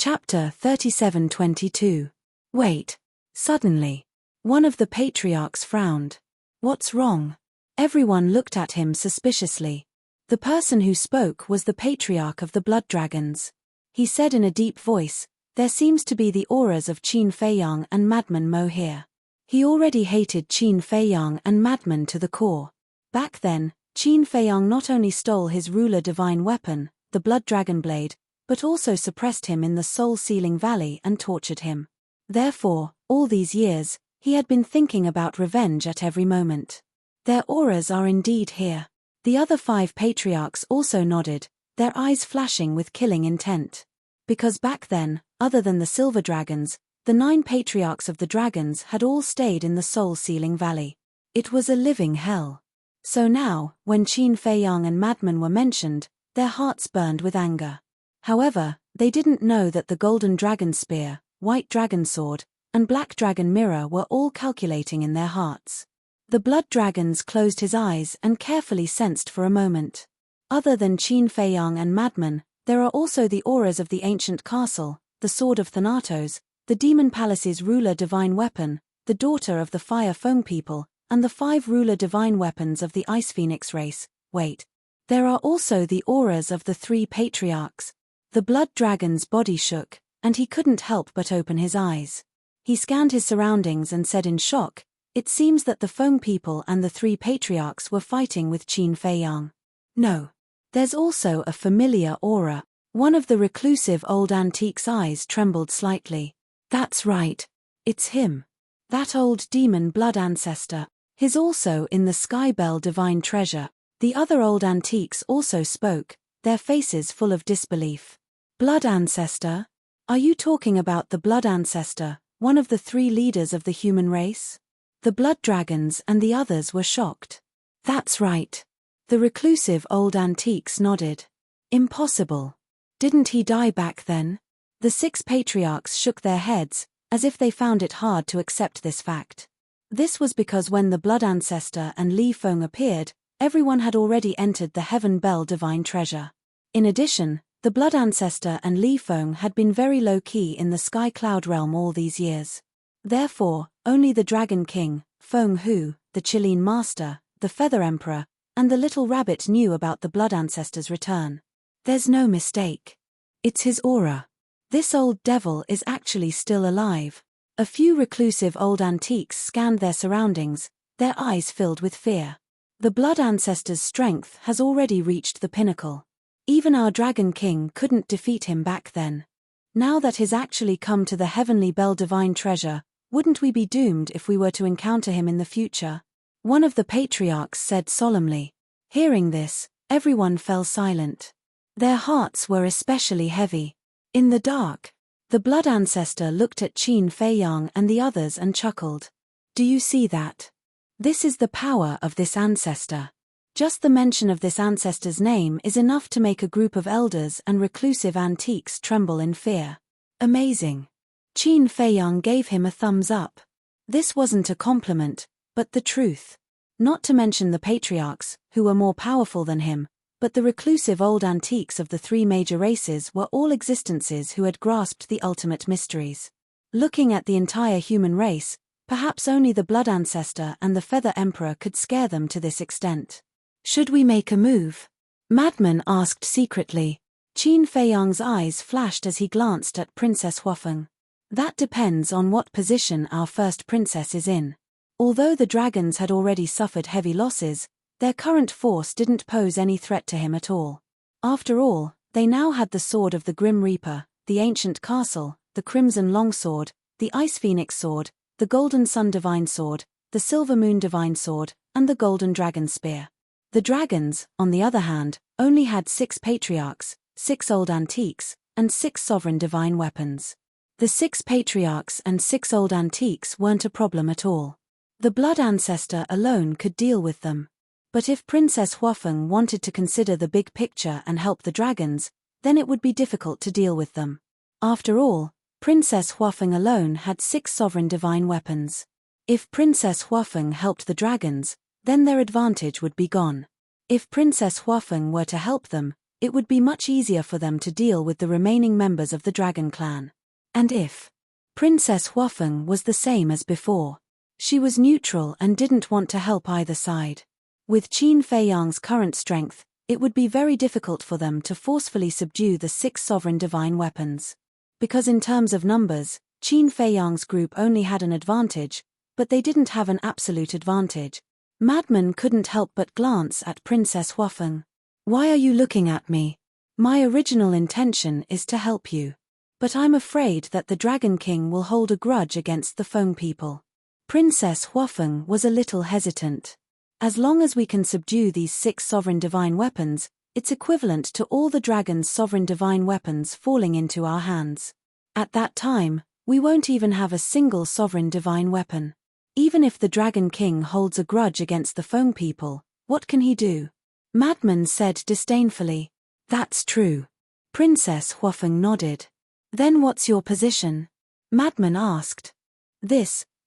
Chapter 37:22. Wait. Suddenly, one of the patriarchs frowned. What's wrong? Everyone looked at him suspiciously. The person who spoke was the patriarch of the blood dragons. He said in a deep voice, "There seems to be the auras of Qin Feiyang and Madman Mo here." He already hated Qin Feiyang and Madman to the core. Back then, Qin Feiyang not only stole his ruler divine weapon, the blood dragon blade, but also suppressed him in the soul-sealing valley and tortured him. Therefore, all these years, he had been thinking about revenge at every moment. Their auras are indeed here. The other 5 patriarchs also nodded, their eyes flashing with killing intent. Because back then, other than the silver dragons, the 9 patriarchs of the dragons had all stayed in the soul-sealing valley. It was a living hell. So now, when Qin Feiyang and Madman were mentioned, their hearts burned with anger. However, they didn't know that the golden dragon spear, white dragon sword, and black dragon mirror were all calculating in their hearts. The blood dragons closed his eyes and carefully sensed for a moment. Other than Qin Feiyang and Madman, there are also the auras of the ancient castle, the sword of Thanatos, the demon palace's ruler divine weapon, the daughter of the fire Feng people, and the 5 ruler divine weapons of the ice phoenix race. Wait. There are also the auras of the 3 patriarchs. The blood dragon's body shook, and he couldn't help but open his eyes. He scanned his surroundings and said in shock, "It seems that the Feng people and the 3 patriarchs were fighting with Qin Feiyang. No. There's also a familiar aura." One of the reclusive old antique's eyes trembled slightly. "That's right. It's him. That old demon blood ancestor. He's also in the Sky Bell divine treasure." The other old antiques also spoke, their faces full of disbelief. "Blood ancestor? Are you talking about the blood ancestor, one of the 3 leaders of the human race?" The blood dragons and the others were shocked. "That's right." The reclusive old antiques nodded. "Impossible. Didn't he die back then?" The 6 patriarchs shook their heads, as if they found it hard to accept this fact. This was because when the blood ancestor and Li Feng appeared, everyone had already entered the Heaven Bell divine treasure. In addition, the blood ancestor and Li Feng had been very low-key in the Sky Cloud realm all these years. Therefore, only the Dragon King, Feng Hu, the Chilean Master, the Feather Emperor, and the Little Rabbit knew about the blood ancestor's return. There's no mistake. It's his aura. This old devil is actually still alive. A few reclusive old antiques scanned their surroundings, their eyes filled with fear. The blood ancestor's strength has already reached the pinnacle. Even our Dragon King couldn't defeat him back then. Now that he's actually come to the Heavenly Bell divine treasure, wouldn't we be doomed if we were to encounter him in the future? One of the patriarchs said solemnly. Hearing this, everyone fell silent. Their hearts were especially heavy. In the dark, the blood ancestor looked at Qin Feiyang and the others and chuckled. "Do you see that? This is the power of this ancestor. Just the mention of this ancestor's name is enough to make a group of elders and reclusive antiques tremble in fear. Amazing." Qin Feiyang gave him a thumbs up. This wasn't a compliment, but the truth. Not to mention the patriarchs, who were more powerful than him, but the reclusive old antiques of the 3 major races were all existences who had grasped the ultimate mysteries. Looking at the entire human race, perhaps only the blood ancestor and the Feather Emperor could scare them to this extent. "Should we make a move?" Madman asked secretly. Qin Feiyang's eyes flashed as he glanced at Princess Huafeng. "That depends on what position our first princess is in." Although the dragons had already suffered heavy losses, their current force didn't pose any threat to him at all. After all, they now had the sword of the Grim Reaper, the ancient castle, the Crimson Longsword, the Ice Phoenix sword, the Golden Sun Divine Sword, the Silver Moon Divine Sword, and the Golden Dragon Spear. The dragons, on the other hand, only had 6 patriarchs, 6 old antiques, and 6 sovereign divine weapons. The 6 patriarchs and 6 old antiques weren't a problem at all. The blood ancestor alone could deal with them. But if Princess Huafeng wanted to consider the big picture and help the dragons, then it would be difficult to deal with them. After all, Princess Huafeng alone had 6 sovereign divine weapons. If Princess Huafeng helped the dragons, then their advantage would be gone. If Princess Huafeng were to help them, it would be much easier for them to deal with the remaining members of the dragon clan. And if Princess Huafeng was the same as before, she was neutral and didn't want to help either side. With Qin Feiyang's current strength, it would be very difficult for them to forcefully subdue the 6 sovereign divine weapons. Because in terms of numbers, Qin Feiyang's group only had an advantage, but they didn't have an absolute advantage. Madman couldn't help but glance at Princess Huafeng. "Why are you looking at me? My original intention is to help you. But I'm afraid that the Dragon King will hold a grudge against the Feng people." Princess Huafeng was a little hesitant. As long as we can subdue these 6 sovereign divine weapons, it's equivalent to all the dragon's sovereign divine weapons falling into our hands. At that time, we won't even have a single sovereign divine weapon. Even if the Dragon King holds a grudge against the Feng people, what can he do? Madman said disdainfully. "That's true." Princess Huafeng nodded. "Then what's your position?" Madman asked.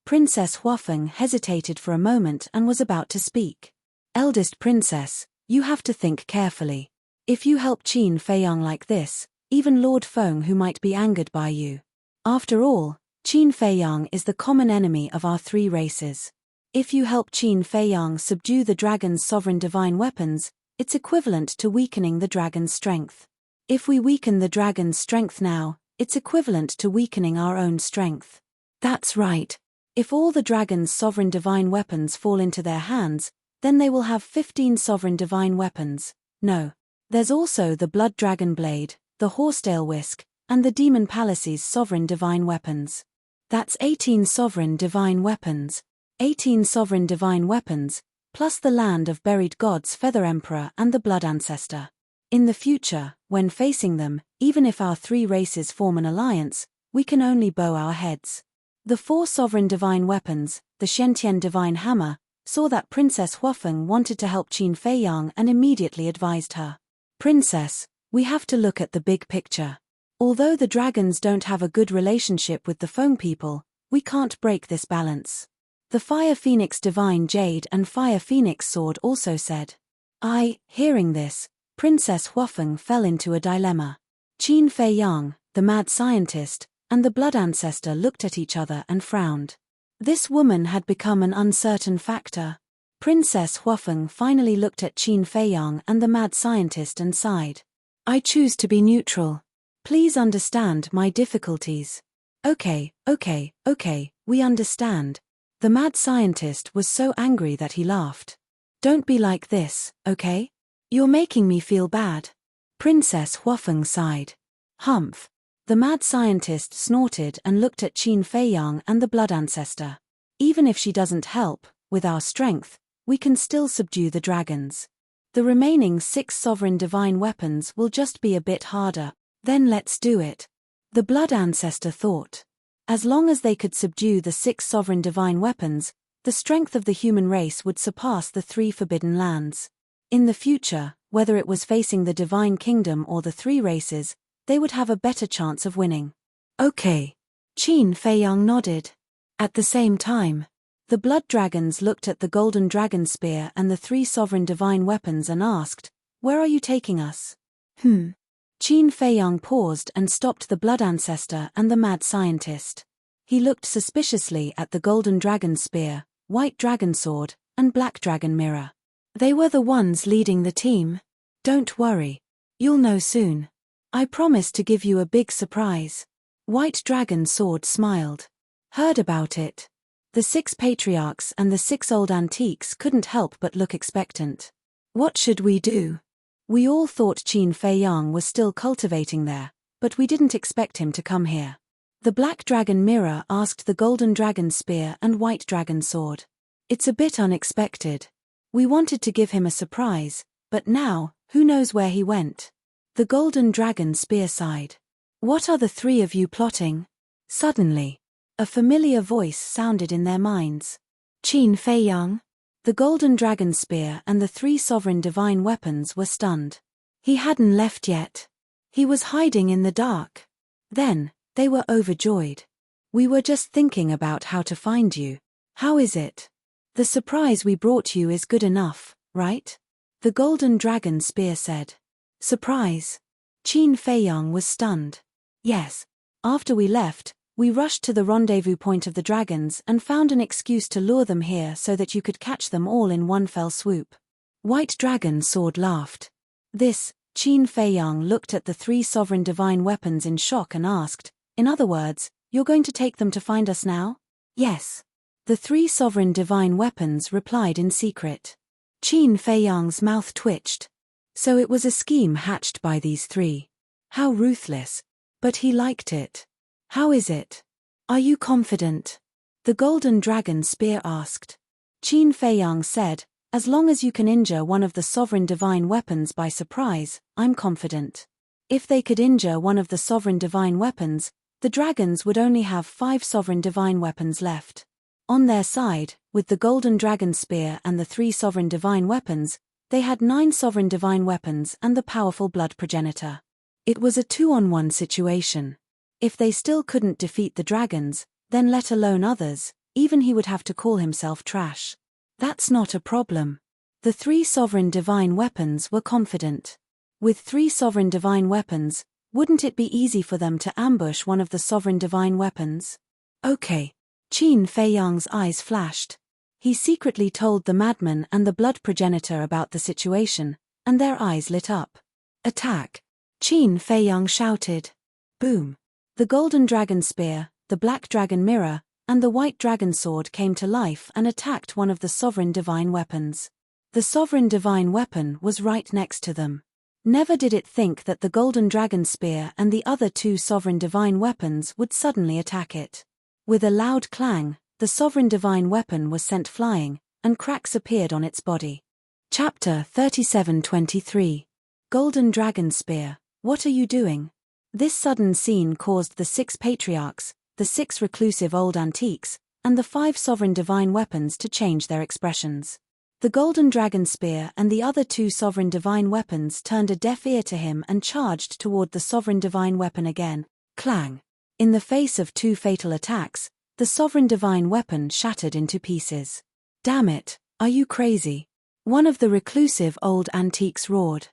Princess Huafeng hesitated for a moment and was about to speak. "Eldest princess, you have to think carefully. If you help Qin Feiyang like this, even Lord Feng who might be angered by you. After all, Qin Feiyang is the common enemy of our 3 races. If you help Qin Feiyang subdue the dragon's sovereign divine weapons, it's equivalent to weakening the dragon's strength. If we weaken the dragon's strength now, it's equivalent to weakening our own strength." "That's right. If all the dragon's sovereign divine weapons fall into their hands, then they will have 15 sovereign divine weapons. No. There's also the Blood Dragon Blade, the Horsetail Whisk, and the Demon Palace's sovereign divine weapons. That's 18 sovereign divine weapons. 18 sovereign divine weapons, plus the Land of Buried Gods Feather Emperor and the Blood Ancestor. In the future, when facing them, even if our 3 races form an alliance, we can only bow our heads." The 4 sovereign divine weapons, the Shentian Divine Hammer, saw that Princess Huafeng wanted to help Qin Feiyang and immediately advised her. "Princess, we have to look at the big picture. Although the dragons don't have a good relationship with the Feng people, we can't break this balance." The Fire Phoenix Divine Jade and Fire Phoenix Sword also said. Hearing this, Princess Huafeng fell into a dilemma. Qin Feiyang, the mad scientist, and the Blood Ancestor looked at each other and frowned. This woman had become an uncertain factor. Princess Huafeng finally looked at Qin Feiyang and the mad scientist and sighed. "I choose to be neutral. Please understand my difficulties." Okay, we understand." The mad scientist was so angry that he laughed. "Don't be like this, okay? You're making me feel bad." Princess Huafeng sighed. "Humph." The mad scientist snorted and looked at Qin Feiyang and the Blood Ancestor. "Even if she doesn't help, with our strength, we can still subdue the dragons. The remaining 6 sovereign divine weapons will just be a bit harder. Then let's do it." The Blood Ancestor thought. As long as they could subdue the 6 sovereign divine weapons, the strength of the human race would surpass the 3 forbidden lands. In the future, whether it was facing the Divine Kingdom or the 3 races, they would have a better chance of winning. "Okay." Qin Feiyang nodded. At the same time, the blood dragons looked at the golden dragon spear and the 3 sovereign divine weapons and asked, "Where are you taking us?" Qin Feiyang paused and stopped the Blood Ancestor and the mad scientist. He looked suspiciously at the golden dragon spear, white dragon sword, and black dragon mirror. They were the ones leading the team. "Don't worry. You'll know soon. I promise to give you a big surprise." White Dragon Sword smiled. "Heard about it." The 6 patriarchs and the 6 old antiques couldn't help but look expectant. "What should we do?" "We all thought Qin Feiyang was still cultivating there, but we didn't expect him to come here." The Black Dragon Mirror asked the Golden Dragon Spear and White Dragon Sword. "It's a bit unexpected. We wanted to give him a surprise, but now, who knows where he went?" The Golden Dragon Spear sighed. "What are the 3 of you plotting?" Suddenly, a familiar voice sounded in their minds. "Qin Feiyang?" The Golden Dragon Spear and the 3 sovereign divine weapons were stunned. He hadn't left yet. He was hiding in the dark. Then, they were overjoyed. "We were just thinking about how to find you. How is it? The surprise we brought you is good enough, right?" The Golden Dragon Spear said. Surprise. Qin Feiyang was stunned. Yes. After we left, we rushed to the rendezvous point of the dragons and found an excuse to lure them here so that you could catch them all in one fell swoop. White Dragon Sword laughed. This, Qin Feiyang looked at the 3 sovereign divine weapons in shock and asked, in other words, you're going to take them to find us now? Yes. The 3 sovereign divine weapons replied in secret. Qin Feiyang's mouth twitched. So it was a scheme hatched by these 3. How ruthless. But he liked it. How is it? Are you confident? The Golden Dragon Spear asked. Qin Feiyang said, as long as you can injure one of the sovereign divine weapons by surprise, I'm confident. If they could injure one of the sovereign divine weapons, the dragons would only have 5 sovereign divine weapons left. On their side, with the Golden Dragon Spear and the 3 sovereign divine weapons, they had 9 sovereign divine weapons and the powerful blood progenitor. It was a 2-on-1 situation. If they still couldn't defeat the dragons, then let alone others, even he would have to call himself trash. That's not a problem. The 3 sovereign divine weapons were confident. With 3 sovereign divine weapons, wouldn't it be easy for them to ambush one of the sovereign divine weapons? Okay. Qin Feiyang's eyes flashed. He secretly told the madman and the blood progenitor about the situation, and their eyes lit up. Attack! Qin Feiyang shouted. Boom! The Golden Dragon Spear, the Black Dragon Mirror, and the White Dragon Sword came to life and attacked one of the sovereign divine weapons. The sovereign divine weapon was right next to them. Never did it think that the Golden Dragon Spear and the other 2 sovereign divine weapons would suddenly attack it. With a loud clang, the sovereign divine weapon was sent flying, and cracks appeared on its body. Chapter 37-23. Golden Dragon Spear, what are you doing? This sudden scene caused the 6 patriarchs, the 6 reclusive old antiques, and the 5 sovereign divine weapons to change their expressions. The Golden Dragon Spear and the other 2 sovereign divine weapons turned a deaf ear to him and charged toward the sovereign divine weapon again. Clang! In the face of 2 fatal attacks, the sovereign divine weapon shattered into pieces. Damn it, are you crazy? One of the reclusive old antiques roared.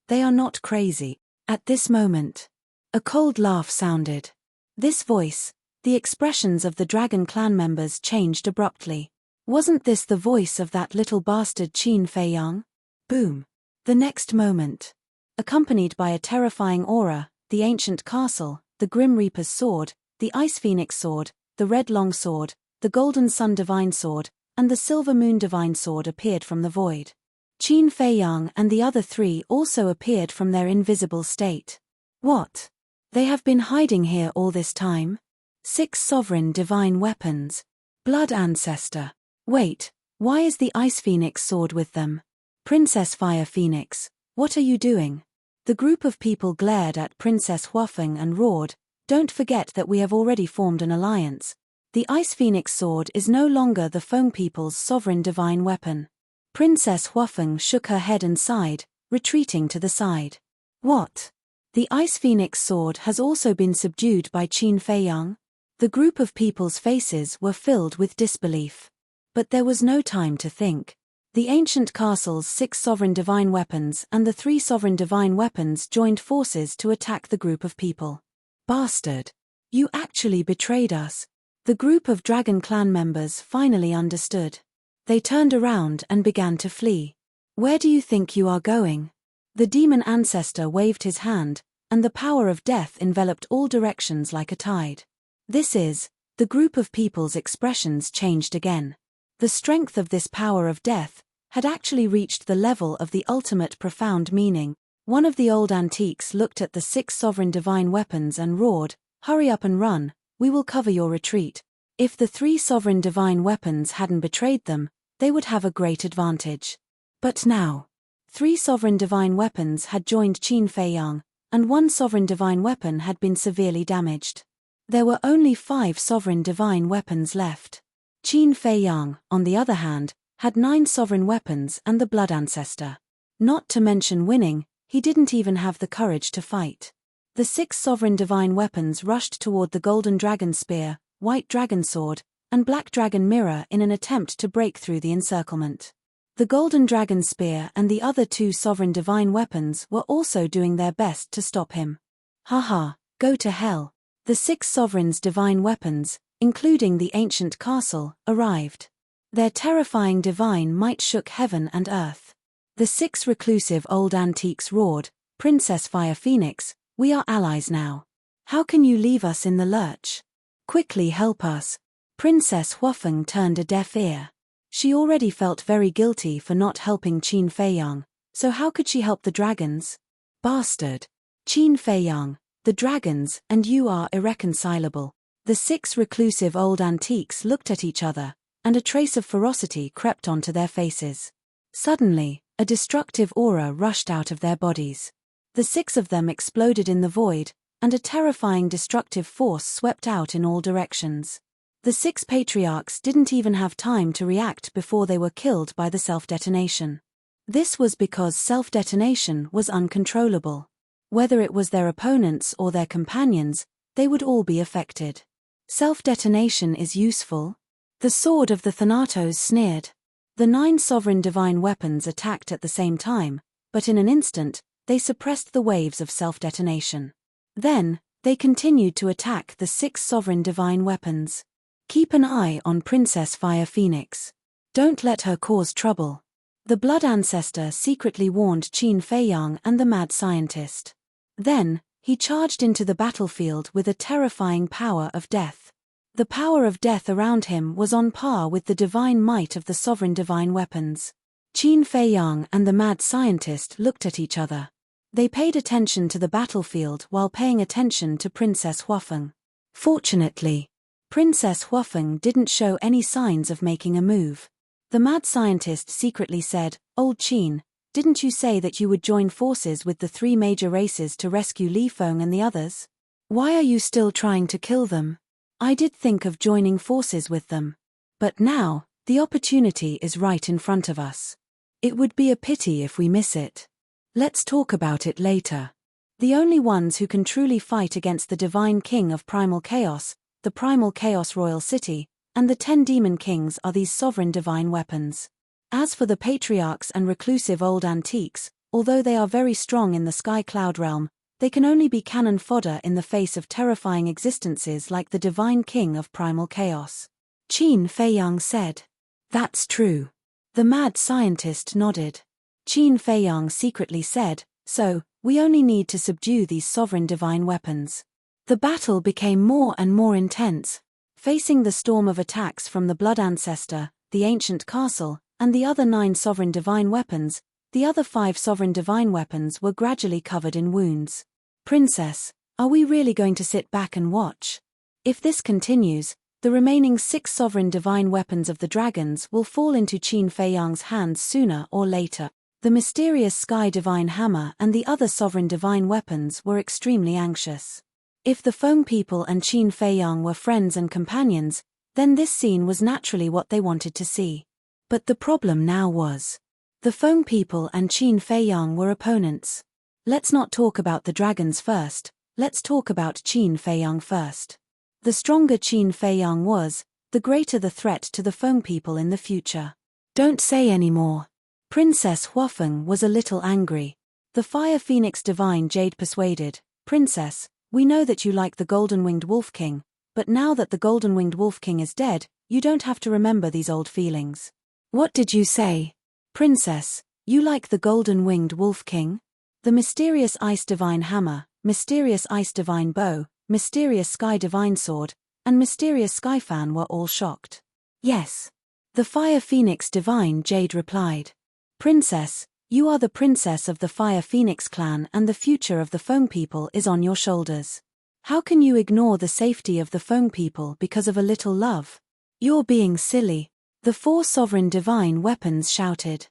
They are not crazy. At this moment, a cold laugh sounded. This voice, the expressions of the Dragon Clan members changed abruptly. Wasn't this the voice of that little bastard Qin Feiyang? Boom! The next moment, accompanied by a terrifying aura, the ancient castle, the Grim Reaper's sword, the Ice Phoenix sword, the Red Long sword, the Golden Sun Divine sword, and the Silver Moon Divine sword appeared from the void. Qin Feiyang and the other 3 also appeared from their invisible state. What? They have been hiding here all this time? 6 sovereign divine weapons. Blood Ancestor. Wait, why is the Ice Phoenix sword with them? Princess Fire Phoenix, what are you doing? The group of people glared at Princess Huafeng and roared, don't forget that we have already formed an alliance. The Ice Phoenix sword is no longer the Feng people's sovereign divine weapon. Princess Huafeng shook her head and sighed, retreating to the side. What? The Ice Phoenix sword has also been subdued by Qin Feiyang? The group of people's faces were filled with disbelief. But there was no time to think. The ancient castle's 6 sovereign divine weapons and the 3 sovereign divine weapons joined forces to attack the group of people. Bastard! You actually betrayed us. The group of Dragon Clan members finally understood. They turned around and began to flee. Where do you think you are going? The demon ancestor waved his hand, and the power of death enveloped all directions like a tide. The group of people's expressions changed again. The strength of this power of death had actually reached the level of the ultimate profound meaning. One of the old antiques looked at the 6 sovereign divine weapons and roared, hurry up and run, we will cover your retreat. If the 3 sovereign divine weapons hadn't betrayed them, they would have a great advantage. But now, 3 sovereign divine weapons had joined Qin Feiyang, and 1 sovereign divine weapon had been severely damaged. There were only 5 sovereign divine weapons left. Qin Feiyang, on the other hand, had 9 sovereign weapons and the Blood Ancestor. Not to mention winning, he didn't even have the courage to fight. The 6 sovereign divine weapons rushed toward the Golden Dragon Spear, White Dragon Sword, and Black Dragon Mirror in an attempt to break through the encirclement. The golden dragon spear and the other 2 sovereign divine weapons were also doing their best to stop him. Haha, go to hell. The 6 sovereigns' divine weapons, including the ancient castle, arrived. Their terrifying divine might shook heaven and earth. The 6 reclusive old antiques roared, "Princess Fire Phoenix, we are allies now. How can you leave us in the lurch? Quickly help us." Princess Huafeng turned a deaf ear. She already felt very guilty for not helping Qin Feiyang, so how could she help the dragons? Bastard. Qin Feiyang, the dragons and you are irreconcilable. The 6 reclusive old antiques looked at each other, and a trace of ferocity crept onto their faces. Suddenly, a destructive aura rushed out of their bodies. The 6 of them exploded in the void, and a terrifying destructive force swept out in all directions. The 6 patriarchs didn't even have time to react before they were killed by the self-detonation. This was because self-detonation was uncontrollable. Whether it was their opponents or their companions, they would all be affected. Self-detonation is useful? The sword of the Thanatos sneered. The 9 sovereign divine weapons attacked at the same time, but in an instant, they suppressed the waves of self-detonation. Then, they continued to attack the 6 sovereign divine weapons. Keep an eye on Princess Fire Phoenix. Don't let her cause trouble. The Blood Ancestor secretly warned Qin Feiyang and the mad scientist. Then, he charged into the battlefield with a terrifying power of death. The power of death around him was on par with the divine might of the sovereign divine weapons. Qin Feiyang and the mad scientist looked at each other. They paid attention to the battlefield while paying attention to Princess Huafeng. Fortunately, Princess Huafeng didn't show any signs of making a move. The mad scientist secretly said, "Old Qin, didn't you say that you would join forces with the 3 major races to rescue Li Feng and the others? Why are you still trying to kill them? I did think of joining forces with them. But now, the opportunity is right in front of us. It would be a pity if we miss it. Let's talk about it later." The only ones who can truly fight against the Divine King of Primal Chaos, the Primal Chaos Royal City, and the 10 Demon Kings are these sovereign divine weapons. As for the patriarchs and reclusive old antiques, although they are very strong in the Sky Cloud realm, they can only be cannon fodder in the face of terrifying existences like the Divine King of Primal Chaos. Qin Feiyang said. "That's true." The mad scientist nodded. Qin Feiyang secretly said, "So, we only need to subdue these sovereign divine weapons." The battle became more and more intense. Facing the storm of attacks from the Blood Ancestor, the Ancient Castle, and the other 9 sovereign divine weapons, the other 5 sovereign divine weapons were gradually covered in wounds. "Princess, are we really going to sit back and watch? If this continues, the remaining 6 sovereign divine weapons of the dragons will fall into Qin Feiyang's hands sooner or later." The mysterious Sky Divine Hammer and the other sovereign divine weapons were extremely anxious. If the Feng people and Qin Feiyang were friends and companions, then this scene was naturally what they wanted to see. But the problem now was, the Feng people and Qin Feiyang were opponents. Let's not talk about the dragons first, let's talk about Qin Feiyang first. The stronger Qin Feiyang was, the greater the threat to the Feng people in the future. "Don't say any more." Princess Huafeng was a little angry. The Fire Phoenix Divine Jade persuaded, "Princess, we know that you like the Golden-Winged Wolf King, but now that the Golden-Winged Wolf King is dead, you don't have to remember these old feelings." "What did you say?" "Princess, you like the Golden-Winged Wolf King?" The mysterious Ice Divine Hammer, mysterious Ice Divine Bow, mysterious Sky Divine Sword, and mysterious Sky Fan were all shocked. "Yes." The Fire Phoenix Divine Jade replied. "Princess, you are the princess of the Fire Phoenix clan and the future of the Feng people is on your shoulders. How can you ignore the safety of the Feng people because of a little love? You're being silly." The 4 sovereign divine weapons shouted.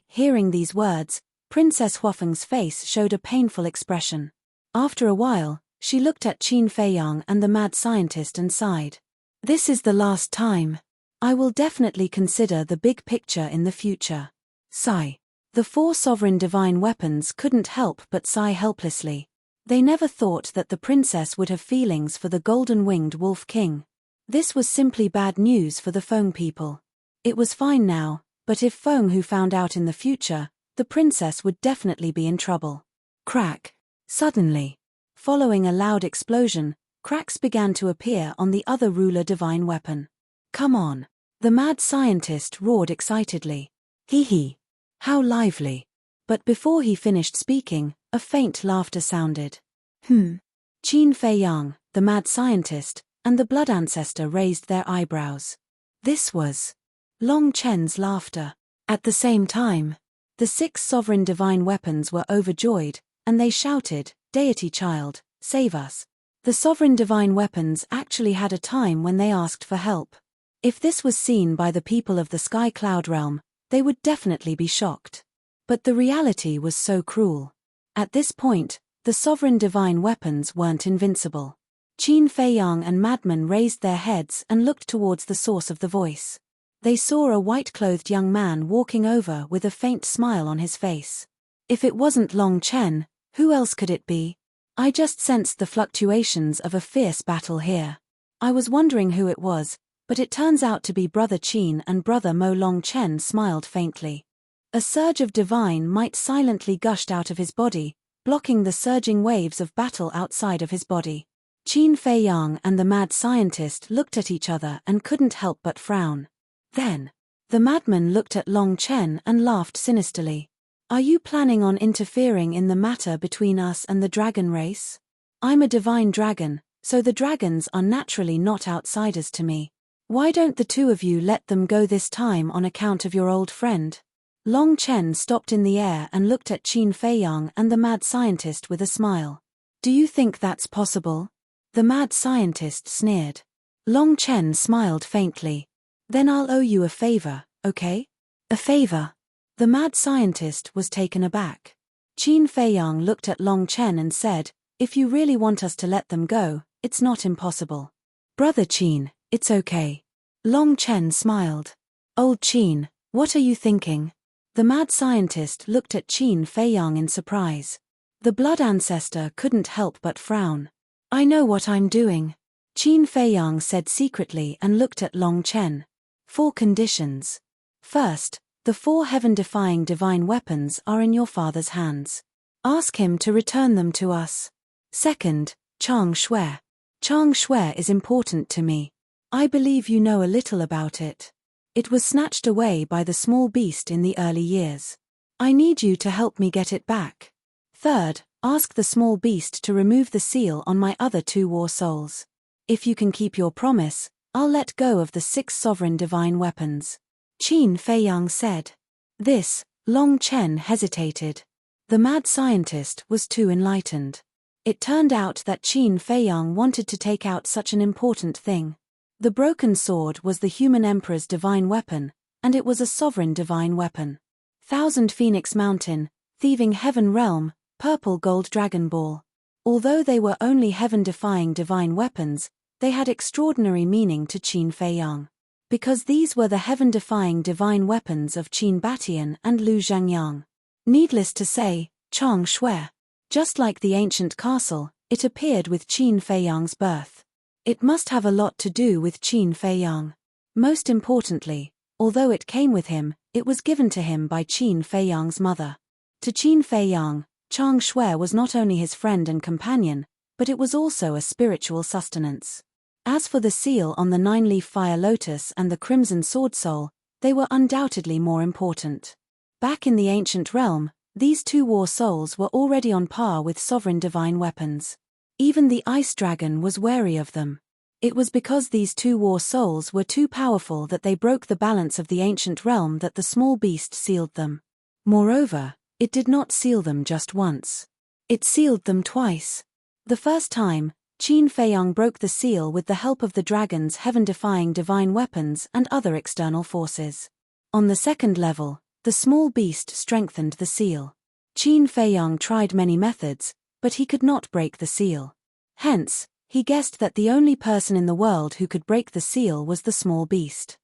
Hearing these words, Princess Huafeng's face showed a painful expression. After a while, she looked at Qin Feiyang and the mad scientist and sighed. "This is the last time. I will definitely consider the big picture in the future." Sigh. The 4 sovereign divine weapons couldn't help but sigh helplessly. They never thought that the princess would have feelings for the Golden-Winged Wolf King. This was simply bad news for the Feng people. It was fine now, But if Feng Hu found out in the future, the princess would definitely be in trouble. Crack. Suddenly, following a loud explosion, cracks began to appear on the other ruler divine weapon. Come on. The mad scientist roared excitedly. Hee hee. How lively. But before he finished speaking, a faint laughter sounded. Qin Fei Yang, the mad scientist, and the blood ancestor raised their eyebrows. This was Long Chen's laughter. At the same time, the 6 sovereign divine weapons were overjoyed, and they shouted, "Deity child, save us." The sovereign divine weapons actually had a time when they asked for help. If this was seen by the people of the Sky Cloud realm, they would definitely be shocked. But the reality was so cruel. At this point, the sovereign divine weapons weren't invincible. Qin Fei Yang and Madman raised their heads and looked towards the source of the voice. They saw a white-clothed young man walking over with a faint smile on his face. If it wasn't Long Chen, who else could it be? I just sensed the fluctuations of a fierce battle here. I was wondering who it was, but it turns out to be Brother Qin and Brother Mo. Long Chen smiled faintly. A surge of divine might silently gushed out of his body, blocking the surging waves of battle outside of his body. Qin Fei Yang and the mad scientist looked at each other and couldn't help but frown. Then, the madman looked at Long Chen and laughed sinisterly. Are you planning on interfering in the matter between us and the dragon race? I'm a divine dragon, so the dragons are naturally not outsiders to me. Why don't the two of you let them go this time on account of your old friend? Long Chen stopped in the air and looked at Qin Fei Yang and the mad scientist with a smile. Do you think that's possible? The mad scientist sneered. Long Chen smiled faintly. Then I'll owe you a favor, okay? A favor? The mad scientist was taken aback. Qin Fei Yang looked at Long Chen and said, if you really want us to let them go, it's not impossible. Brother Qin, it's okay. Long Chen smiled. Old Qin, what are you thinking? The mad scientist looked at Qin Fei Yang in surprise. The blood ancestor couldn't help but frown. I know what I'm doing, Qin Fei Yang said secretly and looked at Long Chen. 4 conditions. First, the 4 heaven-defying divine weapons are in your father's hands. Ask him to return them to us. Second, Chang Shui. Chang Shui is important to me. I believe you know a little about it. It was snatched away by the small beast in the early years. I need you to help me get it back. Third, ask the small beast to remove the seal on my other 2 war souls. If you can keep your promise, I'll let go of the 6 sovereign divine weapons. Qin Fei Yang said. This, Long Chen hesitated. The mad scientist was too enlightened. It turned out that Qin Fei Yang wanted to take out such an important thing. The broken sword was the human emperor's divine weapon, and it was a sovereign divine weapon. Thousand Phoenix Mountain, Thieving Heaven Realm, Purple Gold Dragon Ball. Although they were only heaven-defying divine weapons, they had extraordinary meaning to Qin Fei Yang. Because these were the heaven-defying divine weapons of Qin Batian and Lu Zhangyang. Needless to say, Chang Shui. Just like the ancient castle, it appeared with Qin Fei Yang's birth. It must have a lot to do with Qin Fei Yang. Most importantly, although it came with him, it was given to him by Qin Fei Yang's mother. To Qin Fei Yang, Chang Shui was not only his friend and companion, but it was also a spiritual sustenance. As for the seal on the 9-leaf fire lotus and the crimson sword soul, they were undoubtedly more important. Back in the ancient realm, these 2 war souls were already on par with sovereign divine weapons. Even the ice dragon was wary of them. It was because these 2 war souls were too powerful that they broke the balance of the ancient realm that the small beast sealed them. Moreover, it did not seal them just once. It sealed them twice. The first time, Qin Fei Yang broke the seal with the help of the dragon's heaven-defying divine weapons and other external forces. On the second level, the small beast strengthened the seal. Qin Fei Yang tried many methods, but he could not break the seal. Hence, he guessed that the only person in the world who could break the seal was the small beast.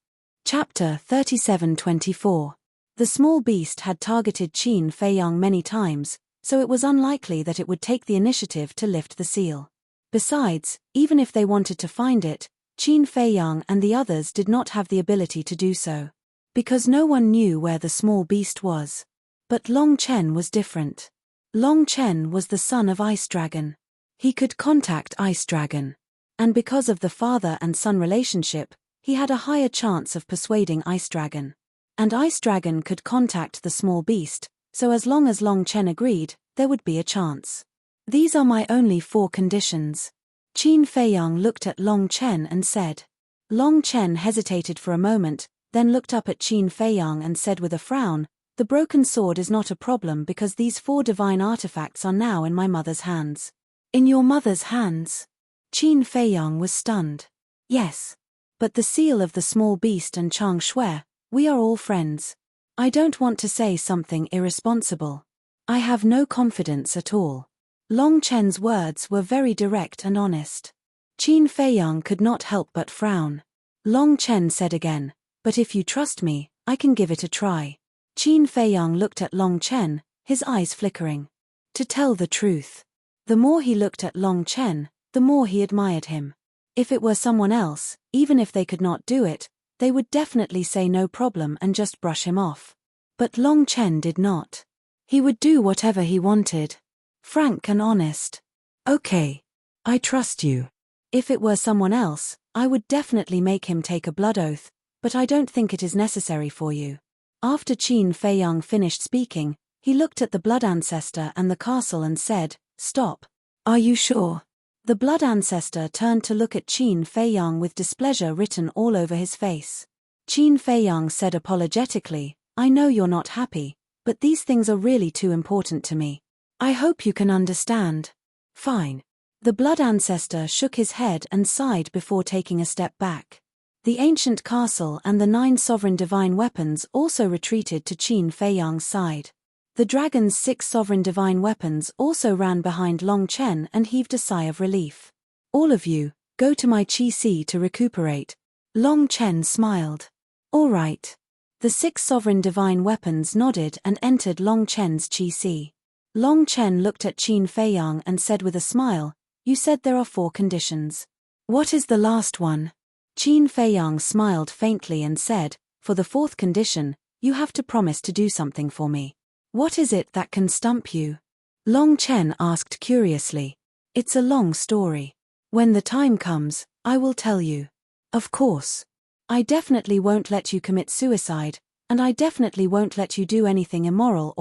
Chapter 37-24. The small beast had targeted Qin Fei Yang many times, so it was unlikely that it would take the initiative to lift the seal. Besides, even if they wanted to find it, Qin Fei Yang and the others did not have the ability to do so. because no one knew where the small beast was. But Long Chen was different. Long Chen was the son of Ice Dragon. He could contact Ice Dragon. And because of the father and son relationship, he had a higher chance of persuading Ice Dragon. And Ice Dragon could contact the small beast, so as long as Long Chen agreed, there would be a chance. These are my only 4 conditions. Qin Feiyang looked at Long Chen and said. Long Chen hesitated for a moment, then looked up at Qin Feiyang and said with a frown, "The broken sword is not a problem because these 4 divine artifacts are now in my mother's hands." "In your mother's hands?" Qin Feiyang was stunned. "Yes. But the seal of the small beast and Chang Shui, we are all friends. I don't want to say something irresponsible. I have no confidence at all." Long Chen's words were very direct and honest. Qin Feiyang could not help but frown. Long Chen said again, "But if you trust me, I can give it a try." Qin Feiyang looked at Long Chen, his eyes flickering. To tell the truth, the more he looked at Long Chen, the more he admired him. If it were someone else, even if they could not do it, they would definitely say no problem and just brush him off. But Long Chen did not. He would do whatever he wanted. Frank and honest. "Okay. I trust you." If it were someone else, I would definitely make him take a blood oath, but I don't think it is necessary for you. After Qin Feiyang finished speaking, he looked at the blood ancestor and the castle and said, "Stop. Are you sure?" The blood ancestor turned to look at Qin Feiyang with displeasure written all over his face. Qin Feiyang said apologetically, "I know you're not happy, but these things are really too important to me. I hope you can understand." "Fine." The blood ancestor shook his head and sighed before taking a step back. The ancient castle and the 9 sovereign divine weapons also retreated to Qin Feiyang's side. The dragon's 6 sovereign divine weapons also ran behind Long Chen and heaved a sigh of relief. "All of you, go to my Qi to recuperate." Long Chen smiled. "All right." The 6 sovereign divine weapons nodded and entered Long Chen's Qi. Long Chen looked at Qin Feiyang and said with a smile, "You said there are 4 conditions. What is the last one?" Qin Feiyang smiled faintly and said, "For the 4th condition, you have to promise to do something for me." "What is it that can stump you?" Long Chen asked curiously. "It's a long story. When the time comes, I will tell you." "Of course. I definitely won't let you commit suicide, and I definitely won't let you do anything immoral.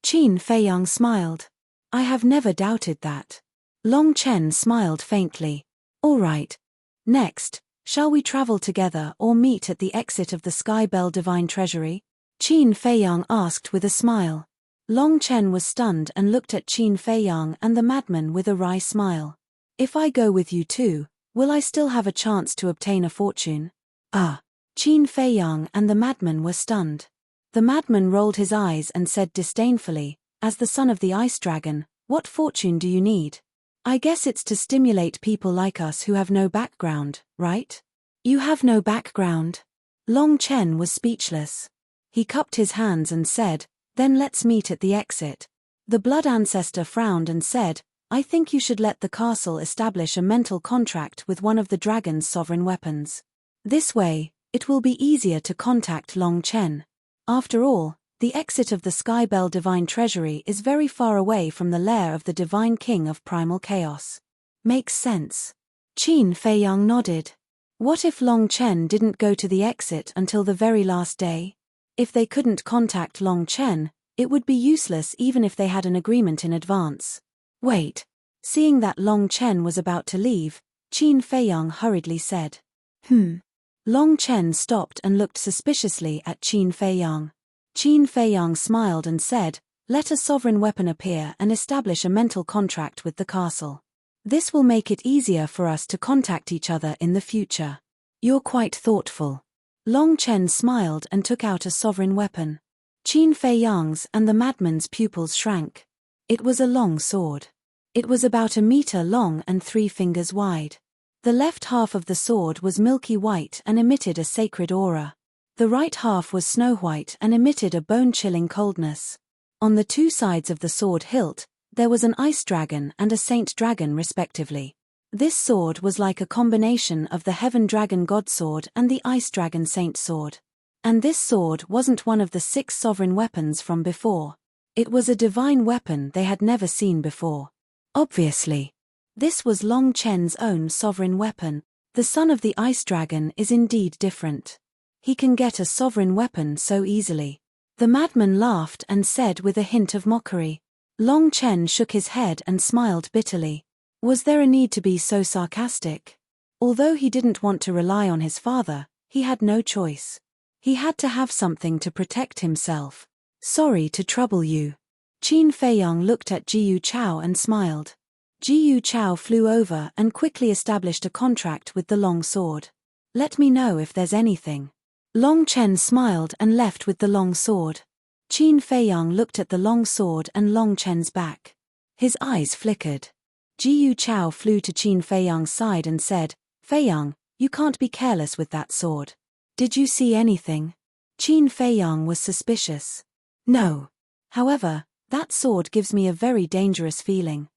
Qin Feiyang smiled. "I have never doubted that." Long Chen smiled faintly. "All right. Next, shall we travel together or meet at the exit of the Sky Bell Divine Treasury?" Qin Feiyang asked with a smile. Long Chen was stunned and looked at Qin Feiyang and the madman with a wry smile. "If I go with you too, will I still have a chance to obtain a fortune?" Qin Feiyang and the madman were stunned. The madman rolled his eyes and said disdainfully, "As the son of the Ice Dragon, what fortune do you need? I guess it's to stimulate people like us who have no background, right?" "You have no background?" Long Chen was speechless. He cupped his hands and said, "Then let's meet at the exit." The blood ancestor frowned and said, "I think you should let the castle establish a mental contract with one of the dragon's sovereign weapons. This way, it will be easier to contact Long Chen. After all, the exit of the Sky Bell Divine Treasury is very far away from the lair of the Divine King of Primal Chaos." "Makes sense." Qin Feiyang nodded. What if Long Chen didn't go to the exit until the very last day? If they couldn't contact Long Chen, it would be useless even if they had an agreement in advance. "Wait." Seeing that Long Chen was about to leave, Qin Feiyang hurriedly said. Long Chen stopped and looked suspiciously at Qin Feiyang. Qin Feiyang smiled and said, "Let a sovereign weapon appear and establish a mental contract with the castle. This will make it easier for us to contact each other in the future." "You're quite thoughtful." Long Chen smiled and took out a sovereign weapon. Qin Feiyang's and the madman's pupils shrank. It was a long sword. It was about 1 meter long and 3 fingers wide. The left half of the sword was milky white and emitted a sacred aura. The right half was snow white and emitted a bone-chilling coldness. On the 2 sides of the sword hilt, there was an ice dragon and a saint dragon respectively. This sword was like a combination of the Heaven Dragon God Sword and the Ice Dragon Saint Sword. And this sword wasn't one of the 6 sovereign weapons from before. It was a divine weapon they had never seen before. Obviously. This was Long Chen's own sovereign weapon. The son of the ice dragon is indeed different. He can get a sovereign weapon so easily. The madman laughed and said with a hint of mockery. Long Chen shook his head and smiled bitterly. Was there a need to be so sarcastic? Although he didn't want to rely on his father, he had no choice. He had to have something to protect himself. Sorry to trouble you. Qin Feiyang looked at Jiyu Chao and smiled. Jiyu Chao flew over and quickly established a contract with the long sword. Let me know if there's anything. Long Chen smiled and left with the long sword. Qin Feiyang looked at the long sword and Long Chen's back. His eyes flickered. Jiyu Chao flew to Qin Feiyang's side and said, Feiyang, you can't be careless with that sword. Did you see anything? Qin Feiyang was suspicious. No. However, that sword gives me a very dangerous feeling.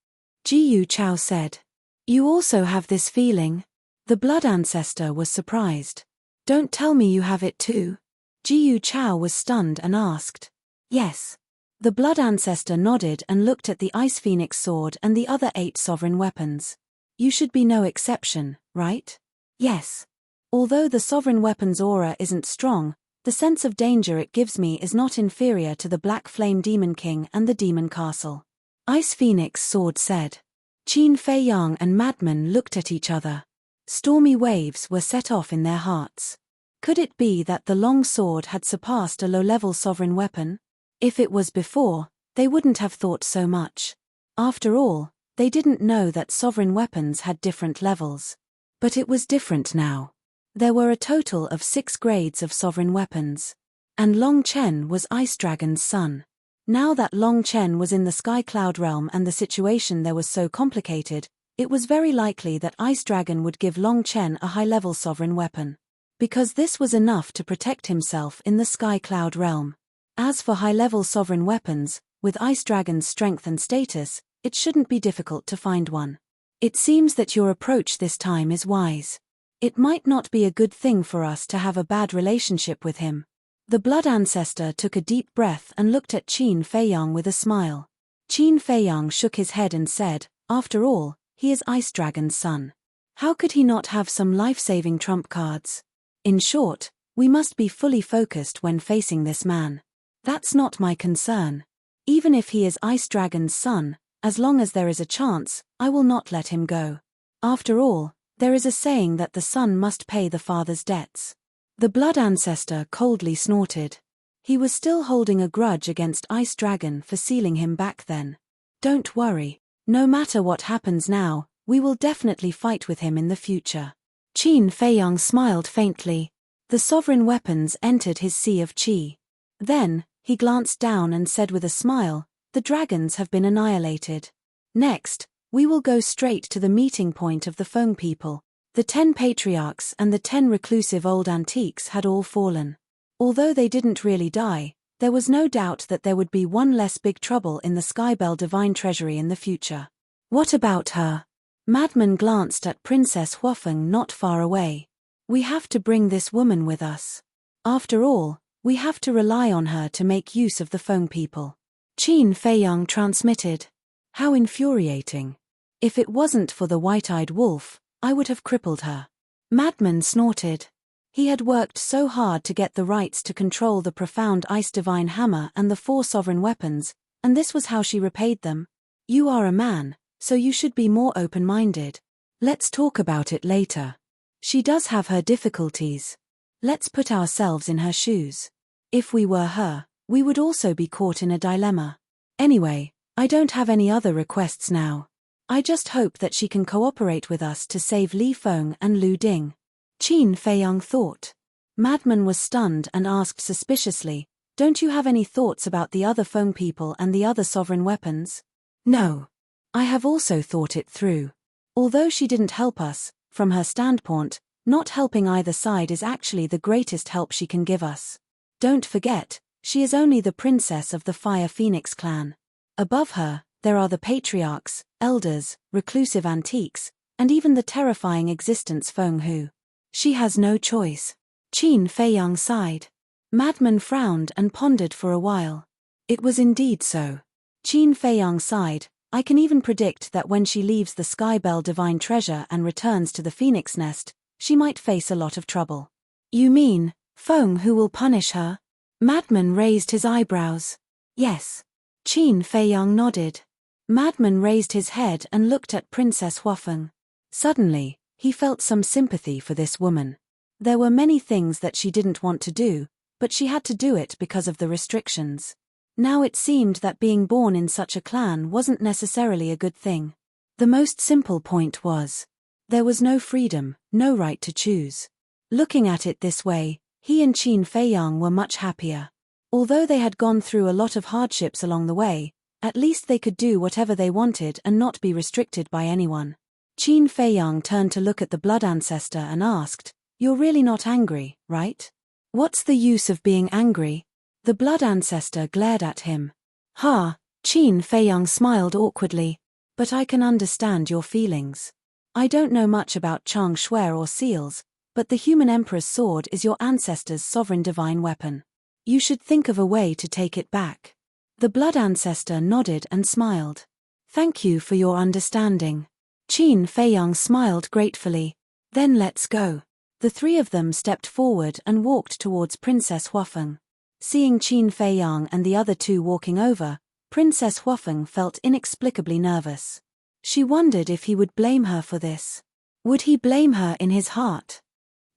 Jiyu Chao said. You also have this feeling? The blood ancestor was surprised. Don't tell me you have it too. Jiyu Chao was stunned and asked. Yes. The blood ancestor nodded and looked at the Ice Phoenix sword and the other 8 sovereign weapons. You should be no exception, right? Yes. Although the sovereign weapon's aura isn't strong, the sense of danger it gives me is not inferior to the Black Flame Demon King and the Demon Castle. Ice Phoenix sword said. Qin Feiyang and Madman looked at each other. Stormy waves were set off in their hearts. Could it be that the long sword had surpassed a low-level sovereign weapon? If it was before, they wouldn't have thought so much. After all, they didn't know that sovereign weapons had different levels. But it was different now. There were a total of 6 grades of sovereign weapons. And Long Chen was Ice Dragon's son. Now that Long Chen was in the Sky Cloud realm and the situation there was so complicated, it was very likely that Ice Dragon would give Long Chen a high-level sovereign weapon. Because this was enough to protect himself in the Sky Cloud realm. As for high-level sovereign weapons, with Ice Dragon's strength and status, it shouldn't be difficult to find one. It seems that your approach this time is wise. It might not be a good thing for us to have a bad relationship with him. The blood ancestor took a deep breath and looked at Qin Feiyang with a smile. Qin Feiyang shook his head and said, after all, he is Ice Dragon's son. How could he not have some life-saving trump cards? In short, we must be fully focused when facing this man. That's not my concern. Even if he is Ice Dragon's son, as long as there is a chance, I will not let him go. After all, there is a saying that the son must pay the father's debts. The blood ancestor coldly snorted. He was still holding a grudge against Ice Dragon for sealing him back then. Don't worry. No matter what happens now, we will definitely fight with him in the future. Qin Feiyang smiled faintly. The sovereign weapons entered his sea of qi. Then, he glanced down and said with a smile, the dragons have been annihilated. Next, we will go straight to the meeting point of the Feng people. The 10 patriarchs and the 10 reclusive old antiques had all fallen. Although they didn't really die, there was no doubt that there would be one less big trouble in the Skybell Divine Treasury in the future. What about her? Madman glanced at Princess Huafeng not far away. We have to bring this woman with us. After all, we have to rely on her to make use of the Feng people. Qin Feiyang transmitted. How infuriating. If it wasn't for the white-eyed wolf, I would have crippled her. Madman snorted. He had worked so hard to get the rights to control the profound ice divine hammer and the 4 sovereign weapons, and this was how she repaid them. You are a man, so you should be more open-minded. Let's talk about it later. She does have her difficulties. Let's put ourselves in her shoes. If we were her, we would also be caught in a dilemma. Anyway, I don't have any other requests now. I just hope that she can cooperate with us to save Li Feng and Lu Ding. Qin Feiyang thought. Madman was stunned and asked suspiciously, don't you have any thoughts about the other Feng people and the other sovereign weapons? No. I have also thought it through. Although she didn't help us, from her standpoint, not helping either side is actually the greatest help she can give us. Don't forget, she is only the princess of the Fire Phoenix clan. Above her, there are the patriarchs, elders, reclusive antiques, and even the terrifying existence Feng Hu. She has no choice. Qin Feiyang sighed. Madman frowned and pondered for a while. It was indeed so. Qin Feiyang sighed. I can even predict that when she leaves the Sky Bell Divine Treasure and returns to the Phoenix Nest, she might face a lot of trouble. You mean, Feng who will punish her? Madman raised his eyebrows. Yes. Qin Feiyang nodded. Madman raised his head and looked at Princess Huafeng. Suddenly, he felt some sympathy for this woman. There were many things that she didn't want to do, but she had to do it because of the restrictions. Now it seemed that being born in such a clan wasn't necessarily a good thing. The most simple point was, there was no freedom, no right to choose. Looking at it this way, he and Qin Feiyang were much happier. Although they had gone through a lot of hardships along the way, at least they could do whatever they wanted and not be restricted by anyone. Qin Feiyang turned to look at the blood ancestor and asked, "You're really not angry, right? What's the use of being angry?" The blood ancestor glared at him. "Ha," Qin Feiyang smiled awkwardly. "But I can understand your feelings. I don't know much about Chang Shui or seals, but the human emperor's sword is your ancestor's sovereign divine weapon. You should think of a way to take it back." The blood ancestor nodded and smiled. "Thank you for your understanding." Qin Feiyang smiled gratefully. "Then let's go." The three of them stepped forward and walked towards Princess Huafeng. Seeing Qin Feiyang and the other two walking over, Princess Huafeng felt inexplicably nervous. She wondered if he would blame her for this. Would he blame her in his heart?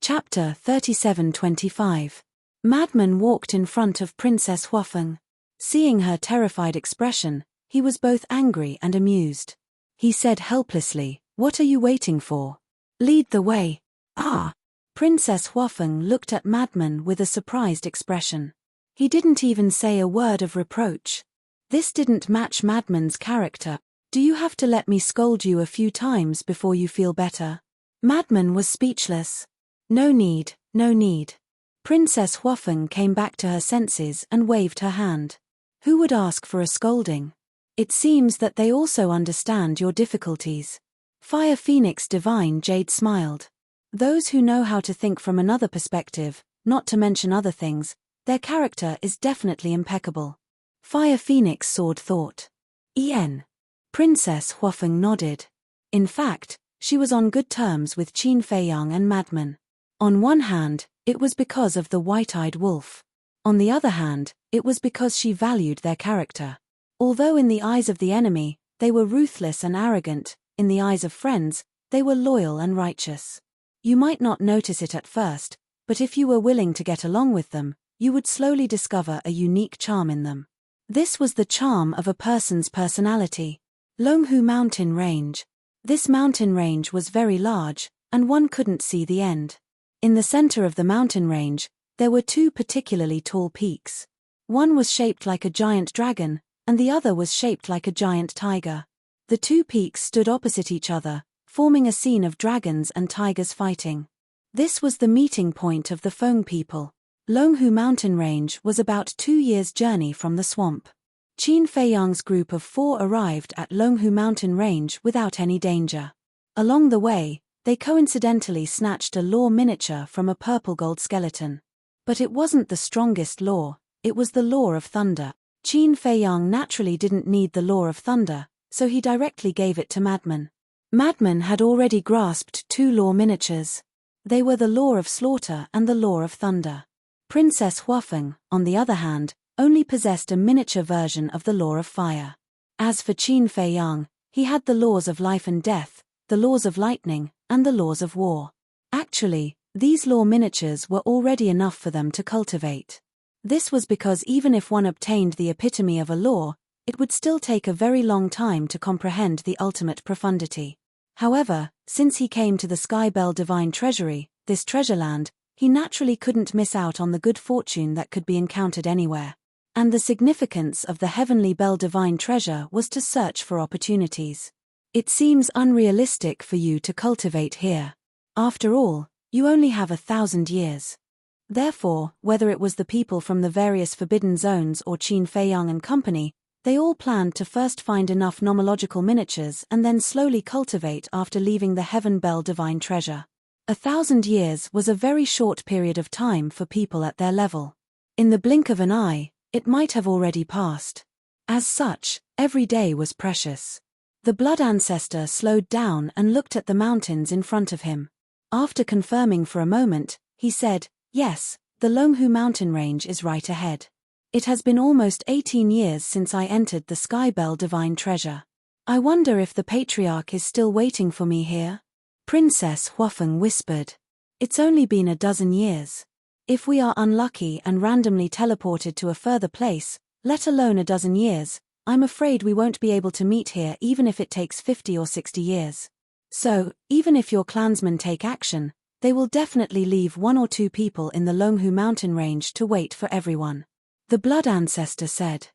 Chapter 37:25. Madman walked in front of Princess Huafeng. Seeing her terrified expression, he was both angry and amused. He said helplessly, "What are you waiting for? Lead the way." "Ah!" Princess Huafeng looked at Madman with a surprised expression. He didn't even say a word of reproach. This didn't match Madman's character. "Do you have to let me scold you a few times before you feel better?" Madman was speechless. "No need, no need." Princess Huafeng came back to her senses and waved her hand. "Who would ask for a scolding? It seems that they also understand your difficulties." Fire Phoenix Divine Jade smiled. Those who know how to think from another perspective, not to mention other things, their character is definitely impeccable. Fire Phoenix Sword thought. En. Princess Huafeng nodded. In fact, she was on good terms with Qin Feiyang and Madman. On one hand, it was because of the white-eyed wolf. On the other hand, it was because she valued their character. Although in the eyes of the enemy, they were ruthless and arrogant, in the eyes of friends, they were loyal and righteous. You might not notice it at first, but if you were willing to get along with them, you would slowly discover a unique charm in them. This was the charm of a person's personality. Longhu Mountain Range. This mountain range was very large, and one couldn't see the end. In the center of the mountain range, there were two particularly tall peaks. One was shaped like a giant dragon, and the other was shaped like a giant tiger. The two peaks stood opposite each other, forming a scene of dragons and tigers fighting. This was the meeting point of the Feng people. Longhu Mountain Range was about 2 years' journey from the swamp. Qin Feiyang's group of 4 arrived at Longhu Mountain Range without any danger. Along the way, they coincidentally snatched a law miniature from a purple gold skeleton. But it wasn't the strongest law, it was the law of thunder. Qin Feiyang naturally didn't need the law of thunder, so he directly gave it to Madman. Madman had already grasped 2 law miniatures. They were the law of slaughter and the law of thunder. Princess Huafeng, on the other hand, only possessed a miniature version of the law of fire. As for Qin Feiyang, he had the laws of life and death, the laws of lightning, and the laws of war. Actually, these law miniatures were already enough for them to cultivate. This was because even if one obtained the epitome of a law, it would still take a very long time to comprehend the ultimate profundity. However, since he came to the Sky Bell Divine Treasury, this treasure land, he naturally couldn't miss out on the good fortune that could be encountered anywhere. And the significance of the Heavenly Bell Divine Treasure was to search for opportunities. It seems unrealistic for you to cultivate here. After all, you only have 1,000 years. Therefore, whether it was the people from the various forbidden zones or Qin Feiyang and company, they all planned to first find enough nomological miniatures and then slowly cultivate after leaving the Heaven Bell Divine Treasure. 1,000 years was a very short period of time for people at their level. In the blink of an eye, it might have already passed. As such, every day was precious. The blood ancestor slowed down and looked at the mountains in front of him. After confirming for a moment, he said, "Yes, the Longhu mountain range is right ahead. It has been almost 18 years since I entered the Skybell divine treasure. I wonder if the patriarch is still waiting for me here?" Princess Huafeng whispered. "It's only been a dozen years. If we are unlucky and randomly teleported to a further place, let alone a dozen years, I'm afraid we won't be able to meet here even if it takes 50 or 60 years. So, even if your clansmen take action, they will definitely leave 1 or 2 people in the Longhu mountain range to wait for everyone." The blood ancestor said.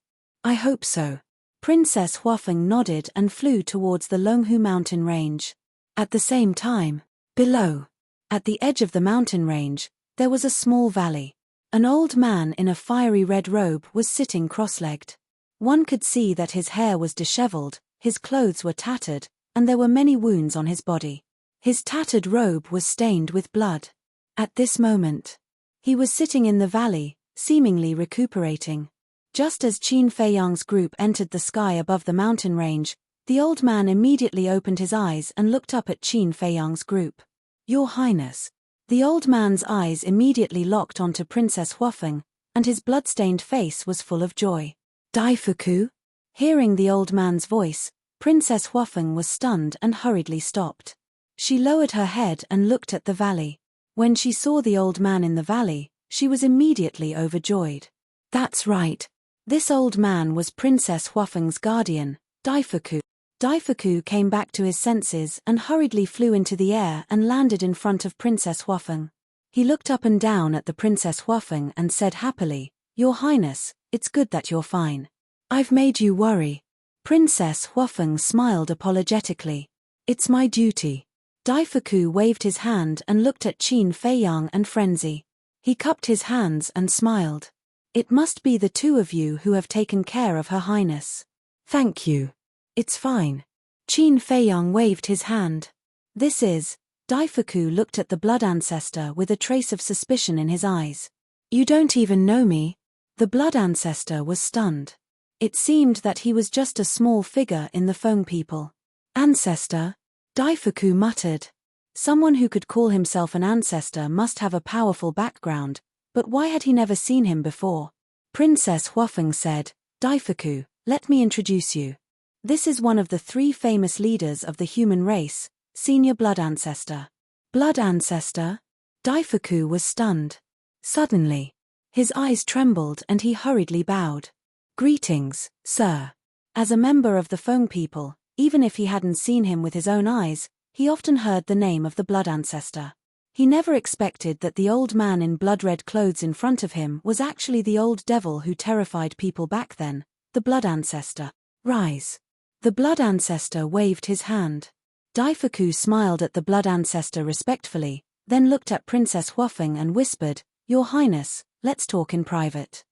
"I hope so." Princess Huafeng nodded and flew towards the Longhu mountain range. At the same time, below, at the edge of the mountain range, there was a small valley. An old man in a fiery red robe was sitting cross-legged. One could see that his hair was disheveled, his clothes were tattered, and there were many wounds on his body. His tattered robe was stained with blood. At this moment, he was sitting in the valley, seemingly recuperating. Just as Qin Feiyang's group entered the sky above the mountain range, the old man immediately opened his eyes and looked up at Qin Feiyang's group. "Your Highness." The old man's eyes immediately locked onto Princess Huafeng, and his blood-stained face was full of joy. "Daifuku?" Hearing the old man's voice, Princess Huafeng was stunned and hurriedly stopped. She lowered her head and looked at the valley. When she saw the old man in the valley, she was immediately overjoyed. That's right. This old man was Princess Huafeng's guardian, Daifuku. Daifuku came back to his senses and hurriedly flew into the air and landed in front of Princess Huafeng. He looked up and down at the Princess Huafeng and said happily, "Your Highness, it's good that you're fine. I've made you worry." Princess Huafeng smiled apologetically. "It's my duty." Daifuku waved his hand and looked at Qin Feiyang and Frenzy. He cupped his hands and smiled. "It must be the two of you who have taken care of Her Highness." "Thank you. It's fine." Qin Feiyang waved his hand. "This is..." Daifuku looked at the blood ancestor with a trace of suspicion in his eyes. "You don't even know me?" The blood ancestor was stunned. It seemed that he was just a small figure in the Feng people. "Ancestor?" Daifuku muttered. Someone who could call himself an ancestor must have a powerful background, but why had he never seen him before? Princess Huafeng said, "Daifuku, let me introduce you. This is one of the 3 famous leaders of the human race, Senior Blood Ancestor." "Blood Ancestor?" Daifuku was stunned. Suddenly, his eyes trembled and he hurriedly bowed. "Greetings, sir." As a member of the Feng people, even if he hadn't seen him with his own eyes, he often heard the name of the blood ancestor. He never expected that the old man in blood-red clothes in front of him was actually the old devil who terrified people back then, the blood ancestor. "Rise." The blood ancestor waved his hand. Daifuku smiled at the blood ancestor respectfully, then looked at Princess Huafeng and whispered, "Your Highness, let's talk in private."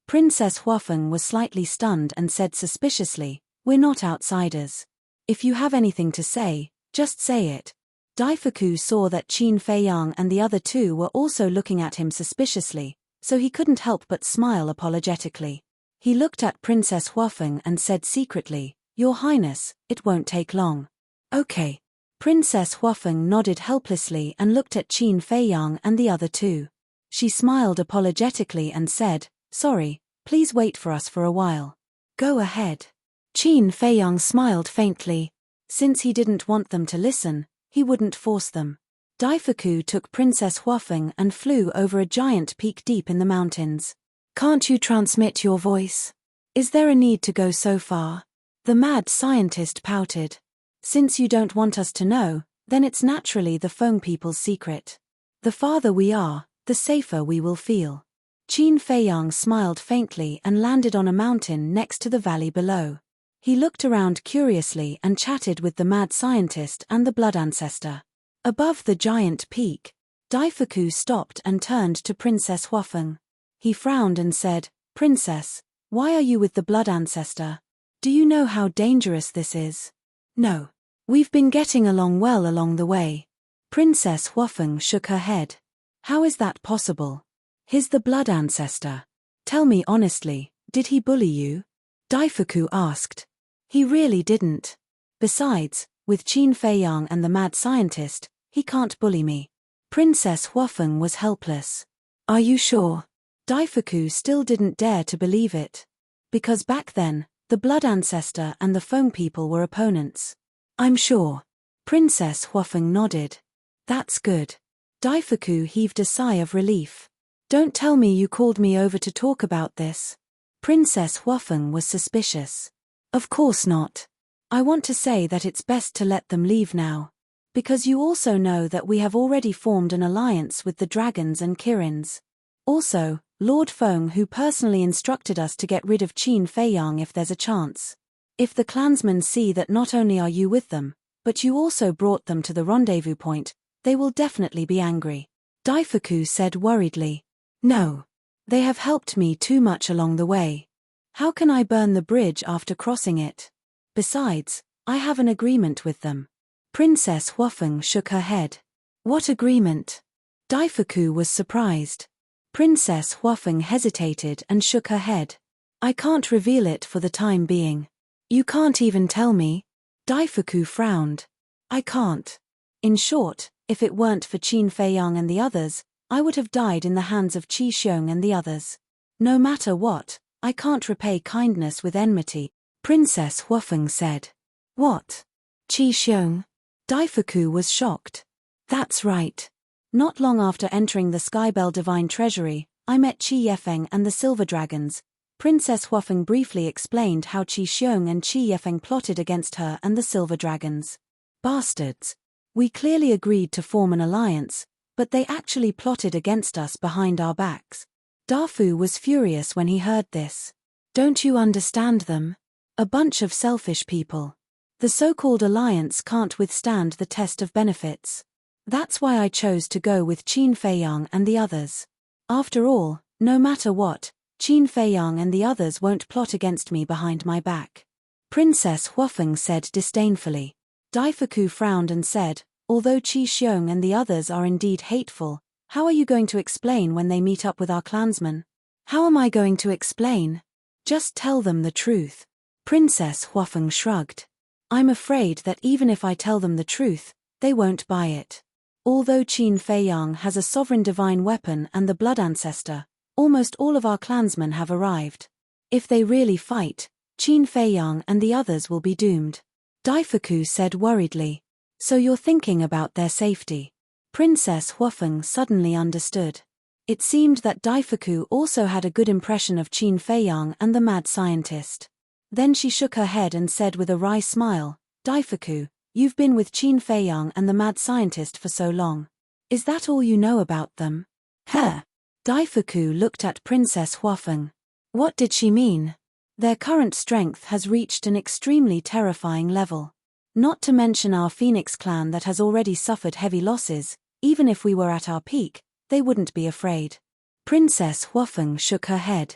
Princess Huafeng was slightly stunned and said suspiciously, "We're not outsiders. If you have anything to say, just say it." Daifuku saw that Qin Feiyang and the other 2 were also looking at him suspiciously, so he couldn't help but smile apologetically. He looked at Princess Huafeng and said secretly, "Your Highness, it won't take long." "Okay." Princess Huafeng nodded helplessly and looked at Qin Feiyang and the other 2. She smiled apologetically and said, "Sorry, please wait for us for a while." "Go ahead." Qin Feiyang smiled faintly. Since he didn't want them to listen, he wouldn't force them. Daifuku took Princess Huafeng and flew over a giant peak deep in the mountains. "Can't you transmit your voice? Is there a need to go so far?" The mad scientist pouted. "Since you don't want us to know, then it's naturally the Feng people's secret. The farther we are, the safer we will feel." Qin Feiyang smiled faintly and landed on a mountain next to the valley below. He looked around curiously and chatted with the mad scientist and the blood ancestor. Above the giant peak, Daifuku stopped and turned to Princess Huafeng. He frowned and said, "Princess, why are you with the blood ancestor? Do you know how dangerous this is?" "No. We've been getting along well along the way." Princess Huafeng shook her head. "How is that possible?" He's the blood ancestor. Tell me honestly, did he bully you? Daifuku asked. He really didn't. Besides, with Qin Feiyang and the mad scientist, he can't bully me. Princess Huafeng was helpless. Are you sure? Daifuku still didn't dare to believe it. Because back then, the blood ancestor and the Feng people were opponents. I'm sure. Princess Huafeng nodded. That's good. Daifuku heaved a sigh of relief. Don't tell me you called me over to talk about this. Princess Huafeng was suspicious. Of course not. I want to say that it's best to let them leave now. Because you also know that we have already formed an alliance with the dragons and Kirins. Also, Lord Feng who personally instructed us to get rid of Qin Feiyang if there's a chance. If the clansmen see that not only are you with them, but you also brought them to the rendezvous point, they will definitely be angry. Daifuku said worriedly. No. They have helped me too much along the way. How can I burn the bridge after crossing it? Besides, I have an agreement with them. Princess Huafeng shook her head. What agreement? Daifuku was surprised. Princess Huafeng hesitated and shook her head. I can't reveal it for the time being. You can't even tell me? Daifuku frowned. I can't. In short, if it weren't for Qin Feiyang and the others, I would have died in the hands of Qi Xiong and the others. No matter what, I can't repay kindness with enmity, Princess Huafeng said. What? Qi Xiong? Daifuku was shocked. That's right. Not long after entering the Skybell Divine Treasury, I met Qi Yefeng and the Silver Dragons. Princess Huafeng briefly explained how Qi Xiong and Qi Yefeng plotted against her and the Silver Dragons. Bastards. We clearly agreed to form an alliance, but they actually plotted against us behind our backs. Dafu was furious when he heard this. Don't you understand them? A bunch of selfish people. The so-called alliance can't withstand the test of benefits. That's why I chose to go with Qin Feiyang and the others. After all, no matter what, Qin Feiyang and the others won't plot against me behind my back. Princess Huafeng said disdainfully. Daifuku frowned and said, although Qi Xiong and the others are indeed hateful, how are you going to explain when they meet up with our clansmen? How am I going to explain? Just tell them the truth. Princess Huafeng shrugged. I'm afraid that even if I tell them the truth, they won't buy it. Although Qin Feiyang has a sovereign divine weapon and the blood ancestor, almost all of our clansmen have arrived. If they really fight, Qin Feiyang and the others will be doomed. Daifuku said worriedly. So you're thinking about their safety. Princess Huafeng suddenly understood. It seemed that Daifuku also had a good impression of Qin Feiyang and the mad scientist. Then she shook her head and said with a wry smile, Daifuku, you've been with Qin Feiyang and the mad scientist for so long. Is that all you know about them? Huh? Daifuku looked at Princess Huafeng. What did she mean? Their current strength has reached an extremely terrifying level. Not to mention our Phoenix clan that has already suffered heavy losses, even if we were at our peak, they wouldn't be afraid. Princess Huafeng shook her head.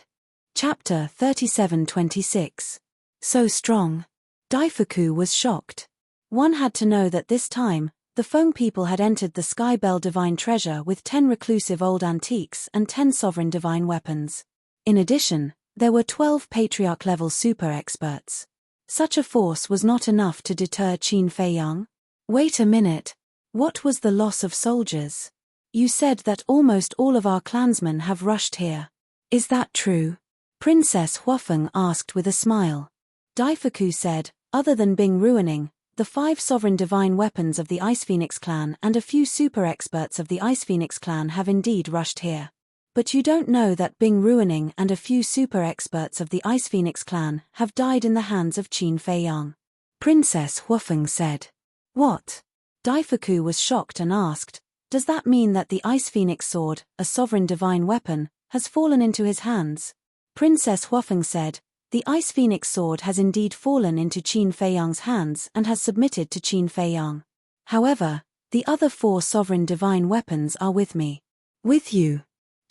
Chapter 37-26. So strong. Daifuku was shocked. One had to know that this time, the Feng people had entered the Skybell Divine Treasure with 10 reclusive old antiques and 10 sovereign divine weapons. In addition, there were 12 Patriarch-level super experts. Such a force was not enough to deter Qin Feiyang. Wait a minute. What was the loss of soldiers? You said that almost all of our clansmen have rushed here. Is that true? Princess Huafeng asked with a smile. Daifuku said, other than Bing ruining, the 5 sovereign divine weapons of the Ice Phoenix clan and a few super experts of the Ice Phoenix clan have indeed rushed here. But you don't know that Bing ruining and a few super experts of the Ice Phoenix clan have died in the hands of Qin Feiyang. Princess Huafeng said. What? Daifuku was shocked and asked, does that mean that the Ice Phoenix sword, a sovereign divine weapon, has fallen into his hands? Princess Huafeng said, the Ice Phoenix sword has indeed fallen into Qin Feiyang's hands and has submitted to Qin Feiyang. However, the other 4 sovereign divine weapons are with me. With you?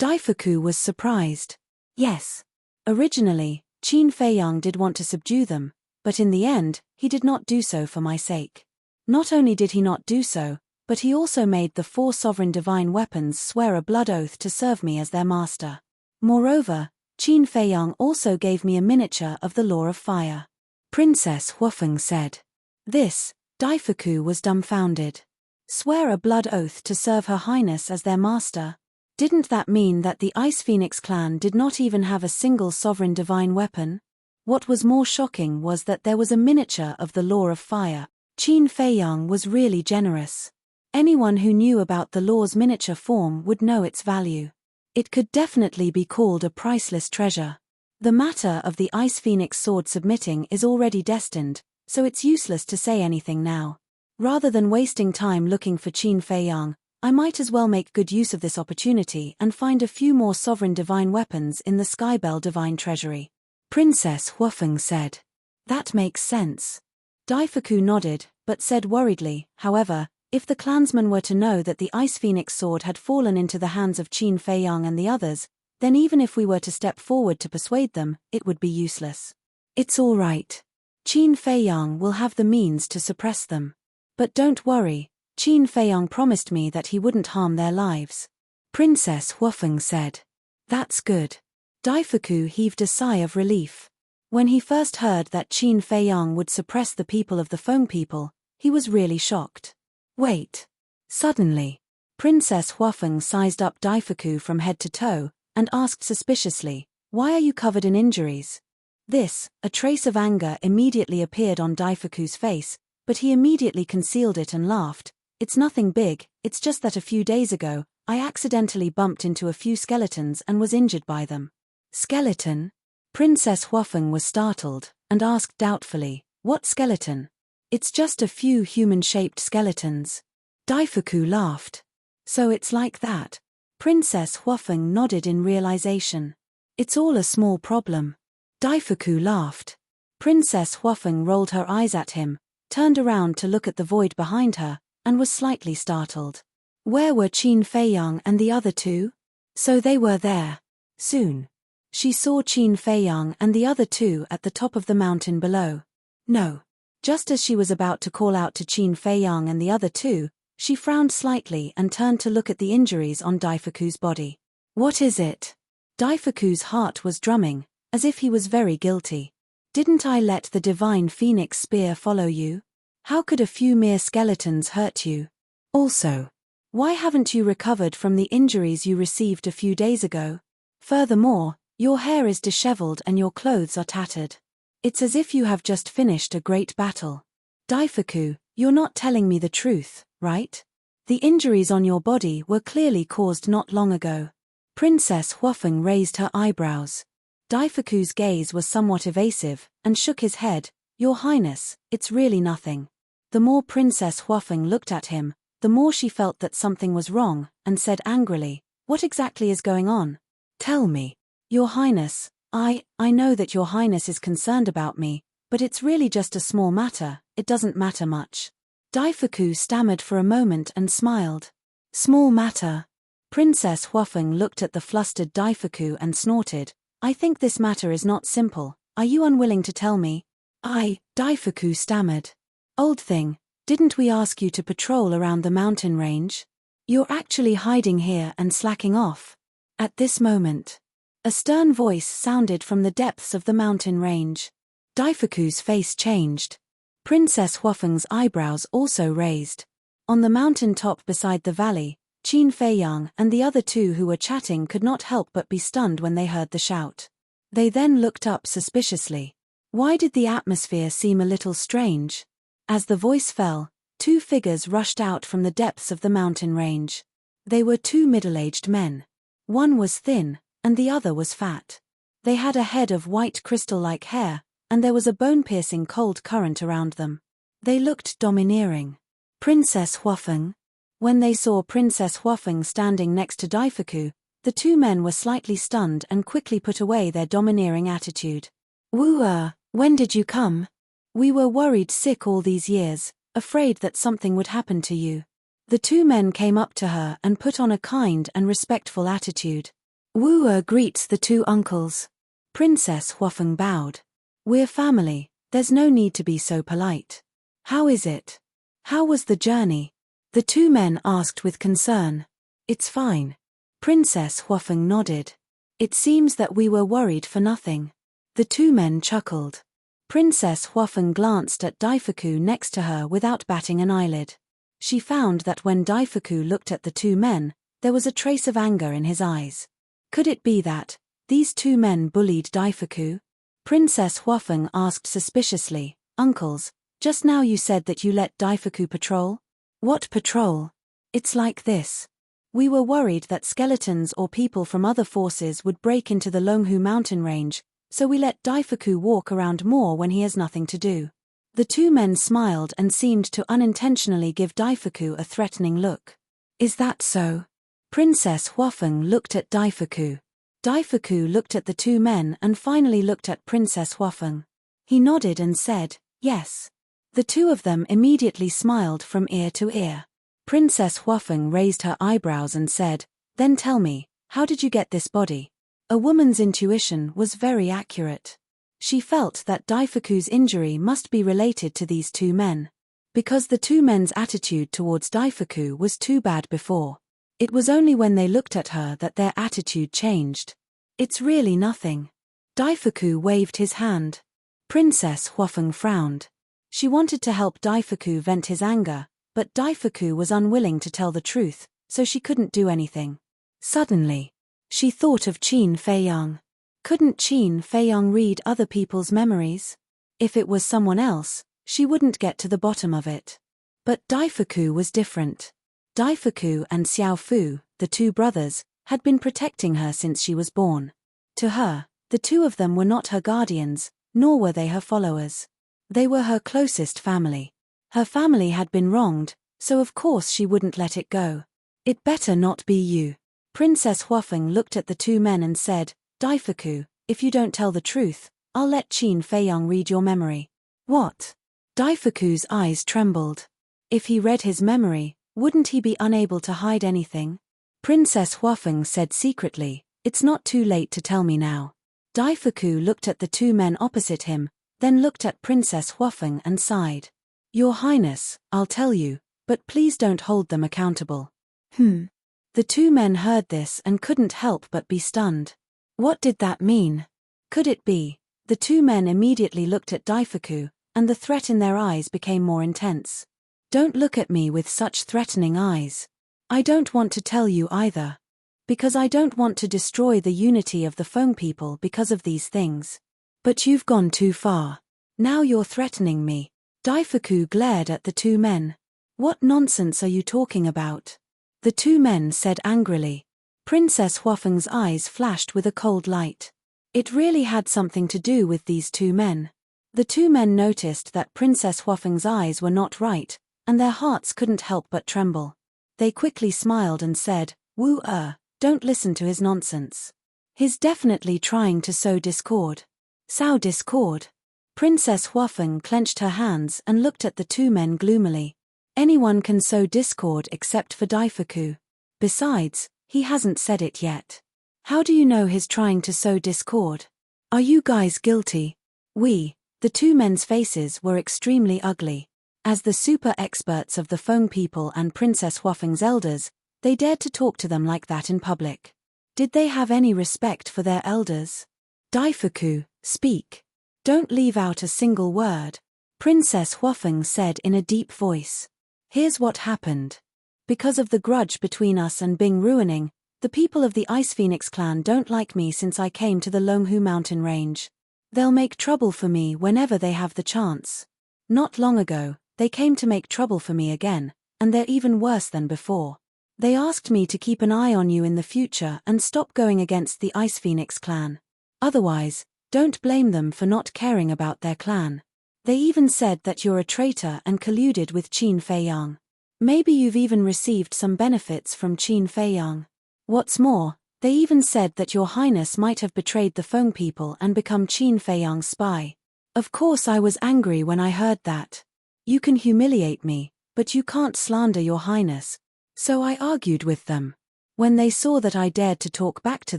Daifuku was surprised. Yes. Originally, Qin Feiyang did want to subdue them, but in the end, he did not do so for my sake. Not only did he not do so, but he also made the 4 sovereign divine weapons swear a blood oath to serve me as their master. Moreover, Qin Feiyang also gave me a miniature of the law of fire. Princess Huafeng said. This, Daifuku was dumbfounded. Swear a blood oath to serve Her Highness as their master? Didn't that mean that the Ice Phoenix clan did not even have a single sovereign divine weapon? What was more shocking was that there was a miniature of the law of fire. Qin Feiyang was really generous. Anyone who knew about the law's miniature form would know its value. It could definitely be called a priceless treasure. The matter of the Ice Phoenix sword submitting is already destined, so it's useless to say anything now. Rather than wasting time looking for Qin Feiyang, I might as well make good use of this opportunity and find a few more sovereign divine weapons in the Skybell Divine Treasury. Princess Huafeng said. That makes sense. Daifuku nodded, but said worriedly, however, if the clansmen were to know that the Ice Phoenix sword had fallen into the hands of Qin Feiyang and the others, then even if we were to step forward to persuade them, it would be useless. It's all right. Qin Feiyang will have the means to suppress them. But don't worry, Qin Feiyang promised me that he wouldn't harm their lives. Princess Huafeng said. That's good. Daifuku heaved a sigh of relief. When he first heard that Qin Feiyang would suppress the people of the Feng people, he was really shocked. Wait. Suddenly, Princess Huafeng sized up Daifuku from head to toe, and asked suspiciously, "Why are you covered in injuries?" This, a trace of anger immediately appeared on Daifuku's face, but he immediately concealed it and laughed. "It's nothing big, it's just that a few days ago, I accidentally bumped into a few skeletons and was injured by them." Skeleton? Princess Huafeng was startled, and asked doubtfully, "What skeleton?" "It's just a few human-shaped skeletons." Daifuku laughed. "So it's like that." Princess Huafeng nodded in realization. "It's all a small problem." Daifuku laughed. Princess Huafeng rolled her eyes at him, turned around to look at the void behind her, and was slightly startled. Where were Qin Feiyang and the other 2? So they were there. Soon. She saw Qin Feiyang and the other 2 at the top of the mountain below. No. Just as she was about to call out to Qin Feiyang and the other 2, she frowned slightly and turned to look at the injuries on Daifuku's body. What is it? Daifuku's heart was drumming, as if he was very guilty. Didn't I let the divine phoenix spear follow you? How could a few mere skeletons hurt you? Also, why haven't you recovered from the injuries you received a few days ago? Furthermore, your hair is disheveled and your clothes are tattered. It's as if you have just finished a great battle. Daifuku, you're not telling me the truth, right? The injuries on your body were clearly caused not long ago. Princess Huafeng raised her eyebrows. Daifuku's gaze was somewhat evasive, and shook his head. "Your Highness, it's really nothing." The more Princess Huafeng looked at him, the more she felt that something was wrong, and said angrily, "What exactly is going on? Tell me." "Your Highness, I know that Your Highness is concerned about me, but it's really just a small matter, it doesn't matter much." Daifuku stammered for a moment and smiled. "Small matter." Princess Huafeng looked at the flustered Daifuku and snorted. "I think this matter is not simple. Are you unwilling to tell me?" Daifuku stammered. "Old thing, didn't we ask you to patrol around the mountain range? You're actually hiding here and slacking off." At this moment, a stern voice sounded from the depths of the mountain range. Daifuku's face changed. Princess Huafeng's eyebrows also raised. On the mountain top beside the valley, Qin Feiyang and the other 2 who were chatting could not help but be stunned when they heard the shout. They then looked up suspiciously. Why did the atmosphere seem a little strange? As the voice fell, 2 figures rushed out from the depths of the mountain range. They were 2 middle-aged men. One was thin, and the other was fat. They had a head of white crystal-like hair, and there was a bone-piercing cold current around them. They looked domineering. Princess Huafeng? When they saw Princess Huafeng standing next to Daifuku, the 2 men were slightly stunned and quickly put away their domineering attitude. When did you come? We were worried sick all these years, afraid that something would happen to you." The 2 men came up to her and put on a kind and respectful attitude. Wu greets the 2 uncles. Princess Huafeng bowed. "We're family, there's no need to be so polite. How is it? How was the journey?" The two men asked with concern. It's fine. Princess Huafeng nodded. It seems that we were worried for nothing. The two men chuckled. Princess Huafeng glanced at Daifuku next to her without batting an eyelid. She found that when Daifuku looked at the two men, there was a trace of anger in his eyes. Could it be that these two men bullied Daifuku? Princess Huafeng asked suspiciously, "Uncles, just now you said that you let Daifuku patrol?" "What patrol?" "It's like this. We were worried that skeletons or people from other forces would break into the Longhu mountain range, so we let Daifuku walk around more when he has nothing to do." The two men smiled and seemed to unintentionally give Daifuku a threatening look. "Is that so?" Princess Huafeng looked at Daifuku. Daifuku looked at the two men and finally looked at Princess Huafeng. He nodded and said, "Yes." The two of them immediately smiled from ear to ear. Princess Huafeng raised her eyebrows and said, "Then tell me, how did you get this body?" A woman's intuition was very accurate. She felt that Daifuku's injury must be related to these two men. Because the two men's attitude towards Daifuku was too bad before. It was only when they looked at her that their attitude changed. "It's really nothing." Daifuku waved his hand. Princess Huafeng frowned. She wanted to help Daifuku vent his anger, but Daifuku was unwilling to tell the truth, so she couldn't do anything. Suddenly, she thought of Qin Feiyang. Couldn't Qin Feiyang read other people's memories? If it was someone else, she wouldn't get to the bottom of it. But Daifuku was different. Daifuku and Xiaofu, the two brothers, had been protecting her since she was born. To her, the two of them were not her guardians, nor were they her followers. They were her closest family. Her family had been wronged, so of course she wouldn't let it go. "It better not be you." Princess Huafeng looked at the two men and said, "Daifuku, if you don't tell the truth, I'll let Qin Feiyang read your memory." "What?" Daifuku's eyes trembled. If he read his memory, wouldn't he be unable to hide anything? Princess Huafeng said secretly, "It's not too late to tell me now." Daifuku looked at the two men opposite him, then looked at Princess Huafeng and sighed. "Your Highness, I'll tell you, but please don't hold them accountable." The two men heard this and couldn't help but be stunned. What did that mean? Could it be? The two men immediately looked at Daifuku, and the threat in their eyes became more intense. "Don't look at me with such threatening eyes. I don't want to tell you either. Because I don't want to destroy the unity of the Feng people because of these things. But you've gone too far. Now you're threatening me." Daifuku glared at the two men. "What nonsense are you talking about?" The two men said angrily. Princess Huafeng's eyes flashed with a cold light. It really had something to do with these two men. The two men noticed that Princess Huafeng's eyes were not right, and their hearts couldn't help but tremble. They quickly smiled and said, Don't listen to his nonsense. He's definitely trying to sow discord." "Sow discord?" Princess Huafeng clenched her hands and looked at the two men gloomily. "Anyone can sow discord except for Daifuku. Besides, he hasn't said it yet. How do you know he's trying to sow discord? Are you guys guilty?" The two men's faces were extremely ugly. As the super experts of the Feng people and Princess Huafeng's elders, they dared to talk to them like that in public. Did they have any respect for their elders? "Daifuku, speak. Don't leave out a single word," Princess Huafeng said in a deep voice. "Here's what happened. Because of the grudge between us and Bing ruining, the people of the Ice Phoenix clan don't like me since I came to the Longhu mountain range. They'll make trouble for me whenever they have the chance. Not long ago, they came to make trouble for me again, and they're even worse than before. They asked me to keep an eye on you in the future and stop going against the Ice Phoenix clan. Otherwise, don't blame them for not caring about their clan. They even said that you're a traitor and colluded with Qin Feiyang. Maybe you've even received some benefits from Qin Feiyang. What's more, they even said that your Highness might have betrayed the Feng people and become Qin Feiyang's spy. Of course I was angry when I heard that. You can humiliate me, but you can't slander your Highness. So I argued with them. When they saw that I dared to talk back to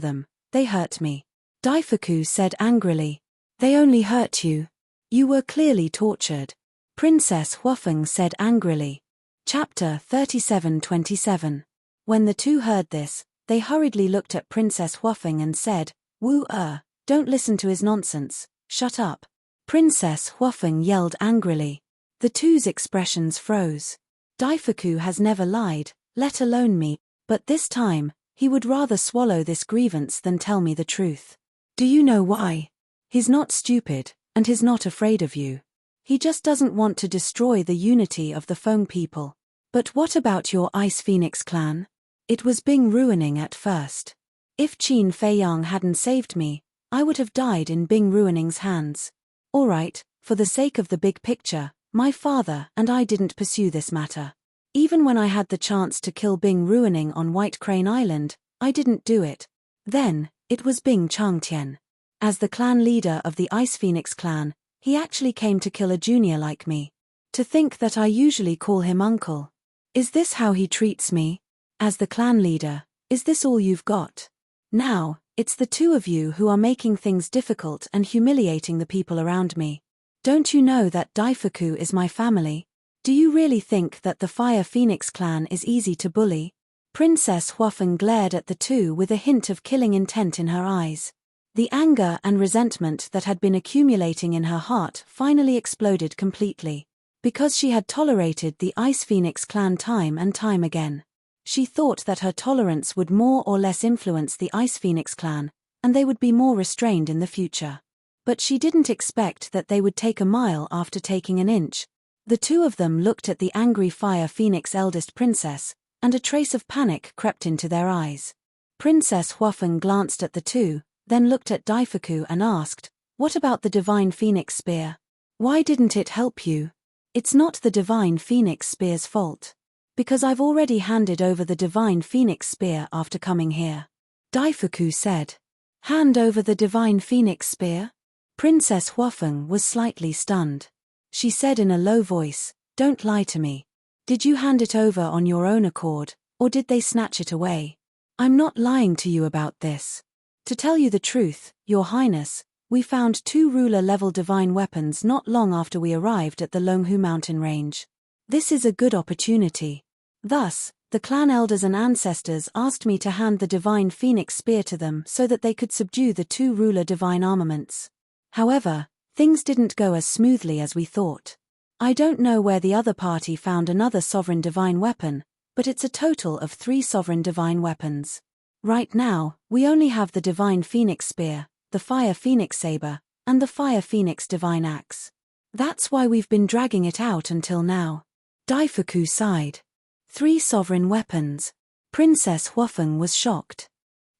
them, they hurt me." Daifuku said angrily. "They only hurt you. You were clearly tortured." Princess Huafeng said angrily. Chapter 37:27. When the two heard this, they hurriedly looked at Princess Huafeng and said, Don't listen to his nonsense, shut up. Princess Huafeng yelled angrily. The two's expressions froze. Daifuku has never lied, let alone me, but this time, he would rather swallow this grievance than tell me the truth. Do you know why? He's not stupid, and he's not afraid of you. He just doesn't want to destroy the unity of the Feng people. But what about your Ice Phoenix clan? It was Bing ruining at first. If Qin Feiyang hadn't saved me, I would have died in Bing ruining's hands. Alright, for the sake of the big picture, my father and I didn't pursue this matter. Even when I had the chance to kill Bing ruining on White Crane Island, I didn't do it. Then, it was Bing Changtian. As the clan leader of the Ice Phoenix clan, he actually came to kill a junior like me. To think that I usually call him uncle. Is this how he treats me? As the clan leader, is this all you've got? Now, it's the two of you who are making things difficult and humiliating the people around me. Don't you know that Daifuku is my family? Do you really think that the Fire Phoenix clan is easy to bully? Princess Huafeng glared at the two with a hint of killing intent in her eyes. The anger and resentment that had been accumulating in her heart finally exploded completely. Because she had tolerated the Ice Phoenix clan time and time again. She thought that her tolerance would more or less influence the Ice Phoenix clan, and they would be more restrained in the future. But she didn't expect that they would take a mile after taking an inch. The two of them looked at the angry Fire Phoenix eldest princess, and a trace of panic crept into their eyes. Princess Huafeng glanced at the two, then looked at Daifuku and asked, What about the Divine Phoenix Spear? Why didn't it help you? It's not the Divine Phoenix Spear's fault. Because I've already handed over the Divine Phoenix Spear after coming here. Daifuku said. Hand over the Divine Phoenix Spear? Princess Huafeng was slightly stunned. She said in a low voice, Don't lie to me. Did you hand it over on your own accord, or did they snatch it away? I'm not lying to you about this. To tell you the truth, Your Highness, we found 2 ruler-level divine weapons not long after we arrived at the Longhu mountain range. This is a good opportunity. Thus, the clan elders and ancestors asked me to hand the Divine Phoenix Spear to them so that they could subdue the 2 ruler divine armaments. However, things didn't go as smoothly as we thought. I don't know where the other party found another sovereign divine weapon, but it's a total of 3 sovereign divine weapons. Right now, we only have the Divine Phoenix Spear, the Fire Phoenix Saber, and the Fire Phoenix Divine Axe. That's why we've been dragging it out until now. Daifuku sighed. 3 sovereign weapons. Princess Huafeng was shocked.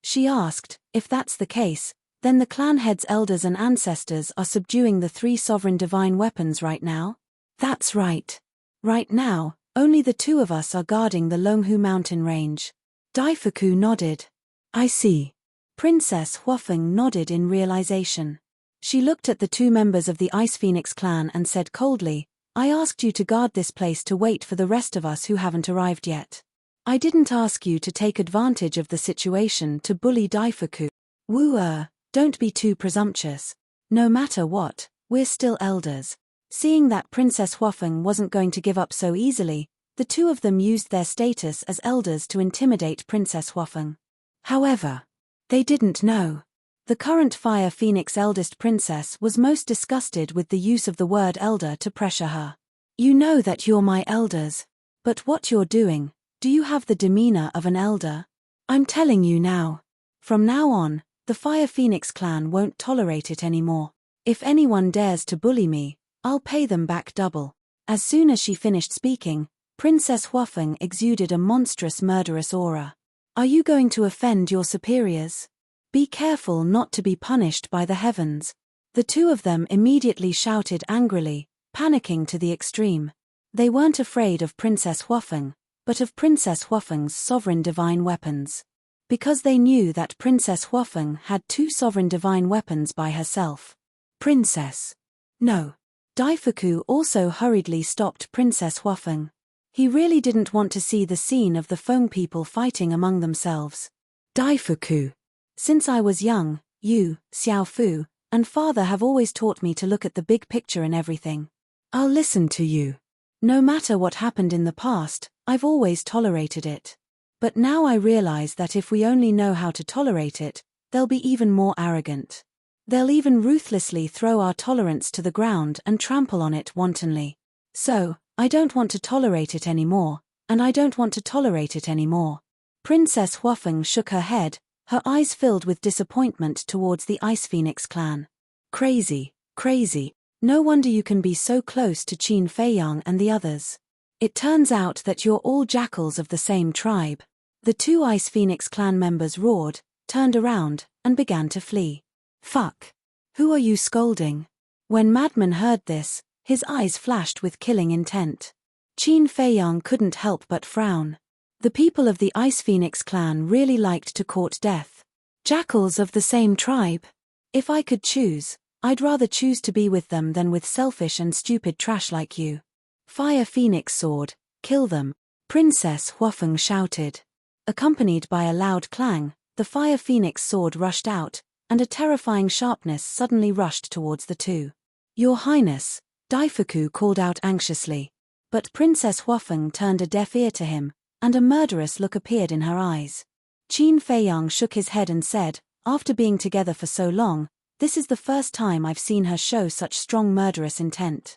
She asked, if that's the case, then the clan heads, elders and ancestors are subduing the 3 sovereign divine weapons right now? That's right. Right now, only the 2 of us are guarding the Longhu mountain range. Daifuku nodded. I see. Princess Huafeng nodded in realization. She looked at the 2 members of the Ice Phoenix clan and said coldly, I asked you to guard this place to wait for the rest of us who haven't arrived yet. I didn't ask you to take advantage of the situation to bully Daifuku. Don't be too presumptuous. No matter what, we're still elders. Seeing that Princess Huafeng wasn't going to give up so easily, the 2 of them used their status as elders to intimidate Princess Huafeng. However, they didn't know. The current Fire Phoenix eldest princess was most disgusted with the use of the word elder to pressure her. You know that you're my elders. But what you're doing, do you have the demeanor of an elder? I'm telling you now. From now on, the Fire Phoenix clan won't tolerate it anymore. If anyone dares to bully me, I'll pay them back double. As soon as she finished speaking, Princess Huafeng exuded a monstrous murderous aura. Are you going to offend your superiors? Be careful not to be punished by the heavens. The 2 of them immediately shouted angrily, panicking to the extreme. They weren't afraid of Princess Huafeng, but of Princess Huafeng's sovereign divine weapons. Because they knew that Princess Huafeng had 2 sovereign divine weapons by herself. Princess. No. Daifuku also hurriedly stopped Princess Huafeng. He really didn't want to see the scene of the Feng people fighting among themselves. Daifuku. Since I was young, you, Xiaofu, and father have always taught me to look at the big picture in everything. I'll listen to you. No matter what happened in the past, I've always tolerated it. But now I realize that if we only know how to tolerate it, they'll be even more arrogant. They'll even ruthlessly throw our tolerance to the ground and trample on it wantonly. So, I don't want to tolerate it anymore, and I don't want to tolerate it anymore. Princess Huafeng shook her head, her eyes filled with disappointment towards the Ice Phoenix clan. Crazy, crazy. No wonder you can be so close to Qin Feiyang and the others. It turns out that you're all jackals of the same tribe. The two Ice Phoenix clan members roared, turned around, and began to flee. Fuck. Who are you scolding? When Madman heard this, his eyes flashed with killing intent. Qin Feiyang couldn't help but frown. The people of the Ice Phoenix clan really liked to court death. Jackals of the same tribe? If I could choose, I'd rather choose to be with them than with selfish and stupid trash like you. Fire Phoenix sword, kill them, Princess Huafeng shouted. Accompanied by a loud clang, the Fire Phoenix sword rushed out, and a terrifying sharpness suddenly rushed towards the two. Your Highness, Daifuku called out anxiously. But Princess Huafeng turned a deaf ear to him, and a murderous look appeared in her eyes. Qin Feiyang shook his head and said, after being together for so long, this is the first time I've seen her show such strong murderous intent.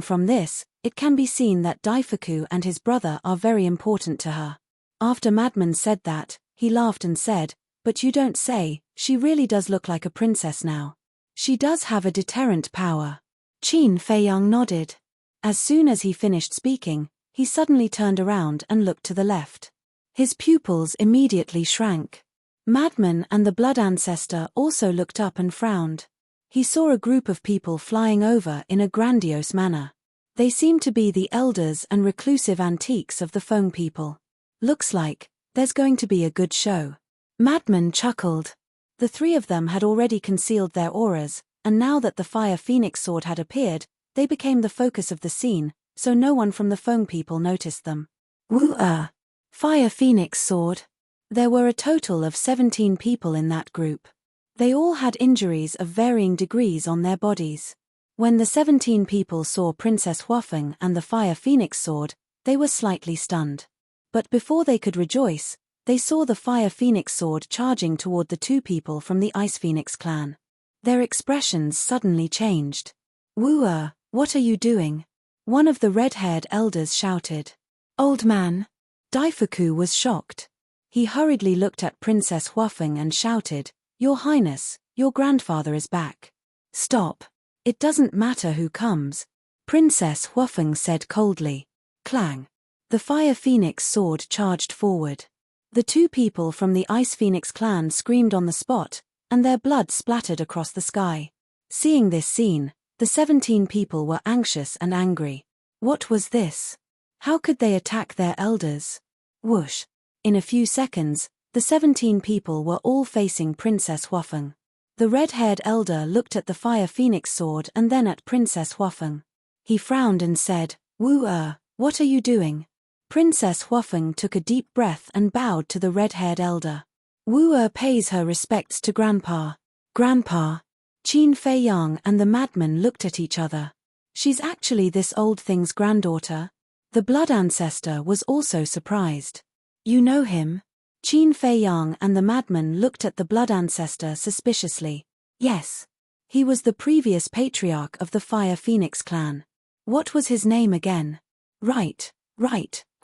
From this, it can be seen that Daifuku and his brother are very important to her. After Madman said that, he laughed and said, but you don't say, she really does look like a princess now. She does have a deterrent power. Qin Feiyang nodded. As soon as he finished speaking, he suddenly turned around and looked to the left. His pupils immediately shrank. Madman and the Blood Ancestor also looked up and frowned. He saw a group of people flying over in a grandiose manner. They seemed to be the elders and reclusive antiques of the Feng people. Looks like there's going to be a good show. Madman chuckled. The three of them had already concealed their auras, and now that the Fire Phoenix sword had appeared, they became the focus of the scene, so no one from the Feng people noticed them. Woo-er! Fire Phoenix sword. There were a total of 17 people in that group. They all had injuries of varying degrees on their bodies. When the 17 people saw Princess Huafeng and the Fire Phoenix sword, they were slightly stunned. But before they could rejoice, they saw the Fire Phoenix sword charging toward the two people from the Ice Phoenix clan. Their expressions suddenly changed. Woo-er, what are you doing? One of the red-haired elders shouted. Old man. Daifuku was shocked. He hurriedly looked at Princess Huafeng and shouted, Your Highness, your grandfather is back. Stop. It doesn't matter who comes. Princess Huafeng said coldly. Clang. The Fire Phoenix sword charged forward. The two people from the Ice Phoenix clan screamed on the spot, and their blood splattered across the sky. Seeing this scene, the 17 people were anxious and angry. What was this? How could they attack their elders? Whoosh. In a few seconds, the 17 people were all facing Princess Huafeng. The red-haired elder looked at the Fire Phoenix sword and then at Princess Huafeng. He frowned and said, Woo-er, what are you doing? Princess Huafeng took a deep breath and bowed to the red-haired elder. Woo-er pays her respects to Grandpa. Grandpa. Qin Feiyang and the madman looked at each other. She's actually this old thing's granddaughter? The Blood Ancestor was also surprised. You know him? Qin Feiyang and the madman looked at the Blood Ancestor suspiciously. Yes. He was the previous patriarch of the Fire Phoenix clan. What was his name again? Right,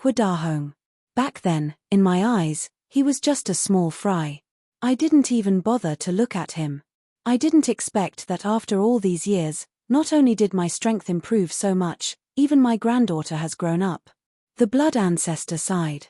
Huadahong. Back then, in my eyes, he was just a small fry. I didn't even bother to look at him. I didn't expect that after all these years, not only did my strength improve so much, even my granddaughter has grown up. The Blood Ancestor sighed.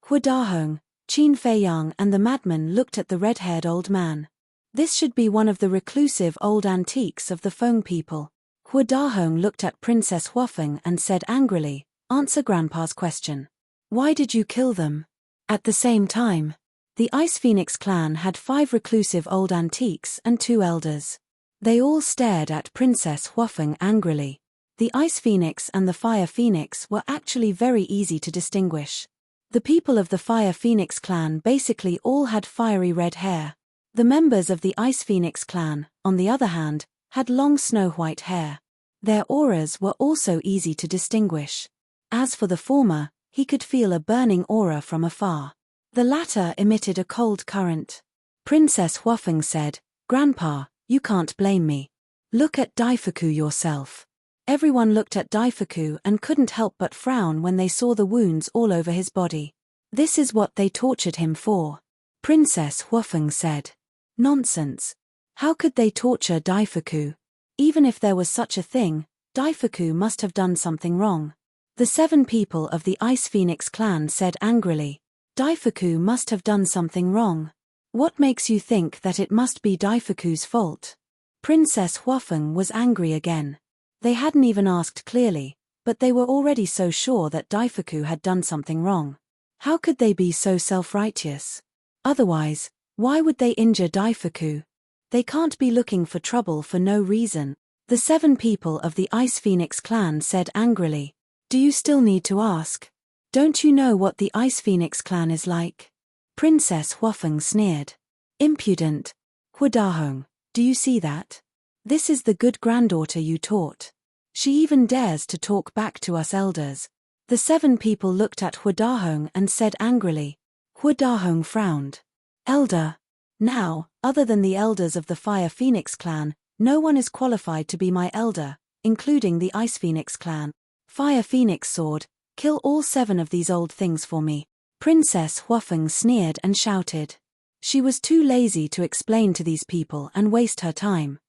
Huadahong, Qin Feiyang and the madman looked at the red-haired old man. This should be one of the reclusive old antiques of the Feng people. Huadahong looked at Princess Huafeng and said angrily, Answer Grandpa's question. Why did you kill them? At the same time, the Ice Phoenix clan had 5 reclusive old antiques and 2 elders. They all stared at Princess Huafeng angrily. The Ice Phoenix and the Fire Phoenix were actually very easy to distinguish. The people of the Fire Phoenix clan basically all had fiery red hair. The members of the Ice Phoenix clan, on the other hand, had long snow-white hair. Their auras were also easy to distinguish. As for the former, he could feel a burning aura from afar. The latter emitted a cold current. Princess Huafeng said, "Grandpa, you can't blame me. Look at Daifuku yourself." Everyone looked at Daifuku and couldn't help but frown when they saw the wounds all over his body. "This is what they tortured him for," Princess Huafeng said. "Nonsense. How could they torture Daifuku? Even if there was such a thing, Daifuku must have done something wrong." The 7 people of the Ice Phoenix clan said angrily, "Daifuku must have done something wrong. What makes you think that it must be Daifuku's fault?" Princess Huafeng was angry again. They hadn't even asked clearly, but they were already so sure that Daifuku had done something wrong. How could they be so self-righteous? Otherwise, why would they injure Daifuku? They can't be looking for trouble for no reason. The 7 people of the Ice Phoenix clan said angrily, "Do you still need to ask? Don't you know what the Ice Phoenix clan is like?" Princess Huafeng sneered. "Impudent. Huadahong, do you see that? This is the good granddaughter you taught. She even dares to talk back to us elders." The 7 people looked at Huadahong and said angrily. Huadahong frowned. "Elder. Now, other than the elders of the Fire Phoenix clan, no one is qualified to be my elder, including the Ice Phoenix clan. Fire Phoenix sword, kill all 7 of these old things for me." Princess Huafeng sneered and shouted. She was too lazy to explain to these people and waste her time.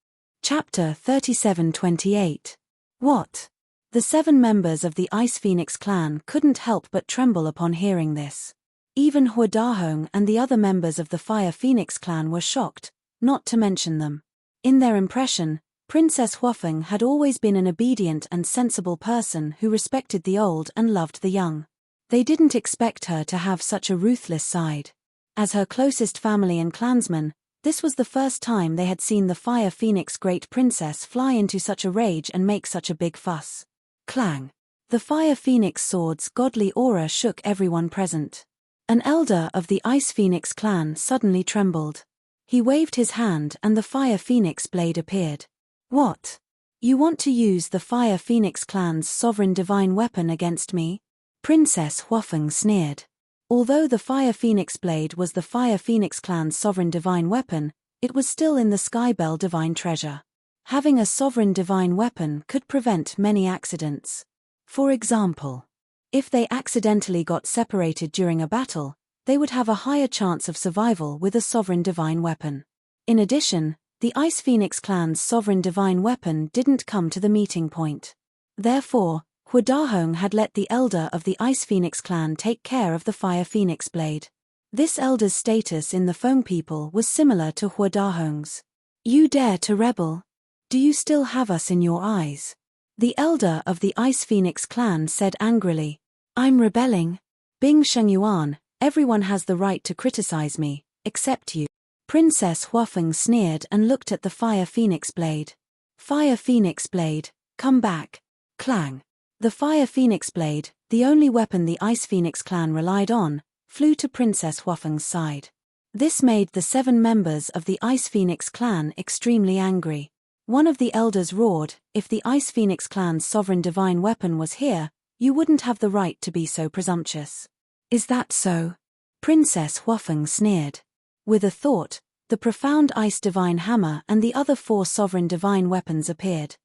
Chapter 37:28. What? The 7 members of the Ice Phoenix clan couldn't help but tremble upon hearing this. Even Huadahong and the other members of the Fire Phoenix clan were shocked, not to mention them. In their impression, Princess Huafeng had always been an obedient and sensible person who respected the old and loved the young. They didn't expect her to have such a ruthless side. As her closest family and clansmen, this was the first time they had seen the Fire Phoenix Great Princess fly into such a rage and make such a big fuss. Clang! The Fire Phoenix sword's godly aura shook everyone present. An elder of the Ice Phoenix clan suddenly trembled. He waved his hand and the Fire Phoenix blade appeared. "What? You want to use the Fire Phoenix clan's sovereign divine weapon against me?" Princess Huafeng sneered. Although the Fire Phoenix blade was the Fire Phoenix clan's sovereign divine weapon, it was still in the Skybell divine treasure. Having a sovereign divine weapon could prevent many accidents. For example, if they accidentally got separated during a battle, they would have a higher chance of survival with a sovereign divine weapon. In addition, the Ice Phoenix clan's sovereign divine weapon didn't come to the meeting point. Therefore, Huadahong had let the elder of the Ice Phoenix clan take care of the Fire Phoenix blade. This elder's status in the Feng people was similar to Huadahong's. "You dare to rebel? Do you still have us in your eyes?" The elder of the Ice Phoenix clan said angrily. "I'm rebelling. Bing Shengyuan, everyone has the right to criticize me, except you." Princess Huafeng sneered and looked at the Fire Phoenix blade. "Fire Phoenix blade, come back." Clang! The Fire Phoenix blade, the only weapon the Ice Phoenix clan relied on, flew to Princess Huafeng's side. This made the 7 members of the Ice Phoenix clan extremely angry. One of the elders roared, "If the Ice Phoenix clan's sovereign divine weapon was here, you wouldn't have the right to be so presumptuous." "Is that so?" Princess Huafeng sneered. With a thought, the profound ice divine hammer and the other 4 sovereign divine weapons appeared.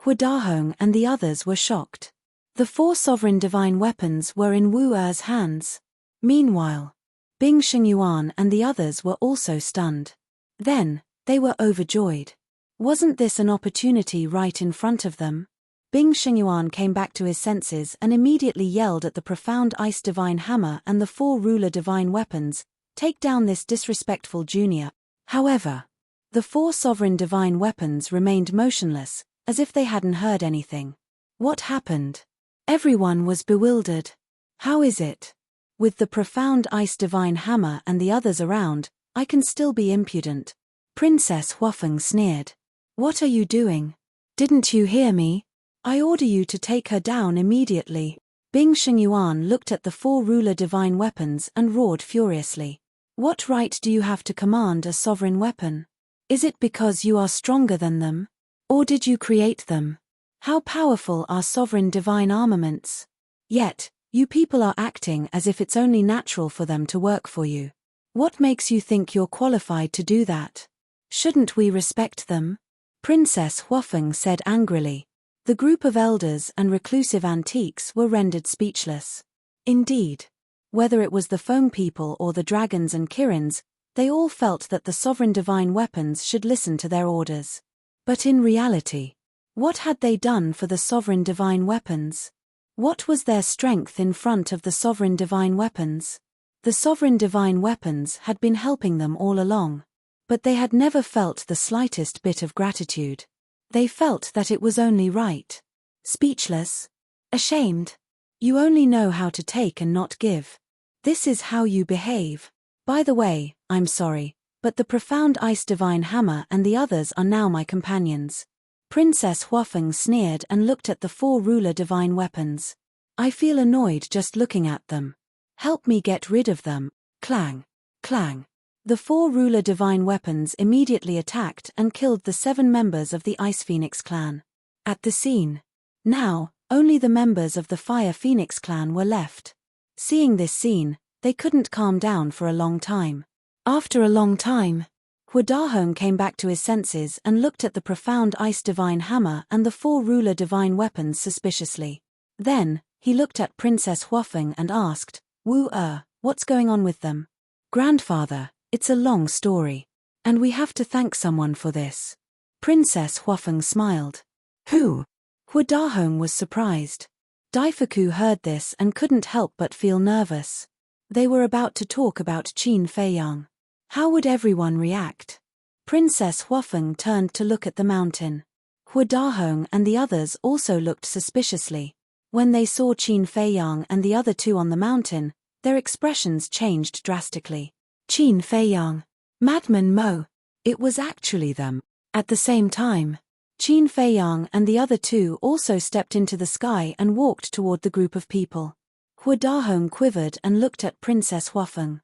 Huadahong and the others were shocked. The 4 sovereign divine weapons were in Wu Er's hands. Meanwhile, Bing Shengyuan and the others were also stunned. Then, they were overjoyed. Wasn't this an opportunity right in front of them? Bing Shengyuan came back to his senses and immediately yelled at the profound ice divine hammer and the 4 ruler divine weapons, "Take down this disrespectful junior." However, the 4 sovereign divine weapons remained motionless, as if they hadn't heard anything. What happened? Everyone was bewildered. How is it? With the profound ice divine hammer and the others around, I can still be impudent. Princess Huafeng sneered. "What are you doing? Didn't you hear me? I order you to take her down immediately." Bing Shengyuan looked at the 4 ruler divine weapons and roared furiously. "What right do you have to command a sovereign weapon? Is it because you are stronger than them? Or did you create them? How powerful are sovereign divine armaments? Yet, you people are acting as if it's only natural for them to work for you. What makes you think you're qualified to do that? Shouldn't we respect them? Princess Huafeng said angrily. The group of elders and reclusive antiques were rendered speechless. Indeed. Whether it was the Feng people or the dragons and Kirins, they all felt that the sovereign divine weapons should listen to their orders. But in reality, what had they done for the sovereign divine weapons? What was their strength in front of the sovereign divine weapons? The sovereign divine weapons had been helping them all along. But they had never felt the slightest bit of gratitude. They felt that it was only right. Speechless. Ashamed. You only know how to take and not give. This is how you behave. By the way, I'm sorry, but the profound ice divine hammer and the others are now my companions. Princess Huafeng sneered and looked at the 4 ruler divine weapons. I feel annoyed just looking at them. Help me get rid of them. Clang. Clang. The 4 ruler divine weapons immediately attacked and killed the 7 members of the Ice Phoenix clan. At the scene. Now, only the members of the Fire Phoenix clan were left. Seeing this scene, they couldn't calm down for a long time. After a long time, Huadahong came back to his senses and looked at the profound ice divine hammer and the 4 ruler divine weapons suspiciously. Then, he looked at Princess Huafeng and asked, what's going on with them? Grandfather, it's a long story. And we have to thank someone for this. Princess Huafeng smiled. Who? Huadahong was surprised. Daifuku heard this and couldn't help but feel nervous. They were about to talk about Qin Feiyang. How would everyone react? Princess Huafeng turned to look at the mountain. Huadahong and the others also looked suspiciously. When they saw Qin Feiyang and the other 2 on the mountain, their expressions changed drastically. Qin Feiyang. Madman Mo. It was actually them. At the same time, Qin Feiyang and the other 2 also stepped into the sky and walked toward the group of people. Huadahong quivered and looked at Princess Huafeng.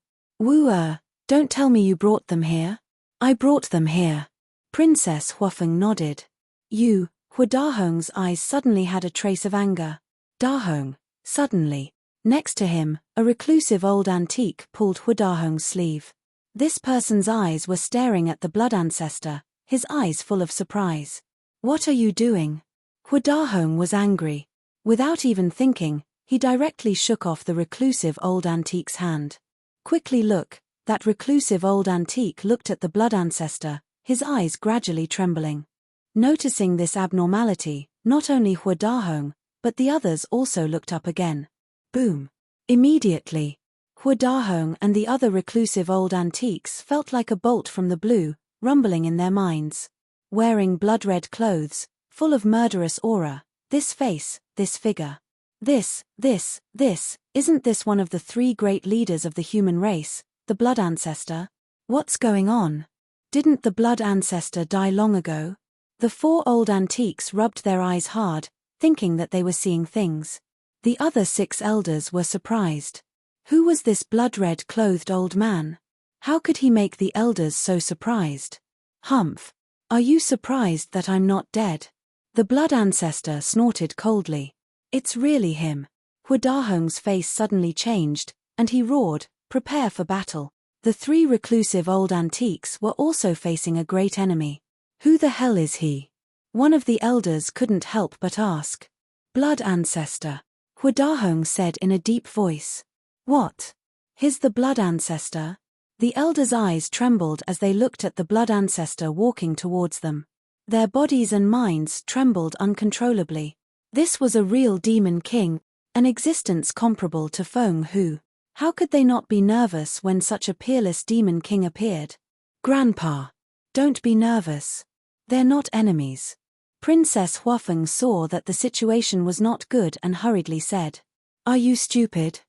Don't tell me you brought them here. I brought them here. Princess Huafeng nodded. Huadahong's eyes suddenly had a trace of anger. Dahong. Suddenly. Next to him, a reclusive old antique pulled Huadahong's sleeve. This person's eyes were staring at the blood ancestor, his eyes full of surprise. What are you doing? Huadahong was angry. Without even thinking, he directly shook off the reclusive old antique's hand. Quickly look, that reclusive old antique looked at the blood ancestor, his eyes gradually trembling. Noticing this abnormality, not only Huadahong, but the others also looked up again. Boom. Immediately, Huadahong and the other reclusive old antiques felt like a bolt from the blue, rumbling in their minds. Wearing blood-red clothes, full of murderous aura, this face, this figure. This, isn't this one of the 3 great leaders of the human race, the blood ancestor? What's going on? Didn't the blood ancestor die long ago? The 4 old antiques rubbed their eyes hard, thinking that they were seeing things. The other 6 elders were surprised. Who was this blood-red clothed old man? How could he make the elders so surprised? Humph. Are you surprised that I'm not dead? The blood ancestor snorted coldly. It's really him. Huadahong's face suddenly changed, and he roared, prepare for battle. The 3 reclusive old antiques were also facing a great enemy. Who the hell is he? One of the elders couldn't help but ask. Blood ancestor. Huadahong said in a deep voice. What? He's the blood ancestor? The elders' eyes trembled as they looked at the blood ancestor walking towards them. Their bodies and minds trembled uncontrollably. This was a real demon king, an existence comparable to Feng Hu. How could they not be nervous when such a peerless demon king appeared? Grandpa. Don't be nervous. They're not enemies. Princess Huafeng saw that the situation was not good and hurriedly said. Are you stupid?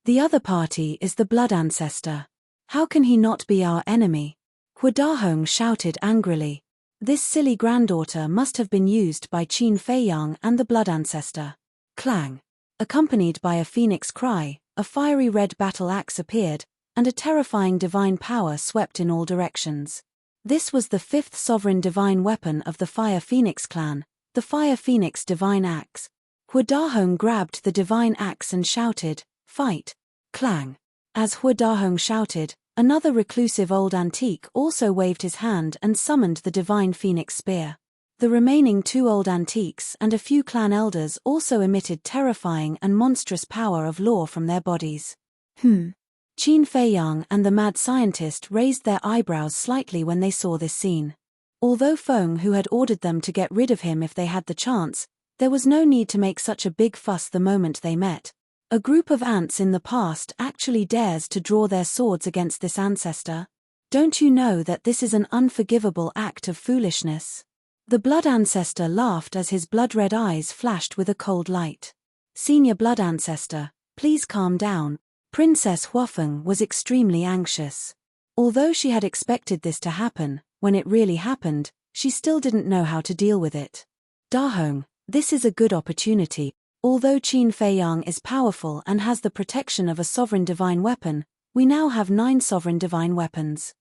The other party is the blood ancestor. How can he not be our enemy? Huadahong shouted angrily. This silly granddaughter must have been used by Qin Feiyang and the blood ancestor. Clang. Accompanied by a phoenix cry, a fiery red battle axe appeared, and a terrifying divine power swept in all directions. This was the 5th sovereign divine weapon of the Fire Phoenix clan, the fire phoenix divine axe. Hua Dahong grabbed the divine axe and shouted, "Fight!" Clang. As Hua Dahong shouted, another reclusive old antique also waved his hand and summoned the divine phoenix spear. The remaining 2 old antiques and a few clan elders also emitted terrifying and monstrous power of law from their bodies. Qin Feiyang and the mad scientist raised their eyebrows slightly when they saw this scene. Although Feng Hu had ordered them to get rid of him if they had the chance, there was no need to make such a big fuss the moment they met. A group of ants in the past actually dares to draw their swords against this ancestor? Don't you know that this is an unforgivable act of foolishness? The blood ancestor laughed as his blood-red eyes flashed with a cold light. Senior blood ancestor, please calm down. Princess Huafeng was extremely anxious. Although she had expected this to happen, when it really happened, she still didn't know how to deal with it. Dahong, this is a good opportunity. Although Qin Feiyang is powerful and has the protection of a sovereign divine weapon, we now have 9 sovereign divine weapons.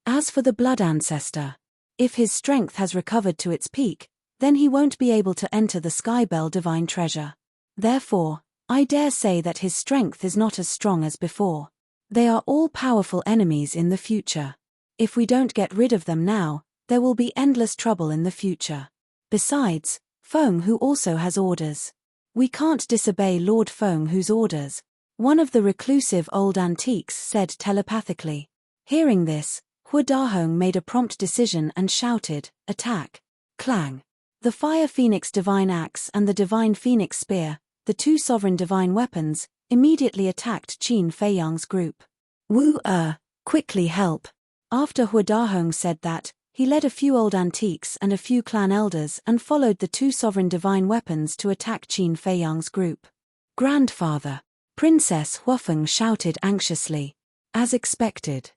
As for the blood ancestor, if his strength has recovered to its peak, then he won't be able to enter the Skybell divine treasure. Therefore, I dare say that his strength is not as strong as before. They are all powerful enemies in the future. If we don't get rid of them now, there will be endless trouble in the future. Besides, Feng Hu also has orders. We can't disobey Lord Feng Hu's orders, one of the reclusive old antiques said telepathically. Hearing this, Hua Dahong made a prompt decision and shouted, "Attack!" Clang. The Fire Phoenix Divine Axe and the Divine Phoenix Spear, the 2 sovereign divine weapons, immediately attacked Qin Feiyang's group. Quickly help. After Hua Dahong said that, he led a few old antiques and a few clan elders and followed the 2 sovereign divine weapons to attack Qin Feiyang's group. Grandfather. Princess Huafeng shouted anxiously. As expected.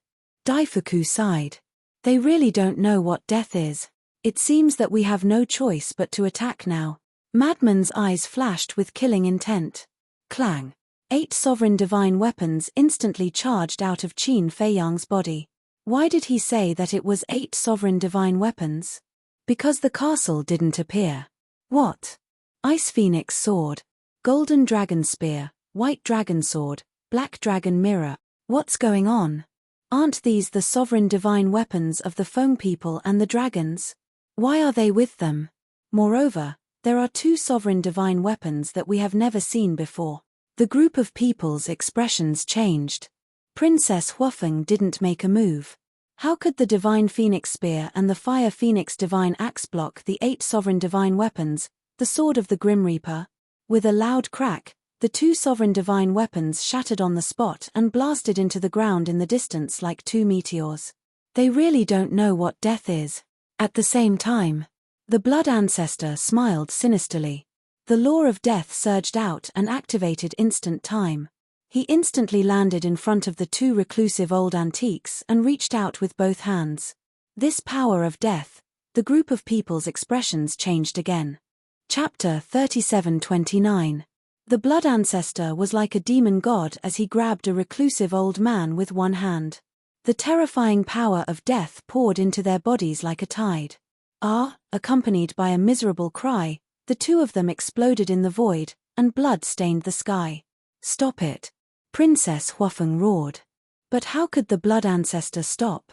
Daifuku sighed. They really don't know what death is. It seems that we have no choice but to attack now. Madman's eyes flashed with killing intent. Clang. 8 sovereign divine weapons instantly charged out of Qin Feiyang's body. Why did he say that it was 8 sovereign divine weapons? Because the castle didn't appear. What? Ice Phoenix Sword. Golden Dragon Spear, White Dragon Sword, Black Dragon Mirror. What's going on? Aren't these the sovereign divine weapons of the Feng people and the dragons? Why are they with them? Moreover, there are 2 sovereign divine weapons that we have never seen before. The group of people's expressions changed. Princess Huafeng didn't make a move. How could the Divine Phoenix Spear and the Fire Phoenix Divine Axe block the 8 sovereign divine weapons, the Sword of the Grim Reaper? With a loud crack, the 2 sovereign divine weapons shattered on the spot and blasted into the ground in the distance like 2 meteors. They really don't know what death is. At the same time, the blood ancestor smiled sinisterly. The law of death surged out and activated instant time. He instantly landed in front of the 2 reclusive old antiques and reached out with both hands. This power of death, the group of people's expressions changed again. Chapter 37:29. The blood ancestor was like a demon god as he grabbed a reclusive old man with one hand. The terrifying power of death poured into their bodies like a tide. Accompanied by a miserable cry, the 2 of them exploded in the void, and blood stained the sky. Stop it! Princess Huafeng roared. But how could the blood ancestor stop?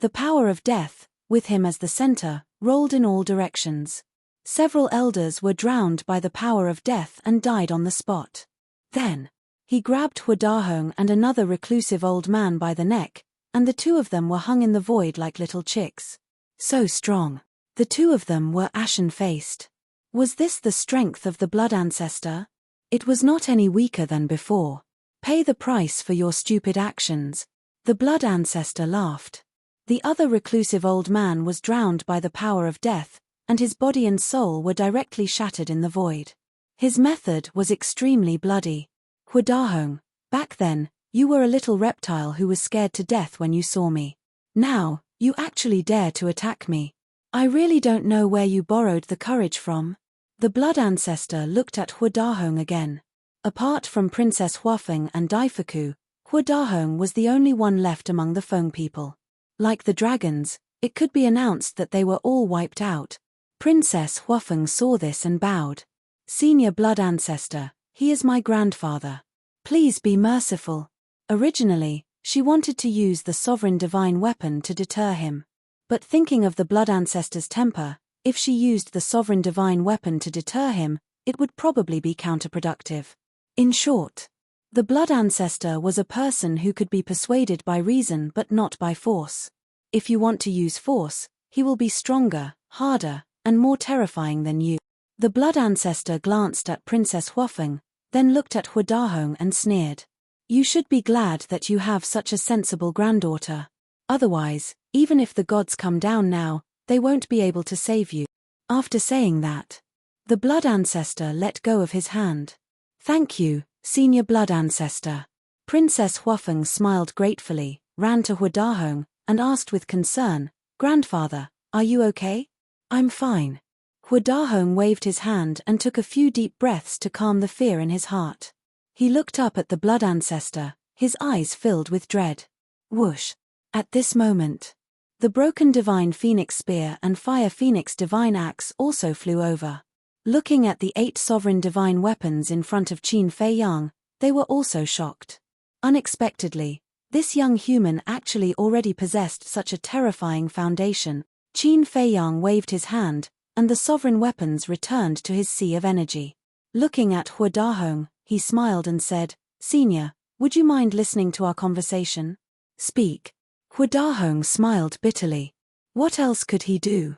The power of death, with him as the center, rolled in all directions. Several elders were drowned by the power of death and died on the spot. Then, he grabbed Hua Dahong and another reclusive old man by the neck, and the 2 of them were hung in the void like little chicks. So strong. The 2 of them were ashen-faced. Was this the strength of the blood ancestor? It was not any weaker than before. Pay the price for your stupid actions. The blood ancestor laughed. The other reclusive old man was drowned by the power of death, and his body and soul were directly shattered in the void. His method was extremely bloody. Hua Dahong, back then, you were a little reptile who was scared to death when you saw me. Now, you actually dare to attack me. I really don't know where you borrowed the courage from. The blood ancestor looked at Hua Dahong again. Apart from Princess Huafeng and Daifuku, Hua Dahong was the only one left among the Feng people. Like the dragons, it could be announced that they were all wiped out. Princess Huafeng saw this and bowed. Senior blood ancestor, he is my grandfather. Please be merciful. Originally, she wanted to use the sovereign divine weapon to deter him. But thinking of the blood ancestor's temper, if she used the sovereign divine weapon to deter him, it would probably be counterproductive. In short, the blood ancestor was a person who could be persuaded by reason but not by force. If you want to use force, he will be stronger, harder, and more terrifying than you. The blood ancestor glanced at Princess Huafeng, then looked at Hu Dahong and sneered. You should be glad that you have such a sensible granddaughter. Otherwise, even if the gods come down now, they won't be able to save you. After saying that, the blood ancestor let go of his hand. Thank you, senior blood ancestor. Princess Huafeng smiled gratefully, ran to Hu Dahong, and asked with concern, Grandfather, are you okay? I'm fine. Hu Dahong waved his hand and took a few deep breaths to calm the fear in his heart. He looked up at the blood ancestor, his eyes filled with dread. Whoosh! At this moment, the broken divine phoenix spear and fire phoenix divine axe also flew over. Looking at the 8 sovereign divine weapons in front of Qin Fei Yang, they were also shocked. Unexpectedly, this young human actually already possessed such a terrifying foundation. Qin Fei Yang waved his hand, and the sovereign weapons returned to his sea of energy. Looking at Hu Dahong, he smiled and said, Senior, would you mind listening to our conversation? Speak. Hu Dahong smiled bitterly. What else could he do?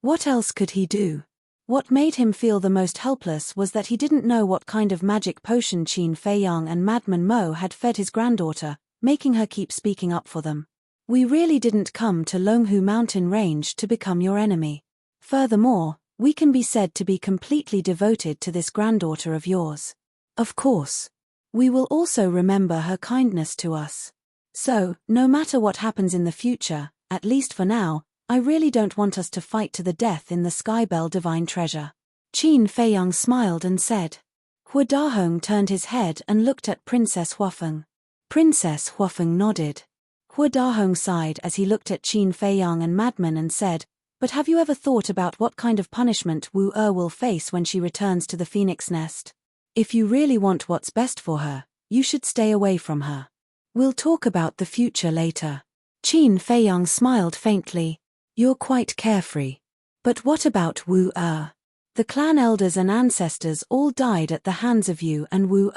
What else could he do? What made him feel the most helpless was that he didn't know what kind of magic potion Qin Fei Yang and Madman Mo had fed his granddaughter, making her keep speaking up for them. We really didn't come to Longhu Mountain Range to become your enemy. Furthermore, we can be said to be completely devoted to this granddaughter of yours. Of course. We will also remember her kindness to us. So, no matter what happens in the future, at least for now, I really don't want us to fight to the death in the Skybell Divine Treasure. Qin Fei Yang smiled and said. Hu Dahong turned his head and looked at Princess Huafeng. Princess Huafeng nodded. Hu Dahong sighed as he looked at Qin Fei Yang and Madman and said, But have you ever thought about what kind of punishment Wu will face when she returns to the Phoenix Nest? If you really want what's best for her, you should stay away from her. We'll talk about the future later. Qin Fei Yang smiled faintly. You're quite carefree. But what about Wu? The clan elders and ancestors all died at the hands of you and Wu.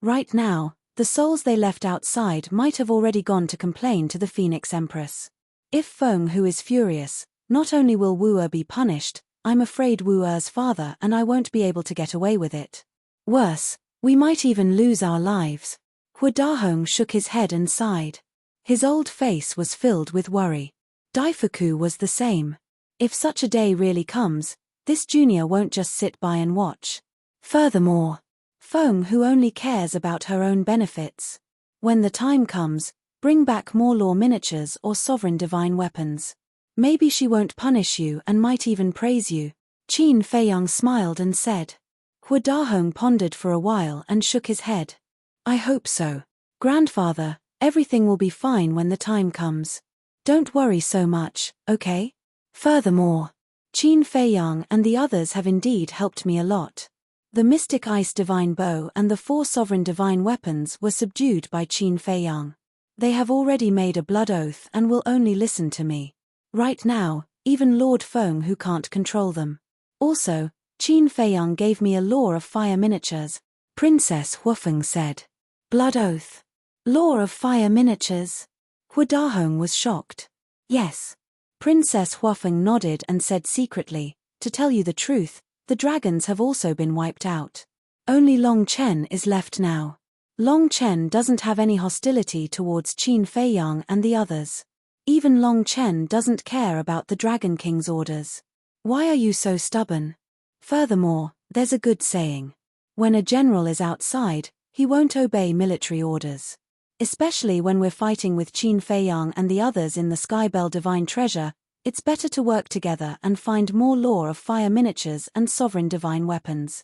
Right now, the souls they left outside might have already gone to complain to the Phoenix Empress. If Feng Hu is furious, not only will Wu be punished, I'm afraid Wu's father and I won't be able to get away with it. Worse, we might even lose our lives. Hu Dahong shook his head and sighed. His old face was filled with worry. Daifuku was the same. If such a day really comes, this junior won't just sit by and watch. Furthermore, Feng Hu only cares about her own benefits. When the time comes, bring back more law miniatures or sovereign divine weapons. Maybe she won't punish you and might even praise you. Qin Fei Yang smiled and said. Hu Dahong pondered for a while and shook his head. I hope so. Grandfather, everything will be fine when the time comes. Don't worry so much, okay? Furthermore, Qin Fei Yang and the others have indeed helped me a lot. The Mystic Ice Divine Bow and the 4 Sovereign Divine Weapons were subdued by Qin Fei Yang. They have already made a blood oath and will only listen to me. Right now, even Lord Feng Hu can't control them. Also, Qin Fei Yang gave me a law of fire miniatures. Princess Huafeng said. Blood oath. Law of fire miniatures. Hu Dahong was shocked. Yes. Princess Huafeng nodded and said secretly, to tell you the truth, the dragons have also been wiped out. Only Long Chen is left now. Long Chen doesn't have any hostility towards Qin Fei Yang and the others. Even Long Chen doesn't care about the Dragon King's orders. Why are you so stubborn? Furthermore, there's a good saying. When a general is outside, he won't obey military orders. Especially when we're fighting with Qin Fei Yang and the others in the Skybell Divine Treasure, it's better to work together and find more law of fire miniatures and sovereign divine weapons.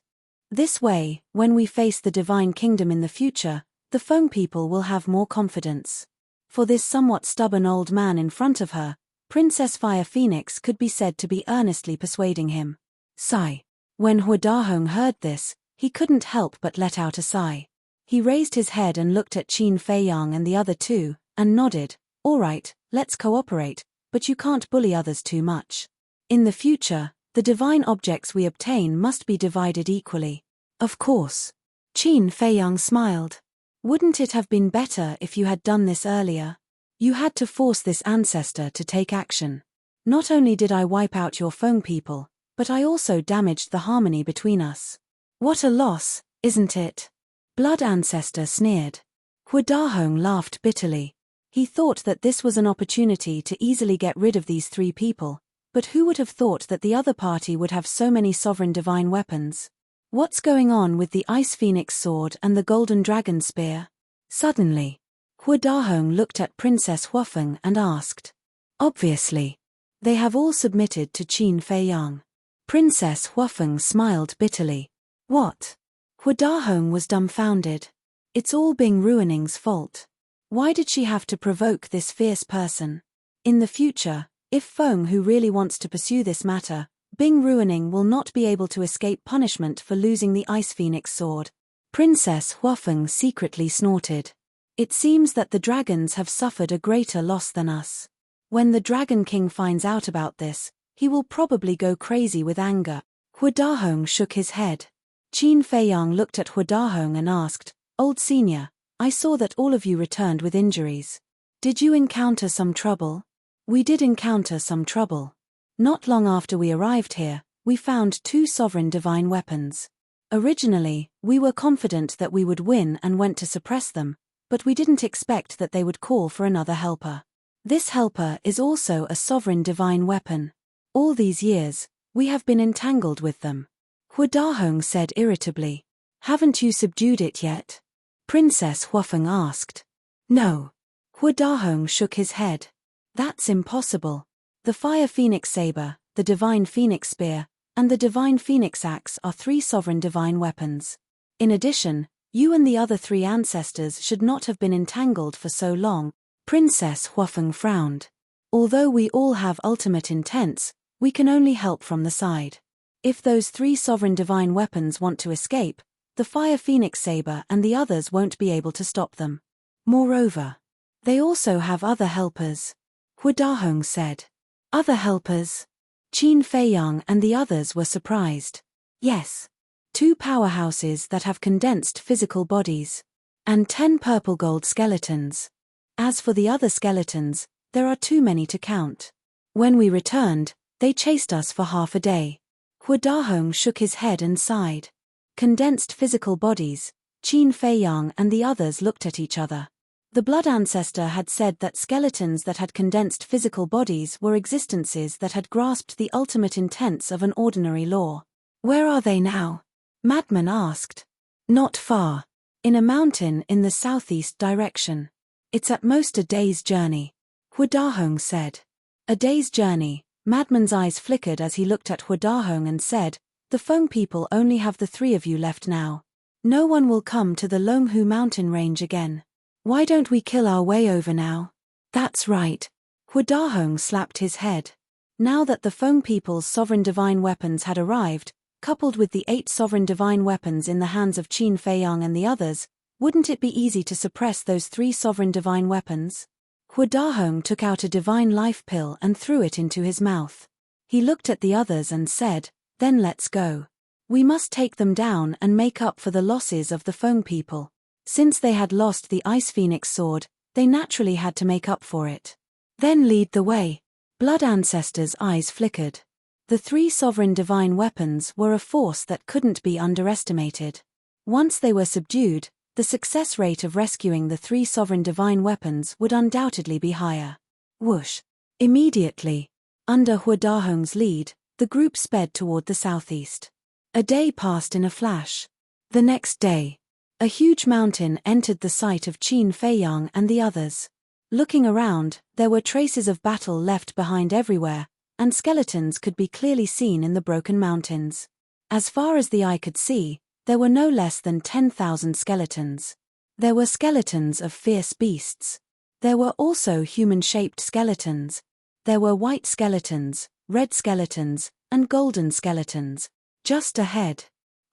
This way, when we face the Divine Kingdom in the future, the Feng people will have more confidence. For this somewhat stubborn old man in front of her, Princess Fire Phoenix could be said to be earnestly persuading him. Sigh. When Huadahong heard this, he couldn't help but let out a sigh. He raised his head and looked at Qin Feiyang and the other two, and nodded. All right, let's cooperate, but you can't bully others too much. In the future, the divine objects we obtain must be divided equally. Of course. Qin Feiyang smiled. Wouldn't it have been better if you had done this earlier? You had to force this ancestor to take action. Not only did I wipe out your Feng people, but I also damaged the harmony between us. What a loss, isn't it? Blood Ancestor sneered. Huadahong laughed bitterly. He thought that this was an opportunity to easily get rid of these three people, but who would have thought that the other party would have so many sovereign divine weapons? What's going on with the Ice Phoenix sword and the Golden Dragon spear? Suddenly, Huadahong looked at Princess Huafeng and asked. Obviously. They have all submitted to Qin Feiyang. Princess Huafeng smiled bitterly. What? Huadahong was dumbfounded. It's all Bing Ruining's fault. Why did she have to provoke this fierce person? In the future, if Feng Hu really wants to pursue this matter, Bing Ruining will not be able to escape punishment for losing the Ice Phoenix sword. Princess Huafeng secretly snorted. It seems that the dragons have suffered a greater loss than us. When the Dragon King finds out about this, he will probably go crazy with anger. Huadahong shook his head. Qin Feiyang looked at Huadahong and asked, Old Senior, I saw that all of you returned with injuries. Did you encounter some trouble? We did encounter some trouble. Not long after we arrived here, we found two sovereign divine weapons. Originally, we were confident that we would win and went to suppress them, but we didn't expect that they would call for another helper. This helper is also a sovereign divine weapon. All these years, we have been entangled with them. Huadahong said irritably. Haven't you subdued it yet? Princess Huafeng asked. No. Huadahong shook his head. That's impossible. The Fire Phoenix Saber, the Divine Phoenix Spear, and the Divine Phoenix Axe are three sovereign divine weapons. In addition, you and the other three ancestors should not have been entangled for so long. Princess Huafeng frowned. Although we all have ultimate intents, we can only help from the side. If those three sovereign divine weapons want to escape, the Fire Phoenix Saber and the others won't be able to stop them. Moreover, they also have other helpers. Huadahong said. Other helpers? Qin Feiyang and the others were surprised. Yes. 2 powerhouses that have condensed physical bodies. And 10 purple gold skeletons. As for the other skeletons, there are too many to count. When we returned, they chased us for half a day. Huadahong shook his head and sighed. Condensed physical bodies, Qin Feiyang and the others looked at each other. The Blood Ancestor had said that skeletons that had condensed physical bodies were existences that had grasped the ultimate intents of an ordinary law. Where are they now? Madman asked. Not far. In a mountain in the southeast direction. It's at most a day's journey. Huadahong said. A day's journey. Madman's eyes flickered as he looked at Huadahong and said, The Feng people only have the 3 of you left now. No one will come to the Longhu mountain range again. Why don't we kill our way over now? That's right. Huadahong slapped his head. Now that the Feng people's sovereign divine weapons had arrived, coupled with the 8 sovereign divine weapons in the hands of Qin Feiyang and the others, wouldn't it be easy to suppress those 3 sovereign divine weapons? Huadahong took out a divine life pill and threw it into his mouth. He looked at the others and said, Then let's go. We must take them down and make up for the losses of the Feng people. Since they had lost the Ice Phoenix sword, they naturally had to make up for it. Then lead the way. Blood Ancestor's eyes flickered. The 3 sovereign divine weapons were a force that couldn't be underestimated. Once they were subdued, the success rate of rescuing the 3 sovereign divine weapons would undoubtedly be higher. Whoosh! Immediately, under Huadahong's lead, the group sped toward the southeast. A day passed in a flash. The next day, a huge mountain entered the sight of Qin Feiyang and the others. Looking around, there were traces of battle left behind everywhere, and skeletons could be clearly seen in the broken mountains. As far as the eye could see, there were no less than 10,000 skeletons. There were skeletons of fierce beasts. There were also human-shaped skeletons. There were white skeletons, red skeletons, and golden skeletons. Just ahead.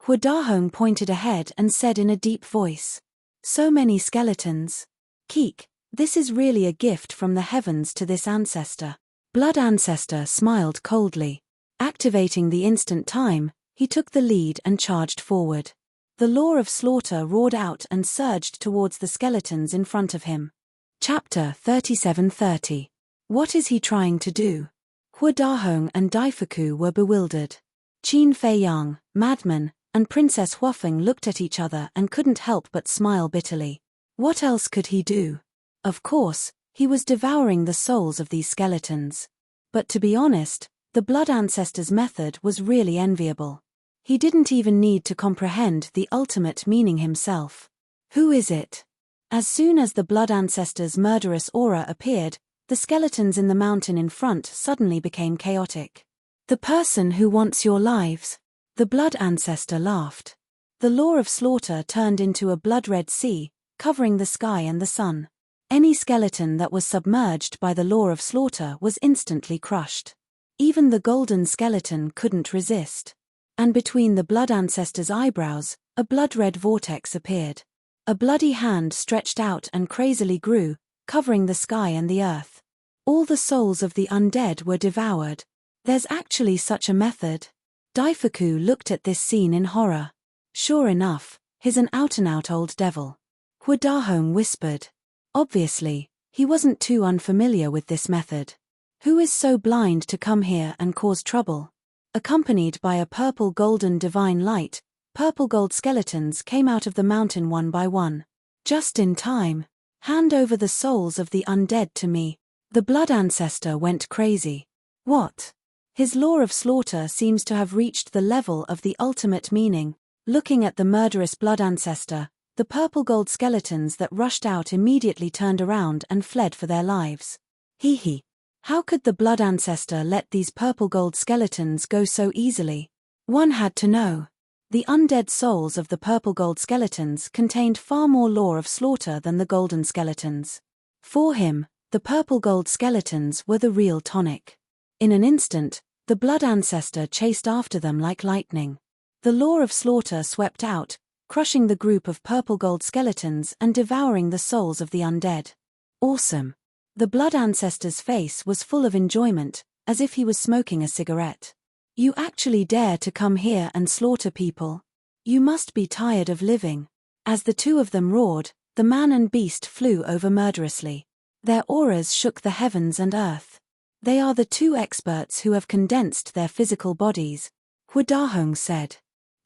Huadahong pointed ahead and said in a deep voice. So many skeletons. Keek, this is really a gift from the heavens to this ancestor. Blood Ancestor smiled coldly. Activating the instant time, he took the lead and charged forward. The law of slaughter roared out and surged towards the skeletons in front of him. Chapter 3730. What is he trying to do? Huadahong and Daifuku were bewildered. Qin Feiyang, Madman, and Princess Huafeng looked at each other and couldn't help but smile bitterly. What else could he do? Of course, he was devouring the souls of these skeletons. But to be honest, the Blood Ancestor's method was really enviable. He didn't even need to comprehend the ultimate meaning himself. Who is it? As soon as the Blood Ancestor's murderous aura appeared, the skeletons in the mountain in front suddenly became chaotic. The person who wants your lives. The Blood Ancestor laughed. The law of slaughter turned into a blood-red sea, covering the sky and the sun. Any skeleton that was submerged by the law of slaughter was instantly crushed. Even the golden skeleton couldn't resist. And between the Blood Ancestor's eyebrows, a blood-red vortex appeared. A bloody hand stretched out and crazily grew, covering the sky and the earth. All the souls of the undead were devoured. There's actually such a method. Daifuku looked at this scene in horror. Sure enough, he's an out-and-out old devil. Huadahong whispered. Obviously, he wasn't too unfamiliar with this method. Who is so blind to come here and cause trouble? Accompanied by a purple-golden divine light, purple-gold skeletons came out of the mountain one by one. Just in time. Hand over the souls of the undead to me. The Blood Ancestor went crazy. What? His law of slaughter seems to have reached the level of the ultimate meaning. Looking at the murderous Blood Ancestor, the purple-gold skeletons that rushed out immediately turned around and fled for their lives. Hee. How could the Blood Ancestor let these purple-gold skeletons go so easily? One had to know. The undead souls of the purple-gold skeletons contained far more law of slaughter than the golden skeletons. For him, the purple-gold skeletons were the real tonic. In an instant, the Blood Ancestor chased after them like lightning. The law of slaughter swept out, crushing the group of purple-gold skeletons and devouring the souls of the undead. Awesome. The Blood Ancestor's face was full of enjoyment, as if he was smoking a cigarette. You actually dare to come here and slaughter people? You must be tired of living. As the two of them roared, the man and beast flew over murderously. Their auras shook the heavens and earth. They are the two experts who have condensed their physical bodies, Huadahong said.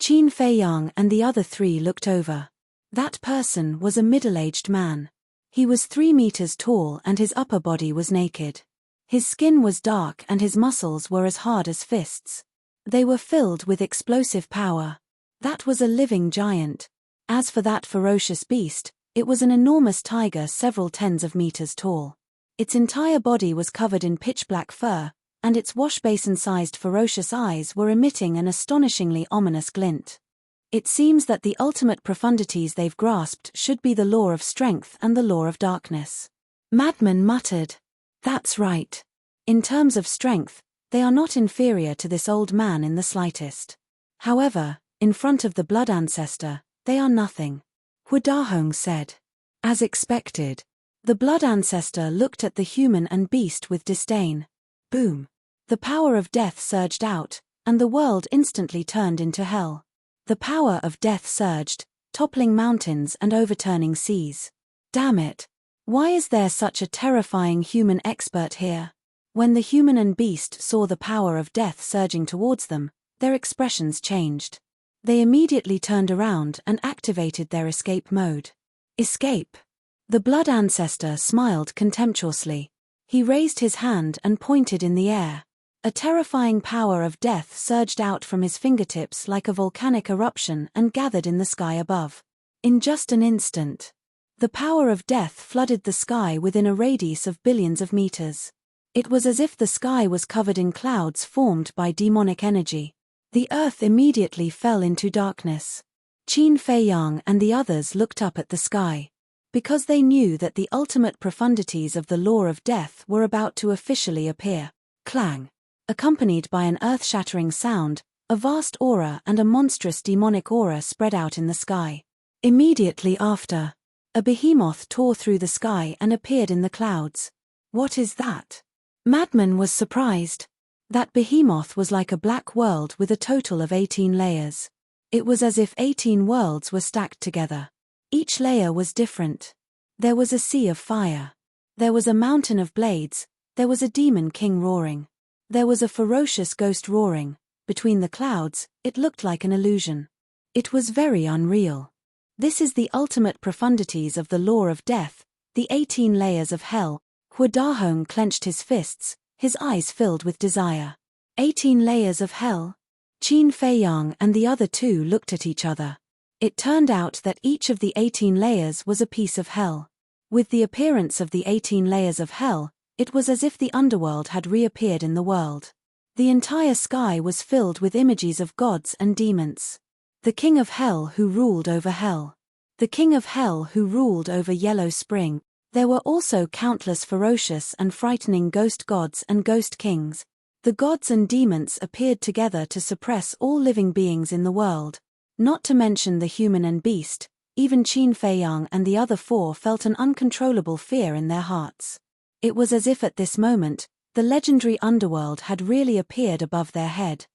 Qin Feiyang and the other three looked over. That person was a middle-aged man. He was 3 meters tall and his upper body was naked. His skin was dark and his muscles were as hard as fists. They were filled with explosive power. That was a living giant. As for that ferocious beast, it was an enormous tiger several tens of meters tall. Its entire body was covered in pitch-black fur, and its wash-basin-sized ferocious eyes were emitting an astonishingly ominous glint. It seems that the ultimate profundities they've grasped should be the law of strength and the law of darkness. Madman muttered. That's right. In terms of strength, they are not inferior to this old man in the slightest. However, in front of the Blood Ancestor, they are nothing. Huadahong said. As expected. The Blood Ancestor looked at the human and beast with disdain. Boom. The power of death surged out, and the world instantly turned into hell. The power of death surged, toppling mountains and overturning seas. Damn it. Why is there such a terrifying human expert here? When the human and beast saw the power of death surging towards them, their expressions changed. They immediately turned around and activated their escape mode. Escape. The Blood Ancestor smiled contemptuously. He raised his hand and pointed in the air. A terrifying power of death surged out from his fingertips like a volcanic eruption and gathered in the sky above. In just an instant, the power of death flooded the sky within a radius of billions of meters. It was as if the sky was covered in clouds formed by demonic energy. The earth immediately fell into darkness. Qin Feiyang and the others looked up at the sky. because they knew that the ultimate profundities of the law of death were about to officially appear. Clang. Accompanied by an earth-shattering sound, a vast aura and a monstrous demonic aura spread out in the sky. Immediately after, a behemoth tore through the sky and appeared in the clouds. What is that? Madman was surprised. That behemoth was like a black world with a total of 18 layers. It was as if 18 worlds were stacked together. Each layer was different. There was a sea of fire. There was a mountain of blades. There was a demon king roaring. There was a ferocious ghost roaring. Between the clouds, it looked like an illusion. It was very unreal. This is the ultimate profundities of the law of death, the 18 layers of hell. Huadahong clenched his fists, his eyes filled with desire. 18 layers of hell? Qin Feiyang and the other two looked at each other. It turned out that each of the 18 layers was a piece of hell. With the appearance of the 18 layers of hell, it was as if the underworld had reappeared in the world. The entire sky was filled with images of gods and demons. The king of hell who ruled over hell. The king of hell who ruled over Yellow Spring. There were also countless ferocious and frightening ghost gods and ghost kings. The gods and demons appeared together to suppress all living beings in the world. Not to mention the human and beast, even Qin Feiyang and the other four felt an uncontrollable fear in their hearts. It was as if at this moment, the legendary underworld had really appeared above their head.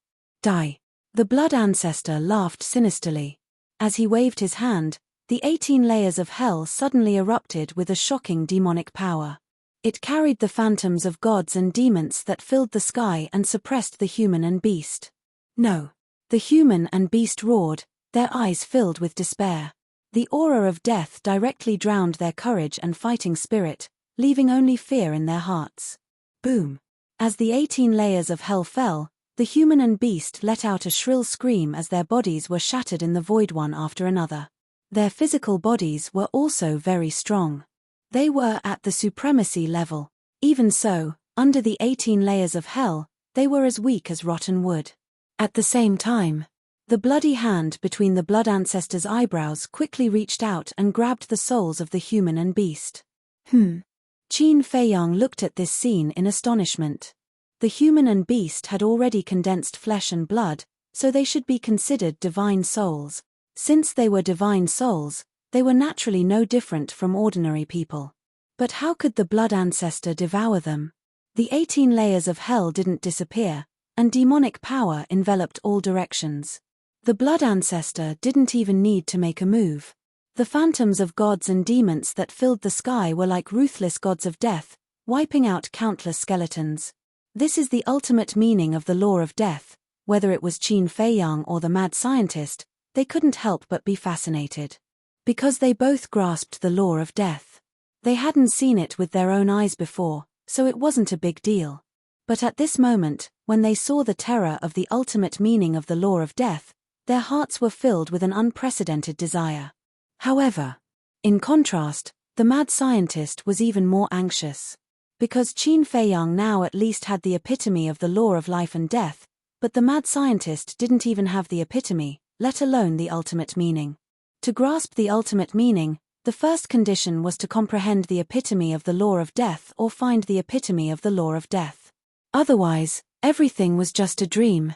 Die. The blood ancestor laughed sinisterly. As he waved his hand, the 18 layers of hell suddenly erupted with a shocking demonic power. It carried the phantoms of gods and demons that filled the sky and suppressed the human and beast. No. The human and beast roared, their eyes filled with despair. The aura of death directly drowned their courage and fighting spirit, leaving only fear in their hearts. Boom. As the 18 layers of hell fell, the human and beast let out a shrill scream as their bodies were shattered in the void one after another. Their physical bodies were also very strong. They were at the supremacy level. Even so, under the 18 layers of hell, they were as weak as rotten wood. At the same time, the bloody hand between the blood ancestor's eyebrows quickly reached out and grabbed the souls of the human and beast. Qin Feiyang looked at this scene in astonishment. The human and beast had already condensed flesh and blood, so they should be considered divine souls. Since they were divine souls, they were naturally no different from ordinary people. But how could the blood ancestor devour them? The 18 layers of hell didn't disappear, and demonic power enveloped all directions. The blood ancestor didn't even need to make a move. The phantoms of gods and demons that filled the sky were like ruthless gods of death, wiping out countless skeletons. This is the ultimate meaning of the law of death. Whether it was Qin Feiyang or the mad scientist, they couldn't help but be fascinated. Because they both grasped the law of death. They hadn't seen it with their own eyes before, so it wasn't a big deal. But at this moment, when they saw the terror of the ultimate meaning of the law of death, their hearts were filled with an unprecedented desire. However, in contrast, the mad scientist was even more anxious. Because Qin Feiyang now at least had the epitome of the law of life and death, but the mad scientist didn't even have the epitome, let alone the ultimate meaning. To grasp the ultimate meaning, the first condition was to comprehend the epitome of the law of death or find the epitome of the law of death. Otherwise, everything was just a dream.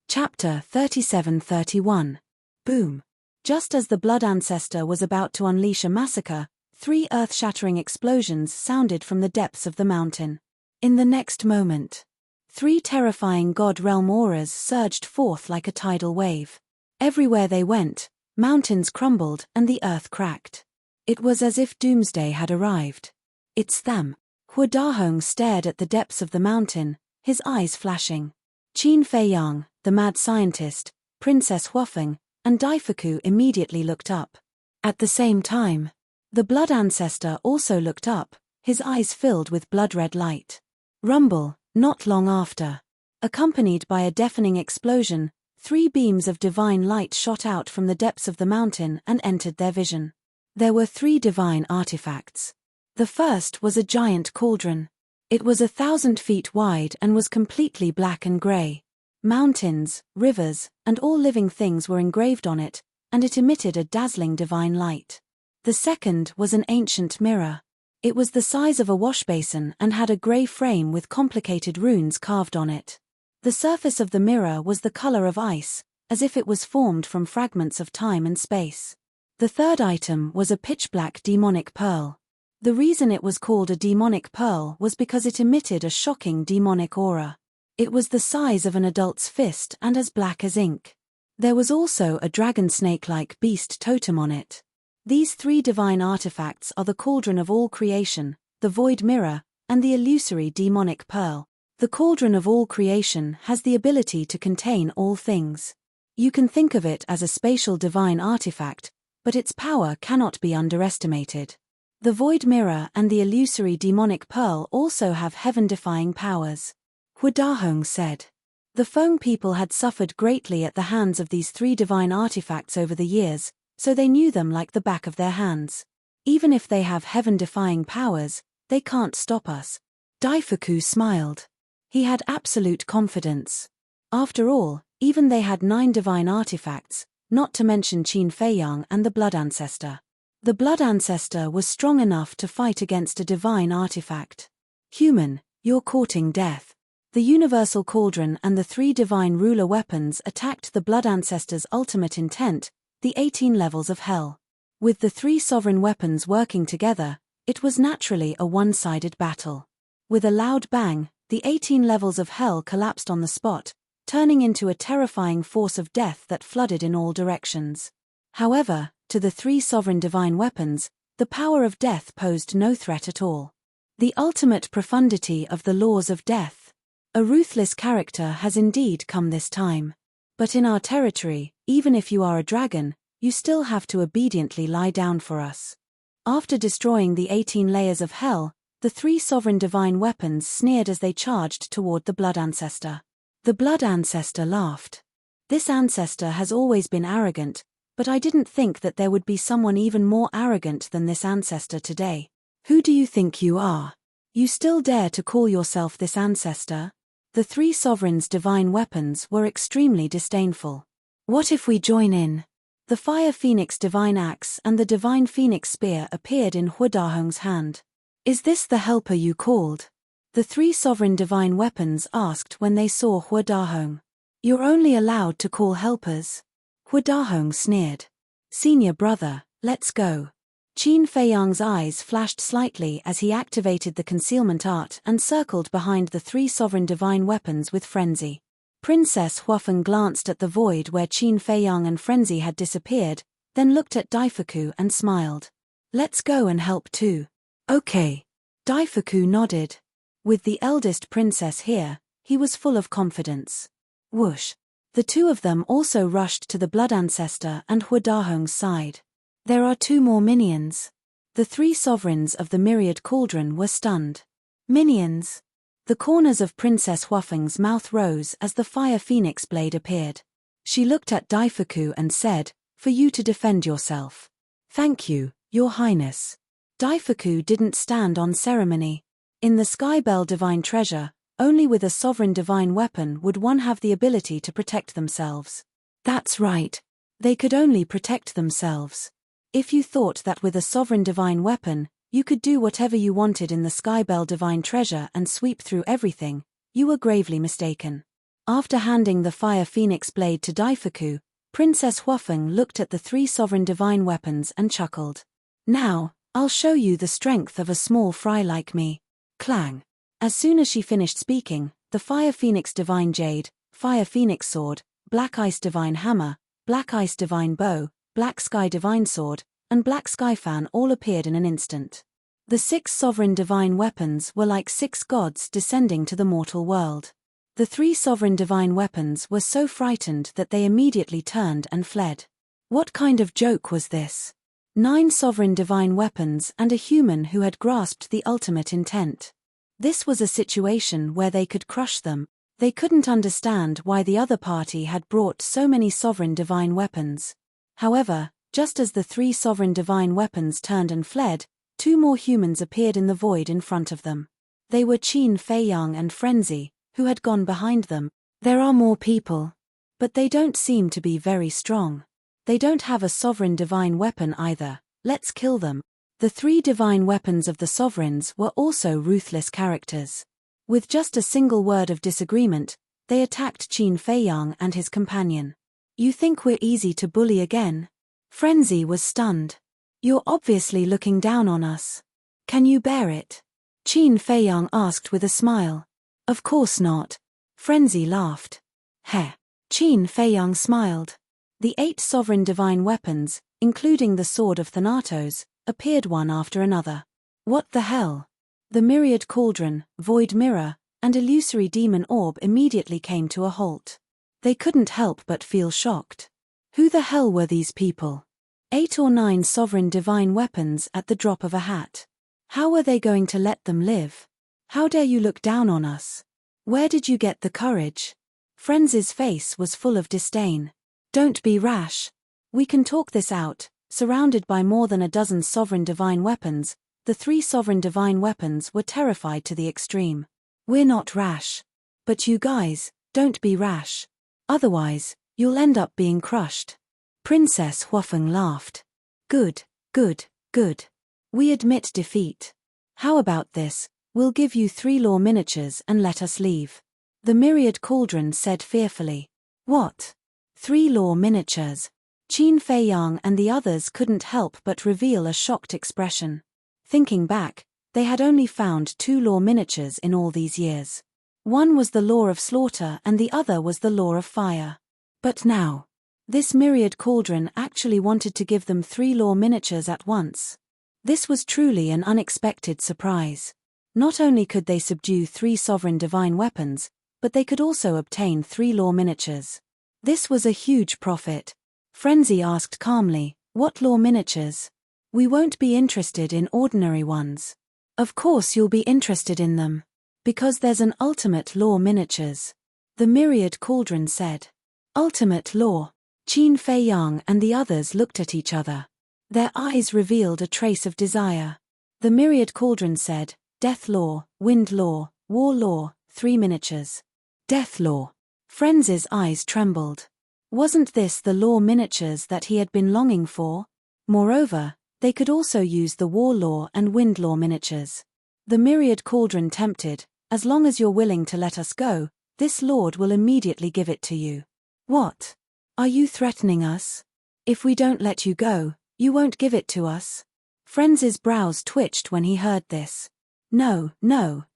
Chapter 37-31. Boom. Just as the blood ancestor was about to unleash a massacre, 3 earth-shattering explosions sounded from the depths of the mountain. In the next moment, 3 terrifying God realm auras surged forth like a tidal wave. Everywhere they went, mountains crumbled and the earth cracked. It was as if doomsday had arrived. It's them. Huadahong stared at the depths of the mountain, his eyes flashing. Qin Feiyang, the mad scientist, Princess Huafeng, and Daifuku immediately looked up. At the same time, the blood ancestor also looked up, his eyes filled with blood-red light. Rumble, not long after. Accompanied by a deafening explosion, 3 beams of divine light shot out from the depths of the mountain and entered their vision. There were 3 divine artifacts. The first was a giant cauldron. It was 1,000 feet wide and was completely black and grey. Mountains, rivers, and all living things were engraved on it, and it emitted a dazzling divine light. The second was an ancient mirror. It was the size of a washbasin and had a grey frame with complicated runes carved on it. The surface of the mirror was the color of ice, as if it was formed from fragments of time and space. The third item was a pitch-black demonic pearl. The reason it was called a demonic pearl was because it emitted a shocking demonic aura. It was the size of an adult's fist and as black as ink. There was also a dragon snake-like beast totem on it. These three divine artifacts are the cauldron of all creation, the void mirror, and the illusory demonic pearl. The cauldron of all creation has the ability to contain all things. You can think of it as a spatial divine artifact, but its power cannot be underestimated. The void mirror and the illusory demonic pearl also have heaven-defying powers. Huidahong said. The Feng people had suffered greatly at the hands of these three divine artifacts over the years, so they knew them like the back of their hands. Even if they have heaven-defying powers, they can't stop us. Daifuku smiled. He had absolute confidence. After all, even they had 9 divine artifacts, not to mention Qin Feiyang and the Blood Ancestor. The Blood Ancestor was strong enough to fight against a divine artifact. Human, you're courting death. The Universal Cauldron and the 3 divine ruler weapons attacked the Blood Ancestor's ultimate intent, the 18 levels of hell. With the 3 sovereign weapons working together, it was naturally a one-sided battle. With a loud bang, the 18 levels of hell collapsed on the spot, turning into a terrifying force of death that flooded in all directions. However, to the 3 sovereign divine weapons, the power of death posed no threat at all. The ultimate profundity of the laws of death. A ruthless character has indeed come this time. But in our territory, even if you are a dragon, you still have to obediently lie down for us. After destroying the 18 layers of hell, the 3 sovereign divine weapons sneered as they charged toward the Blood Ancestor. The Blood Ancestor laughed. This ancestor has always been arrogant, but I didn't think that there would be someone even more arrogant than this ancestor today. Who do you think you are? You still dare to call yourself this ancestor? The 3 sovereigns' divine weapons were extremely disdainful. What if we join in? The Fire Phoenix divine axe and the divine phoenix spear appeared in Huidahong's hand. Is this the helper you called? The 3 sovereign divine weapons asked when they saw Huidahong. You're only allowed to call helpers. Huidahong sneered. Senior brother, let's go. Qin Feiyang's eyes flashed slightly as he activated the concealment art and circled behind the 3 sovereign divine weapons with frenzy. Princess Huafeng glanced at the void where Qin Feiyang and Frenzy had disappeared, then looked at Daifuku and smiled. Let's go and help too. Okay. Daifuku nodded. With the eldest princess here, he was full of confidence. Whoosh. The 2 of them also rushed to the Blood Ancestor and Huidahong's side. There are 2 more minions. The 3 sovereigns of the Myriad Cauldron were stunned. Minions. The corners of Princess Huafeng's mouth rose as the Fire Phoenix blade appeared. She looked at Daifuku and said, "For you to defend yourself." "Thank you, Your Highness." Daifuku didn't stand on ceremony. In the Skybell Divine Treasure, only with a sovereign divine weapon would one have the ability to protect themselves. That's right. They could only protect themselves. If you thought that with a sovereign divine weapon, you could do whatever you wanted in the Skybell Divine Treasure and sweep through everything, you were gravely mistaken. After handing the Fire Phoenix blade to Daifuku, Princess Huafeng looked at the 3 sovereign divine weapons and chuckled. Now, I'll show you the strength of a small fry like me. Clang. As soon as she finished speaking, the Fire Phoenix Divine Jade, Fire Phoenix Sword, Black Ice Divine Hammer, Black Ice Divine Bow, Black Sky Divine Sword, and Black Sky Fan all appeared in an instant. The 6 sovereign divine weapons were like 6 gods descending to the mortal world. The 3 sovereign divine weapons were so frightened that they immediately turned and fled. What kind of joke was this? 9 sovereign divine weapons and a human who had grasped the ultimate intent. This was a situation where they could crush them. They couldn't understand why the other party had brought so many sovereign divine weapons. However, just as the 3 sovereign divine weapons turned and fled, 2 more humans appeared in the void in front of them. They were Qin Feiyang and Frenzy, who had gone behind them. There are more people. But they don't seem to be very strong. They don't have a sovereign divine weapon either, let's kill them. The three divine weapons of the sovereigns were also ruthless characters. With just a single word of disagreement, they attacked Qin Feiyang and his companion. You think we're easy to bully again? Frenzy was stunned. You're obviously looking down on us. Can you bear it? Qin Feiyang asked with a smile. Of course not. Frenzy laughed. Heh. Qin Feiyang smiled. The 8 sovereign divine weapons, including the sword of Thanatos, appeared one after another. What the hell? The myriad cauldron, void mirror, and illusory demon orb immediately came to a halt. They couldn't help but feel shocked. Who the hell were these people? 8 or 9 sovereign divine weapons at the drop of a hat. How were they going to let them live? How dare you look down on us? Where did you get the courage? Frenzy's face was full of disdain. Don't be rash. We can talk this out. Surrounded by more than a dozen sovereign divine weapons, the 3 sovereign divine weapons were terrified to the extreme. We're not rash. But you guys, don't be rash. Otherwise, you'll end up being crushed. Princess Huafeng laughed. Good, good, good. We admit defeat. How about this? We'll give you 3 law miniatures and let us leave. The myriad cauldron said fearfully. What? 3 law miniatures? Qin Feiyang and the others couldn't help but reveal a shocked expression. Thinking back, they had only found 2 law miniatures in all these years. One was the law of slaughter and the other was the law of fire. But now, this myriad cauldron actually wanted to give them 3 law miniatures at once. This was truly an unexpected surprise. Not only could they subdue 3 sovereign divine weapons, but they could also obtain 3 law miniatures. This was a huge profit. Frenzy asked calmly, what law miniatures? We won't be interested in ordinary ones. Of course you'll be interested in them. Because there's an ultimate law miniatures. The myriad cauldron said. Ultimate law. Qin Feiyang and the others looked at each other. Their eyes revealed a trace of desire. The myriad cauldron said, Death law, wind law, war law, 3 miniatures. Death law. Frenzy's eyes trembled. Wasn't this the law miniatures that he had been longing for? Moreover, they could also use the war law and wind law miniatures. The myriad cauldron tempted, as long as you're willing to let us go, this lord will immediately give it to you. What? Are you threatening us? If we don't let you go, you won't give it to us? Frenzy's brows twitched when he heard this. No,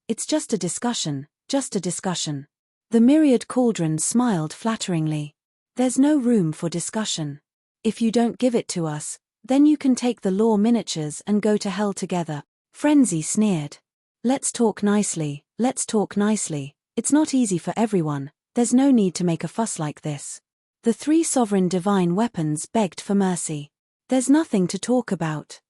it's just a discussion, just a discussion. The myriad cauldron smiled flatteringly. There's no room for discussion. If you don't give it to us, then you can take the law miniatures and go to hell together. Frenzy sneered. Let's talk nicely, let's talk nicely. It's not easy for everyone, there's no need to make a fuss like this. The 3 sovereign divine weapons begged for mercy. There's nothing to talk about.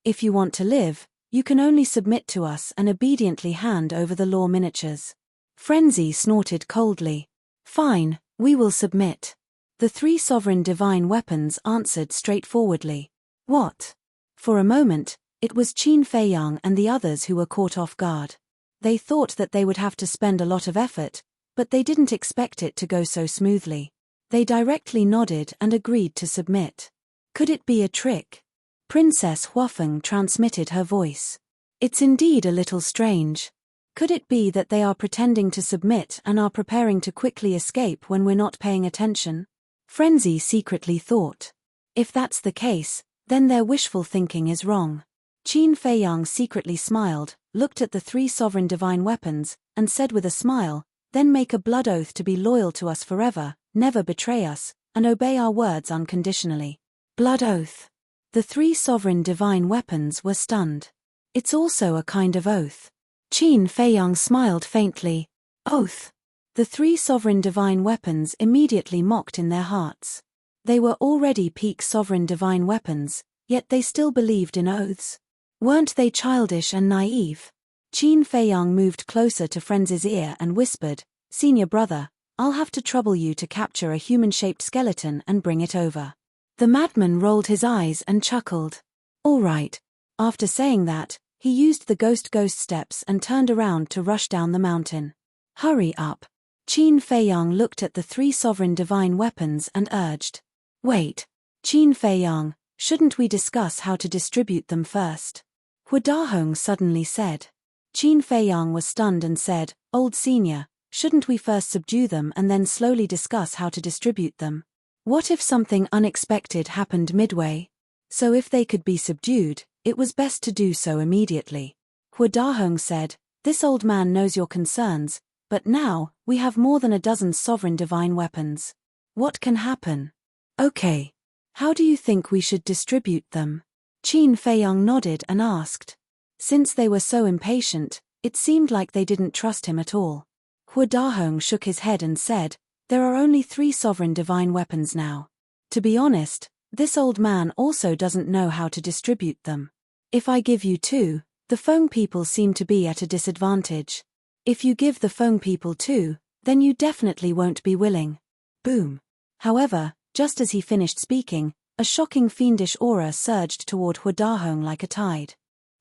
If you want to live, you can only submit to us and obediently hand over the law miniatures. Frenzy snorted coldly. Fine, we will submit. The 3 sovereign divine weapons answered straightforwardly. What? For a moment, it was Qin Feiyang and the others who were caught off guard. They thought that they would have to spend a lot of effort, but they didn't expect it to go so smoothly. They directly nodded and agreed to submit. Could it be a trick? Princess Huafeng transmitted her voice. It's indeed a little strange. Could it be that they are pretending to submit and are preparing to quickly escape when we're not paying attention? Frenzy secretly thought. If that's the case, then their wishful thinking is wrong. Qin Feiyang secretly smiled, looked at the 3 sovereign divine weapons, and said with a smile, then make a blood oath to be loyal to us forever, never betray us, and obey our words unconditionally. Blood oath. The 3 sovereign divine weapons were stunned. It's also a kind of oath. Qin Feiyang smiled faintly. Oath. The 3 sovereign divine weapons immediately mocked in their hearts. They were already peak sovereign divine weapons, yet they still believed in oaths. Weren't they childish and naive? Qin Feiyang moved closer to Frenzy's ear and whispered, Senior brother, I'll have to trouble you to capture a human-shaped skeleton and bring it over. The madman rolled his eyes and chuckled. All right. After saying that, he used the ghost steps and turned around to rush down the mountain. Hurry up. Qin Feiyang looked at the 3 sovereign divine weapons and urged. Wait. Qin Feiyang, Shouldn't we discuss how to distribute them first? Hu Dahong suddenly said. Qin Feiyang was stunned and said, Old senior, shouldn't we first subdue them and then slowly discuss how to distribute them? What if something unexpected happened midway? So if they could be subdued, it was best to do so immediately. Hu Dahong said, This old man knows your concerns, but now, we have more than a dozen sovereign divine weapons. What can happen? Okay. How do you think we should distribute them? Qin Feiyang nodded and asked. Since they were so impatient, it seemed like they didn't trust him at all. Hu Dahong shook his head and said, There are only 3 sovereign divine weapons now. To be honest, this old man also doesn't know how to distribute them. If I give you 2, the Feng people seem to be at a disadvantage. If you give the Feng people 2, then you definitely won't be willing. Boom. However, just as he finished speaking, a shocking fiendish aura surged toward Hu Dahong like a tide.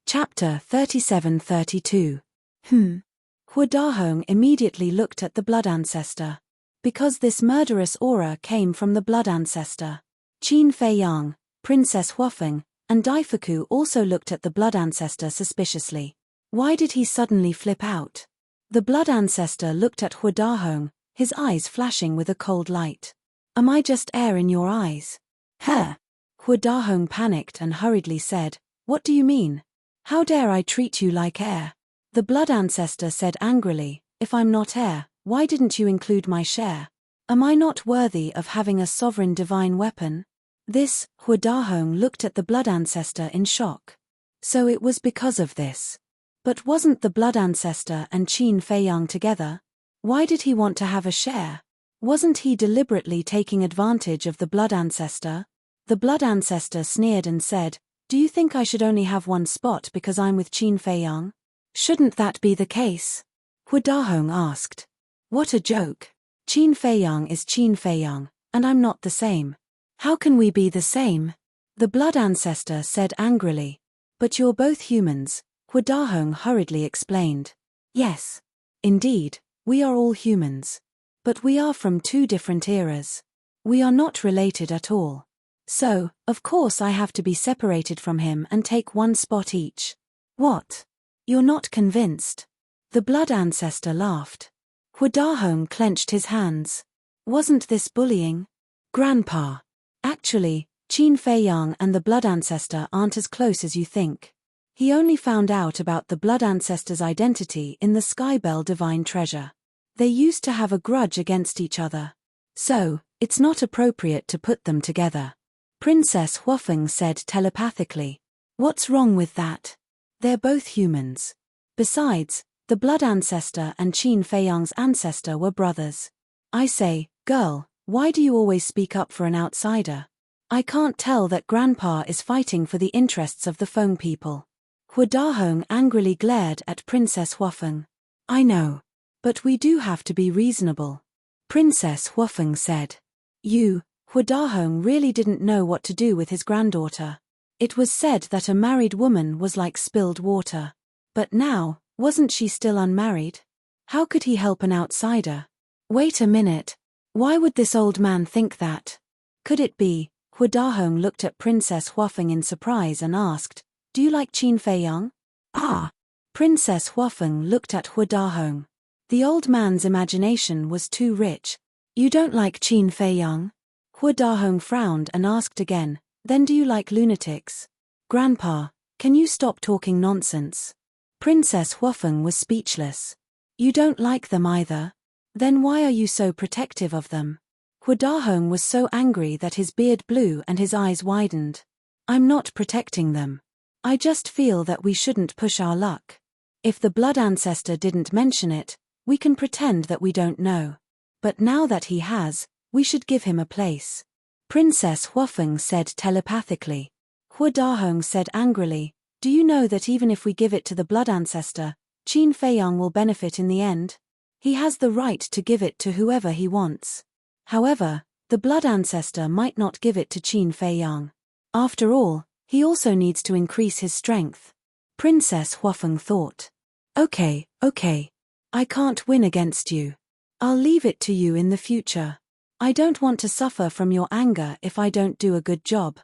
Chapter 37-32. Hu Dahong immediately looked at the blood ancestor. Because this murderous aura came from the blood ancestor. Qin Feiyang, Princess Huafeng, and Daifuku also looked at the blood ancestor suspiciously. Why did he suddenly flip out? The blood ancestor looked at Hu Dahong, his eyes flashing with a cold light. Am I just air in your eyes? Huh? Hu Dahong panicked and hurriedly said, What do you mean? How dare I treat you like air? The blood ancestor said angrily, If I'm not air, why didn't you include my share? Am I not worthy of having a sovereign divine weapon? Hu Dahong looked at the blood ancestor in shock. So it was because of this. But wasn't the blood ancestor and Qin Feiyang together? Why did he want to have a share? Wasn't he deliberately taking advantage of the blood ancestor? The blood ancestor sneered and said, Do you think I should only have one spot because I'm with Qin Feiyang? Shouldn't that be the case? Hu Dahong asked. What a joke. Qin Feiyang is Qin Feiyang, and I'm not the same. How can we be the same? The blood ancestor said angrily. But you're both humans, Hu Dahong hurriedly explained. Yes. Indeed, we are all humans. But we are from 2 different eras. We are not related at all. So, of course I have to be separated from him and take 1 spot each. What? You're not convinced? The blood ancestor laughed. Hu Dahong clenched his hands. Wasn't this bullying? Grandpa. Actually, Qin Feiyang and the blood ancestor aren't as close as you think. He only found out about the blood ancestor's identity in the Skybell Divine Treasure. They used to have a grudge against each other. So, it's not appropriate to put them together. Princess Huafeng said telepathically. What's wrong with that? They're both humans. Besides, the blood ancestor and Qin Feiyang's ancestor were brothers. I say, girl, why do you always speak up for an outsider? I can't tell that Grandpa is fighting for the interests of the Feng people. Hu Dahong angrily glared at Princess Huafeng. I know. But we do have to be reasonable. Princess Huafeng said. Hu Dahong really didn't know what to do with his granddaughter. It was said that a married woman was like spilled water. But now, wasn't she still unmarried? How could he help an outsider? Wait a minute. Why would this old man think that? Could it be? Hu Dahong looked at Princess Huafeng in surprise and asked, Do you like Qin Feiyang? Ah! Princess Huafeng looked at Hu Dahong. The old man's imagination was too rich. You don't like Qin Feiyang? Hu Dahong frowned and asked again, Then do you like lunatics? Grandpa, can you stop talking nonsense? Princess Huafeng was speechless. You don't like them either? Then why are you so protective of them? Hu Dahong was so angry that his beard blew and his eyes widened. I'm not protecting them. I just feel that we shouldn't push our luck. If the blood ancestor didn't mention it, we can pretend that we don't know. But now that he has, we should give him a place. Princess Huafeng said telepathically. Hu Dahong said angrily, Do you know that even if we give it to the blood ancestor, Qin Feiyang will benefit in the end? He has the right to give it to whoever he wants. However, the blood ancestor might not give it to Qin Feiyang. After all, he also needs to increase his strength. Princess Huafeng thought. Okay. I can't win against you. I'll leave it to you in the future. I don't want to suffer from your anger if I don't do a good job.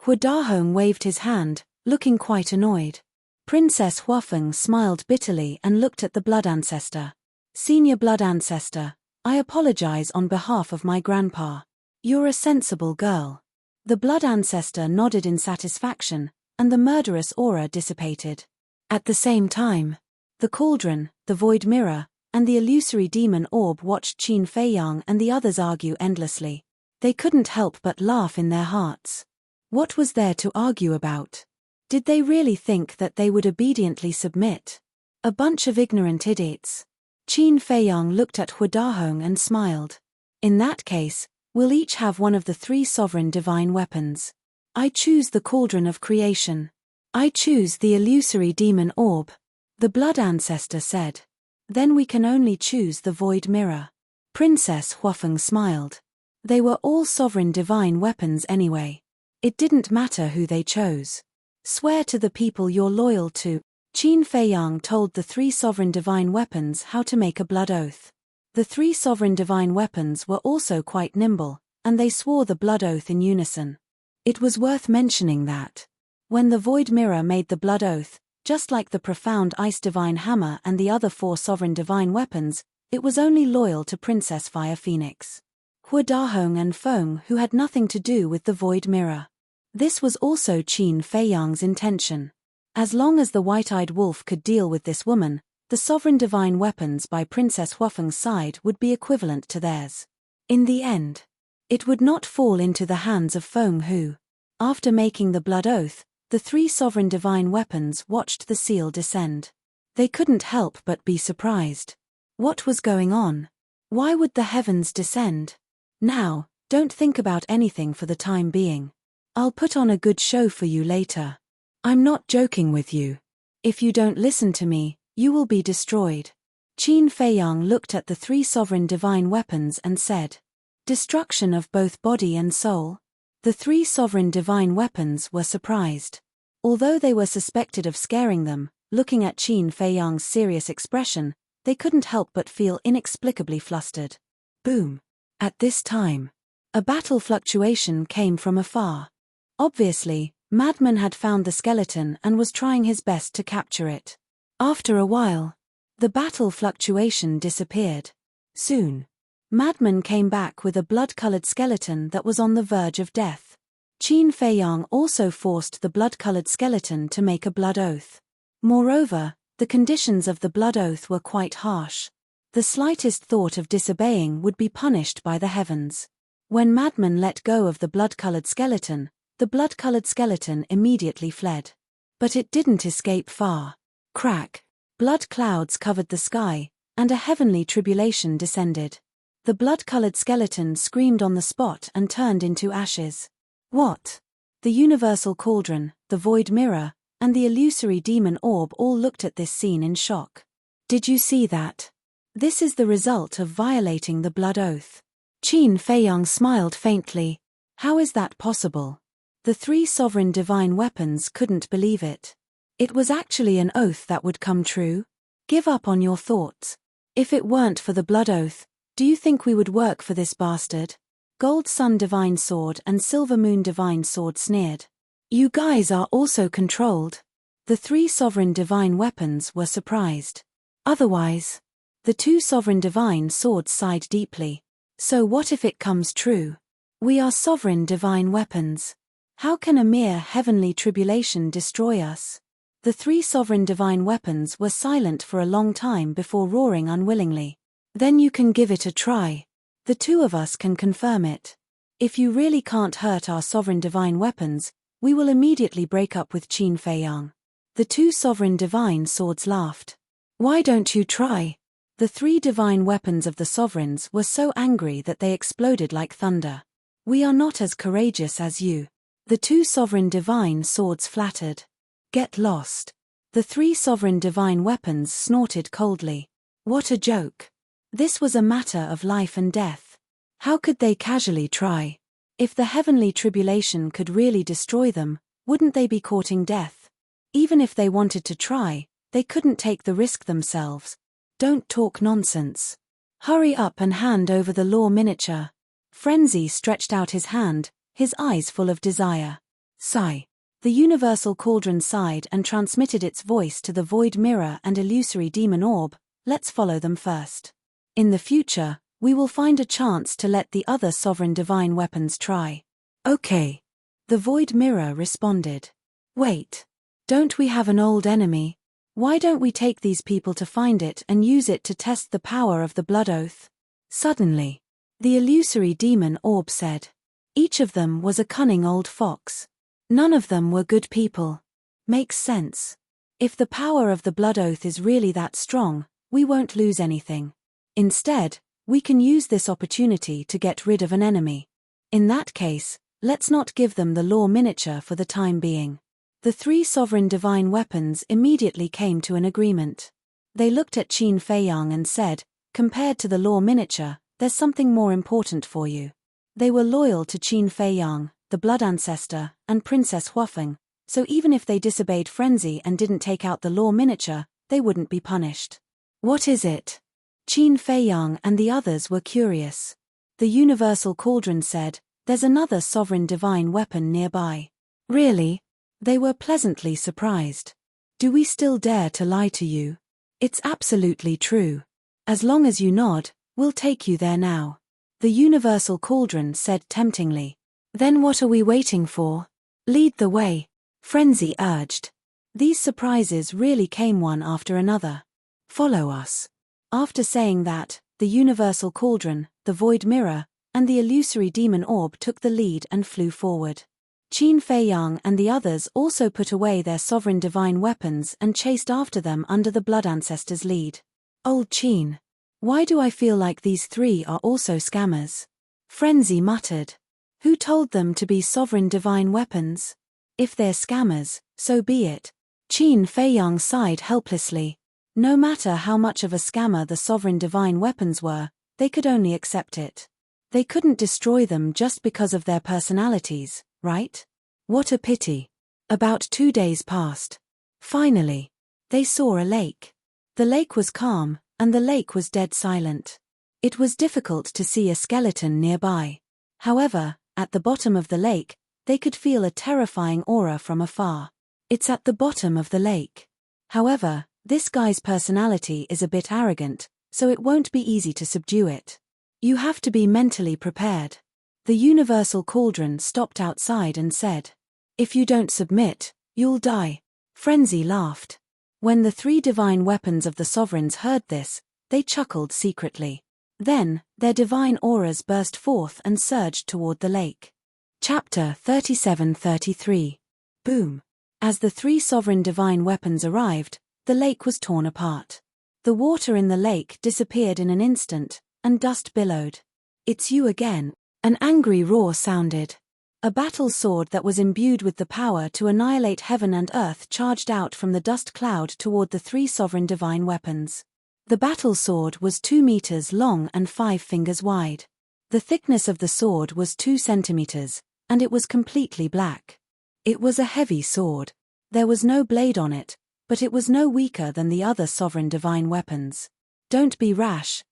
Huadahong waved his hand, looking quite annoyed. Princess Huafeng smiled bitterly and looked at the blood ancestor. Senior blood ancestor, I apologize on behalf of my grandpa. You're a sensible girl. The blood ancestor nodded in satisfaction, and the murderous aura dissipated. At the same time, the cauldron, the void mirror, and the illusory demon orb watched Qin Feiyang and the others argue endlessly. They couldn't help but laugh in their hearts. What was there to argue about? Did they really think that they would obediently submit? A bunch of ignorant idiots. Qin Feiyang looked at Huadahong and smiled. In that case, we'll each have one of the 3 sovereign divine weapons. I choose the cauldron of creation. I choose the illusory demon orb. The blood ancestor said. Then we can only choose the void mirror. Princess Huafeng smiled. They were all sovereign divine weapons anyway. It didn't matter who they chose. Swear to the people you're loyal to. Qin Feiyang told the 3 sovereign divine weapons how to make a blood oath. The 3 sovereign divine weapons were also quite nimble, and they swore the blood oath in unison. It was worth mentioning that when the void mirror made the blood oath, just like the profound ice divine hammer and the other 4 sovereign divine weapons, it was only loyal to Princess Fire Phoenix, Huadahong and Feng, who had nothing to do with the void mirror. This was also Qin Feiyang's intention. As long as the white-eyed wolf could deal with this woman, the sovereign divine weapons by Princess Huafeng's side would be equivalent to theirs. In the end, it would not fall into the hands of Feng, who, after making the blood oath, the 3 sovereign divine weapons watched the seal descend. They couldn't help but be surprised. What was going on? Why would the heavens descend? Now, don't think about anything for the time being. I'll put on a good show for you later. I'm not joking with you. If you don't listen to me, you will be destroyed. Qin Feiyang looked at the 3 sovereign divine weapons and said, destruction of both body and soul? The 3 sovereign divine weapons were surprised. Although they were suspected of scaring them, looking at Qin Feiyang's serious expression, they couldn't help but feel inexplicably flustered. Boom. At this time, a battle fluctuation came from afar. Obviously, Madman had found the skeleton and was trying his best to capture it. After a while, the battle fluctuation disappeared. Soon, Madman came back with a blood-colored skeleton that was on the verge of death. Qin Feiyang also forced the blood-colored skeleton to make a blood oath. Moreover, the conditions of the blood oath were quite harsh. The slightest thought of disobeying would be punished by the heavens. When Madman let go of the blood-colored skeleton, the blood-colored skeleton immediately fled. But it didn't escape far. Crack. Blood clouds covered the sky, and a heavenly tribulation descended. The blood-colored skeleton screamed on the spot and turned into ashes. What? The universal cauldron, the void mirror, and the illusory demon orb all looked at this scene in shock. Did you see that? This is the result of violating the blood oath. Qin Feiyang smiled faintly. How is that possible? The 3 sovereign divine weapons couldn't believe it. It was actually an oath that would come true? Give up on your thoughts. If it weren't for the blood oath, do you think we would work for this bastard? Gold Sun Divine Sword and Silver Moon Divine Sword sneered. You guys are also controlled. The 3 sovereign divine weapons were surprised. Otherwise, the 2 sovereign divine swords sighed deeply. So what if it comes true? We are sovereign divine weapons. How can a mere heavenly tribulation destroy us? The 3 sovereign divine weapons were silent for a long time before roaring unwillingly. Then you can give it a try. The 2 of us can confirm it. If you really can't hurt our sovereign divine weapons, we will immediately break up with Qin Feiyang. The 2 sovereign divine swords laughed. Why don't you try? The 3 divine weapons of the sovereigns were so angry that they exploded like thunder. We are not as courageous as you. The 2 sovereign divine swords flattered. Get lost. The 3 sovereign divine weapons snorted coldly. What a joke. This was a matter of life and death. How could they casually try? If the heavenly tribulation could really destroy them, wouldn't they be courting death? Even if they wanted to try, they couldn't take the risk themselves. Don't talk nonsense. Hurry up and hand over the law miniature. Frenzy stretched out his hand, his eyes full of desire. Sigh. The universal cauldron sighed and transmitted its voice to the void mirror and illusory demon orb. Let's follow them first. In the future, we will find a chance to let the other sovereign divine weapons try. Okay. The void mirror responded. Wait. Don't we have an old enemy? Why don't we take these people to find it and use it to test the power of the blood oath? Suddenly, the illusory demon orb said. Each of them was a cunning old fox. None of them were good people. Makes sense. If the power of the blood oath is really that strong, we won't lose anything. Instead, we can use this opportunity to get rid of an enemy. In that case, let's not give them the law miniature for the time being. The three sovereign divine weapons immediately came to an agreement. They looked at Qin Feiyang and said, compared to the law miniature, there's something more important for you. They were loyal to Qin Feiyang, the blood ancestor, and Princess Huafeng, so even if they disobeyed Frenzy and didn't take out the law miniature, they wouldn't be punished. What is it? Qin Feiyang and the others were curious. The universal cauldron said, there's another sovereign divine weapon nearby. Really? They were pleasantly surprised. Do we still dare to lie to you? It's absolutely true. As long as you nod, we'll take you there now. The universal cauldron said temptingly. Then what are we waiting for? Lead the way. Frenzy urged. These surprises really came one after another. Follow us. After saying that, the universal cauldron, the void mirror, and the illusory demon orb took the lead and flew forward. Qin Feiyang and the others also put away their sovereign divine weapons and chased after them under the blood ancestor's lead. Old Qin. Why do I feel like these three are also scammers? Frenzy muttered. Who told them to be sovereign divine weapons? If they're scammers, so be it. Qin Feiyang sighed helplessly. No matter how much of a scammer the sovereign divine weapons were, they could only accept it. They couldn't destroy them just because of their personalities, right? What a pity. About 2 days passed. Finally, they saw a lake. The lake was calm, and the lake was dead silent. It was difficult to see a skeleton nearby. However, at the bottom of the lake, they could feel a terrifying aura from afar. It's at the bottom of the lake. However, this guy's personality is a bit arrogant, so it won't be easy to subdue it. You have to be mentally prepared. The universal cauldron stopped outside and said, if you don't submit, you'll die. Frenzy laughed. When the three divine weapons of the sovereigns heard this, they chuckled secretly. Then, their divine auras burst forth and surged toward the lake. Chapter 37-33. Boom. As the three sovereign divine weapons arrived, the lake was torn apart. The water in the lake disappeared in an instant, and dust billowed. It's you again. An angry roar sounded. A battle sword that was imbued with the power to annihilate heaven and earth charged out from the dust cloud toward the three sovereign divine weapons. The battle sword was 2 meters long and 5 fingers wide. The thickness of the sword was 2 centimeters, and it was completely black. It was a heavy sword. There was no blade on it, but it was no weaker than the other sovereign divine weapons. Don't be rash,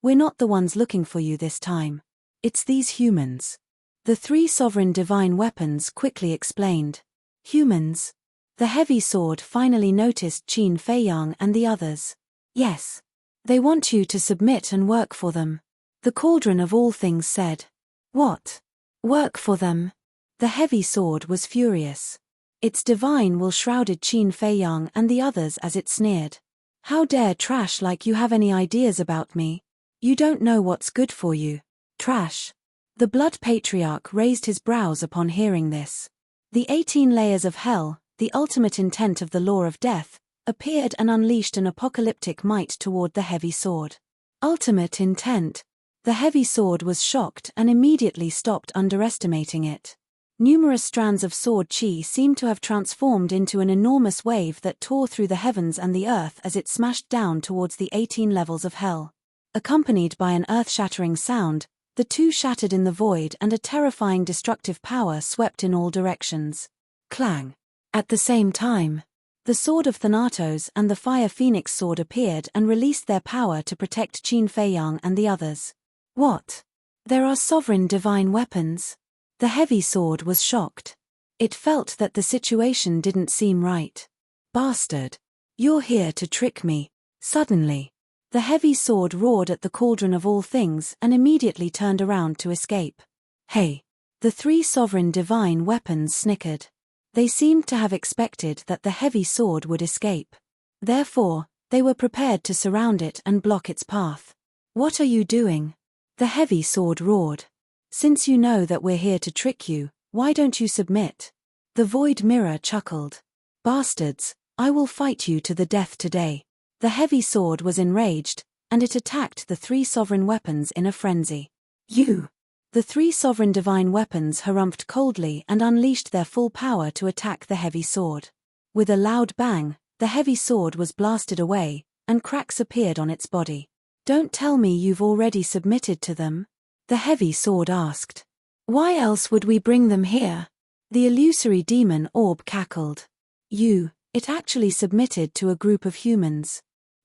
we're not the ones looking for you this time. It's these humans. The three sovereign divine weapons quickly explained. Humans? The heavy sword finally noticed Qin Feiyang and the others. Yes. They want you to submit and work for them. The cauldron of all things said. What? Work for them? The heavy sword was furious. Its divine will shrouded Qin Feiyang and the others as it sneered. How dare trash like you have any ideas about me? You don't know what's good for you. Trash. The blood patriarch raised his brows upon hearing this. The 18 layers of hell, the ultimate intent of the law of death, appeared and unleashed an apocalyptic might toward the heavy sword. Ultimate intent. The heavy sword was shocked and immediately stopped underestimating it. Numerous strands of sword chi seemed to have transformed into an enormous wave that tore through the heavens and the earth as it smashed down towards the 18 levels of hell. Accompanied by an earth-shattering sound, the two shattered in the void and a terrifying destructive power swept in all directions. Clang. At the same time, the sword of Thanatos and the fire phoenix sword appeared and released their power to protect Qin Feiyang and the others. What? There are sovereign divine weapons? The heavy sword was shocked. It felt that the situation didn't seem right. Bastard! You're here to trick me. Suddenly, the heavy sword roared at the cauldron of all things and immediately turned around to escape. Hey! The three sovereign divine weapons snickered. They seemed to have expected that the heavy sword would escape. Therefore, they were prepared to surround it and block its path. What are you doing? The heavy sword roared. Since you know that we're here to trick you, why don't you submit? The void mirror chuckled. Bastards, I will fight you to the death today. The heavy sword was enraged, and it attacked the three sovereign weapons in a frenzy. You! The three sovereign divine weapons harumphed coldly and unleashed their full power to attack the heavy sword. With a loud bang, the heavy sword was blasted away, and cracks appeared on its body. Don't tell me you've already submitted to them? The heavy sword asked. Why else would we bring them here? The illusory demon orb cackled. It actually submitted to a group of humans.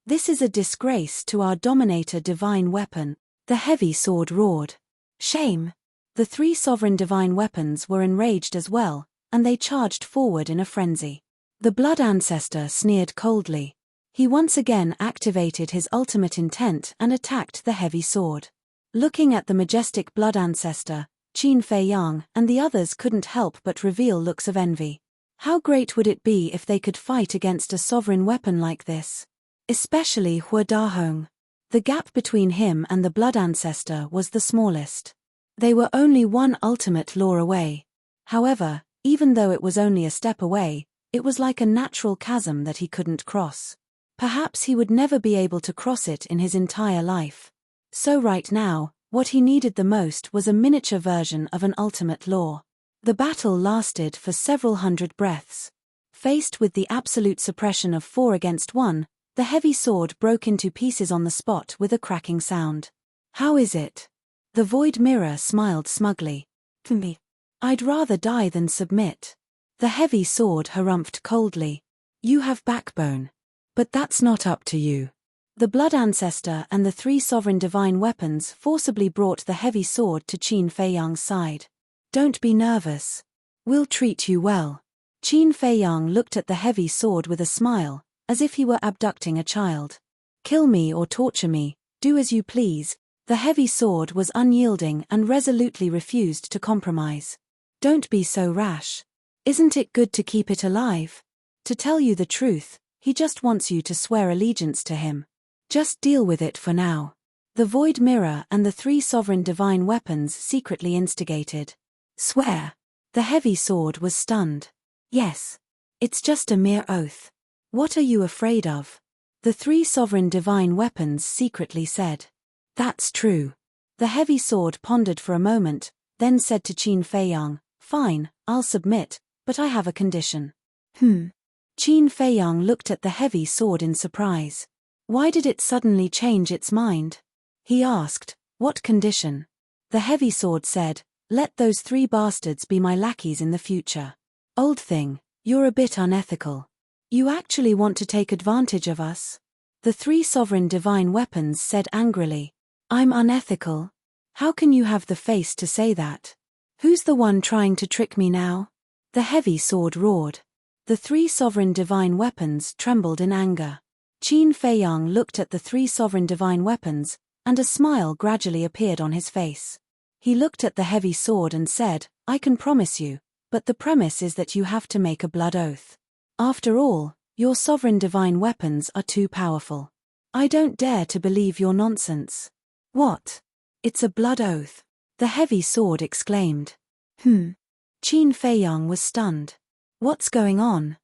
This is a disgrace to our dominator divine weapon. The heavy sword roared. Shame! The three sovereign divine weapons were enraged as well, and they charged forward in a frenzy. The blood ancestor sneered coldly. He once again activated his ultimate intent and attacked the heavy sword. Looking at the majestic blood ancestor, Qin Fei Yang and the others couldn't help but reveal looks of envy. How great would it be if they could fight against a sovereign weapon like this? Especially Hua Dahong. The gap between him and the blood ancestor was the smallest. They were only one ultimate law away. However, even though it was only a step away, it was like a natural chasm that he couldn't cross. Perhaps he would never be able to cross it in his entire life. So right now, what he needed the most was a miniature version of an ultimate law. The battle lasted for several hundred breaths. Faced with the absolute suppression of 4 against 1, the heavy sword broke into pieces on the spot with a cracking sound. How is it? The void mirror smiled smugly. Me. I'd rather die than submit. The heavy sword harumphed coldly. You have backbone. But that's not up to you. The blood ancestor and the three sovereign divine weapons forcibly brought the heavy sword to Qin Fei Yang's side. Don't be nervous. We'll treat you well. Qin Fei Yang looked at the heavy sword with a smile, as if he were abducting a child. Kill me or torture me, do as you please. The heavy sword was unyielding and resolutely refused to compromise. Don't be so rash. Isn't it good to keep it alive? To tell you the truth, he just wants you to swear allegiance to him. Just deal with it for now. The void mirror and the three sovereign divine weapons secretly instigated. Swear. The heavy sword was stunned. Yes. It's just a mere oath. What are you afraid of? The three sovereign divine weapons secretly said. That's true. The heavy sword pondered for a moment, then said to Qin Fei Yang, Fine, I'll submit, but I have a condition. Qin Fei Yang looked at the heavy sword in surprise. Why did it suddenly change its mind? He asked, what condition? The heavy sword said, let those 3 bastards be my lackeys in the future. Old thing, you're a bit unethical. You actually want to take advantage of us? The 3 sovereign divine weapons said angrily. I'm unethical? How can you have the face to say that? Who's the one trying to trick me now? The heavy sword roared. The 3 sovereign divine weapons trembled in anger. Qin Fei Yang looked at the 3 sovereign divine weapons, and a smile gradually appeared on his face. He looked at the heavy sword and said, I can promise you, but the premise is that you have to make a blood oath. After all, your sovereign divine weapons are too powerful. I don't dare to believe your nonsense. What? It's a blood oath. The heavy sword exclaimed. Qin Fei Yang was stunned. What's going on?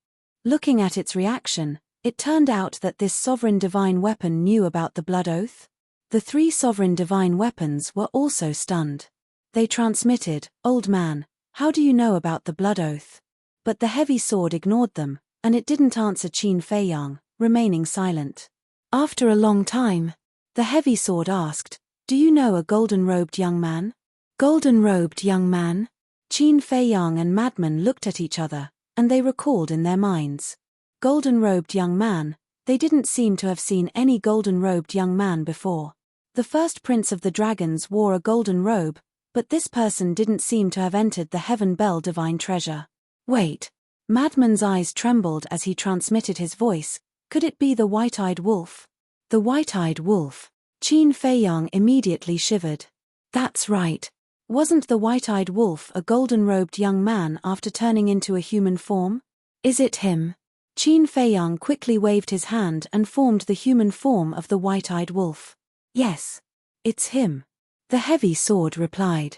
Looking at its reaction, it turned out that this sovereign divine weapon knew about the blood oath. The 3 sovereign divine weapons were also stunned. They transmitted, Old man, how do you know about the blood oath? But the heavy sword ignored them, and it didn't answer Qin Fei Yang, remaining silent. After a long time, the heavy sword asked, do you know a golden-robed young man? Golden-robed young man? Qin Fei Yang and Madman looked at each other, and they recalled in their minds. Golden-robed young man, they didn't seem to have seen any golden-robed young man before. The first prince of the dragons wore a golden robe, But this person didn't seem to have entered the Heaven Bell divine treasure. Wait. Madman's eyes trembled as he transmitted his voice. Could it be the white-eyed wolf? The white-eyed wolf. Qin Feiyang immediately shivered. That's right. Wasn't the white-eyed wolf a golden-robed young man after turning into a human form? Is it him? Qin Feiyang quickly waved his hand and formed the human form of the white-eyed wolf. Yes. It's him. The heavy sword replied.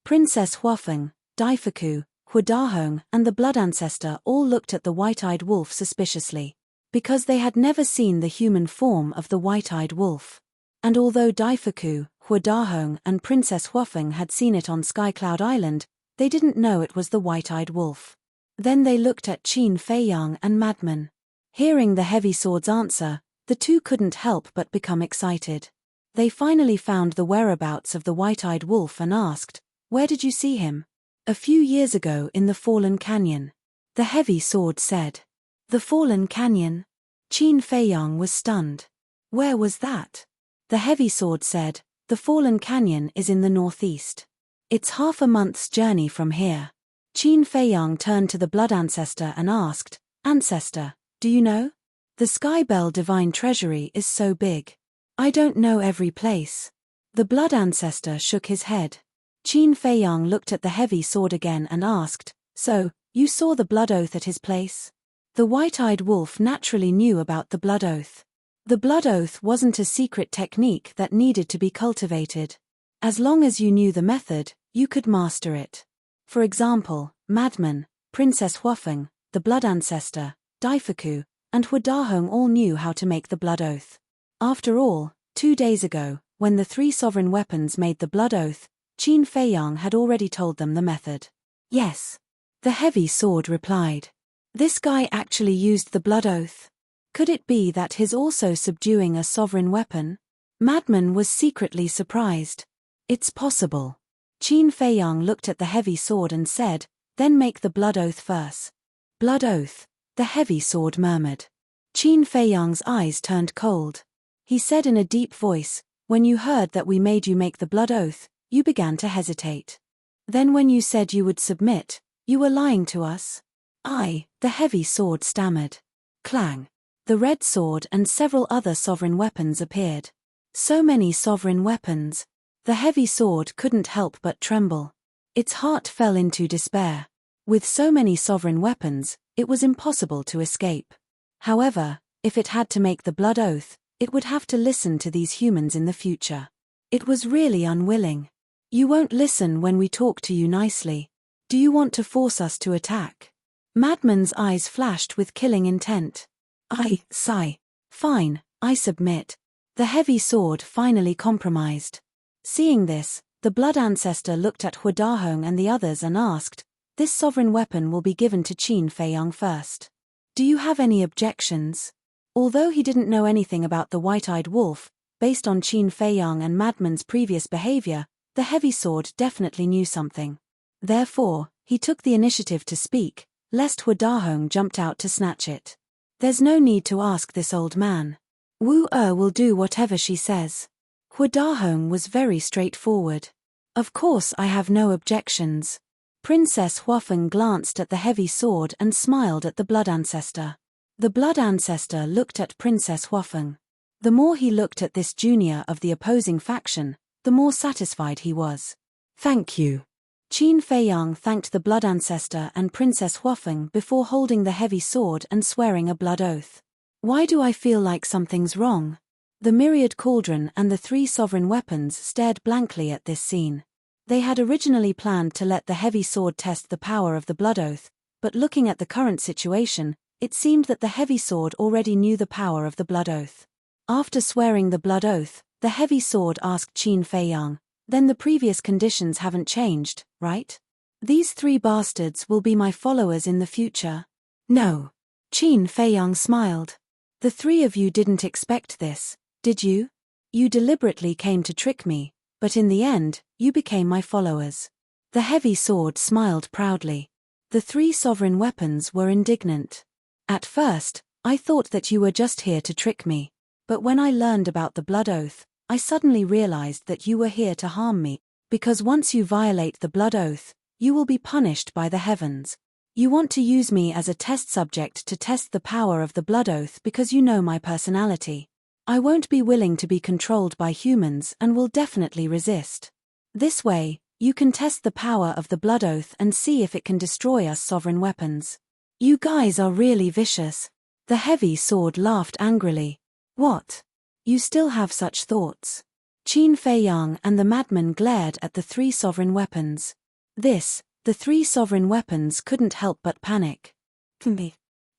Princess Huafeng, Daifuku, Huadahong and the blood ancestor all looked at the white-eyed wolf suspiciously, because they had never seen the human form of the white-eyed wolf. And although Daifuku, Huadahong and Princess Huafeng had seen it on Skycloud Island, they didn't know it was the white-eyed wolf. Then they looked at Qin Feiyang and Madman. Hearing the heavy sword's answer, the two couldn't help but become excited. They finally found the whereabouts of the white-eyed wolf and asked, "Where did you see him?" "A few years ago in the Fallen Canyon." The heavy sword said. "The Fallen Canyon?" Qin Feiyang was stunned. "Where was that?" The heavy sword said, "The Fallen Canyon is in the northeast. It's half a month's journey from here." Qin Feiyang turned to the blood ancestor and asked, "Ancestor, do you know? The Skybell Divine Treasury is so big. I don't know every place." The blood ancestor shook his head. Qin Feiyang looked at the heavy sword again and asked, "So, you saw the blood oath at his place?" The white-eyed wolf naturally knew about the blood oath. The blood oath wasn't a secret technique that needed to be cultivated. As long as you knew the method, you could master it. For example, Madman, Princess Huafeng, the blood ancestor, Daifuku, and Huadahong all knew how to make the blood oath. After all, 2 days ago, when the 3 sovereign weapons made the blood oath, Qin Feiyang had already told them the method. "Yes." The heavy sword replied. "This guy actually used the blood oath. Could it be that he's also subduing a sovereign weapon?" Madman was secretly surprised. "It's possible." Qin Feiyang looked at the heavy sword and said, "Then make the blood oath first." "Blood oath," the heavy sword murmured. Qin Feiyang's eyes turned cold. He said in a deep voice, "When you heard that we made you make the blood oath, you began to hesitate. Then when you said you would submit, you were lying to us." The heavy sword stammered. Clang. The red sword and several other sovereign weapons appeared. So many sovereign weapons. The heavy sword couldn't help but tremble. Its heart fell into despair. With so many sovereign weapons, it was impossible to escape. However, if it had to make the blood oath, it would have to listen to these humans in the future. It was really unwilling. "You won't listen when we talk to you nicely. Do you want to force us to attack?" Madman's eyes flashed with killing intent. Sigh. "Fine, I submit." The heavy sword finally compromised. Seeing this, the blood ancestor looked at Huadahong and the others and asked, "This sovereign weapon will be given to Qin Feiyang first. Do you have any objections?" Although he didn't know anything about the white-eyed wolf, based on Qin Feiyang and Madman's previous behavior, the heavy sword definitely knew something. Therefore, he took the initiative to speak, lest Huadahong jumped out to snatch it. "There's no need to ask this old man. Wu-Er will do whatever she says." Huadahong was very straightforward. "Of course I have no objections." Princess Huafeng glanced at the heavy sword and smiled at the blood ancestor. The blood ancestor looked at Princess Huafeng. The more he looked at this junior of the opposing faction, the more satisfied he was. "Thank you." Qin Feiyang thanked the blood ancestor and Princess Huafeng before holding the heavy sword and swearing a blood oath. "Why do I feel like something's wrong?" The myriad cauldron and the 3 sovereign weapons stared blankly at this scene. They had originally planned to let the heavy sword test the power of the blood oath, but looking at the current situation, it seemed that the heavy sword already knew the power of the blood oath. After swearing the blood oath, the heavy sword asked Qin Feiyang, "Then the previous conditions haven't changed, right? These 3 bastards will be my followers in the future?" "No." Qin Feiyang smiled. "The 3 of you didn't expect this, did you? You deliberately came to trick me, but in the end, you became my followers." The heavy sword smiled proudly. The 3 sovereign weapons were indignant. "At first, I thought that you were just here to trick me. But when I learned about the blood oath, I suddenly realized that you were here to harm me." Because once you violate the blood oath, you will be punished by the heavens. You want to use me as a test subject to test the power of the blood oath because you know my personality. I won't be willing to be controlled by humans and will definitely resist. This way, you can test the power of the blood oath and see if it can destroy us sovereign weapons. You guys are really vicious. The heavy sword laughed angrily. What? You still have such thoughts? Qin Fei Yang and the madman glared at the three sovereign weapons. The three sovereign weapons couldn't help but panic.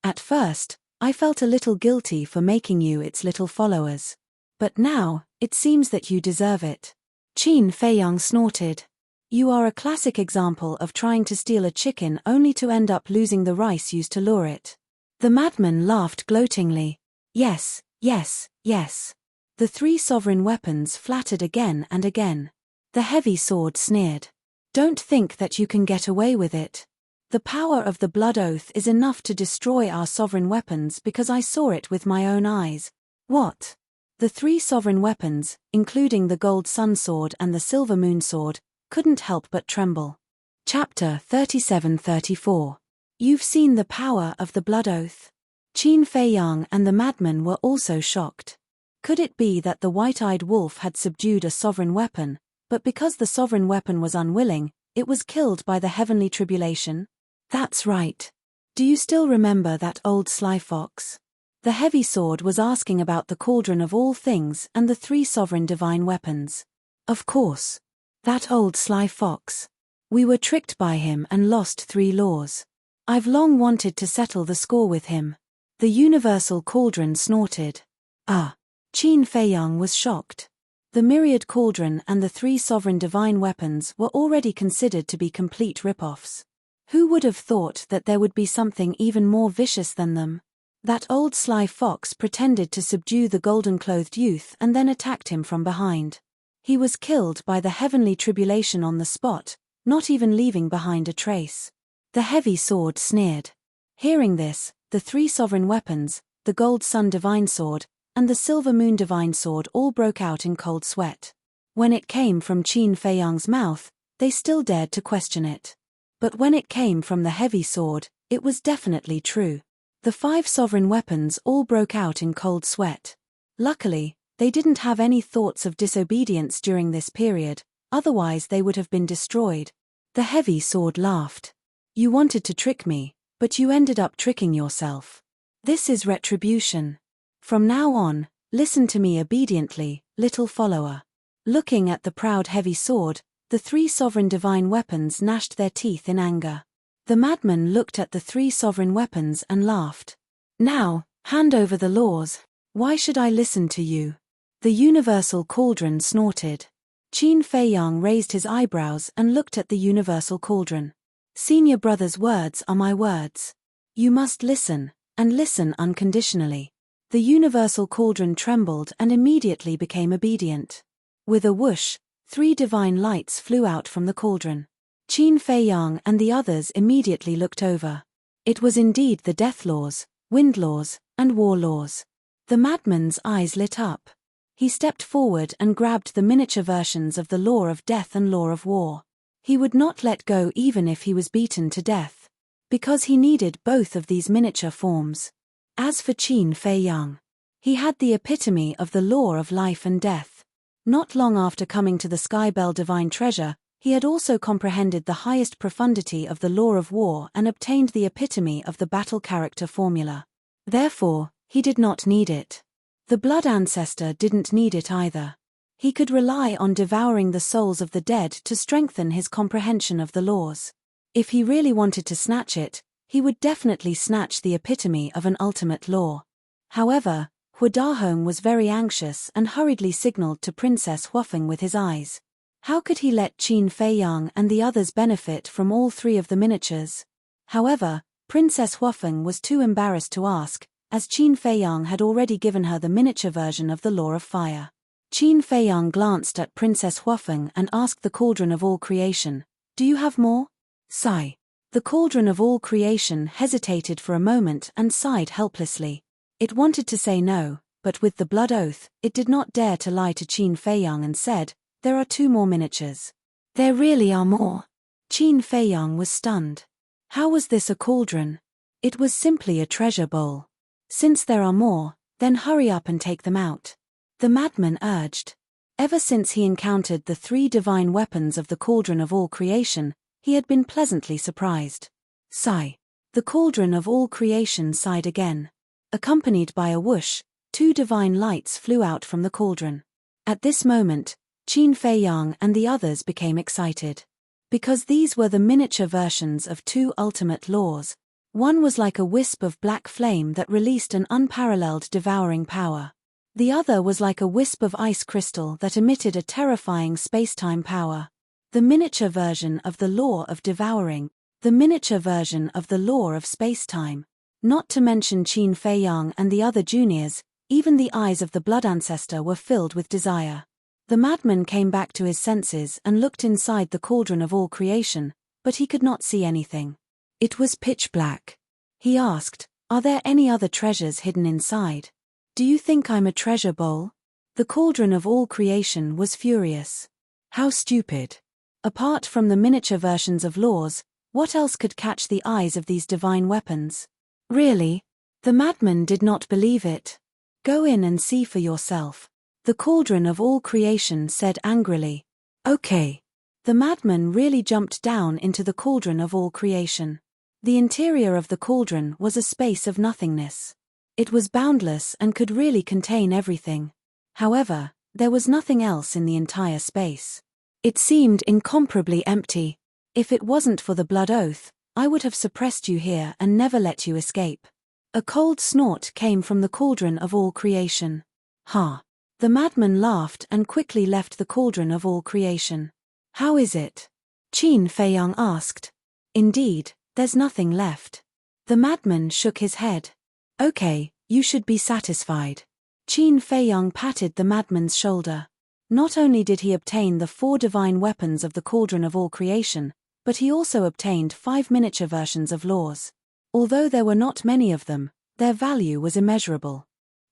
At first, I felt a little guilty for making you its little followers. But now, it seems that you deserve it. Qin Fei Yang snorted. You are a classic example of trying to steal a chicken only to end up losing the rice used to lure it. The madman laughed gloatingly. Yes, yes, yes. The three sovereign weapons flattered again and again. The heavy sword sneered. Don't think that you can get away with it. The power of the blood oath is enough to destroy our sovereign weapons because I saw it with my own eyes. What? The three sovereign weapons, including the gold sun sword and the silver moon sword, couldn't help but tremble. Chapter 37-34. You've seen the power of the blood oath. Qin Fei Yang and the madman were also shocked. Could it be that the white-eyed wolf had subdued a sovereign weapon, but because the sovereign weapon was unwilling, it was killed by the heavenly tribulation? That's right. Do you still remember that old sly fox? The heavy sword was asking about the cauldron of all things and the three sovereign divine weapons. Of course. That old sly fox. We were tricked by him and lost 3 laws. I've long wanted to settle the score with him. The universal cauldron snorted. Ah. Qin Fei Yang was shocked. The myriad cauldron and the 3 sovereign divine weapons were already considered to be complete rip-offs. Who would have thought that there would be something even more vicious than them? That old sly fox pretended to subdue the golden-clothed youth and then attacked him from behind. He was killed by the heavenly tribulation on the spot, not even leaving behind a trace. The heavy sword sneered. Hearing this, the 3 sovereign weapons, the gold sun divine sword, and the silver moon divine sword all broke out in cold sweat. When it came from Qin Fei Yang's mouth, they still dared to question it. But when it came from the heavy sword, it was definitely true. The 5 sovereign weapons all broke out in cold sweat. Luckily, they didn't have any thoughts of disobedience during this period, otherwise they would have been destroyed. The heavy sword laughed. You wanted to trick me, but you ended up tricking yourself. This is retribution. From now on, listen to me obediently, little follower. Looking at the proud heavy sword, the 3 sovereign divine weapons gnashed their teeth in anger. The madman looked at the 3 sovereign weapons and laughed. Now, hand over the laws. Why should I listen to you? The universal cauldron snorted. Qin Fei Yang raised his eyebrows and looked at the universal cauldron. Senior brother's words are my words. You must listen, and listen unconditionally. The universal cauldron trembled and immediately became obedient. With a whoosh, 3 divine lights flew out from the cauldron. Qin Fei Yang and the others immediately looked over. It was indeed the death laws, wind laws, and war laws. The madman's eyes lit up. He stepped forward and grabbed the miniature versions of the law of death and law of war. He would not let go even if he was beaten to death. Because he needed both of these miniature forms. As for Qin Fei Yang, he had the epitome of the law of life and death. Not long after coming to the Sky Bell Divine Treasure, he had also comprehended the highest profundity of the law of war and obtained the epitome of the battle character formula. Therefore, he did not need it. The blood ancestor didn't need it either. He could rely on devouring the souls of the dead to strengthen his comprehension of the laws. If he really wanted to snatch it, he would definitely snatch the epitome of an ultimate law. However, Hu Dahong was very anxious and hurriedly signaled to Princess Huafeng with his eyes. How could he let Qin Fei Yang and the others benefit from all 3 of the miniatures? However, Princess Huafeng was too embarrassed to ask, as Qin Fei Yang had already given her the miniature version of the Law of Fire. Qin Fei Yang glanced at Princess Huafeng and asked the Cauldron of All Creation, "Do you have more?" Sigh. The Cauldron of All Creation hesitated for a moment and sighed helplessly. It wanted to say no, but with the blood oath, it did not dare to lie to Qin Fei Yang and said, "There are 2 more miniatures." There really are more. Qin Feiyang was stunned. How was this a cauldron? It was simply a treasure bowl. Since there are more, then hurry up and take them out. The madman urged. Ever since he encountered the 3 divine weapons of the cauldron of all creation, he had been pleasantly surprised. Sigh. The cauldron of all creation sighed again. Accompanied by a whoosh, 2 divine lights flew out from the cauldron. At this moment, Qin Feiyang and the others became excited. Because these were the miniature versions of 2 ultimate laws. One was like a wisp of black flame that released an unparalleled devouring power. The other was like a wisp of ice crystal that emitted a terrifying space-time power. The miniature version of the law of devouring. The miniature version of the law of space-time. Not to mention Qin Feiyang and the other juniors, even the eyes of the blood ancestor were filled with desire. The madman came back to his senses and looked inside the cauldron of all creation, but he could not see anything. It was pitch black. He asked, "Are there any other treasures hidden inside? Do you think I'm a treasure bowl?" The cauldron of all creation was furious. How stupid. Apart from the miniature versions of laws, what else could catch the eyes of these divine weapons? Really? The madman did not believe it. Go in and see for yourself. The cauldron of all creation said angrily. Okay. The madman really jumped down into the cauldron of all creation. The interior of the cauldron was a space of nothingness. It was boundless and could really contain everything. However, there was nothing else in the entire space. It seemed incomparably empty. If it wasn't for the blood oath, I would have suppressed you here and never let you escape. A cold snort came from the cauldron of all creation. Ha! The madman laughed and quickly left the cauldron of all creation. How is it? Qin Feiyang asked. Indeed, there's nothing left. The madman shook his head. Okay, you should be satisfied. Qin Feiyang patted the madman's shoulder. Not only did he obtain the 4 divine weapons of the cauldron of all creation, but he also obtained 5 miniature versions of laws. Although there were not many of them, their value was immeasurable.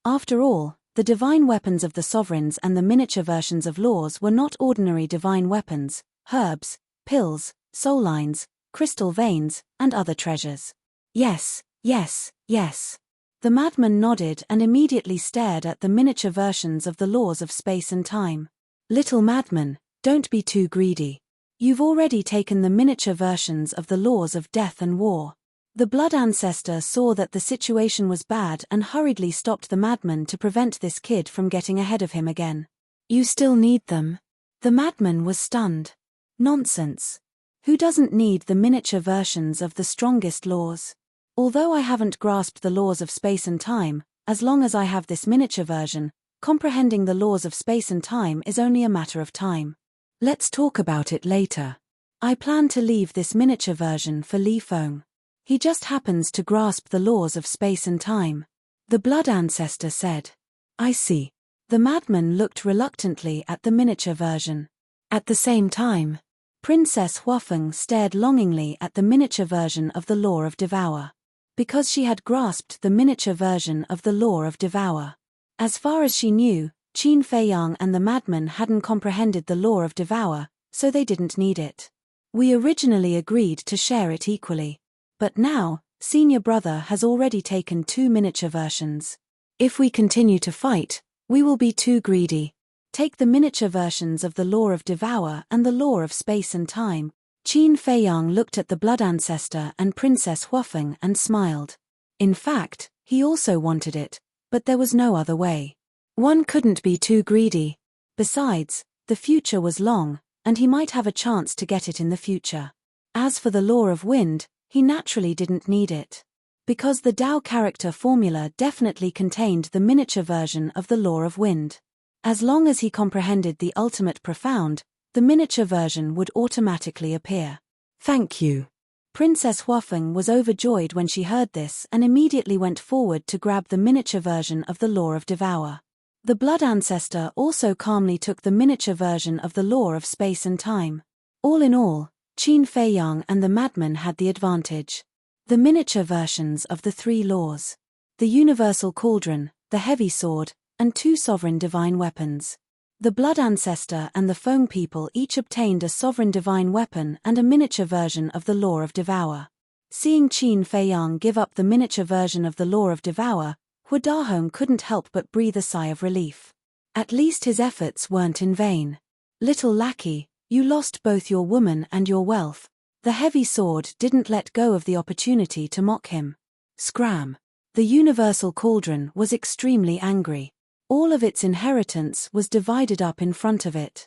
After all, the divine weapons of the sovereigns and the miniature versions of laws were not ordinary divine weapons, herbs, pills, soul lines, crystal veins, and other treasures. Yes, yes, yes. The madman nodded and immediately stared at the miniature versions of the laws of space and time. Little madman, don't be too greedy. You've already taken the miniature versions of the laws of death and war. The blood ancestor saw that the situation was bad and hurriedly stopped the madman to prevent this kid from getting ahead of him again. You still need them? The madman was stunned. Nonsense. Who doesn't need the miniature versions of the strongest laws? Although I haven't grasped the laws of space and time, as long as I have this miniature version, comprehending the laws of space and time is only a matter of time. Let's talk about it later. I plan to leave this miniature version for Li Feng. He just happens to grasp the laws of space and time. The blood ancestor said. I see. The madman looked reluctantly at the miniature version. At the same time, Princess Huafeng stared longingly at the miniature version of the Law of Devour. Because she had grasped the miniature version of the Law of Devour. As far as she knew, Qin Feiyang and the madman hadn't comprehended the Law of Devour, so they didn't need it. We originally agreed to share it equally. But now, senior brother has already taken 2 miniature versions. If we continue to fight, we will be too greedy. Take the miniature versions of the Law of Devour and the Law of Space and Time. Qin Feiyang looked at the blood ancestor and Princess Huafeng and smiled. In fact, he also wanted it, but there was no other way. One couldn't be too greedy. Besides, the future was long, and he might have a chance to get it in the future. As for the Law of Wind, he naturally didn't need it. Because the Tao character formula definitely contained the miniature version of the Law of Wind. As long as he comprehended the ultimate profound, the miniature version would automatically appear. Thank you. Princess Huafeng was overjoyed when she heard this and immediately went forward to grab the miniature version of the Law of Devour. The blood ancestor also calmly took the miniature version of the Law of Space and Time. All in all, Qin Feiyang and the madman had the advantage. The miniature versions of the 3 laws. The universal cauldron, the heavy sword, and 2 sovereign divine weapons. The Blood Ancestor and the Foam People each obtained a sovereign divine weapon and a miniature version of the Law of Devour. Seeing Qin Feiyang give up the miniature version of the Law of Devour, Hu Dahong couldn't help but breathe a sigh of relief. At least his efforts weren't in vain. Little lackey, you lost both your woman and your wealth. The heavy sword didn't let go of the opportunity to mock him. Scram. The universal cauldron was extremely angry. All of its inheritance was divided up in front of it.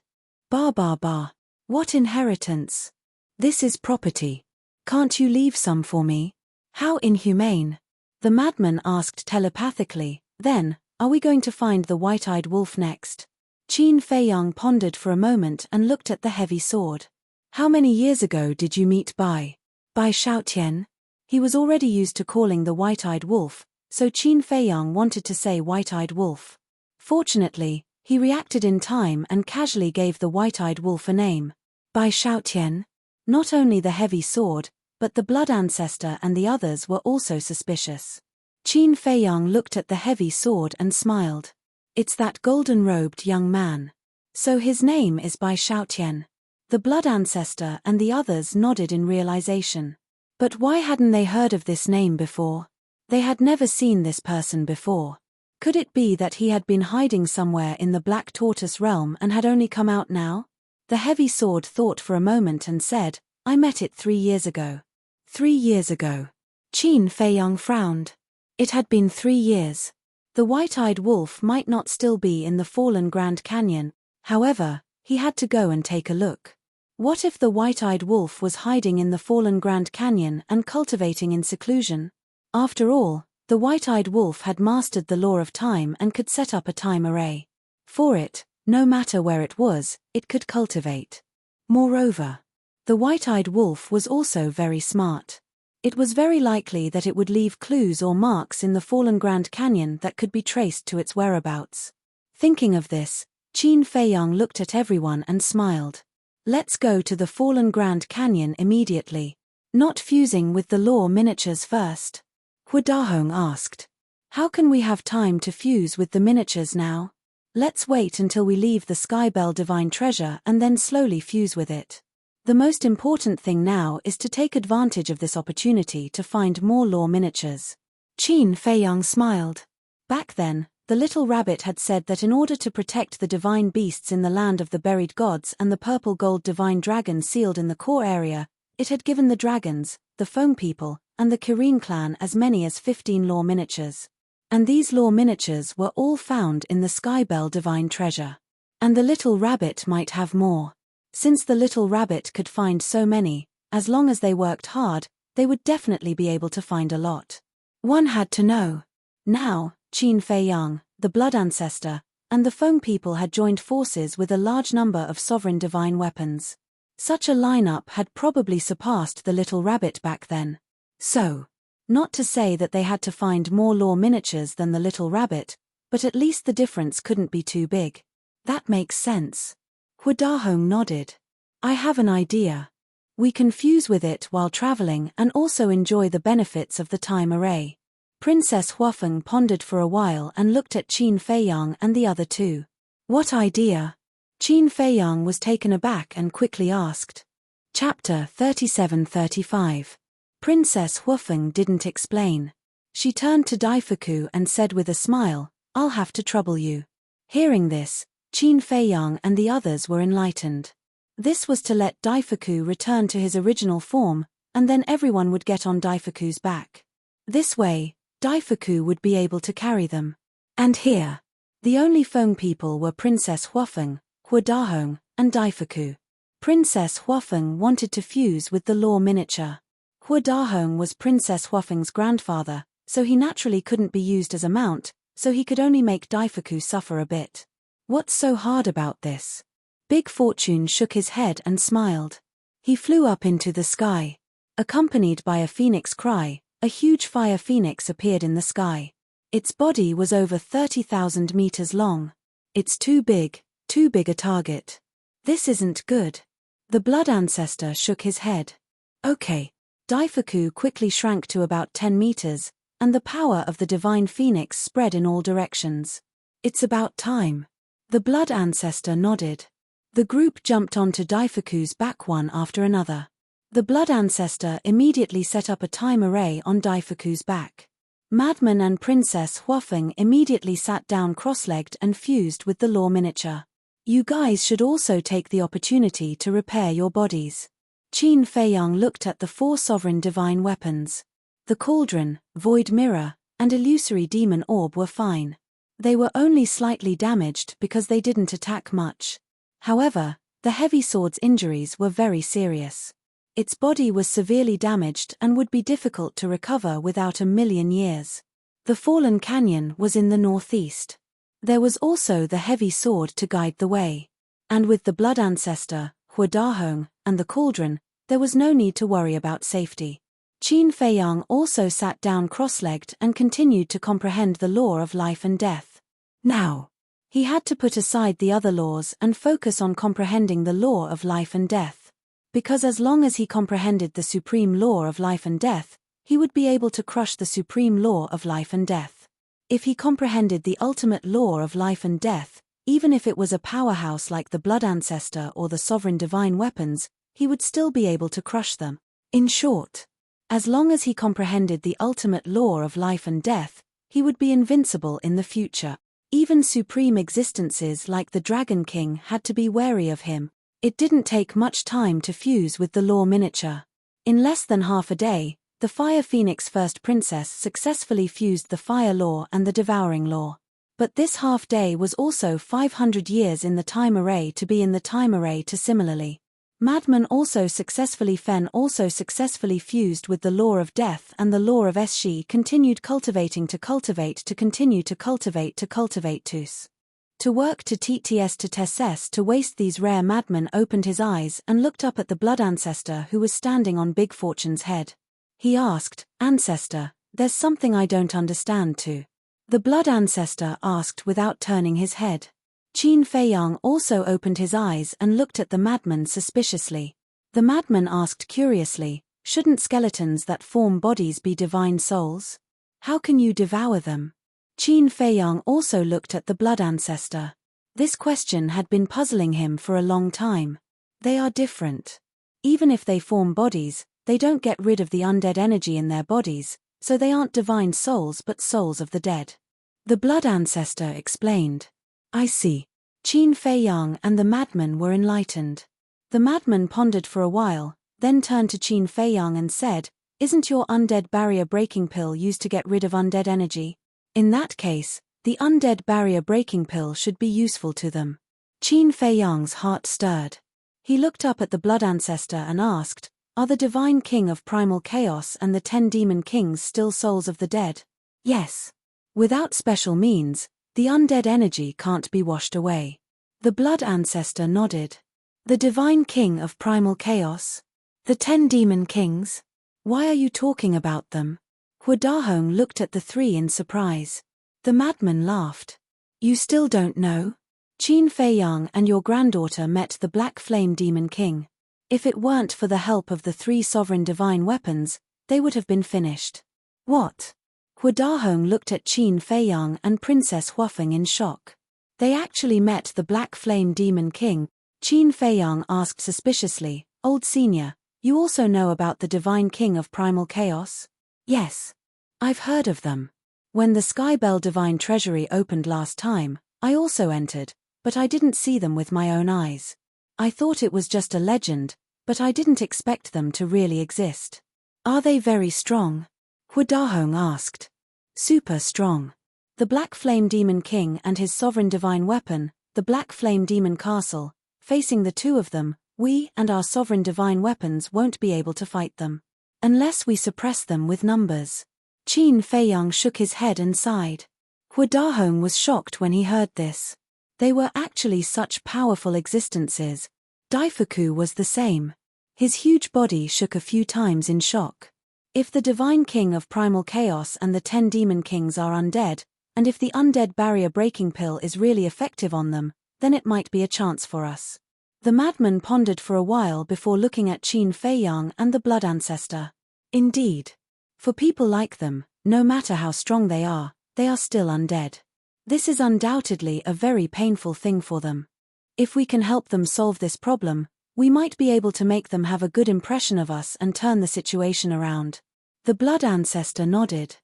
Bah bah bah. What inheritance? This is property. Can't you leave some for me? How inhumane. The madman asked telepathically, then, are we going to find the white-eyed wolf next? Qin Feiyang pondered for a moment and looked at the heavy sword. How many years ago did you meet Bai Xiaotian? He was already used to calling the white-eyed wolf, so Qin Feiyang wanted to say white-eyed wolf. Fortunately, he reacted in time and casually gave the white-eyed wolf a name. Bai Xiaotian. Not only the heavy sword, but the Blood Ancestor and the others were also suspicious. Qin Feiyang looked at the heavy sword and smiled. It's that golden-robed young man. So his name is Bai Xiaotian. The Blood Ancestor and the others nodded in realization. But why hadn't they heard of this name before? They had never seen this person before. Could it be that he had been hiding somewhere in the Black Tortoise realm and had only come out now? The heavy sword thought for a moment and said, I met it 3 years ago. 3 years ago. Qin Feiyang frowned. It had been 3 years. The white-eyed wolf might not still be in the fallen Grand Canyon, however, he had to go and take a look. What if the white-eyed wolf was hiding in the fallen Grand Canyon and cultivating in seclusion? After all, the white-eyed wolf had mastered the law of time and could set up a time array. For it, no matter where it was, it could cultivate. Moreover, the white-eyed wolf was also very smart. It was very likely that it would leave clues or marks in the fallen Grand Canyon that could be traced to its whereabouts. Thinking of this, Qin Feiyang looked at everyone and smiled. Let's go to the fallen Grand Canyon immediately. Not fusing with the law miniatures first? Hu Dahong asked. How can we have time to fuse with the miniatures now? Let's wait until we leave the Skybell Divine Treasure and then slowly fuse with it. The most important thing now is to take advantage of this opportunity to find more law miniatures. Qin Feiyang smiled. Back then, the little rabbit had said that in order to protect the divine beasts in the land of the buried gods and the purple gold divine dragon sealed in the core area, it had given the dragons, the Foam People, and the Kirin clan as many as 15 law miniatures. And these law miniatures were all found in the Skybell Divine Treasure. And the little rabbit might have more. Since the little rabbit could find so many, as long as they worked hard, they would definitely be able to find a lot. One had to know. Now, Qin Feiyang, the Blood Ancestor, and the Foam People had joined forces with a large number of sovereign divine weapons. Such a lineup had probably surpassed the little rabbit back then. So, not to say that they had to find more law miniatures than the little rabbit, but at least the difference couldn't be too big. That makes sense. Hu Dahong nodded. I have an idea. We can fuse with it while traveling and also enjoy the benefits of the time array. Princess Huafeng pondered for a while and looked at Qin Feiyang and the other two. What idea? Qin Feiyang was taken aback and quickly asked. Chapter 37-35. Princess Huafeng didn't explain. She turned to Daifuku and said with a smile, I'll have to trouble you. Hearing this, Qin Feiyang and the others were enlightened. This was to let Daifuku return to his original form, and then everyone would get on Daifuku's back. This way, Daifuku would be able to carry them. And here, the only Foam People were Princess Huafeng, Hu Dahong, and Daifuku. Princess Huafeng wanted to fuse with the law miniature. Hu Dahong was Princess Huafeng's grandfather, so he naturally couldn't be used as a mount, so he could only make Daifuku suffer a bit. What's so hard about this? Big Fortune shook his head and smiled. He flew up into the sky. Accompanied by a phoenix cry, a huge fire phoenix appeared in the sky. Its body was over 30,000 meters long. It's too big a target. This isn't good. The Blood Ancestor shook his head. Okay. Daifuku quickly shrank to about 10 meters, and the power of the divine phoenix spread in all directions. It's about time. The blood ancestor nodded. The group jumped onto Daifuku's back one after another. The blood ancestor immediately set up a time array on Daifuku's back. Madman and Princess Huafeng immediately sat down cross-legged and fused with the law miniature. You guys should also take the opportunity to repair your bodies. Qin Feiyang looked at the 4 sovereign divine weapons. The cauldron, void mirror, and illusory demon orb were fine. They were only slightly damaged because they didn't attack much. However, the heavy sword's injuries were very serious. Its body was severely damaged and would be difficult to recover without 1,000,000 years. The fallen canyon was in the northeast. There was also the heavy sword to guide the way. And with the blood ancestor, Huadahong, and the cauldron, there was no need to worry about safety. Qin Feiyang also sat down cross-legged and continued to comprehend the law of life and death. Now, he had to put aside the other laws and focus on comprehending the law of life and death. Because as long as he comprehended the supreme law of life and death, he would be able to crush the supreme law of life and death. If he comprehended the ultimate law of life and death, even if it was a powerhouse like the blood ancestor or the sovereign divine weapons, he would still be able to crush them. In short, as long as he comprehended the ultimate law of life and death, he would be invincible in the future. Even supreme existences like the Dragon King had to be wary of him. It didn't take much time to fuse with the law miniature. In less than half a day, the Fire Phoenix First Princess successfully fused the Fire Law and the Devouring Law. But this half day was also 500 years in the time array to be in the time array to similarly. Madman also successfully fused with the law of death, and the law of Shi continued cultivating to cultivate to continue to cultivate to cultivate to work to TTS to TSS to waste. These rare. Madman opened his eyes and looked up at the blood ancestor who was standing on Big Fortune's head. He asked, "Ancestor, there's something I don't understand too." The blood ancestor asked without turning his head. Qin Feiyang also opened his eyes and looked at the madman suspiciously. The madman asked curiously, "Shouldn't skeletons that form bodies be divine souls? How can you devour them?" Qin Feiyang also looked at the blood ancestor. This question had been puzzling him for a long time. They are different. Even if they form bodies, they don't get rid of the undead energy in their bodies, so they aren't divine souls but souls of the dead. The blood ancestor explained. "I see." Qin Feiyang and the madman were enlightened. The madman pondered for a while, then turned to Qin Feiyang and said, "Isn't your undead barrier breaking pill used to get rid of undead energy? In that case, the undead barrier breaking pill should be useful to them." Qin Feiyang's heart stirred. He looked up at the blood ancestor and asked, "Are the divine king of primal chaos and the 10 demon kings still souls of the dead?" "Yes. Without special means, the undead energy can't be washed away." The blood ancestor nodded. "The divine king of primal chaos? The 10 demon kings? Why are you talking about them?" Huadahong looked at the 3 in surprise. The madman laughed. "You still don't know? Qin Feiyang and your granddaughter met the Black Flame Demon King. If it weren't for the help of the 3 sovereign divine weapons, they would have been finished." "What?" Huadahong looked at Qin Feiyang and Princess Huafeng in shock. "They actually met the Black Flame Demon King." Qin Feiyang asked suspiciously, "Old senior, you also know about the divine king of primal chaos?" "Yes. I've heard of them. When the Skybell Divine Treasury opened last time, I also entered, but I didn't see them with my own eyes. I thought it was just a legend, but I didn't expect them to really exist." "Are they very strong?" Huadahong asked. "Super strong. The Black Flame Demon King and his sovereign divine weapon, the Black Flame Demon Castle, facing the 2 of them, we and our sovereign divine weapons won't be able to fight them. Unless we suppress them with numbers." Qin Feiyang shook his head and sighed. Huadahong was shocked when he heard this. They were actually such powerful existences. Daifuku was the same. His huge body shook a few times in shock. If the divine king of primal chaos and the 10 demon kings are undead, and if the undead barrier breaking pill is really effective on them, then it might be a chance for us. The madman pondered for a while before looking at Qin Feiyang and the blood ancestor. Indeed. For people like them, no matter how strong they are still undead. This is undoubtedly a very painful thing for them. If we can help them solve this problem, we might be able to make them have a good impression of us and turn the situation around. The blood ancestor nodded.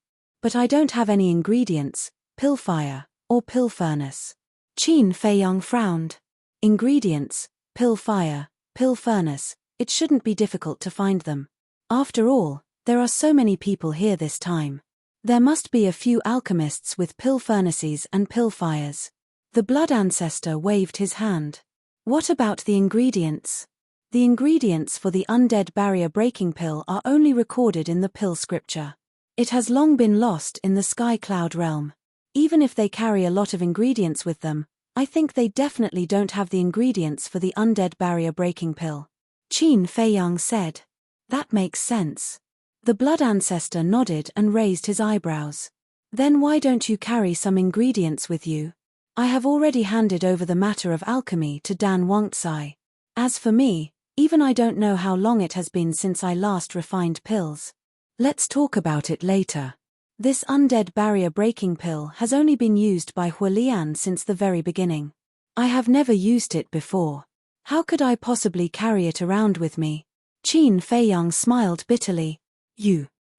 But I don't have any ingredients, pill fire, or pill furnace. Qin Feiyang frowned. Ingredients, pill fire, pill furnace, it shouldn't be difficult to find them. After all, there are so many people here this time. There must be a few alchemists with pill furnaces and pill fires. The blood ancestor waved his hand. What about the ingredients? The ingredients for the undead barrier breaking pill are only recorded in the pill scripture. It has long been lost in the sky cloud realm. Even if they carry a lot of ingredients with them, I think they definitely don't have the ingredients for the undead barrier breaking pill. Qin Feiyang said. That makes sense. The blood ancestor nodded and raised his eyebrows. Then why don't you carry some ingredients with you? I have already handed over the matter of alchemy to Dan Wangtsai. As for me, even I don't know how long it has been since I last refined pills. Let's talk about it later. This undead barrier breaking pill has only been used by Huolian since the very beginning. I have never used it before. How could I possibly carry it around with me? Qin Feiyang smiled bitterly.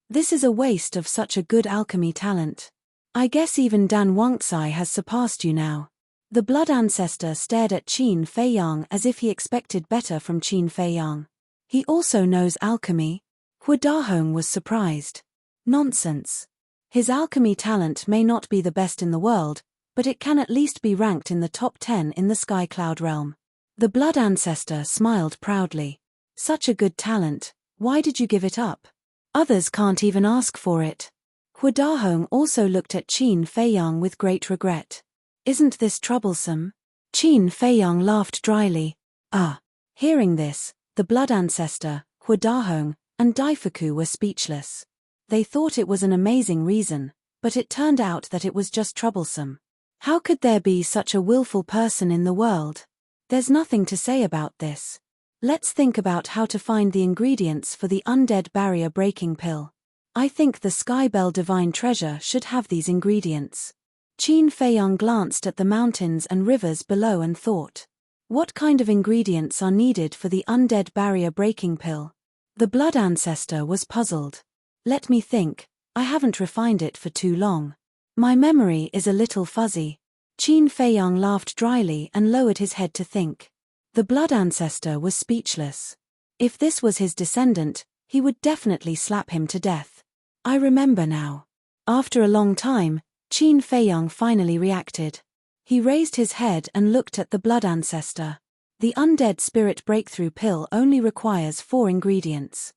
This is a waste of such a good alchemy talent. I guess even Dan Wangtsai has surpassed you now. The blood ancestor stared at Qin Feiyang as if he expected better from Qin Feiyang. He also knows alchemy? Hu Dahong was surprised. Nonsense. His alchemy talent may not be the best in the world, but it can at least be ranked in the top 10 in the Sky Cloud realm. The blood ancestor smiled proudly. Such a good talent, why did you give it up? Others can't even ask for it. Hu Dahong also looked at Qin Feiyang with great regret. Isn't this troublesome? Qin Feiyang laughed dryly. Hearing this, the blood ancestor, Hu Dahong, and Daifuku were speechless. They thought it was an amazing reason, but it turned out that it was just troublesome. How could there be such a willful person in the world? There's nothing to say about this. Let's think about how to find the ingredients for the undead barrier breaking pill. I think the Sky Bell Divine Treasure should have these ingredients. Qin Feiyang glanced at the mountains and rivers below and thought. What kind of ingredients are needed for the undead barrier breaking pill? The blood ancestor was puzzled. Let me think, I haven't refined it for too long. My memory is a little fuzzy. Qin Feiyang laughed dryly and lowered his head to think. The blood ancestor was speechless. If this was his descendant, he would definitely slap him to death. I remember now. After a long time, Qin Feiyang finally reacted. He raised his head and looked at the blood ancestor. The undead spirit breakthrough pill only requires 4 ingredients.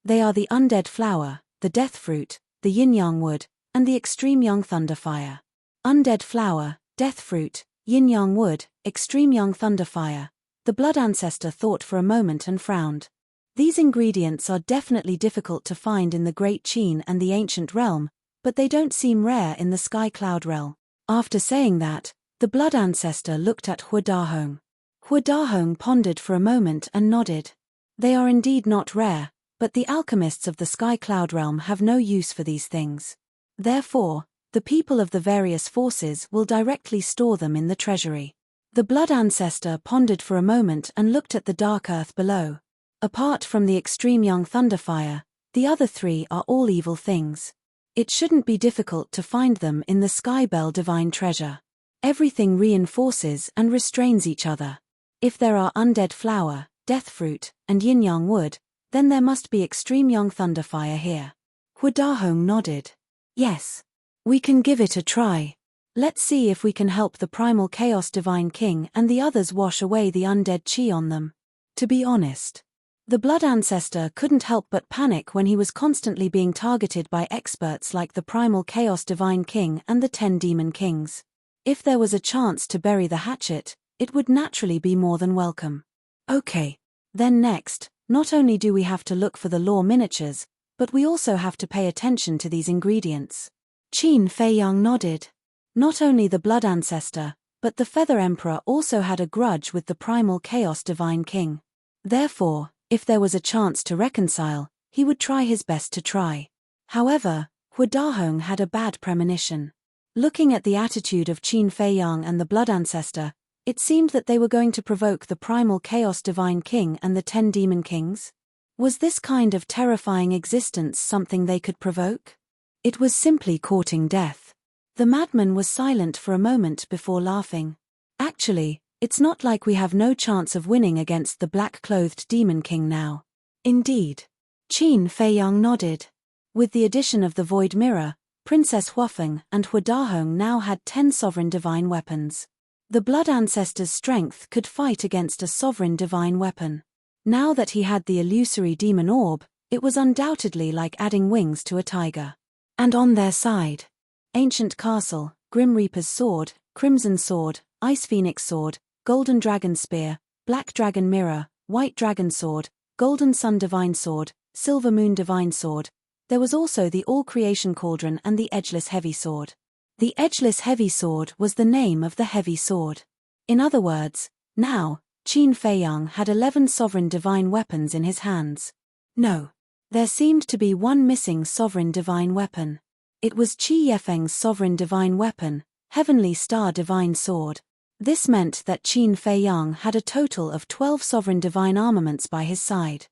They are the undead flower, the death fruit, the yin-yang wood, and the extreme young thunder fire. Undead flower, death fruit, yin-yang wood, extreme young thunder fire. The blood ancestor thought for a moment and frowned. These ingredients are definitely difficult to find in the Great Qin and the Ancient Realm, but they don't seem rare in the Sky Cloud realm. After saying that, the blood ancestor looked at Hu Dahong. Hu Dahong pondered for a moment and nodded. They are indeed not rare, but the alchemists of the Sky Cloud realm have no use for these things. Therefore, the people of the various forces will directly store them in the treasury. The blood ancestor pondered for a moment and looked at the dark earth below. Apart from the extreme young thunderfire, the other 3 are all evil things. It shouldn't be difficult to find them in the Sky Bell Divine Treasure. Everything reinforces and restrains each other. If there are undead flower, death fruit, and yin-yang wood, then there must be extreme young thunderfire here. Hu Dahong nodded. Yes. We can give it a try. Let's see if we can help the primal chaos divine king and the others wash away the undead chi on them. To be honest, the blood ancestor couldn't help but panic when he was constantly being targeted by experts like the primal chaos divine king and the 10 demon kings. If there was a chance to bury the hatchet, it would naturally be more than welcome. Okay. Then next, not only do we have to look for the lore miniatures, but we also have to pay attention to these ingredients. Qin Feiyang nodded. Not only the blood ancestor, but the Feather Emperor also had a grudge with the primal chaos divine king. Therefore, if there was a chance to reconcile, he would try his best to try. However, Hu Dahong had a bad premonition. Looking at the attitude of Qin Feiyang and the Blood Ancestor, it seemed that they were going to provoke the primal Chaos Divine King and the 10 Demon Kings. Was this kind of terrifying existence something they could provoke? It was simply courting death. The madman was silent for a moment before laughing. Actually, it's not like we have no chance of winning against the black-clothed Demon King now. Indeed. Qin Feiyang nodded. With the addition of the Void Mirror, Princess Huafeng and Hua Dahong now had 10 sovereign divine weapons. The Blood Ancestor's strength could fight against a sovereign divine weapon. Now that he had the illusory demon orb, it was undoubtedly like adding wings to a tiger. And on their side, Ancient Castle, Grim Reaper's Sword, Crimson Sword, Ice Phoenix Sword, Golden Dragon Spear, Black Dragon Mirror, White Dragon Sword, Golden Sun Divine Sword, Silver Moon Divine Sword. There was also the All-Creation Cauldron and the Edgeless Heavy Sword. The Edgeless Heavy Sword was the name of the heavy sword. In other words, now, Qin Feiyang had 11 sovereign divine weapons in his hands. No. There seemed to be one missing sovereign divine weapon. It was Qi Yefeng's sovereign divine weapon, Heavenly Star Divine Sword. This meant that Qin Feiyang had a total of 12 sovereign divine armaments by his side.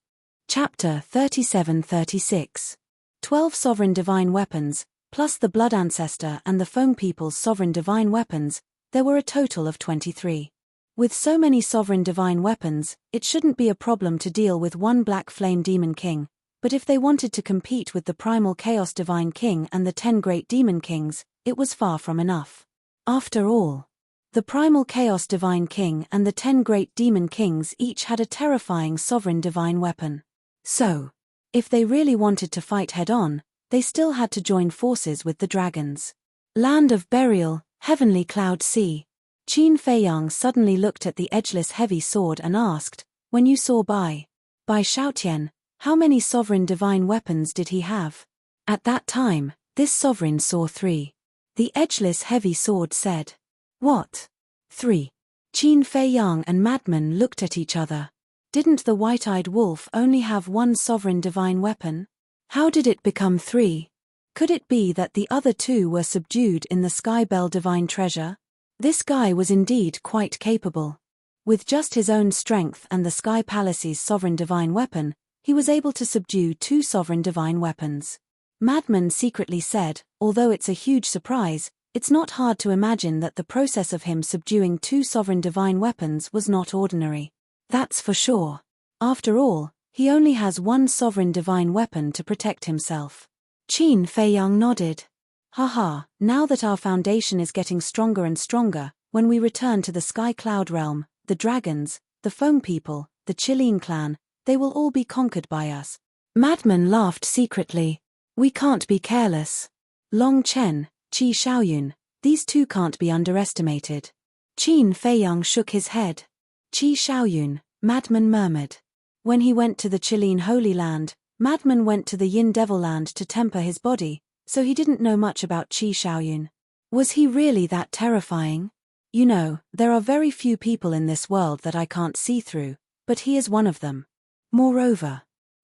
Chapter 37-36. 12 sovereign divine weapons, plus the Blood Ancestor and the Foam People's sovereign divine weapons, there were a total of 23. With so many sovereign divine weapons, it shouldn't be a problem to deal with one Black Flame Demon King, but if they wanted to compete with the Primal Chaos Divine King and the 10 Great Demon Kings, it was far from enough. After all, the Primal Chaos Divine King and the 10 Great Demon Kings each had a terrifying sovereign divine weapon. So, if they really wanted to fight head-on, they still had to join forces with the dragons. Land of Burial, Heavenly Cloud Sea. Qin Feiyang suddenly looked at the edgeless heavy sword and asked, when you saw Bai Xiaotian, how many sovereign divine weapons did he have? At that time, this sovereign saw 3. The edgeless heavy sword said. What? 3. Qin Feiyang and Madman looked at each other. Didn't the white-eyed wolf only have one sovereign divine weapon? How did it become 3? Could it be that the other 2 were subdued in the Sky Bell divine treasure? This guy was indeed quite capable. With just his own strength and the Sky Palace's sovereign divine weapon, he was able to subdue 2 sovereign divine weapons. Madman secretly said, although it's a huge surprise, it's not hard to imagine that the process of him subduing 2 sovereign divine weapons was not ordinary. That's for sure. After all, he only has one sovereign divine weapon to protect himself. Qin Feiyang nodded. Haha, now that our foundation is getting stronger and stronger, when we return to the Sky Cloud Realm, the dragons, the Foam People, the Qilin clan, they will all be conquered by us. Madman laughed secretly. We can't be careless. Long Chen, Qi Xiaoyun, these 2 can't be underestimated. Qin Feiyang shook his head. Qi Xiaoyun, Madman murmured. When he went to the Qilin Holy Land, Madman went to the Yin Devil Land to temper his body, so he didn't know much about Qi Xiaoyun. Was he really that terrifying? You know, there are very few people in this world that I can't see through, but he is one of them. Moreover,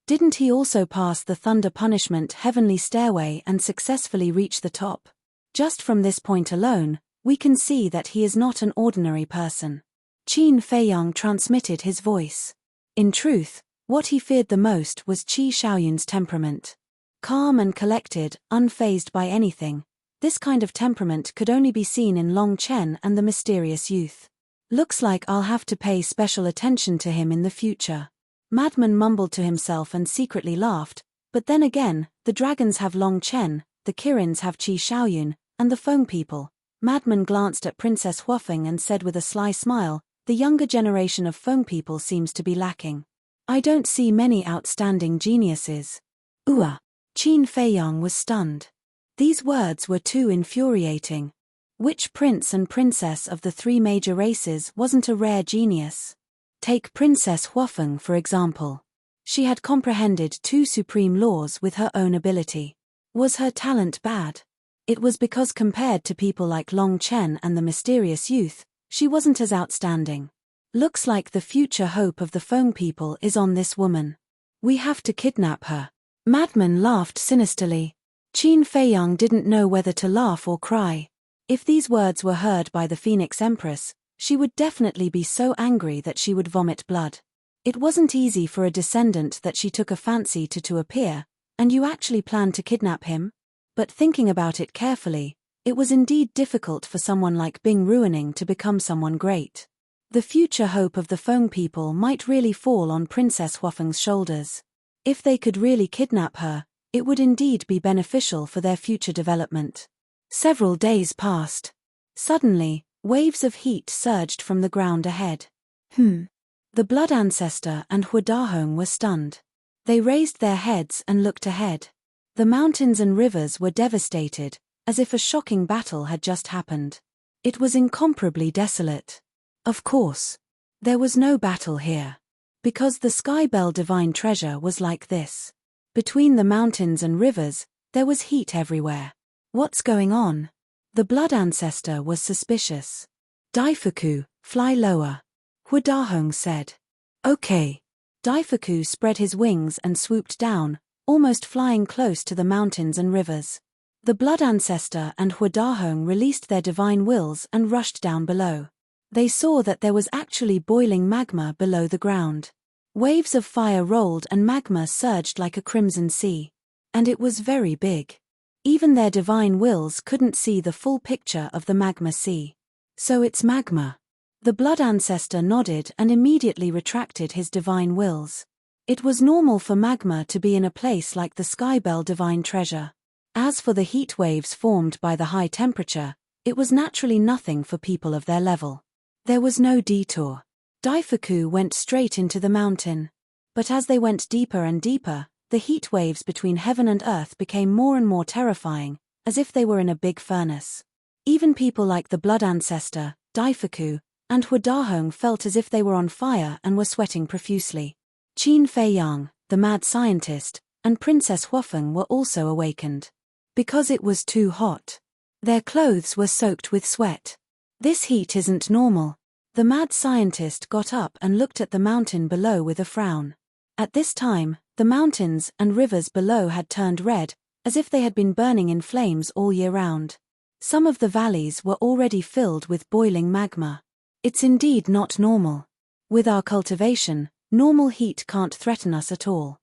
didn't he also pass the Thunder Punishment Heavenly Stairway and successfully reach the top? Just from this point alone, we can see that he is not an ordinary person. Qin Feiyang transmitted his voice. In truth, what he feared the most was Qi Xiaoyun's temperament. Calm and collected, unfazed by anything, this kind of temperament could only be seen in Long Chen and the mysterious youth. Looks like I'll have to pay special attention to him in the future. Madman mumbled to himself and secretly laughed, but then again, the dragons have Long Chen, the Kirins have Qi Xiaoyun, and the Foam People. Madman glanced at Princess Huafeng and said with a sly smile, the younger generation of Foam People seems to be lacking. I don't see many outstanding geniuses. Qin Feiyang was stunned. These words were too infuriating. Which prince and princess of the 3 major races wasn't a rare genius? Take Princess Huafeng for example. She had comprehended 2 supreme laws with her own ability. Was her talent bad? It was because compared to people like Long Chen and the mysterious youth, she wasn't as outstanding. Looks like the future hope of the Foam People is on this woman. We have to kidnap her. Madman laughed sinisterly. Qin Feiyang didn't know whether to laugh or cry. If these words were heard by the Phoenix Empress, she would definitely be so angry that she would vomit blood. It wasn't easy for a descendant that she took a fancy to appear, and you actually planned to kidnap him? But thinking about it carefully, it was indeed difficult for someone like Bing Ruining to become someone great. The future hope of the Feng people might really fall on Princess Huafeng's shoulders. If they could really kidnap her, it would indeed be beneficial for their future development. Several days passed. Suddenly, waves of heat surged from the ground ahead. The Blood Ancestor and Huadahong were stunned. They raised their heads and looked ahead. The mountains and rivers were devastated, as if a shocking battle had just happened. It was incomparably desolate. Of course, there was no battle here. Because the Skybell divine treasure was like this. Between the mountains and rivers, there was heat everywhere. What's going on? The Blood Ancestor was suspicious. Daifuku, fly lower. Huadahong said. Okay. Daifuku spread his wings and swooped down, almost flying close to the mountains and rivers. The Blood Ancestor and Huadahong released their divine wills and rushed down below. They saw that there was actually boiling magma below the ground. Waves of fire rolled and magma surged like a crimson sea. And it was very big. Even their divine wills couldn't see the full picture of the magma sea. So it's magma. The Blood Ancestor nodded and immediately retracted his divine wills. It was normal for magma to be in a place like the Skybell divine treasure. As for the heat waves formed by the high temperature, it was naturally nothing for people of their level. There was no detour. Daifuku went straight into the mountain. But as they went deeper and deeper, the heat waves between heaven and earth became more and more terrifying, as if they were in a big furnace. Even people like the Blood Ancestor, Daifuku, and Huadahong felt as if they were on fire and were sweating profusely. Qin Feiyang, the mad scientist, and Princess Huafeng were also awakened. Because it was too hot. Their clothes were soaked with sweat. This heat isn't normal. The mad scientist got up and looked at the mountain below with a frown. At this time, the mountains and rivers below had turned red, as if they had been burning in flames all year round. Some of the valleys were already filled with boiling magma. It's indeed not normal. With our cultivation, normal heat can't threaten us at all.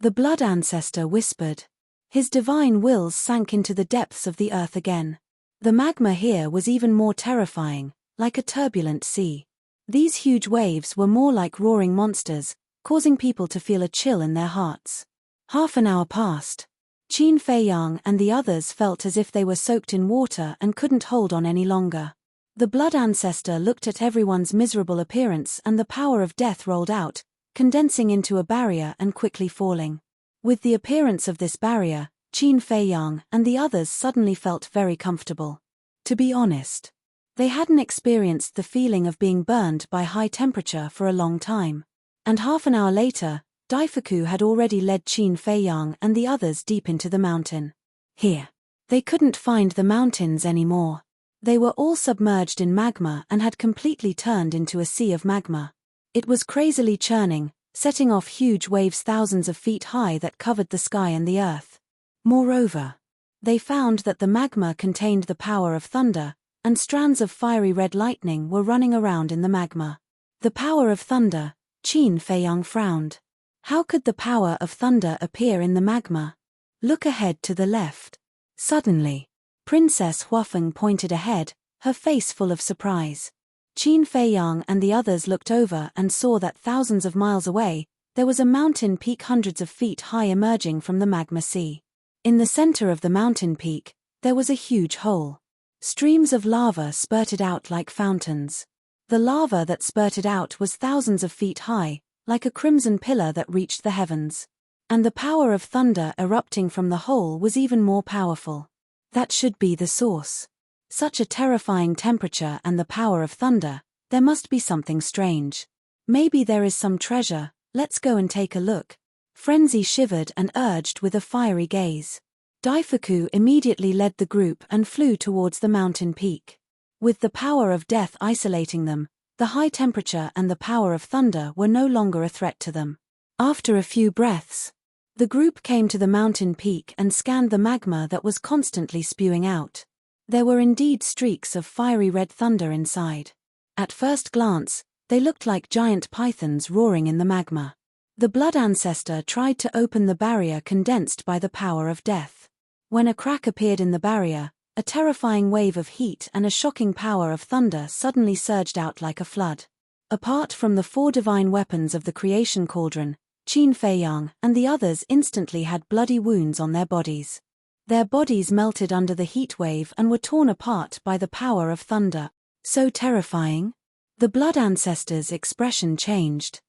The Blood Ancestor whispered. His divine wills sank into the depths of the earth again. The magma here was even more terrifying, like a turbulent sea. These huge waves were more like roaring monsters, causing people to feel a chill in their hearts. Half an hour passed. Qin Feiyang and the others felt as if they were soaked in water and couldn't hold on any longer. The Blood Ancestor looked at everyone's miserable appearance and the power of death rolled out, condensing into a barrier and quickly falling. With the appearance of this barrier, Qin Feiyang and the others suddenly felt very comfortable. To be honest, they hadn't experienced the feeling of being burned by high temperature for a long time. And half an hour later, Daifuku had already led Qin Feiyang and the others deep into the mountain. Here, they couldn't find the mountains anymore. They were all submerged in magma and had completely turned into a sea of magma. It was crazily churning, setting off huge waves thousands of feet high that covered the sky and the earth. Moreover, they found that the magma contained the power of thunder, and strands of fiery red lightning were running around in the magma. The power of thunder, Qin Feiyang frowned. How could the power of thunder appear in the magma? Look ahead to the left. Suddenly, Princess Huafeng pointed ahead, her face full of surprise. Qin Feiyang and the others looked over and saw that thousands of miles away, there was a mountain peak hundreds of feet high emerging from the magma sea. In the center of the mountain peak, there was a huge hole. Streams of lava spurted out like fountains. The lava that spurted out was thousands of feet high, like a crimson pillar that reached the heavens. And the power of thunder erupting from the hole was even more powerful. That should be the source. Such a terrifying temperature and the power of thunder, there must be something strange. Maybe there is some treasure, let's go and take a look. Frenzy shivered and urged with a fiery gaze. Daifuku immediately led the group and flew towards the mountain peak. With the power of death isolating them, the high temperature and the power of thunder were no longer a threat to them. After a few breaths, the group came to the mountain peak and scanned the magma that was constantly spewing out. There were indeed streaks of fiery red thunder inside. At first glance, they looked like giant pythons roaring in the magma. The blood ancestor tried to open the barrier condensed by the power of death. When a crack appeared in the barrier, a terrifying wave of heat and a shocking power of thunder suddenly surged out like a flood. Apart from the 4 divine weapons of the creation cauldron, Qin Feiyang and the others instantly had bloody wounds on their bodies. Their bodies melted under the heat wave and were torn apart by the power of thunder. So terrifying. The blood ancestor's expression changed.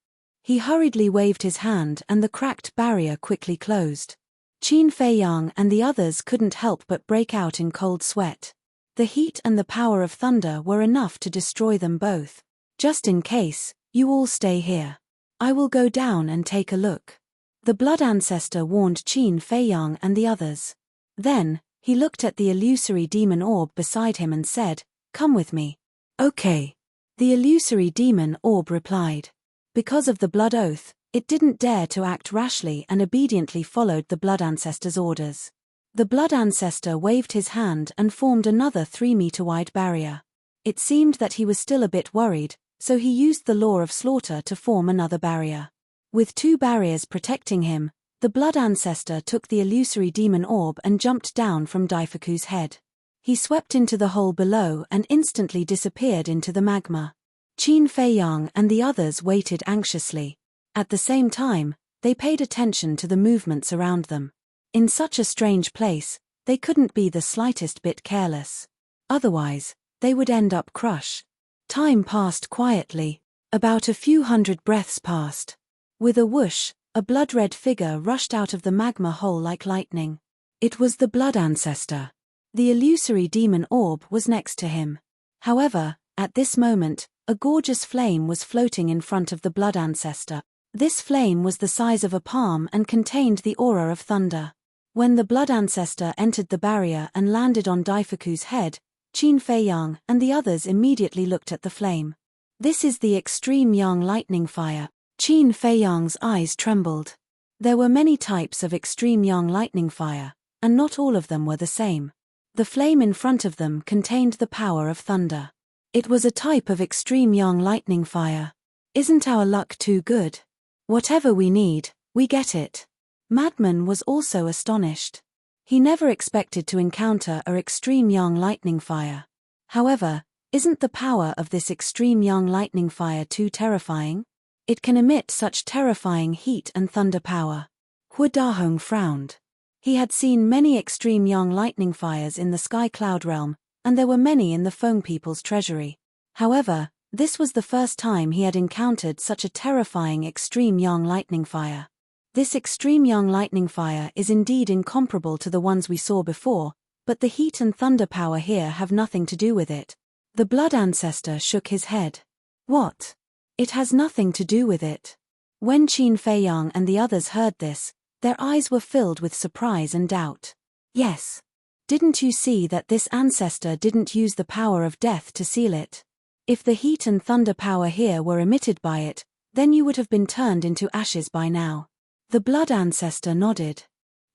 He hurriedly waved his hand and the cracked barrier quickly closed. Qin Feiyang and the others couldn't help but break out in cold sweat. The heat and the power of thunder were enough to destroy them both. Just in case, you all stay here. I will go down and take a look. The blood ancestor warned Qin Feiyang and the others. Then, he looked at the illusory demon orb beside him and said, "Come with me." "Okay." The illusory demon orb replied. Because of the blood oath, it didn't dare to act rashly and obediently followed the blood ancestor's orders. The blood ancestor waved his hand and formed another 3-meter-wide barrier. It seemed that he was still a bit worried, so he used the law of slaughter to form another barrier. With 2 barriers protecting him, the blood ancestor took the illusory demon orb and jumped down from Daifuku's head. He swept into the hole below and instantly disappeared into the magma. Qin Feiyang and the others waited anxiously. At the same time, they paid attention to the movements around them. In such a strange place, they couldn't be the slightest bit careless. Otherwise, they would end up crushed. Time passed quietly. About a few hundred breaths passed. With a whoosh, a blood-red figure rushed out of the magma hole like lightning. It was the blood ancestor. The illusory demon orb was next to him. However, at this moment, a gorgeous flame was floating in front of the blood ancestor. This flame was the size of a palm and contained the aura of thunder. When the blood ancestor entered the barrier and landed on Daifuku's head, Qin Feiyang and the others immediately looked at the flame. "This is the extreme yang lightning fire." Qin Feiyang's eyes trembled. There were many types of extreme yang lightning fire, and not all of them were the same. The flame in front of them contained the power of thunder. It was a type of extreme yang lightning fire. "Isn't our luck too good? Whatever we need, we get it." Madman was also astonished. He never expected to encounter a extreme yang lightning fire. However, isn't the power of this extreme yang lightning fire too terrifying? It can emit such terrifying heat and thunder power. Hu Dahong frowned. He had seen many extreme yang lightning fires in the sky cloud realm, and there were many in the Feng people's treasury. However, this was the first time he had encountered such a terrifying extreme yang lightning fire. This extreme yang lightning fire is indeed incomparable to the ones we saw before, but the heat and thunder power here have nothing to do with it. The blood ancestor shook his head. "What? It has nothing to do with it." When Qin Feiyang and the others heard this, their eyes were filled with surprise and doubt. "Yes. Didn't you see that this ancestor didn't use the power of death to seal it? If the heat and thunder power here were emitted by it, then you would have been turned into ashes by now." The blood ancestor nodded.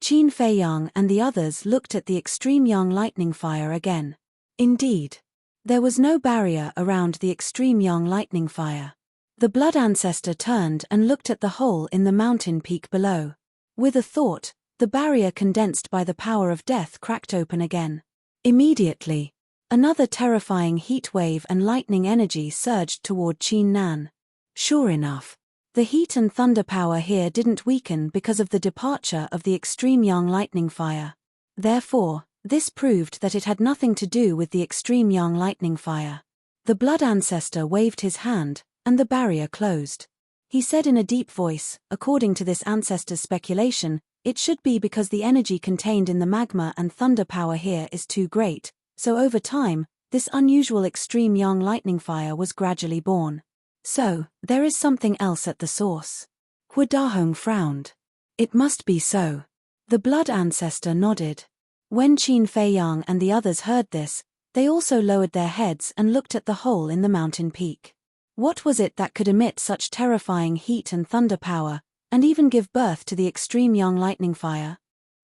Qin Feiyang and the others looked at the extreme yang lightning fire again. Indeed, there was no barrier around the extreme yang lightning fire. The blood ancestor turned and looked at the hole in the mountain peak below. With a thought, the barrier condensed by the power of death cracked open again. Immediately, another terrifying heat wave and lightning energy surged toward Qin Nan. Sure enough, the heat and thunder power here didn't weaken because of the departure of the extreme yang lightning fire. Therefore, this proved that it had nothing to do with the extreme yang lightning fire. The blood ancestor waved his hand, and the barrier closed. He said in a deep voice, according to this ancestor's speculation, it should be because the energy contained in the magma and thunder power here is too great, so over time, this unusual extreme yang lightning fire was gradually born. So, there is something else at the source. Hu Dahong frowned. It must be so. The blood ancestor nodded. When Qin Feiyang and the others heard this, they also lowered their heads and looked at the hole in the mountain peak. What was it that could emit such terrifying heat and thunder power, and even give birth to the extreme yang lightning fire?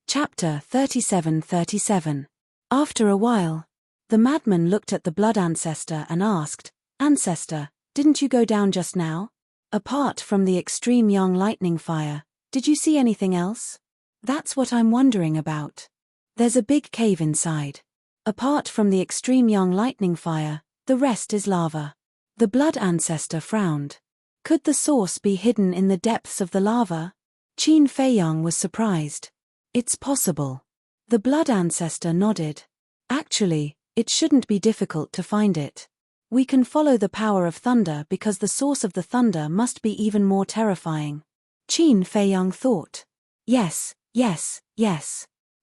Chapter 37:37. After a while, The madman looked at the blood ancestor and asked, "Ancestor, didn't you go down just now? Apart from the extreme young lightning fire, did you see anything else?" "That's what I'm wondering about. There's a big cave inside. Apart from the extreme young lightning fire, the rest is lava." The blood ancestor frowned. Could the source be hidden in the depths of the lava? Qin Feiyang was surprised. "It's possible." The blood ancestor nodded. "Actually, it shouldn't be difficult to find it. We can follow the power of thunder because the source of the thunder must be even more terrifying." Qin Feiyang thought. Yes.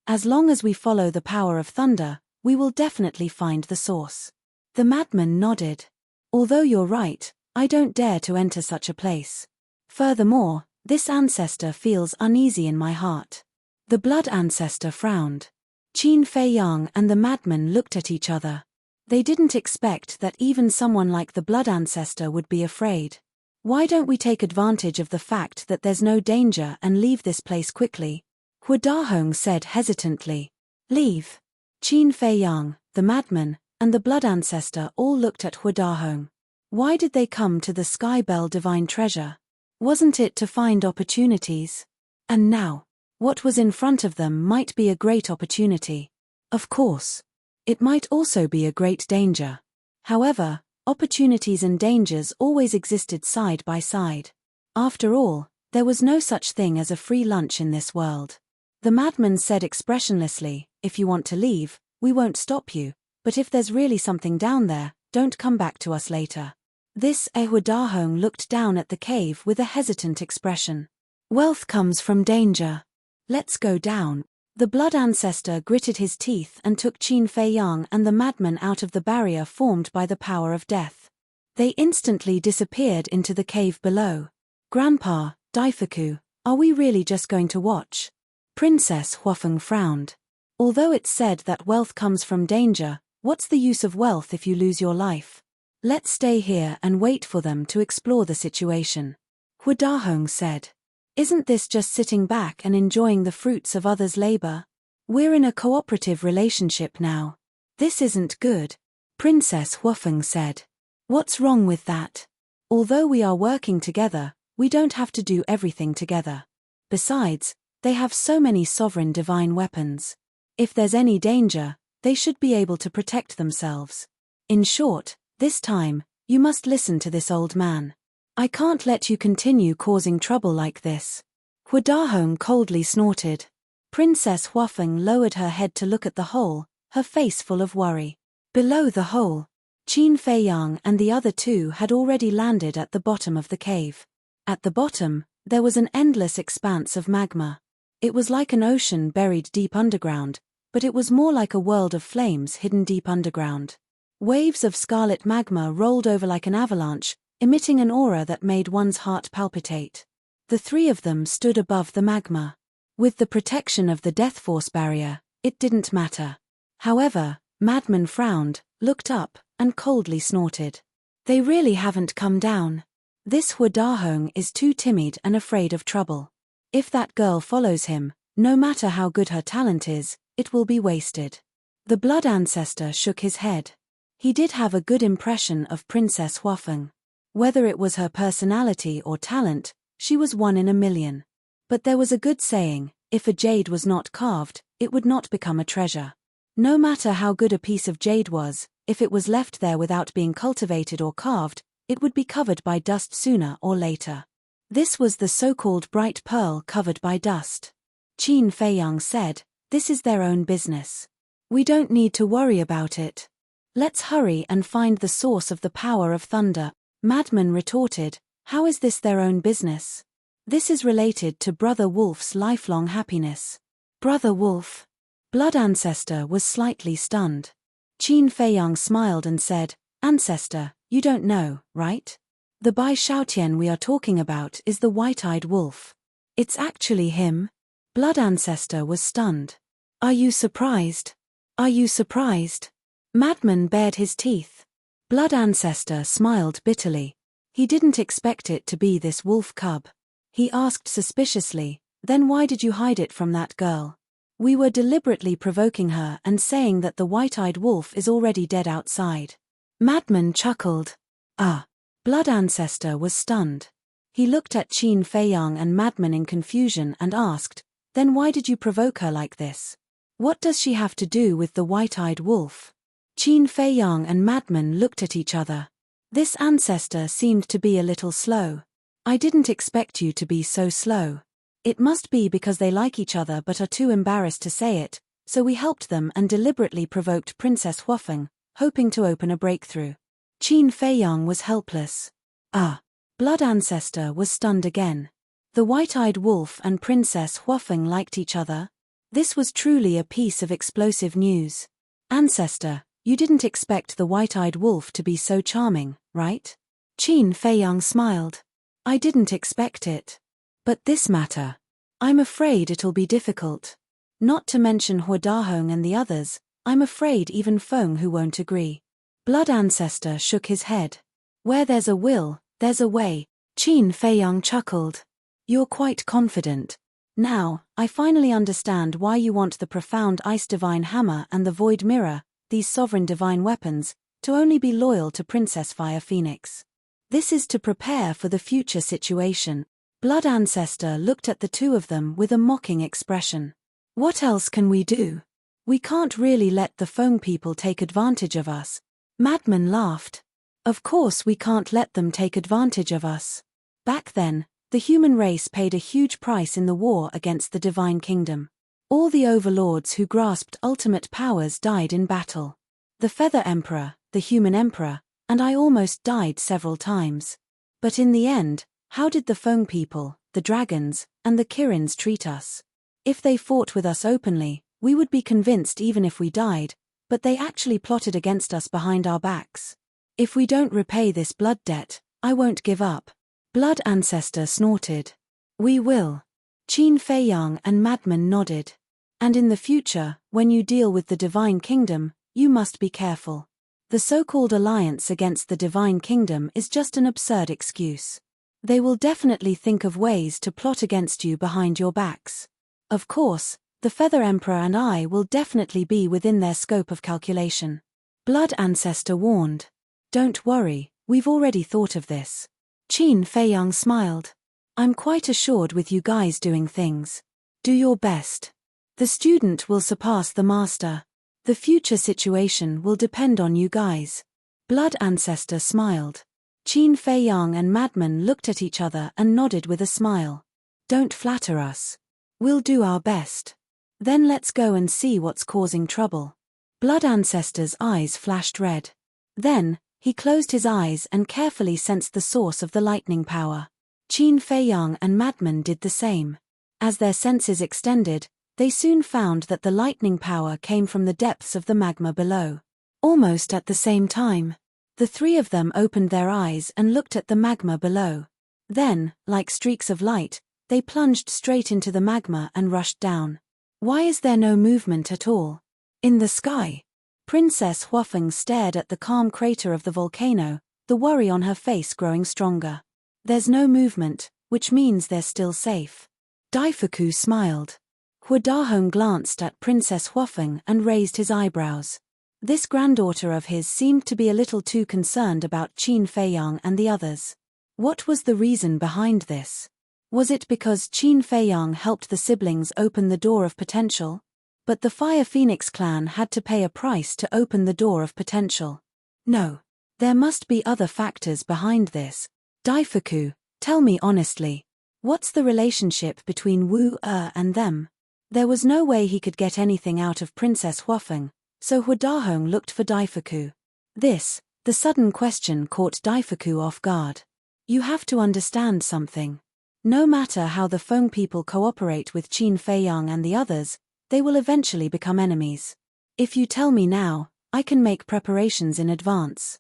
As long as we follow the power of thunder, we will definitely find the source. The madman nodded. "Although you're right, I don't dare to enter such a place. Furthermore, this ancestor feels uneasy in my heart." The blood ancestor frowned. Qin Feiyang and the madman looked at each other. They didn't expect that even someone like the blood ancestor would be afraid. "Why don't we take advantage of the fact that there's no danger and leave this place quickly?" Hu Dahong said hesitantly. "Leave?" Qin Feiyang, the madman, and the blood ancestor all looked at Hu Dahong. Why did they come to the Sky Bell Divine Treasure? Wasn't it to find opportunities? And now, what was in front of them might be a great opportunity. Of course. It might also be a great danger. However, opportunities and dangers always existed side by side. After all, there was no such thing as a free lunch in this world. The madman said expressionlessly, "If you want to leave, we won't stop you, but if there's really something down there, don't come back to us later." This Hu Dahong looked down at the cave with a hesitant expression. "Wealth comes from danger. Let's go down." The blood ancestor gritted his teeth and took Qin Feiyang and the madman out of the barrier formed by the power of death. They instantly disappeared into the cave below. "Grandpa, Daifuku, are we really just going to watch?" Princess Huafeng frowned. "Although it's said that wealth comes from danger, what's the use of wealth if you lose your life? Let's stay here and wait for them to explore the situation." Hu Dahong said. "Isn't this just sitting back and enjoying the fruits of others' labor? We're in a cooperative relationship now. This isn't good." Princess Huafeng said. "What's wrong with that? Although we are working together, we don't have to do everything together. Besides, they have so many sovereign divine weapons. If there's any danger, they should be able to protect themselves. In short, this time, you must listen to this old man. I can't let you continue causing trouble like this." Hu Dahong coldly snorted. Princess Huafeng lowered her head to look at the hole, her face full of worry. Below the hole, Qin Feiyang and the other two had already landed at the bottom of the cave. At the bottom, there was an endless expanse of magma. It was like an ocean buried deep underground, but it was more like a world of flames hidden deep underground. Waves of scarlet magma rolled over like an avalanche, emitting an aura that made one's heart palpitate. The three of them stood above the magma. With the protection of the death force barrier, it didn't matter. However, Madman frowned, looked up, and coldly snorted. "They really haven't come down. This Hu Dahong is too timid and afraid of trouble. If that girl follows him, no matter how good her talent is, it will be wasted." The blood ancestor shook his head. He did have a good impression of Princess Huafeng. Whether it was her personality or talent, she was one in a million. But there was a good saying, if a jade was not carved, it would not become a treasure. No matter how good a piece of jade was, if it was left there without being cultivated or carved, it would be covered by dust sooner or later. This was the so-called bright pearl covered by dust. Qin Feiyang said, "This is their own business. We don't need to worry about it. Let's hurry and find the source of the power of thunder." Madman retorted, "How is this their own business? This is related to Brother Wolf's lifelong happiness." Brother Wolf? Blood Ancestor was slightly stunned. Qin Feiyang smiled and said, "Ancestor, you don't know, right? The Bai Shaotian we are talking about is the white-eyed wolf. It's actually him." Blood Ancestor was stunned. "Are you surprised? Are you surprised?" Madman bared his teeth. Blood Ancestor smiled bitterly. He didn't expect it to be this wolf cub. He asked suspiciously, "Then why did you hide it from that girl? We were deliberately provoking her and saying that the white-eyed wolf is already dead outside. Madman chuckled. Ah. Blood Ancestor was stunned. He looked at Qin Feiyang and Madman in confusion and asked, "Then why did you provoke her like this? What does she have to do with the white-eyed wolf?" Qin Feiyang and Madman looked at each other. This ancestor seemed to be a little slow. "I didn't expect you to be so slow." It must be because they like each other but are too embarrassed to say it, so we helped them and deliberately provoked Princess Huafeng, hoping to open a breakthrough. Qin Feiyang was helpless. Ah. Blood Ancestor was stunned again. The white-eyed wolf and Princess Huafeng liked each other? This was truly a piece of explosive news. Ancestor, you didn't expect the white-eyed wolf to be so charming, right? Qin Feiyang smiled. I didn't expect it. But this matter. I'm afraid it'll be difficult. Not to mention Huadahong and the others, I'm afraid even Feng who won't agree. Blood Ancestor shook his head. Where there's a will, there's a way. Qin Feiyang chuckled. You're quite confident. Now, I finally understand why you want the profound Ice Divine Hammer and the Void Mirror, these sovereign divine weapons, to only be loyal to Princess Fire Phoenix. This is to prepare for the future situation. Blood Ancestor looked at the two of them with a mocking expression. What else can we do? We can't really let the Feng people take advantage of us. Madman laughed. Of course we can't let them take advantage of us. Back then, the human race paid a huge price in the war against the Divine Kingdom. All the overlords who grasped ultimate powers died in battle. The Feather Emperor, the Human Emperor, and I almost died several times. But in the end, how did the Feng people, the dragons, and the Kirins treat us? If they fought with us openly, we would be convinced even if we died, but they actually plotted against us behind our backs. If we don't repay this blood debt, I won't give up. Blood Ancestor snorted. We will. Qin Feiyang and Madman nodded. And in the future, when you deal with the Divine Kingdom, you must be careful. The so-called alliance against the Divine Kingdom is just an absurd excuse. They will definitely think of ways to plot against you behind your backs. Of course, the Feather Emperor and I will definitely be within their scope of calculation. Blood Ancestor warned. Don't worry, we've already thought of this. Qin Feiyang smiled. I'm quite assured with you guys doing things. Do your best. The student will surpass the master. The future situation will depend on you guys. Blood Ancestor smiled. Qin Feiyang and Madman looked at each other and nodded with a smile. Don't flatter us. We'll do our best. Then let's go and see what's causing trouble. Blood Ancestor's eyes flashed red. Then, he closed his eyes and carefully sensed the source of the lightning power. Qin Feiyang and Madman did the same. As their senses extended, they soon found that the lightning power came from the depths of the magma below. Almost at the same time, the three of them opened their eyes and looked at the magma below. Then, like streaks of light, they plunged straight into the magma and rushed down. Why is there no movement at all? In the sky. Princess Huafeng stared at the calm crater of the volcano, the worry on her face growing stronger. There's no movement, which means they're still safe. Daifuku smiled. Huadahong glanced at Princess Huafeng and raised his eyebrows. This granddaughter of his seemed to be a little too concerned about Qin Feiyang and the others. What was the reason behind this? Was it because Qin Feiyang helped the siblings open the door of potential? But the Fire Phoenix clan had to pay a price to open the door of potential. No. There must be other factors behind this. Daifuku, tell me honestly. What's the relationship between Wu and them? There was no way he could get anything out of Princess Huafeng, so Huadahong looked for Daifuku. The sudden question caught Daifuku off guard. You have to understand something. No matter how the Feng people cooperate with Qin Feiyang and the others, they will eventually become enemies. If you tell me now, I can make preparations in advance.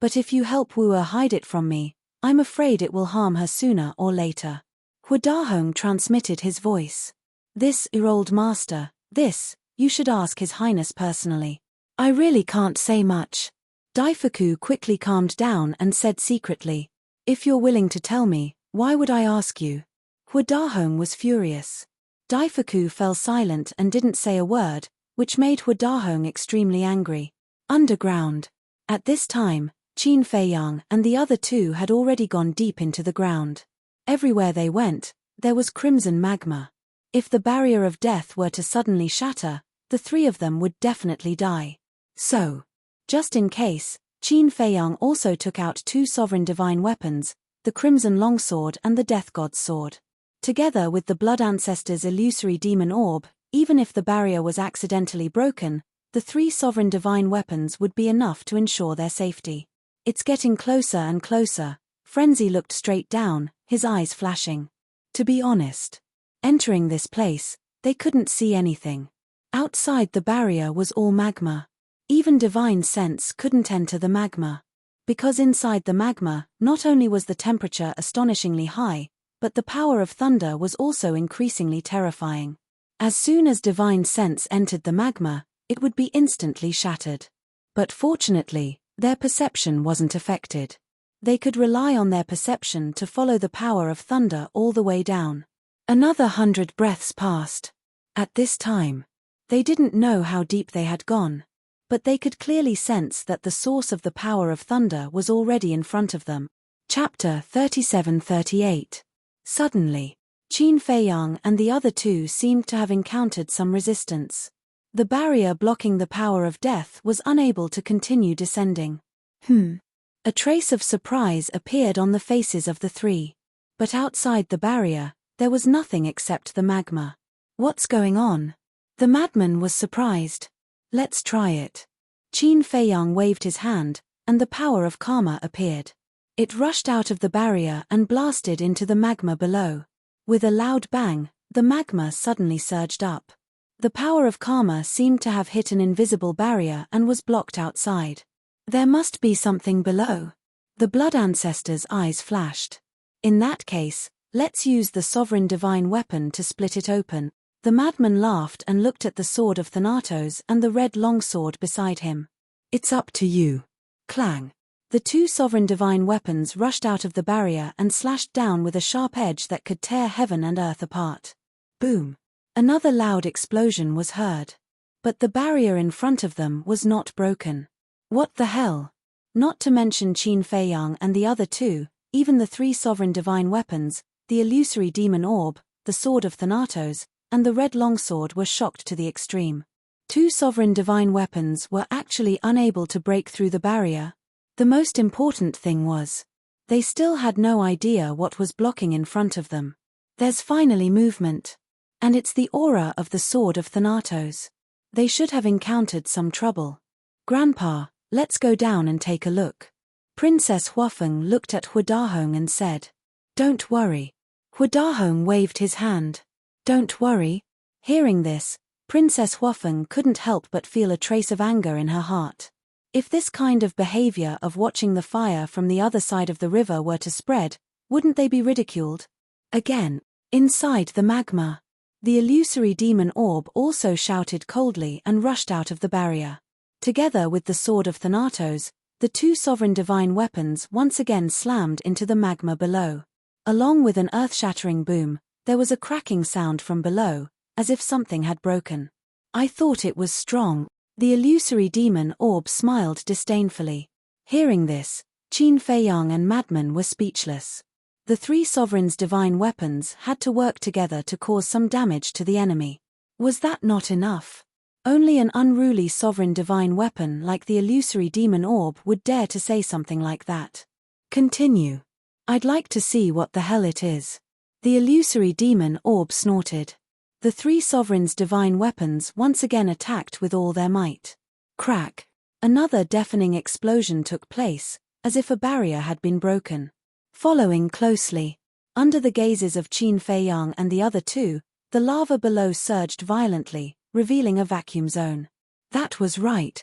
But if you help Wu hide it from me, I'm afraid it will harm her sooner or later. Huadahong transmitted his voice. This, your old master, you should ask His Highness personally. I really can't say much. Daifuku quickly calmed down and said secretly, if you're willing to tell me, why would I ask you? Huadahong was furious. Daifuku fell silent and didn't say a word, which made Huadahong extremely angry. Underground. At this time, Qin Feiyang and the other two had already gone deep into the ground. Everywhere they went, there was crimson magma. If the barrier of death were to suddenly shatter, the three of them would definitely die. So, just in case, Qin Feiyang also took out two sovereign divine weapons, the Crimson Longsword and the Death God's Sword. Together with the Blood Ancestor's illusory demon orb, even if the barrier was accidentally broken, the three sovereign divine weapons would be enough to ensure their safety. It's getting closer and closer. Frenzy looked straight down, his eyes flashing. To be honest, entering this place, they couldn't see anything. Outside the barrier was all magma. Even divine sense couldn't enter the magma. Because inside the magma, not only was the temperature astonishingly high, but the power of thunder was also increasingly terrifying. As soon as divine sense entered the magma, it would be instantly shattered. But fortunately, their perception wasn't affected. They could rely on their perception to follow the power of thunder all the way down. Another 100 breaths passed. At this time, they didn't know how deep they had gone. But they could clearly sense that the source of the power of thunder was already in front of them. Chapter 37-38. Suddenly, Qin Feiyang and the other two seemed to have encountered some resistance. The barrier blocking the power of death was unable to continue descending. A trace of surprise appeared on the faces of the three. But outside the barrier, there was nothing except the magma. What's going on? The madman was surprised. Let's try it. Qin Feiyang waved his hand, and the power of karma appeared. It rushed out of the barrier and blasted into the magma below. With a loud bang, the magma suddenly surged up. The power of karma seemed to have hit an invisible barrier and was blocked outside. There must be something below. The Blood Ancestor's eyes flashed. In that case, let's use the sovereign divine weapon to split it open. The madman laughed and looked at the sword of Thanatos and the red longsword beside him. It's up to you. Clang. The two sovereign divine weapons rushed out of the barrier and slashed down with a sharp edge that could tear heaven and earth apart. Boom. Another loud explosion was heard. But the barrier in front of them was not broken. What the hell? Not to mention Qin Feiyang and the other two, even the three sovereign divine weapons, the illusory demon orb, the sword of Thanatos, and the red longsword were shocked to the extreme. Two sovereign divine weapons were actually unable to break through the barrier. The most important thing was, they still had no idea what was blocking in front of them. There's finally movement. And it's the aura of the sword of Thanatos. They should have encountered some trouble. Grandpa, let's go down and take a look. Princess Huafeng looked at Huadahong and said, Don't worry. Huadahong waved his hand. Don't worry. Hearing this, Princess Huafeng couldn't help but feel a trace of anger in her heart. If this kind of behavior of watching the fire from the other side of the river were to spread, wouldn't they be ridiculed? Again, inside the magma. The illusory demon orb also shouted coldly and rushed out of the barrier. Together with the sword of Thanatos, the two sovereign divine weapons once again slammed into the magma below. Along with an earth-shattering boom, there was a cracking sound from below, as if something had broken. I thought it was strong. The illusory demon orb smiled disdainfully. Hearing this, Qin Feiyang and madman were speechless. The three sovereigns' divine weapons had to work together to cause some damage to the enemy. Was that not enough? Only an unruly sovereign divine weapon like the illusory demon orb would dare to say something like that. Continue. I'd like to see what the hell it is. The illusory demon orb snorted. The three sovereigns' divine weapons once again attacked with all their might. Crack. Another deafening explosion took place, as if a barrier had been broken. Following closely, under the gazes of Qin Feiyang and the other two, the lava below surged violently, revealing a vacuum zone. That was right.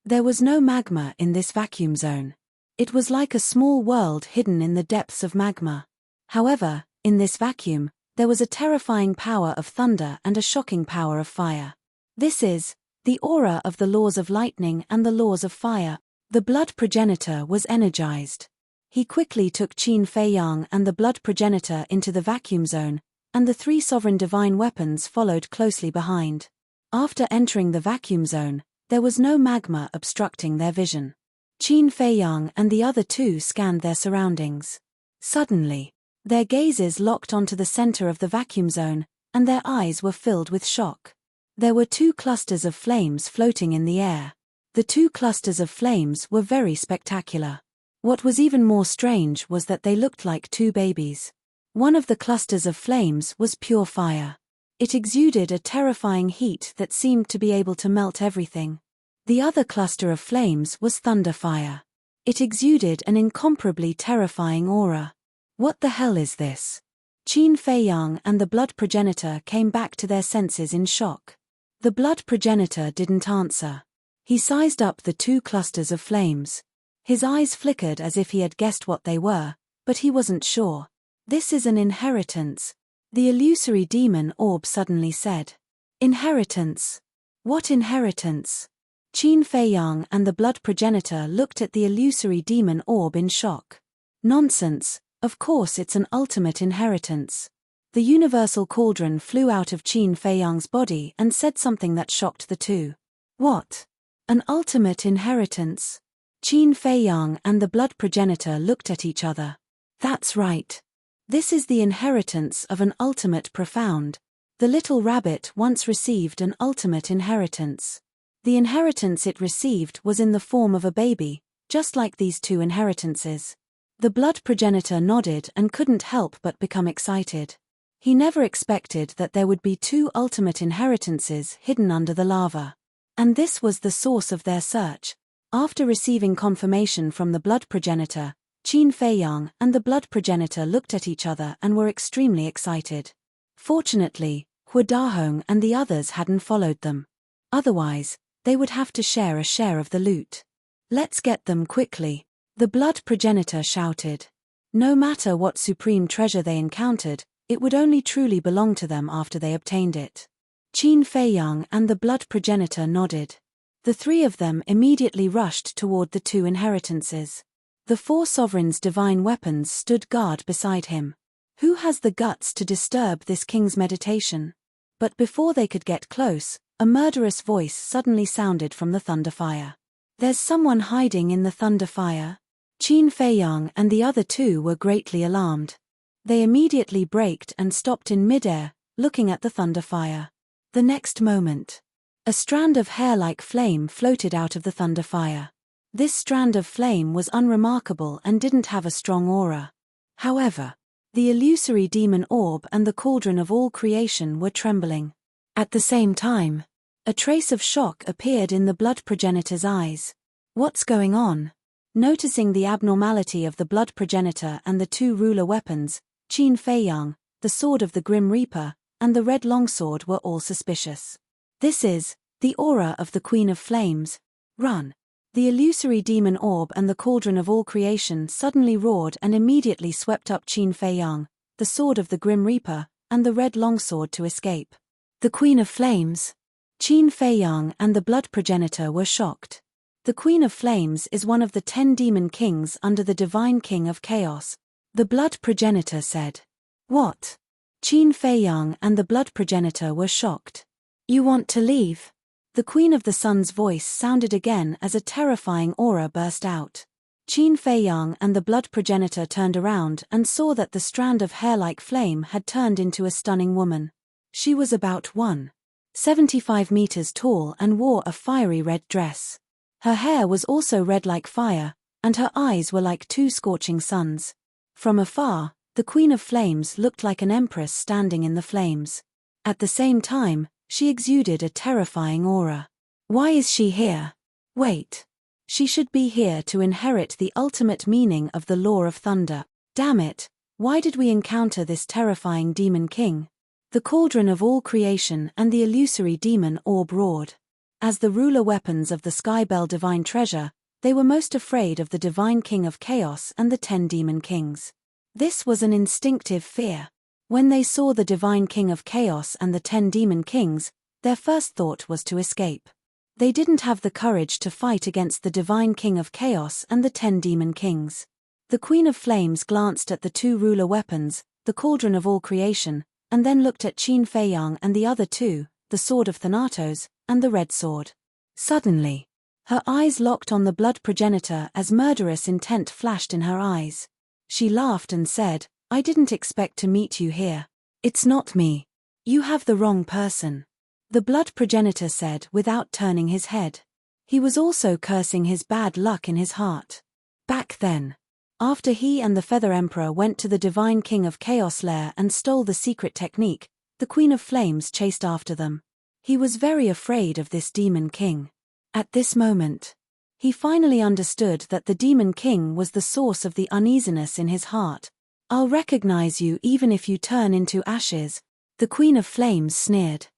There was no magma in this vacuum zone. It was like a small world hidden in the depths of magma. However, in this vacuum, there was a terrifying power of thunder and a shocking power of fire. This is the aura of the laws of lightning and the laws of fire. The blood progenitor was energized. He quickly took Qin Feiyang and the blood progenitor into the vacuum zone, and the three sovereign divine weapons followed closely behind. After entering the vacuum zone, there was no magma obstructing their vision. Qin Feiyang and the other two scanned their surroundings. Suddenly, their gazes locked onto the center of the vacuum zone, and their eyes were filled with shock. There were two clusters of flames floating in the air. The two clusters of flames were very spectacular. What was even more strange was that they looked like two babies. One of the clusters of flames was pure fire. It exuded a terrifying heat that seemed to be able to melt everything. The other cluster of flames was thunder fire. It exuded an incomparably terrifying aura. What the hell is this? Qin Feiyang and the blood progenitor came back to their senses in shock. The blood progenitor didn't answer. He sized up the two clusters of flames. His eyes flickered as if he had guessed what they were, but he wasn't sure. This is an inheritance, the illusory demon orb suddenly said. Inheritance? What inheritance? Qin Feiyang and the blood progenitor looked at the illusory demon orb in shock. Nonsense, of course it's an ultimate inheritance. The universal cauldron flew out of Qin Feiyang's body and said something that shocked the two. What? An ultimate inheritance? Qin Feiyang and the blood progenitor looked at each other. That's right. This is the inheritance of an ultimate profound. The little rabbit once received an ultimate inheritance. The inheritance it received was in the form of a baby, just like these two inheritances. The blood progenitor nodded and couldn't help but become excited. He never expected that there would be two ultimate inheritances hidden under the lava. And this was the source of their search. After receiving confirmation from the blood progenitor, Qin Feiyang and the blood progenitor looked at each other and were extremely excited. Fortunately, Hu Dahong and the others hadn't followed them. Otherwise, they would have to share a share of the loot. Let's get them quickly, the blood progenitor shouted. No matter what supreme treasure they encountered, it would only truly belong to them after they obtained it. Qin Feiyang and the blood progenitor nodded. The three of them immediately rushed toward the two inheritances. The four sovereigns' divine weapons stood guard beside him. Who has the guts to disturb this king's meditation? But before they could get close, a murderous voice suddenly sounded from the thunder fire. There's someone hiding in the thunder fire. Qin Feiyang and the other two were greatly alarmed. They immediately braked and stopped in midair, looking at the thunder fire. The next moment, a strand of hair-like flame floated out of the thunder fire. This strand of flame was unremarkable and didn't have a strong aura. However, the illusory demon orb and the cauldron of all creation were trembling. At the same time, a trace of shock appeared in the blood progenitor's eyes. What's going on? Noticing the abnormality of the blood progenitor and the two ruler weapons, Qin Feiyang, the sword of the Grim Reaper, and the red longsword were all suspicious. This is the aura of the Queen of Flames. Run! The illusory demon orb and the cauldron of all creation suddenly roared and immediately swept up Qin Feiyang, the sword of the Grim Reaper, and the red longsword to escape. The Queen of Flames? Qin Feiyang and the blood progenitor were shocked. The Queen of Flames is one of the 10 demon kings under the divine king of chaos. The blood progenitor said. What? Qin Feiyang and the blood progenitor were shocked. You want to leave? The Queen of the Sun's voice sounded again as a terrifying aura burst out. Qin Feiyang and the blood progenitor turned around and saw that the strand of hair-like flame had turned into a stunning woman. She was about 1.75 meters tall and wore a fiery red dress. Her hair was also red like fire, and her eyes were like two scorching suns. From afar, the Queen of Flames looked like an empress standing in the flames. At the same time, she exuded a terrifying aura. Why is she here? Wait. She should be here to inherit the ultimate meaning of the law of thunder. Damn it, why did we encounter this terrifying demon king? The cauldron of all creation and the illusory demon orb roared. As the ruler weapons of the Skybell divine treasure, they were most afraid of the divine king of chaos and the 10 demon kings. This was an instinctive fear. When they saw the divine king of chaos and the 10 demon kings, their first thought was to escape. They didn't have the courage to fight against the divine king of chaos and the 10 demon kings. The Queen of Flames glanced at the two ruler weapons, the cauldron of all creation, and then looked at Qin Feiyang and the other two, the sword of Thanatos, and the red sword. Suddenly, her eyes locked on the blood progenitor as murderous intent flashed in her eyes. She laughed and said, "I didn't expect to meet you here. It's not me. You have the wrong person," the blood progenitor said without turning his head. He was also cursing his bad luck in his heart. Back then, after he and the Feather Emperor went to the Divine King of Chaos lair and stole the secret technique, the Queen of Flames chased after them. He was very afraid of this Demon King. At this moment, he finally understood that the Demon King was the source of the uneasiness in his heart. "I'll recognize you even if you turn into ashes," the Queen of Flames sneered.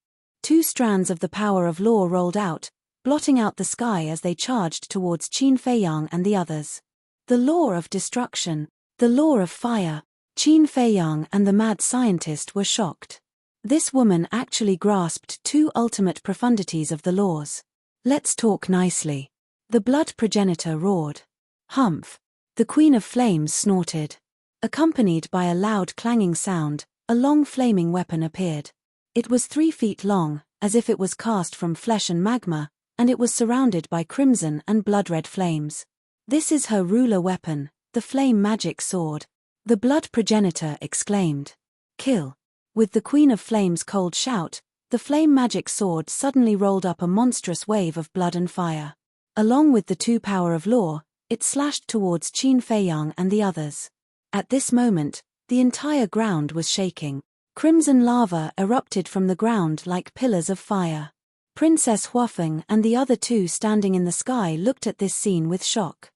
Two strands of the power of law rolled out, blotting out the sky as they charged towards Qin Feiyang and the others. The law of destruction, the law of fire. Qin Feiyang and the mad scientist were shocked. This woman actually grasped two ultimate profundities of the laws. "Let's talk nicely," the blood progenitor roared. "Humph," the Queen of Flames snorted. Accompanied by a loud clanging sound, a long flaming weapon appeared. It was 3 feet long, as if it was cast from flesh and magma, and it was surrounded by crimson and blood-red flames. "This is her ruler weapon, the flame magic sword," the blood progenitor exclaimed. "Kill." With the Queen of Flames' cold shout, the flame magic sword suddenly rolled up a monstrous wave of blood and fire. Along with the two power of law, it slashed towards Qin Feiyang and the others. At this moment, the entire ground was shaking. Crimson lava erupted from the ground like pillars of fire. Princess Huafeng and the other two standing in the sky looked at this scene with shock.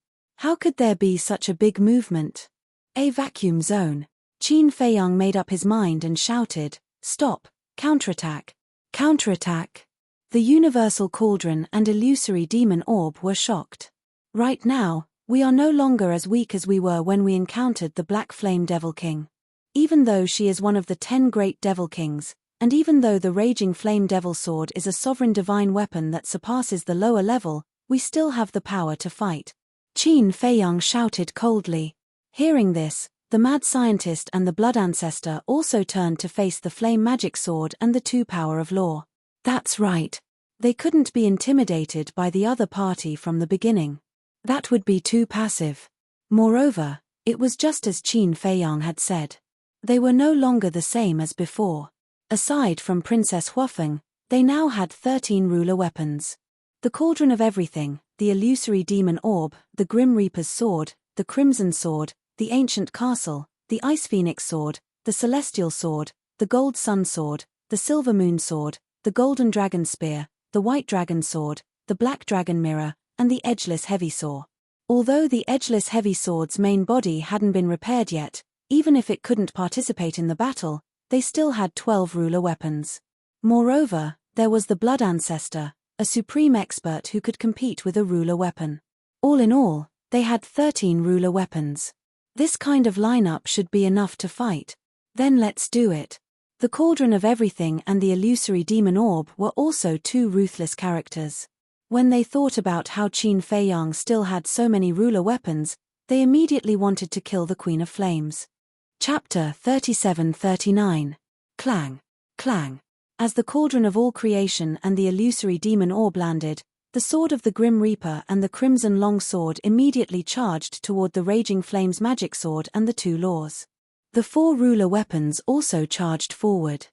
How could there be such a big movement? A vacuum zone. Qin Feiyang made up his mind and shouted, "Stop, counterattack, counterattack." The universal cauldron and illusory demon orb were shocked. "Right now, we are no longer as weak as we were when we encountered the Black Flame Devil King. Even though she is one of the 10 great Devil Kings, and even though the Raging Flame Devil Sword is a sovereign divine weapon that surpasses the lower level, we still have the power to fight," Qin Feiyang shouted coldly. Hearing this, the mad scientist and the blood ancestor also turned to face the flame magic sword and the two power of law. That's right. They couldn't be intimidated by the other party from the beginning. That would be too passive. Moreover, it was just as Qin Feiyang had said. They were no longer the same as before. Aside from Princess Huafeng, they now had 13 ruler weapons. The Cauldron of Everything, the illusory demon orb, the Grim Reaper's sword, the Crimson Sword, the Ancient Castle, the Ice Phoenix Sword, the Celestial Sword, the Gold Sun Sword, the Silver Moon Sword, the Golden Dragon Spear, the White Dragon Sword, the Black Dragon Mirror, and the Edgeless Heavy Sword. Although the Edgeless Heavy Sword's main body hadn't been repaired yet, even if it couldn't participate in the battle, they still had 12 ruler weapons. Moreover, there was the Blood Ancestor, a supreme expert who could compete with a ruler weapon. All in all, they had 13 ruler weapons. This kind of lineup should be enough to fight. Then let's do it. The Cauldron of Everything and the illusory demon orb were also two ruthless characters. When they thought about how Qin Feiyang still had so many ruler weapons, they immediately wanted to kill the Queen of Flames. Chapter 37-39. Clang. Clang. As the Cauldron of all creation and the illusory demon orb landed, the sword of the Grim Reaper and the Crimson Long Sword immediately charged toward the Raging Flames magic sword and the two laws. The 4 ruler weapons also charged forward.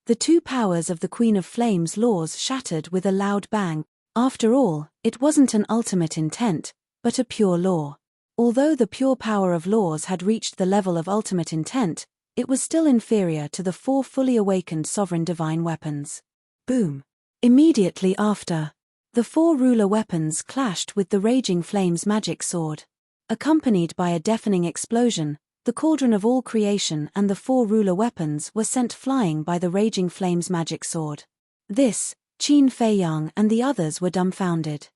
The two powers of the Queen of Flames laws shattered with a loud bang. After all, it wasn't an ultimate intent, but a pure law. Although the pure power of laws had reached the level of ultimate intent, it was still inferior to the 4 fully awakened sovereign divine weapons. Boom. Immediately after, the 4 ruler weapons clashed with the Raging Flames magic sword. Accompanied by a deafening explosion, the Cauldron of all creation and the 4 ruler weapons were sent flying by the Raging Flames magic sword. This, Qin Feiyang and the others were dumbfounded.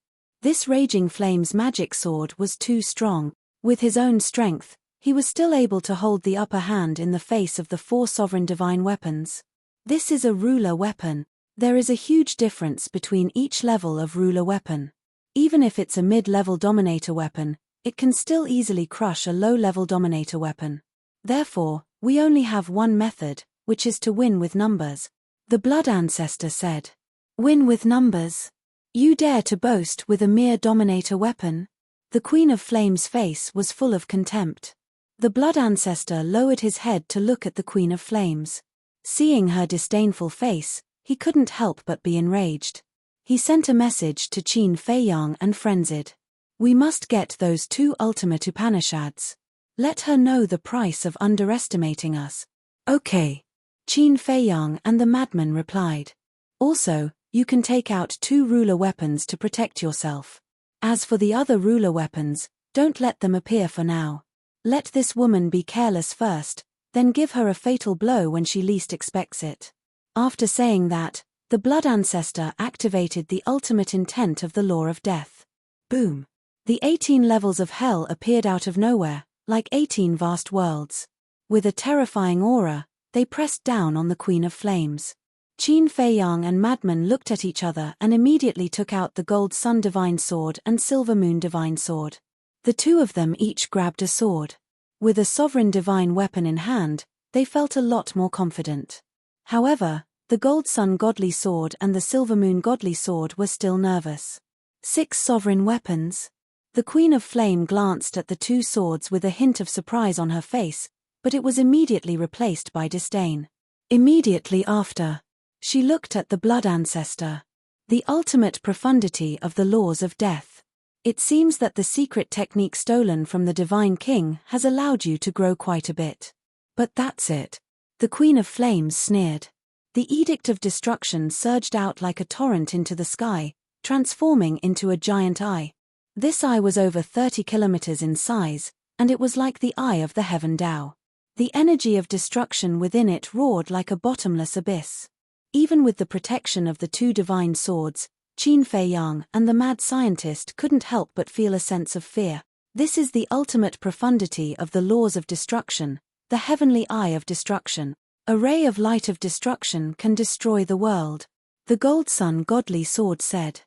This Raging Flames magic sword was too strong. With his own strength, he was still able to hold the upper hand in the face of the 4 sovereign divine weapons. This is a ruler weapon. There is a huge difference between each level of ruler weapon. Even if it's a mid-level dominator weapon, it can still easily crush a low-level dominator weapon. Therefore, we only have one method, which is to win with numbers. The blood ancestor said. Win with numbers? You dare to boast with a mere dominator weapon? The Queen of Flames' face was full of contempt. The blood ancestor lowered his head to look at the Queen of Flames. Seeing her disdainful face, he couldn't help but be enraged. He sent a message to Qin Feiyang and Frenzid. We must get those two ultimate Upanishads. Let her know the price of underestimating us. Okay. Qin Feiyang and the madman replied. Also, you can take out 2 ruler weapons to protect yourself. As for the other ruler weapons, don't let them appear for now. Let this woman be careless first, then give her a fatal blow when she least expects it. After saying that, the blood ancestor activated the ultimate intent of the law of death. Boom. The 18 levels of hell appeared out of nowhere, like 18 vast worlds. With a terrifying aura, they pressed down on the Queen of Flames. Qin Feiyang and Madman looked at each other and immediately took out the Gold Sun Divine Sword and Silver Moon Divine Sword. The two of them each grabbed a sword. With a sovereign divine weapon in hand, they felt a lot more confident. However, the Gold Sun Godly Sword and the Silver Moon Godly Sword were still nervous. 6 sovereign weapons? The Queen of Flame glanced at the 2 swords with a hint of surprise on her face, but it was immediately replaced by disdain. Immediately after, she looked at the blood ancestor. The ultimate profundity of the laws of death. It seems that the secret technique stolen from the Divine King has allowed you to grow quite a bit. But that's it. The Queen of Flames sneered. The Edict of Destruction surged out like a torrent into the sky, transforming into a giant eye. This eye was over 30 kilometers in size, and it was like the eye of the Heaven Tao. The energy of destruction within it roared like a bottomless abyss. Even with the protection of the 2 divine swords, Qin Feiyang and the mad scientist couldn't help but feel a sense of fear. This is the ultimate profundity of the laws of destruction, the heavenly eye of destruction. A ray of light of destruction can destroy the world. The Gold Sun Godly Sword said.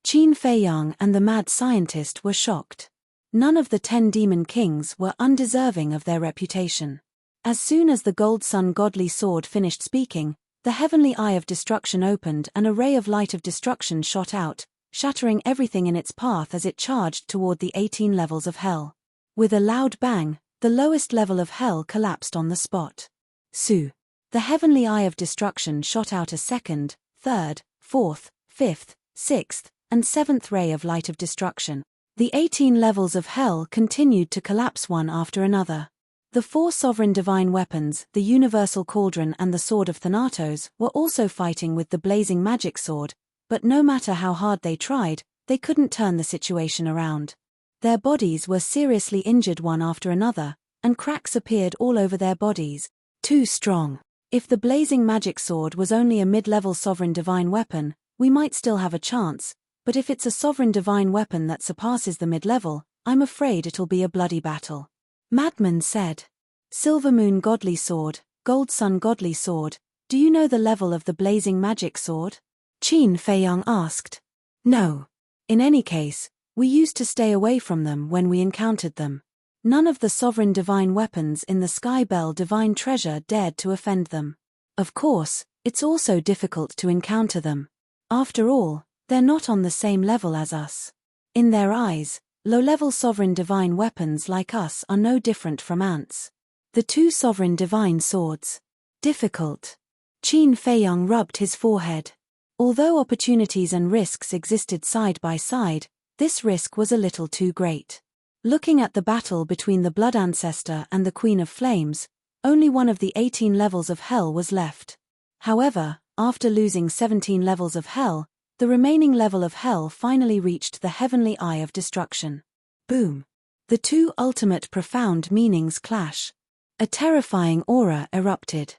Qin Feiyang and the mad scientist were shocked. None of the 10 demon kings were undeserving of their reputation. As soon as the Gold Sun Godly Sword finished speaking, the heavenly eye of destruction opened and a ray of light of destruction shot out, shattering everything in its path as it charged toward the 18 levels of hell. With a loud bang, the lowest level of hell collapsed on the spot. Su. The heavenly eye of destruction shot out a 2nd, 3rd, 4th, 5th, 6th, and 7th ray of light of destruction. The 18 levels of hell continued to collapse one after another. The 4 sovereign divine weapons, the Universal Cauldron and the Sword of Thanatos, were also fighting with the blazing magic sword, but no matter how hard they tried, they couldn't turn the situation around. Their bodies were seriously injured one after another, and cracks appeared all over their bodies. Too strong. If the blazing magic sword was only a mid-level sovereign divine weapon, we might still have a chance, but if it's a sovereign divine weapon that surpasses the mid-level, I'm afraid it'll be a bloody battle. Madman said. Silver Moon Godly Sword, Gold Sun Godly Sword, do you know the level of the blazing magic sword? Qin Feiyang asked. No. In any case, we used to stay away from them when we encountered them. None of the sovereign divine weapons in the Sky Bell Divine Treasure dared to offend them. Of course, it's also difficult to encounter them. After all, they're not on the same level as us. In their eyes, low-level sovereign divine weapons like us are no different from ants. The 2 sovereign divine swords. Difficult. Qin Feiyang rubbed his forehead. Although opportunities and risks existed side by side, this risk was a little too great. Looking at the battle between the Blood Ancestor and the Queen of Flames, only one of the 18 levels of hell was left. However, after losing 17 levels of hell, the remaining level of hell finally reached the heavenly eye of destruction. Boom. The 2 ultimate profound meanings clash. A terrifying aura erupted.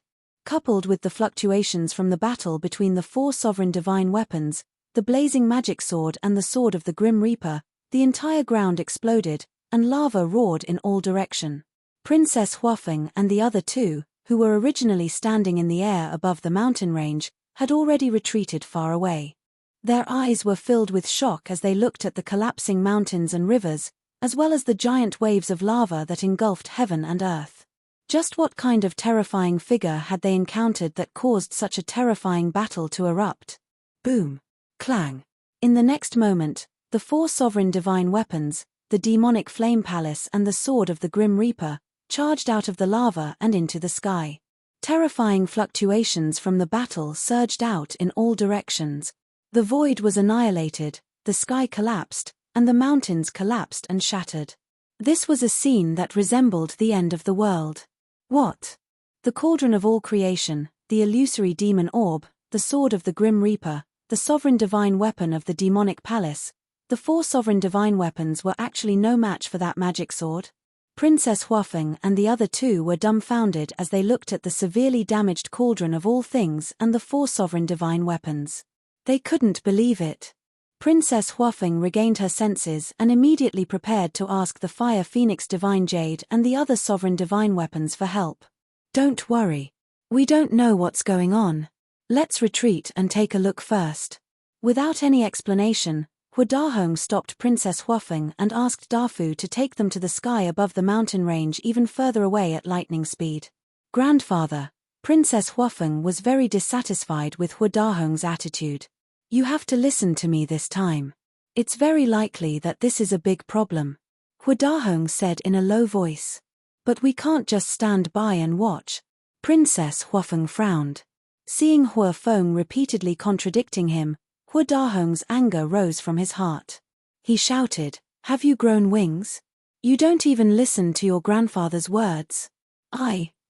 Coupled with the fluctuations from the battle between the 4 sovereign divine weapons, the blazing magic sword and the sword of the Grim Reaper, the entire ground exploded, and lava roared in all direction. Princess Huafeng and the other 2, who were originally standing in the air above the mountain range, had already retreated far away. Their eyes were filled with shock as they looked at the collapsing mountains and rivers, as well as the giant waves of lava that engulfed heaven and earth. Just what kind of terrifying figure had they encountered that caused such a terrifying battle to erupt? Boom! Clang! In the next moment, the 4 sovereign divine weapons, the demonic flame palace and the sword of the Grim Reaper, charged out of the lava and into the sky. Terrifying fluctuations from the battle surged out in all directions. The void was annihilated, the sky collapsed, and the mountains collapsed and shattered. This was a scene that resembled the end of the world. What? The cauldron of all creation, the illusory demon orb, the sword of the Grim Reaper, the sovereign divine weapon of the demonic palace, the 4 sovereign divine weapons were actually no match for that magic sword? Princess Huafeng and the other 2 were dumbfounded as they looked at the severely damaged cauldron of all things and the 4 sovereign divine weapons. They couldn't believe it. Princess Huafeng regained her senses and immediately prepared to ask the Fire Phoenix Divine Jade and the other sovereign divine weapons for help. Don't worry. We don't know what's going on. Let's retreat and take a look first. Without any explanation, Huadahong stopped Princess Huafeng and asked Dafu to take them to the sky above the mountain range even further away at lightning speed. Grandfather, Princess Huafeng was very dissatisfied with Huadahong's attitude. You have to listen to me this time. It's very likely that this is a big problem, Huadahong said in a low voice. But we can't just stand by and watch. Princess Huafeng frowned. Seeing Huafeng repeatedly contradicting him, Huadahong's anger rose from his heart. He shouted, "Have you grown wings? You don't even listen to your grandfather's words."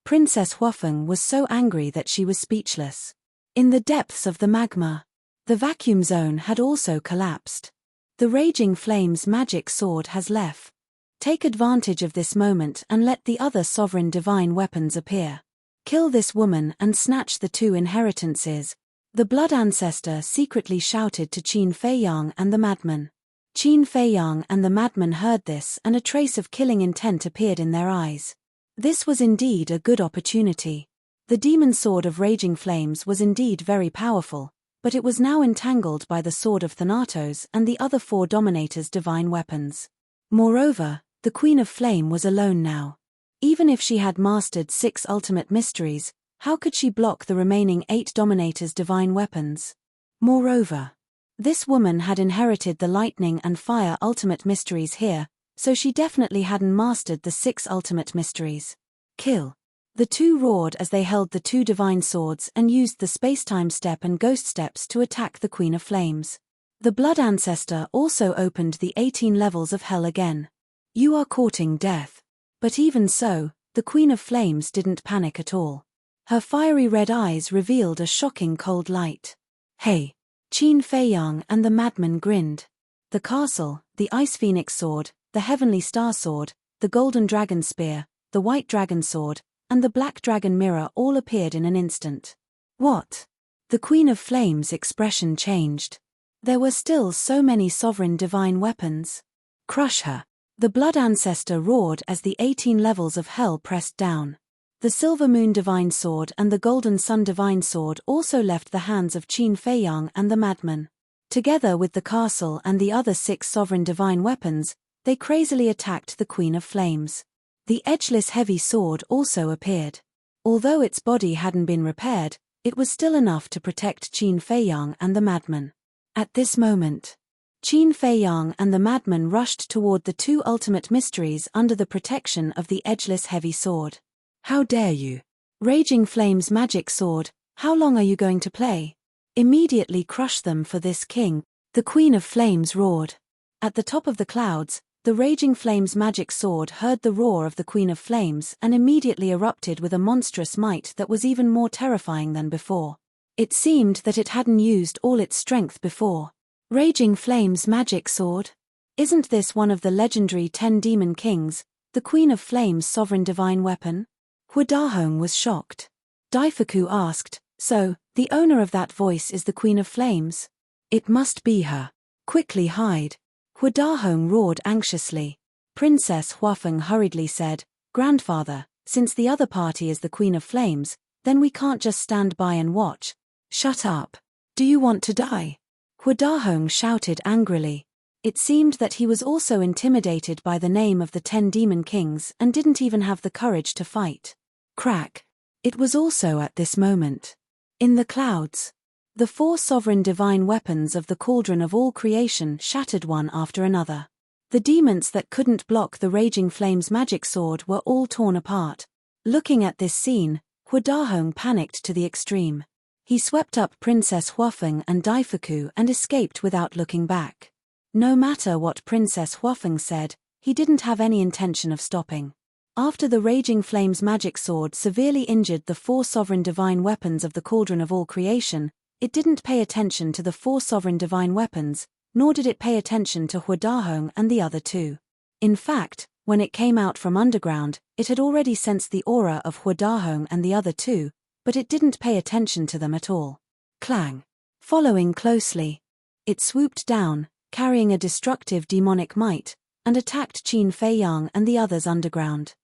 Princess Huafeng was so angry that she was speechless. In the depths of the magma, the vacuum zone had also collapsed. The Raging Flame's magic sword has left. Take advantage of this moment and let the other sovereign divine weapons appear. Kill this woman and snatch the 2 inheritances. The Blood Ancestor secretly shouted to Qin Feiyang and the Madman. Qin Feiyang and the Madman heard this and a trace of killing intent appeared in their eyes. This was indeed a good opportunity. The demon sword of Raging Flames was indeed very powerful, but it was now entangled by the sword of Thanatos and the other 4 Dominators' divine weapons. Moreover, the Queen of Flame was alone now. Even if she had mastered 6 ultimate mysteries, how could she block the remaining 8 Dominators' divine weapons? Moreover, this woman had inherited the lightning and fire ultimate mysteries here, so she definitely hadn't mastered the 6 ultimate mysteries. Kill. The 2 roared as they held the 2 divine swords and used the space-time step and ghost steps to attack the Queen of Flames. The Blood Ancestor also opened the 18 levels of hell again. You are courting death. But even so, the Queen of Flames didn't panic at all. Her fiery red eyes revealed a shocking cold light. Hey! Qin Feiyang and the Madman grinned. The castle, the Ice Phoenix sword, the Heavenly Star sword, the Golden Dragon spear, the White Dragon sword, and the Black Dragon mirror all appeared in an instant. What? The Queen of Flames' expression changed. There were still so many sovereign divine weapons. Crush her. The Blood Ancestor roared as the 18 levels of hell pressed down. The Silver Moon Divine Sword and the Golden Sun Divine Sword also left the hands of Qin Feiyang and the Madman. Together with the castle and the other 6 sovereign divine weapons, they crazily attacked the Queen of Flames. The edgeless heavy sword also appeared. Although its body hadn't been repaired, it was still enough to protect Qin Feiyang and the Madman. At this moment, Qin Feiyang and the Madman rushed toward the 2 ultimate mysteries under the protection of the edgeless heavy sword. How dare you? Raging Flame's magic sword, how long are you going to play? Immediately crush them for this king, the Queen of Flames roared. At the top of the clouds, the Raging Flame's magic sword heard the roar of the Queen of Flames and immediately erupted with a monstrous might that was even more terrifying than before. It seemed that it hadn't used all its strength before. Raging Flame's magic sword? Isn't this one of the legendary 10 demon kings, the Queen of Flames' sovereign divine weapon? Huadahong was shocked. Daifuku asked, so, the owner of that voice is the Queen of Flames? It must be her. Quickly hide. Huadahong roared anxiously. Princess Huafeng hurriedly said, Grandfather, since the other party is the Queen of Flames, then we can't just stand by and watch. Shut up. Do you want to die? Huadahong shouted angrily. It seemed that he was also intimidated by the name of the 10 demon kings and didn't even have the courage to fight. Crack. It was also at this moment. In the clouds. The 4 sovereign divine weapons of the cauldron of all creation shattered one after another. The demons that couldn't block the raging flame's magic sword were all torn apart. Looking at this scene, Huadahong panicked to the extreme. He swept up Princess Huafeng and Daifuku and escaped without looking back. No matter what Princess Huafeng said, he didn't have any intention of stopping. After the raging flame's magic sword severely injured the 4 sovereign divine weapons of the cauldron of all creation, it didn't pay attention to the 4 sovereign divine weapons, nor did it pay attention to Huadahong and the other 2. In fact, when it came out from underground, it had already sensed the aura of Huadahong and the other 2, but it didn't pay attention to them at all. Clang. Following closely. It swooped down, carrying a destructive demonic might, and attacked Qin Feiyang and the others underground.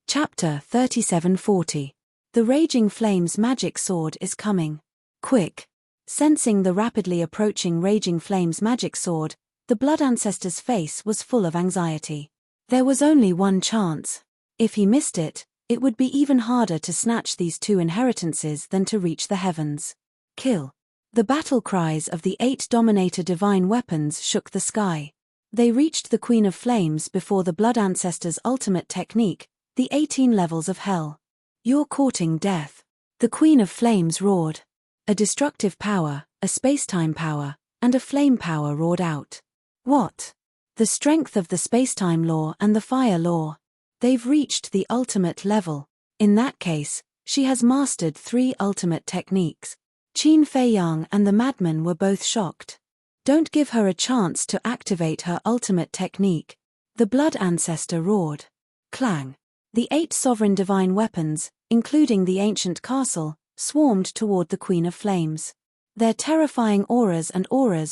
Chapter 3740. The Raging Flame's magic sword is coming. Quick. Sensing the rapidly approaching Raging Flame's magic sword, the Blood Ancestor's face was full of anxiety. There was only one chance. If he missed it, it would be even harder to snatch these 2 inheritances than to reach the heavens. Kill. The battle cries of the 8 Dominator divine weapons shook the sky. They reached the Queen of Flames before the Blood Ancestor's ultimate technique, the 18 levels of hell. You're courting death. The Queen of Flames roared. A destructive power, a spacetime power, and a flame power roared out. What? The strength of the spacetime law and the fire law. They've reached the ultimate level. In that case, she has mastered 3 ultimate techniques. Qin Feiyang and the madman were both shocked. Don't give her a chance to activate her ultimate technique. The Blood Ancestor roared. Clang. The 8 sovereign divine weapons, including the ancient castle, swarmed toward the Queen of Flames. Their terrifying auras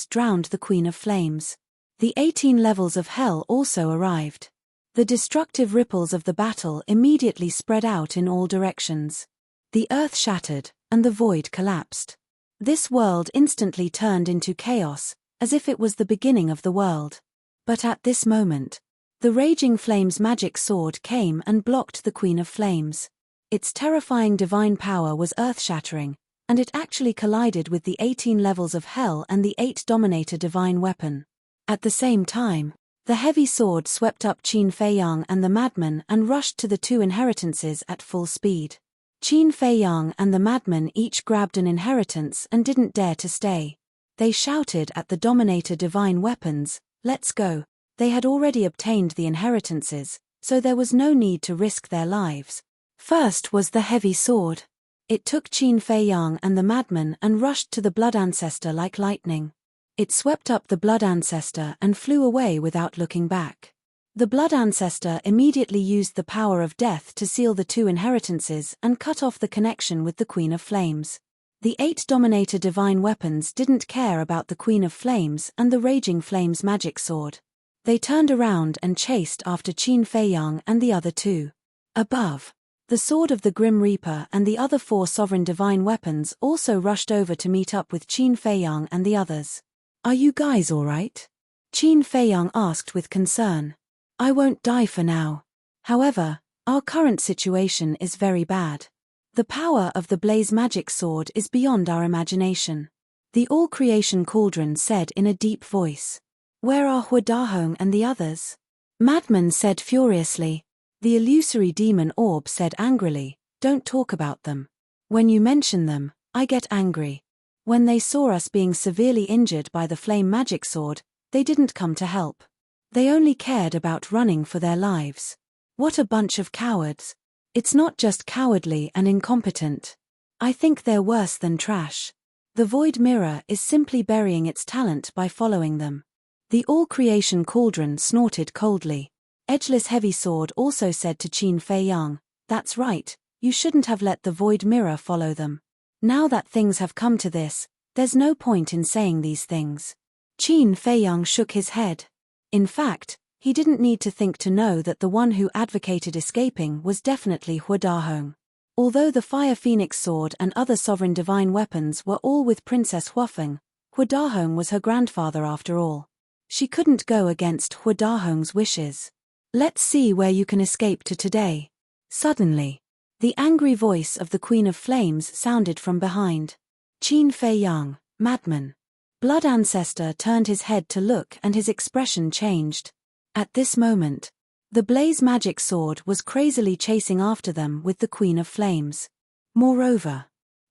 drowned the Queen of Flames. The 18 levels of hell also arrived. The destructive ripples of the battle immediately spread out in all directions. The earth shattered, and the void collapsed. This world instantly turned into chaos, as if it was the beginning of the world. But at this moment, the Raging Flame's magic sword came and blocked the Queen of Flames. Its terrifying divine power was earth-shattering, and it actually collided with the 18 levels of hell and the 8 Dominator divine weapon. At the same time, the heavy sword swept up Qin Feiyang and the madman and rushed to the 2 inheritances at full speed. Qin Feiyang and the madman each grabbed an inheritance and didn't dare to stay. They shouted at the Dominator divine weapons, "Let's go." They had already obtained the inheritances, so there was no need to risk their lives. First was the heavy sword. It took Qin Feiyang and the madman and rushed to the Blood Ancestor like lightning. It swept up the Blood Ancestor and flew away without looking back. The Blood Ancestor immediately used the power of death to seal the 2 inheritances and cut off the connection with the Queen of Flames. The 8 Dominator divine weapons didn't care about the Queen of Flames and the Raging Flame's magic sword. They turned around and chased after Qin Feiyang and the other 2. Above. The sword of the Grim Reaper and the other 4 sovereign divine weapons also rushed over to meet up with Qin Feiyang and the others. "Are you guys alright?" Qin Feiyang asked with concern. "I won't die for now. However, our current situation is very bad. The power of the Blaze magic sword is beyond our imagination," the all-creation cauldron said in a deep voice. "Where are Huadahong and the others?" Madman said furiously. The illusory demon orb said angrily, "Don't talk about them. When you mention them, I get angry." When they saw us being severely injured by the flame magic sword, they didn't come to help. They only cared about running for their lives. What a bunch of cowards. It's not just cowardly and incompetent. I think they're worse than trash. The Void Mirror is simply burying its talent by following them. The all-creation cauldron snorted coldly. Edgeless Heavy Sword also said to Qin Feiyang, "That's right, you shouldn't have let the Void Mirror follow them. Now that things have come to this, there's no point in saying these things." Qin Feiyang shook his head. In fact, he didn't need to think to know that the one who advocated escaping was definitely Huadahong. Although the Fire Phoenix Sword and other sovereign divine weapons were all with Princess Huafeng, Huadahong was her grandfather after all. She couldn't go against Huadahong's wishes. "Let's see where you can escape to today." Suddenly, The angry voice of the Queen of Flames sounded from behind. Qin Fei Yang, madman. Blood Ancestor turned his head to look and his expression changed. At this moment, the blaze magic sword was crazily chasing after them with the Queen of Flames. Moreover,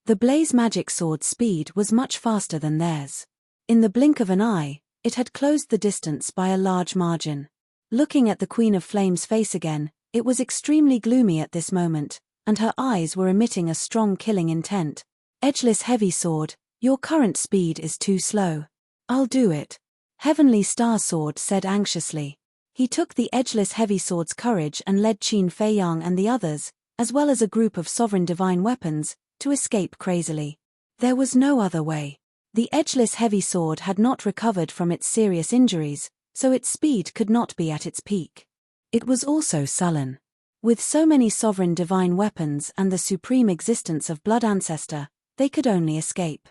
the blaze magic sword's speed was much faster than theirs. In the blink of an eye, it had closed the distance by a large margin. Looking at the Queen of Flames' face again, it was extremely gloomy at this moment, and her eyes were emitting a strong killing intent. Edgeless heavy sword, your current speed is too slow. I'll do it. Heavenly Star Sword said anxiously. He took the edgeless heavy sword's courage and led Qin Fei Yang and the others, as well as a group of sovereign divine weapons, to escape crazily. There was no other way. The edgeless heavy sword had not recovered from its serious injuries, so its speed could not be at its peak. It was also sullen. With so many sovereign divine weapons and the supreme existence of Blood Ancestor, they could only escape.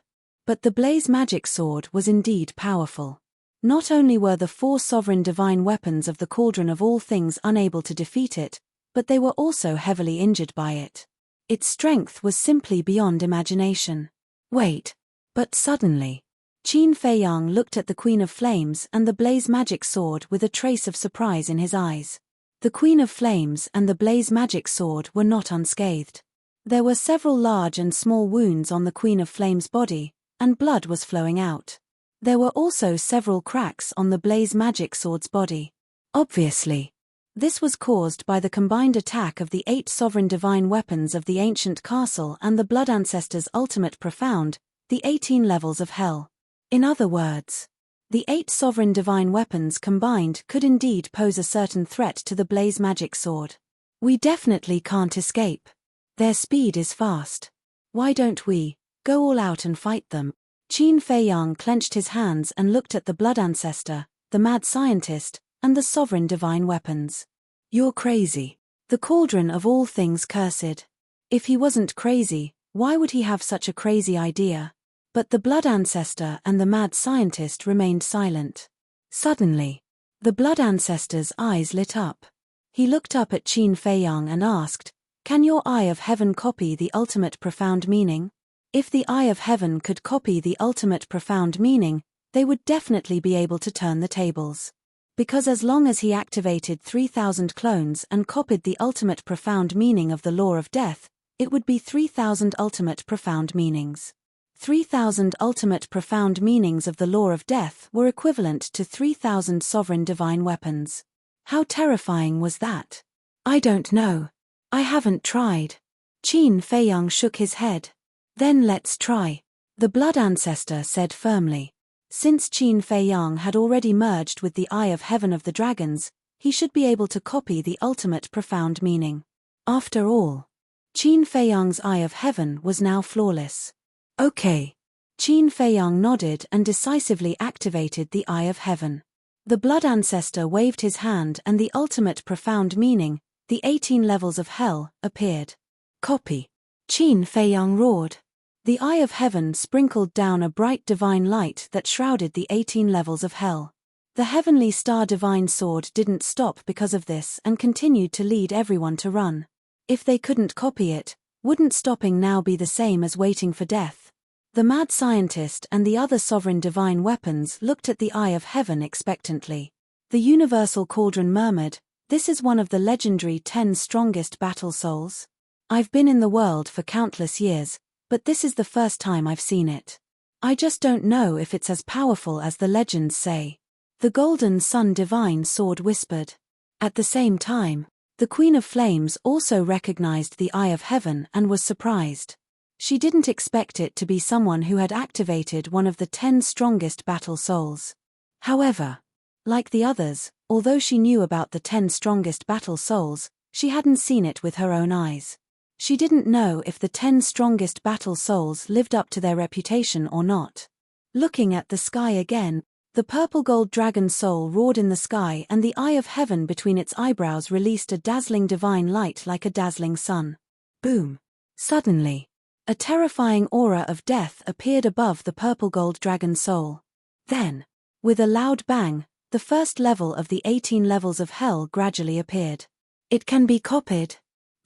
But the blaze magic sword was indeed powerful. Not only were the 4 sovereign divine weapons of the Cauldron of All Things unable to defeat it, but they were also heavily injured by it. Its strength was simply beyond imagination. Wait. But suddenly, Qin Fei Yang looked at the Queen of Flames and the blaze magic sword with a trace of surprise in his eyes. The Queen of Flames and the blaze magic sword were not unscathed. There were several large and small wounds on the Queen of Flames' body, and blood was flowing out. There were also several cracks on the blaze magic sword's body. Obviously, this was caused by the combined attack of the 8 sovereign divine weapons of the ancient castle and the Blood Ancestor's ultimate profound, the 18 levels of hell. In other words, the 8 sovereign divine weapons combined could indeed pose a certain threat to the blaze magic sword. We definitely can't escape. Their speed is fast. Why don't we go all out and fight them? Qin Fei Yang clenched his hands and looked at the Blood Ancestor, the mad scientist, and the sovereign divine weapons. You're crazy. The Cauldron of All Things cursed. If he wasn't crazy, why would he have such a crazy idea? But the Blood Ancestor and the mad scientist remained silent. Suddenly, the Blood Ancestor's eyes lit up. He looked up at Qin Fei Yang and asked, "Can your Eye of Heaven copy the ultimate profound meaning?" If the Eye of Heaven could copy the ultimate profound meaning, they would definitely be able to turn the tables. Because as long as he activated 3,000 clones and copied the ultimate profound meaning of the law of death, it would be 3,000 ultimate profound meanings. 3,000 ultimate profound meanings of the law of death were equivalent to 3,000 sovereign divine weapons. How terrifying was that? I don't know. I haven't tried. Qin Fei Yang shook his head. Then let's try. The Blood Ancestor said firmly. Since Qin Fei Yang had already merged with the Eye of Heaven of the Dragons, he should be able to copy the ultimate profound meaning. After all, Qin Fei Yang's Eye of Heaven was now flawless. Okay. Qin Fei Yang nodded and decisively activated the Eye of Heaven. The Blood Ancestor waved his hand and the ultimate profound meaning, the 18 levels of hell, appeared. Copy. Qin Fei Yang roared. The Eye of Heaven sprinkled down a bright divine light that shrouded the 18 levels of hell. The Heavenly Star Divine Sword didn't stop because of this and continued to lead everyone to run. If they couldn't copy it, wouldn't stopping now be the same as waiting for death? The mad scientist and the other sovereign divine weapons looked at the Eye of Heaven expectantly. The Universal Cauldron murmured, "This is one of the legendary 10 strongest battle souls. I've been in the world for countless years, but this is the first time I've seen it. I just don't know if it's as powerful as the legends say." The Golden Sun Divine Sword whispered. At the same time, the Queen of Flames also recognized the Eye of Heaven and was surprised. She didn't expect it to be someone who had activated one of the 10 strongest battle souls. However, like the others, although she knew about the 10 strongest battle souls, she hadn't seen it with her own eyes. She didn't know if the 10 strongest battle souls lived up to their reputation or not. Looking at the sky again, the purple gold dragon soul roared in the sky and the Eye of Heaven between its eyebrows released a dazzling divine light like a dazzling sun. Boom! Suddenly, a terrifying aura of death appeared above the purple gold dragon soul. Then, with a loud bang, the first level of the 18 levels of hell gradually appeared. It can be copied.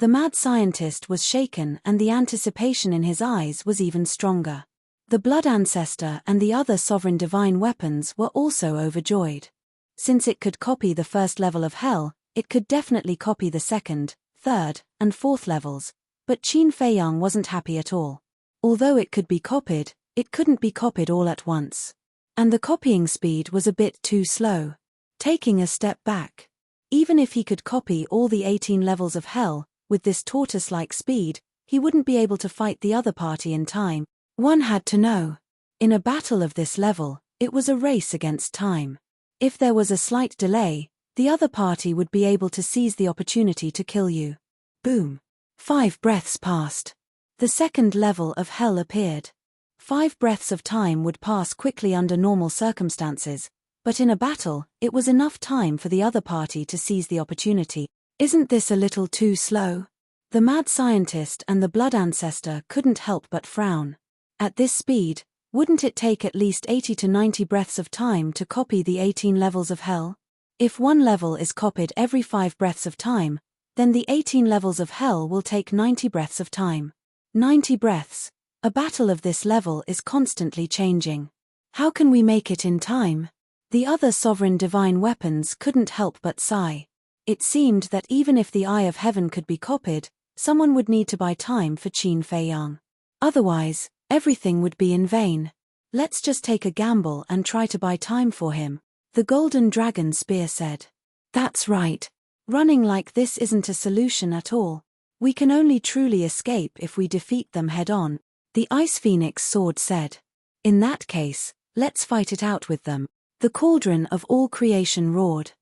The mad scientist was shaken and the anticipation in his eyes was even stronger. The blood ancestor and the other sovereign divine weapons were also overjoyed. Since it could copy the first level of hell, it could definitely copy the second, third, and fourth levels, but Qin Feiyang wasn't happy at all. Although it could be copied, it couldn't be copied all at once. And the copying speed was a bit too slow. Taking a step back. Even if he could copy all the 18 levels of hell, with this tortoise-like speed, he wouldn't be able to fight the other party in time. One had to know. In a battle of this level, it was a race against time. If there was a slight delay, the other party would be able to seize the opportunity to kill you. Boom. 5 breaths passed. The second level of hell appeared. 5 breaths of time would pass quickly under normal circumstances, but in a battle, it was enough time for the other party to seize the opportunity. Isn't this a little too slow? The mad scientist and the blood ancestor couldn't help but frown. At this speed, wouldn't it take at least 80 to 90 breaths of time to copy the 18 levels of hell? If one level is copied every 5 breaths of time, then the 18 levels of hell will take 90 breaths of time. 90 breaths. A battle of this level is constantly changing. How can we make it in time? The other sovereign divine weapons couldn't help but sigh. It seemed that even if the Eye of Heaven could be copied, someone would need to buy time for Qin Feiyang. Otherwise, everything would be in vain. Let's just take a gamble and try to buy time for him, the golden dragon spear said. That's right. Running like this isn't a solution at all. We can only truly escape if we defeat them head-on, the Ice Phoenix sword said. In that case, let's fight it out with them. The cauldron of all creation roared.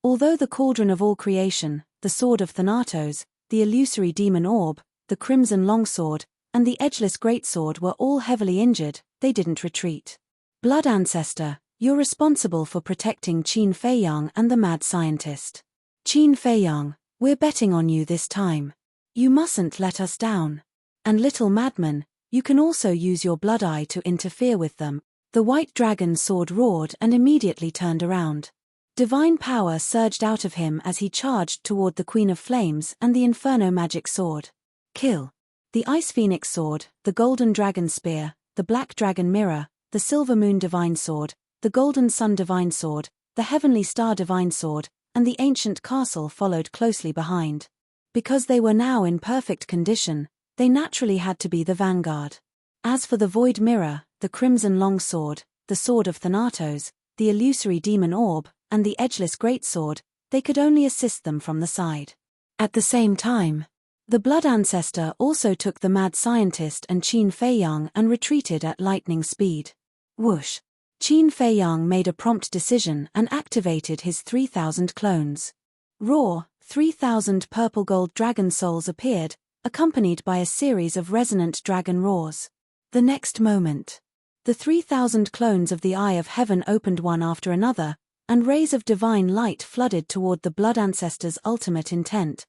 Although the cauldron of all creation, the sword of Thanatos, the illusory demon orb, the crimson longsword, and the edgeless greatsword were all heavily injured, they didn't retreat. Blood ancestor, you're responsible for protecting Qin Feiyang and the mad scientist. Qin Feiyang, we're betting on you this time. You mustn't let us down. And little madman, you can also use your blood eye to interfere with them. The white dragon sword roared and immediately turned around. Divine power surged out of him as he charged toward the Queen of Flames and the Inferno magic sword. Kill. The Ice Phoenix sword, the golden dragon spear, the black dragon mirror, the silver moon divine sword, the golden sun divine sword, the heavenly star divine sword, and the ancient castle followed closely behind. Because they were now in perfect condition, they naturally had to be the vanguard. As for the void mirror, the crimson longsword, the sword of Thanatos, the illusory demon orb, and the edgeless greatsword, they could only assist them from the side. At the same time, the blood ancestor also took the mad scientist and Qin Feiyang and retreated at lightning speed. Whoosh! Qin Feiyang made a prompt decision and activated his 3,000 clones. Roar! 3,000 purple gold dragon souls appeared, accompanied by a series of resonant dragon roars. The next moment, the 3,000 clones of the Eye of Heaven opened one after another, and rays of divine light flooded toward the blood ancestor's ultimate intent.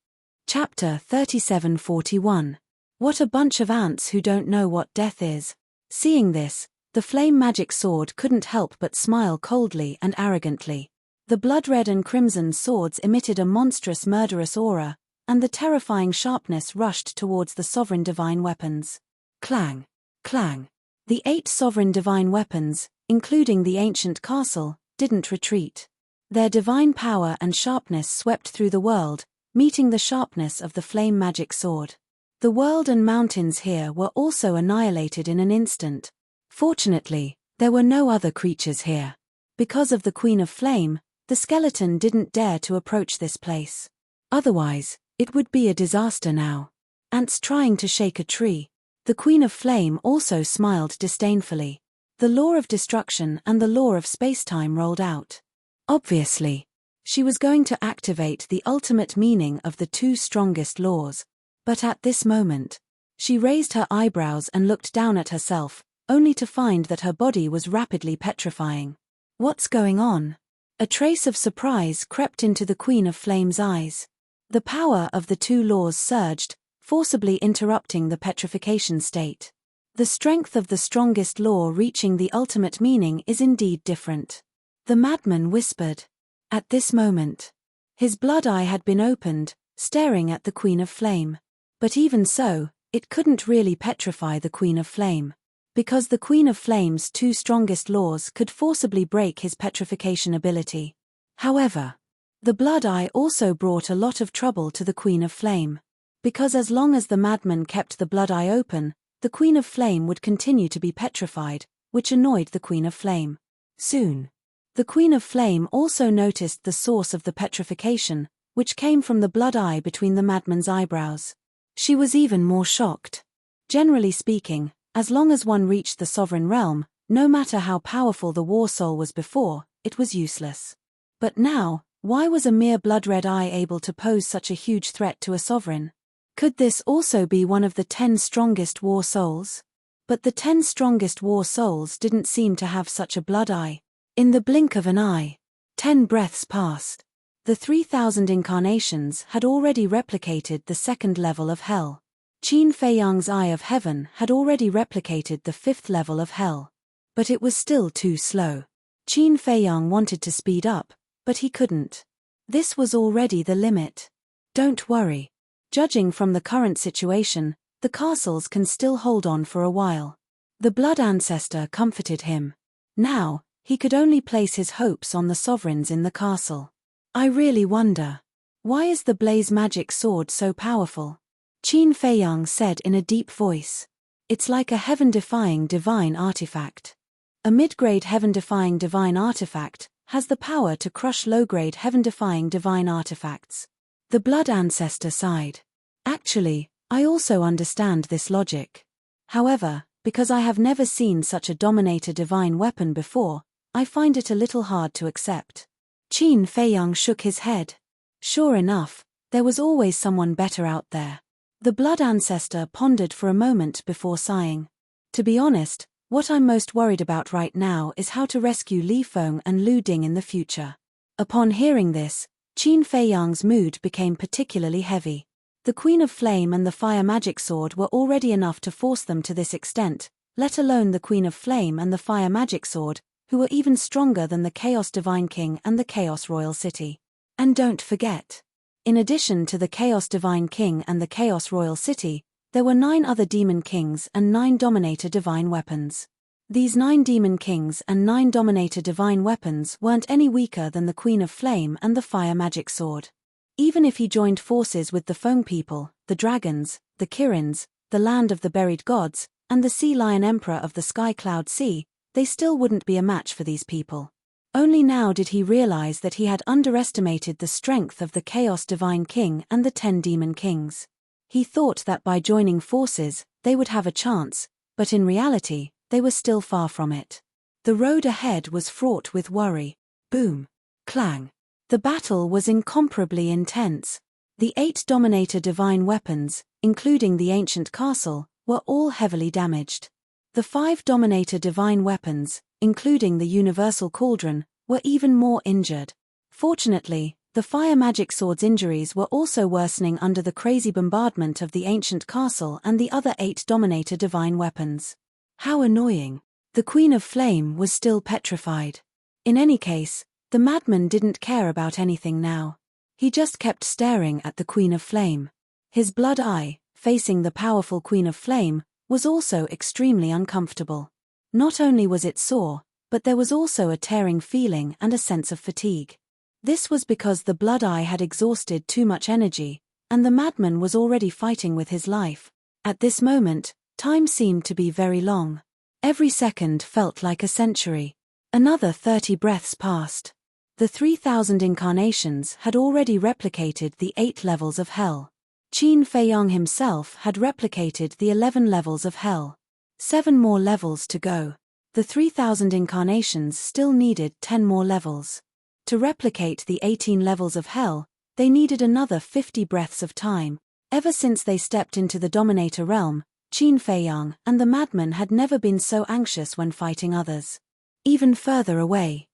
Chapter 3741. What a bunch of ants who don't know what death is. Seeing this, the flame magic sword couldn't help but smile coldly and arrogantly. The blood-red and crimson swords emitted a monstrous murderous aura, and the terrifying sharpness rushed towards the sovereign divine weapons. Clang! Clang! The 8 sovereign divine weapons, including the ancient castle, didn't retreat. Their divine power and sharpness swept through the world, meeting the sharpness of the flame magic sword. The world and mountains here were also annihilated in an instant. Fortunately, there were no other creatures here. Because of the Queen of Flame, the skeleton didn't dare to approach this place. Otherwise, it would be a disaster now. Ants trying to shake a tree. The Queen of Flame also smiled disdainfully. The law of destruction and the law of space-time rolled out. Obviously, she was going to activate the ultimate meaning of the 2 strongest laws. But at this moment, she raised her eyebrows and looked down at herself, only to find that her body was rapidly petrifying. What's going on? A trace of surprise crept into the Queen of Flame's eyes. The power of the 2 laws surged, forcibly interrupting the petrification state. The strength of the strongest law reaching the ultimate meaning is indeed different. The madman whispered. At this moment, his blood eye had been opened, staring at the Queen of Flame. But even so, it couldn't really petrify the Queen of Flame. Because the Queen of Flame's two strongest laws could forcibly break his petrification ability. However, the blood eye also brought a lot of trouble to the Queen of Flame. Because as long as the madman kept the blood eye open, the Queen of Flame would continue to be petrified, which annoyed the Queen of Flame. Soon, the Queen of Flame also noticed the source of the petrification, which came from the blood eye between the madman's eyebrows. She was even more shocked. Generally speaking, as long as one reached the sovereign realm, no matter how powerful the war soul was before, it was useless. But now, why was a mere blood-red eye able to pose such a huge threat to a sovereign? Could this also be one of the 10 strongest war souls? But the 10 strongest war souls didn't seem to have such a blood eye. In the blink of an eye, 10 breaths passed. The 3,000 incarnations had already replicated the 2nd level of hell. Qin Feiyang's Eye of Heaven had already replicated the 5th level of hell. But it was still too slow. Qin Feiyang wanted to speed up, but he couldn't. This was already the limit. Don't worry. Judging from the current situation, the castles can still hold on for a while. The blood ancestor comforted him. Now, he could only place his hopes on the sovereigns in the castle. I really wonder. Why is the blaze magic sword so powerful? Qin Feiyang said in a deep voice. It's like a heaven-defying divine artifact. A mid-grade heaven-defying divine artifact has the power to crush low-grade heaven-defying divine artifacts. The blood ancestor sighed. Actually, I also understand this logic. However, because I have never seen such a dominator divine weapon before, I find it a little hard to accept. Qin Feiyang shook his head. Sure enough, there was always someone better out there. The blood ancestor pondered for a moment before sighing. To be honest, what I'm most worried about right now is how to rescue Li Feng and Lu Ding in the future. Upon hearing this, Qin Feiyang's mood became particularly heavy. The Queen of Flame and the Fire Magic Sword were already enough to force them to this extent, let alone the Queen of Flame and the Fire Magic Sword, who were even stronger than the Chaos Divine King and the Chaos Royal City. And don't forget, in addition to the Chaos Divine King and the Chaos Royal City, there were 9 other Demon Kings and 9 Dominator Divine Weapons. These 9 Demon Kings and 9 Dominator Divine Weapons weren't any weaker than the Queen of Flame and the Fire Magic Sword. Even if he joined forces with the Feng people, the dragons, the Kirins, the Land of the Buried Gods, and the Sea Lion Emperor of the Sky Cloud Sea, they still wouldn't be a match for these people. Only now did he realize that he had underestimated the strength of the Chaos Divine King and the 10 Demon Kings. He thought that by joining forces, they would have a chance, but in reality, they were still far from it. The road ahead was fraught with worry. Boom. Clang. The battle was incomparably intense. The 8 Dominator Divine Weapons, including the ancient castle, were all heavily damaged. The 5 Dominator Divine Weapons, including the Universal Cauldron, were even more injured. Fortunately, the Fire Magic Sword's injuries were also worsening under the crazy bombardment of the ancient castle and the other 8 Dominator Divine Weapons. How annoying. The Queen of Flame was still petrified. In any case, the madman didn't care about anything now. He just kept staring at the Queen of Flame. His blood eye, facing the powerful Queen of Flame, was also extremely uncomfortable. Not only was it sore, but there was also a tearing feeling and a sense of fatigue. This was because the blood eye had exhausted too much energy, and the madman was already fighting with his life. At this moment, time seemed to be very long. Every second felt like a century. Another 30 breaths passed. The 3,000 incarnations had already replicated the 8 levels of hell. Qin Feiyang himself had replicated the 11 levels of hell. 7 more levels to go. The 3,000 incarnations still needed 10 more levels. To replicate the 18 levels of hell, they needed another 50 breaths of time. Ever since they stepped into the Dominator realm, Qin Feiyang and the madman had never been so anxious when fighting others. Even further away.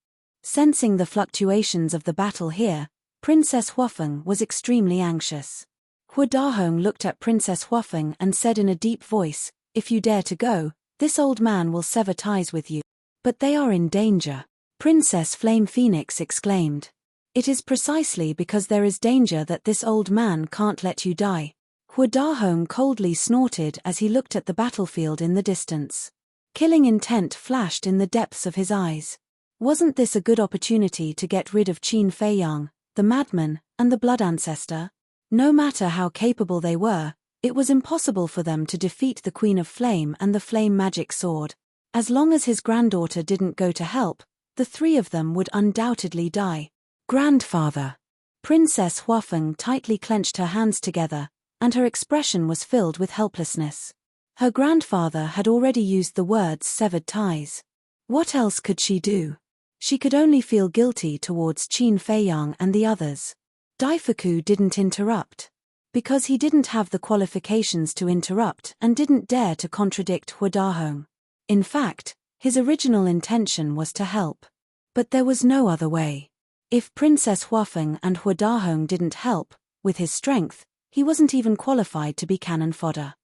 Sensing the fluctuations of the battle here, Princess Huafeng was extremely anxious. Hua Dahong looked at Princess Huafeng and said in a deep voice, "If you dare to go, this old man will sever ties with you." "But they are in danger," Princess Flame Phoenix exclaimed. "It is precisely because there is danger that this old man can't let you die." Huadahong coldly snorted as he looked at the battlefield in the distance. Killing intent flashed in the depths of his eyes. Wasn't this a good opportunity to get rid of Qin Feiyang, the madman, and the blood ancestor? No matter how capable they were, it was impossible for them to defeat the Queen of Flame and the flame magic sword. As long as his granddaughter didn't go to help, the three of them would undoubtedly die. Grandfather. Princess Huafeng tightly clenched her hands together, and her expression was filled with helplessness. Her grandfather had already used the words severed ties. What else could she do? She could only feel guilty towards Qin Feiyang and the others. Daifuku didn't interrupt. Because he didn't have the qualifications to interrupt and didn't dare to contradict Huadahong. In fact, his original intention was to help. But there was no other way. If Princess Huafeng and Huadahong didn't help, with his strength, he wasn't even qualified to be cannon fodder.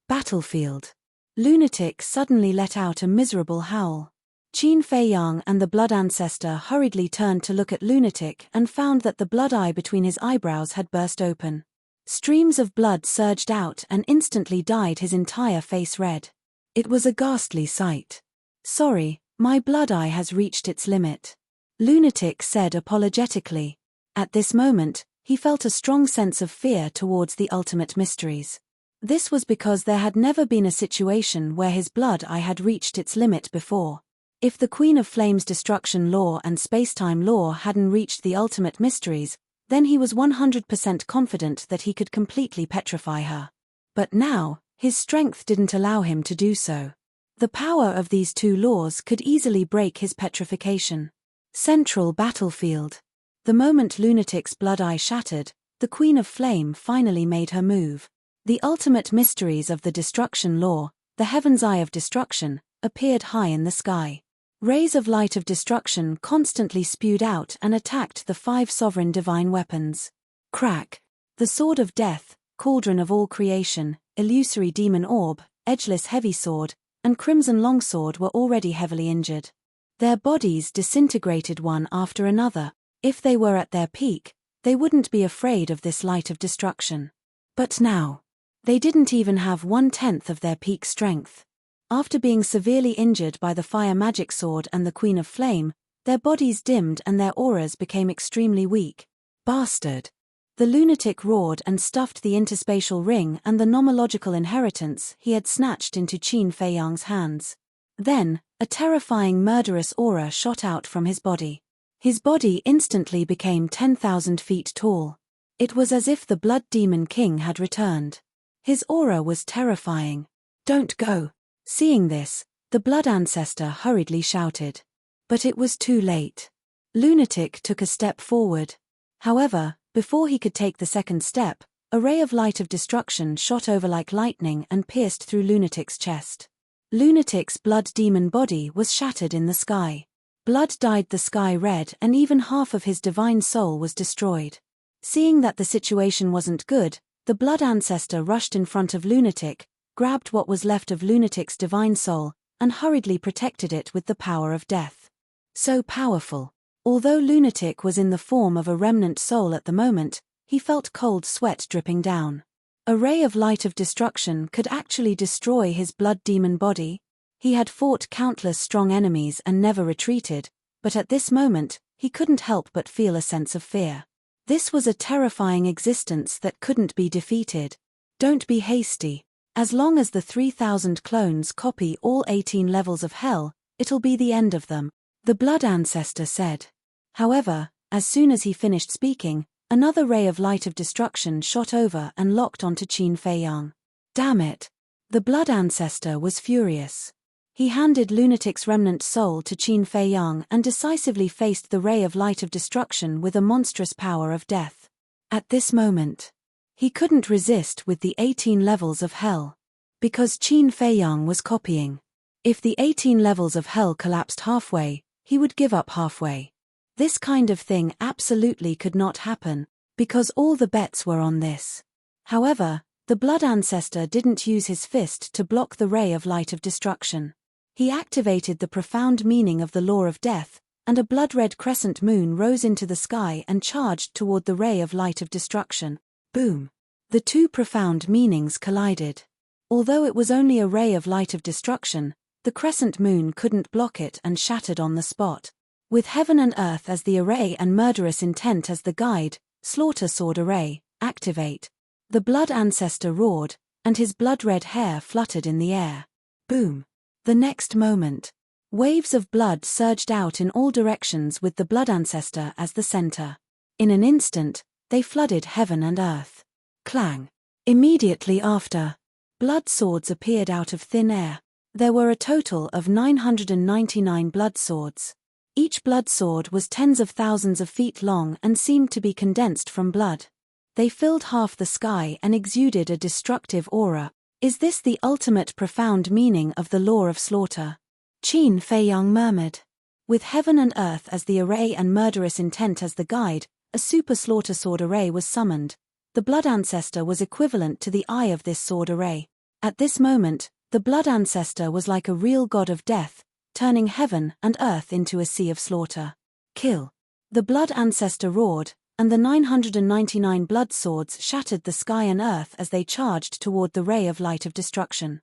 Battlefield. Lunatic suddenly let out a miserable howl. Qin Feiyang and the blood ancestor hurriedly turned to look at Lunatic and found that the blood eye between his eyebrows had burst open. Streams of blood surged out and instantly dyed his entire face red. It was a ghastly sight. Sorry, my blood eye has reached its limit. Lunatic said apologetically. At this moment, he felt a strong sense of fear towards the ultimate mysteries. This was because there had never been a situation where his blood eye had reached its limit before. If the Queen of Flame's destruction law and spacetime law hadn't reached the ultimate mysteries, then he was 100% confident that he could completely petrify her. But now, his strength didn't allow him to do so. The power of these two laws could easily break his petrification. Central battlefield. The moment Lunatic's blood eye shattered, the Queen of Flame finally made her move. The ultimate mysteries of the destruction law, the Heaven's Eye of Destruction, appeared high in the sky. Rays of light of destruction constantly spewed out and attacked the 5 sovereign divine weapons. Crack. The Sword of Death, Cauldron of all creation, Illusory Demon Orb, Edgeless Heavy Sword, and Crimson Longsword were already heavily injured. Their bodies disintegrated one after another. If they were at their peak, they wouldn't be afraid of this light of destruction. But now, they didn't even have 1/10 of their peak strength. After being severely injured by the fire magic sword and the Queen of Flame, their bodies dimmed and their auras became extremely weak. Bastard! The lunatic roared and stuffed the interspatial ring and the nomological inheritance he had snatched into Qin Feiyang's hands. Then, a terrifying murderous aura shot out from his body. His body instantly became 10,000 feet tall. It was as if the Blood Demon King had returned. His aura was terrifying. Don't go! Seeing this, the blood ancestor hurriedly shouted. But it was too late. Lunatic took a step forward. However, before he could take the second step, a ray of light of destruction shot over like lightning and pierced through Lunatic's chest. Lunatic's blood demon body was shattered in the sky. Blood dyed the sky red and even half of his divine soul was destroyed. Seeing that the situation wasn't good, the blood ancestor rushed in front of Lunatic, grabbed what was left of Lunatic's divine soul, and hurriedly protected it with the power of death. So powerful. Although Lunatic was in the form of a remnant soul at the moment, he felt cold sweat dripping down. A ray of light of destruction could actually destroy his blood demon body. He had fought countless strong enemies and never retreated, but at this moment, he couldn't help but feel a sense of fear. This was a terrifying existence that couldn't be defeated. Don't be hasty. As long as the 3,000 clones copy all 18 levels of hell, it'll be the end of them, the blood ancestor said. However, as soon as he finished speaking, another ray of light of destruction shot over and locked onto Qin Feiyang. Damn it! The blood ancestor was furious. He handed Lunatic's remnant soul to Qin Feiyang and decisively faced the ray of light of destruction with a monstrous power of death. At this moment, he couldn't resist with the 18 levels of hell. Because Qin Feiyang was copying. If the 18 levels of hell collapsed halfway, he would give up halfway. This kind of thing absolutely could not happen, because all the bets were on this. However, the blood ancestor didn't use his fist to block the ray of light of destruction. He activated the profound meaning of the law of death, and a blood-red crescent moon rose into the sky and charged toward the ray of light of destruction. Boom! The two profound meanings collided. Although it was only a ray of light of destruction, the crescent moon couldn't block it and shattered on the spot. With heaven and earth as the array and murderous intent as the guide, slaughter sword array, activate. The blood ancestor roared, and his blood-red hair fluttered in the air. Boom! The next moment, waves of blood surged out in all directions with the blood ancestor as the center. In an instant, they flooded heaven and earth. Clang! Immediately after, blood swords appeared out of thin air. There were a total of 999 blood swords. Each blood sword was tens of thousands of feet long and seemed to be condensed from blood. They filled half the sky and exuded a destructive aura. Is this the ultimate profound meaning of the law of slaughter? Qin Feiyang murmured. With heaven and earth as the array and murderous intent as the guide, a super slaughter sword array was summoned. The blood ancestor was equivalent to the eye of this sword array. At this moment, the blood ancestor was like a real god of death, turning heaven and earth into a sea of slaughter. Kill! The blood ancestor roared, and the 999 blood swords shattered the sky and earth as they charged toward the ray of light of destruction.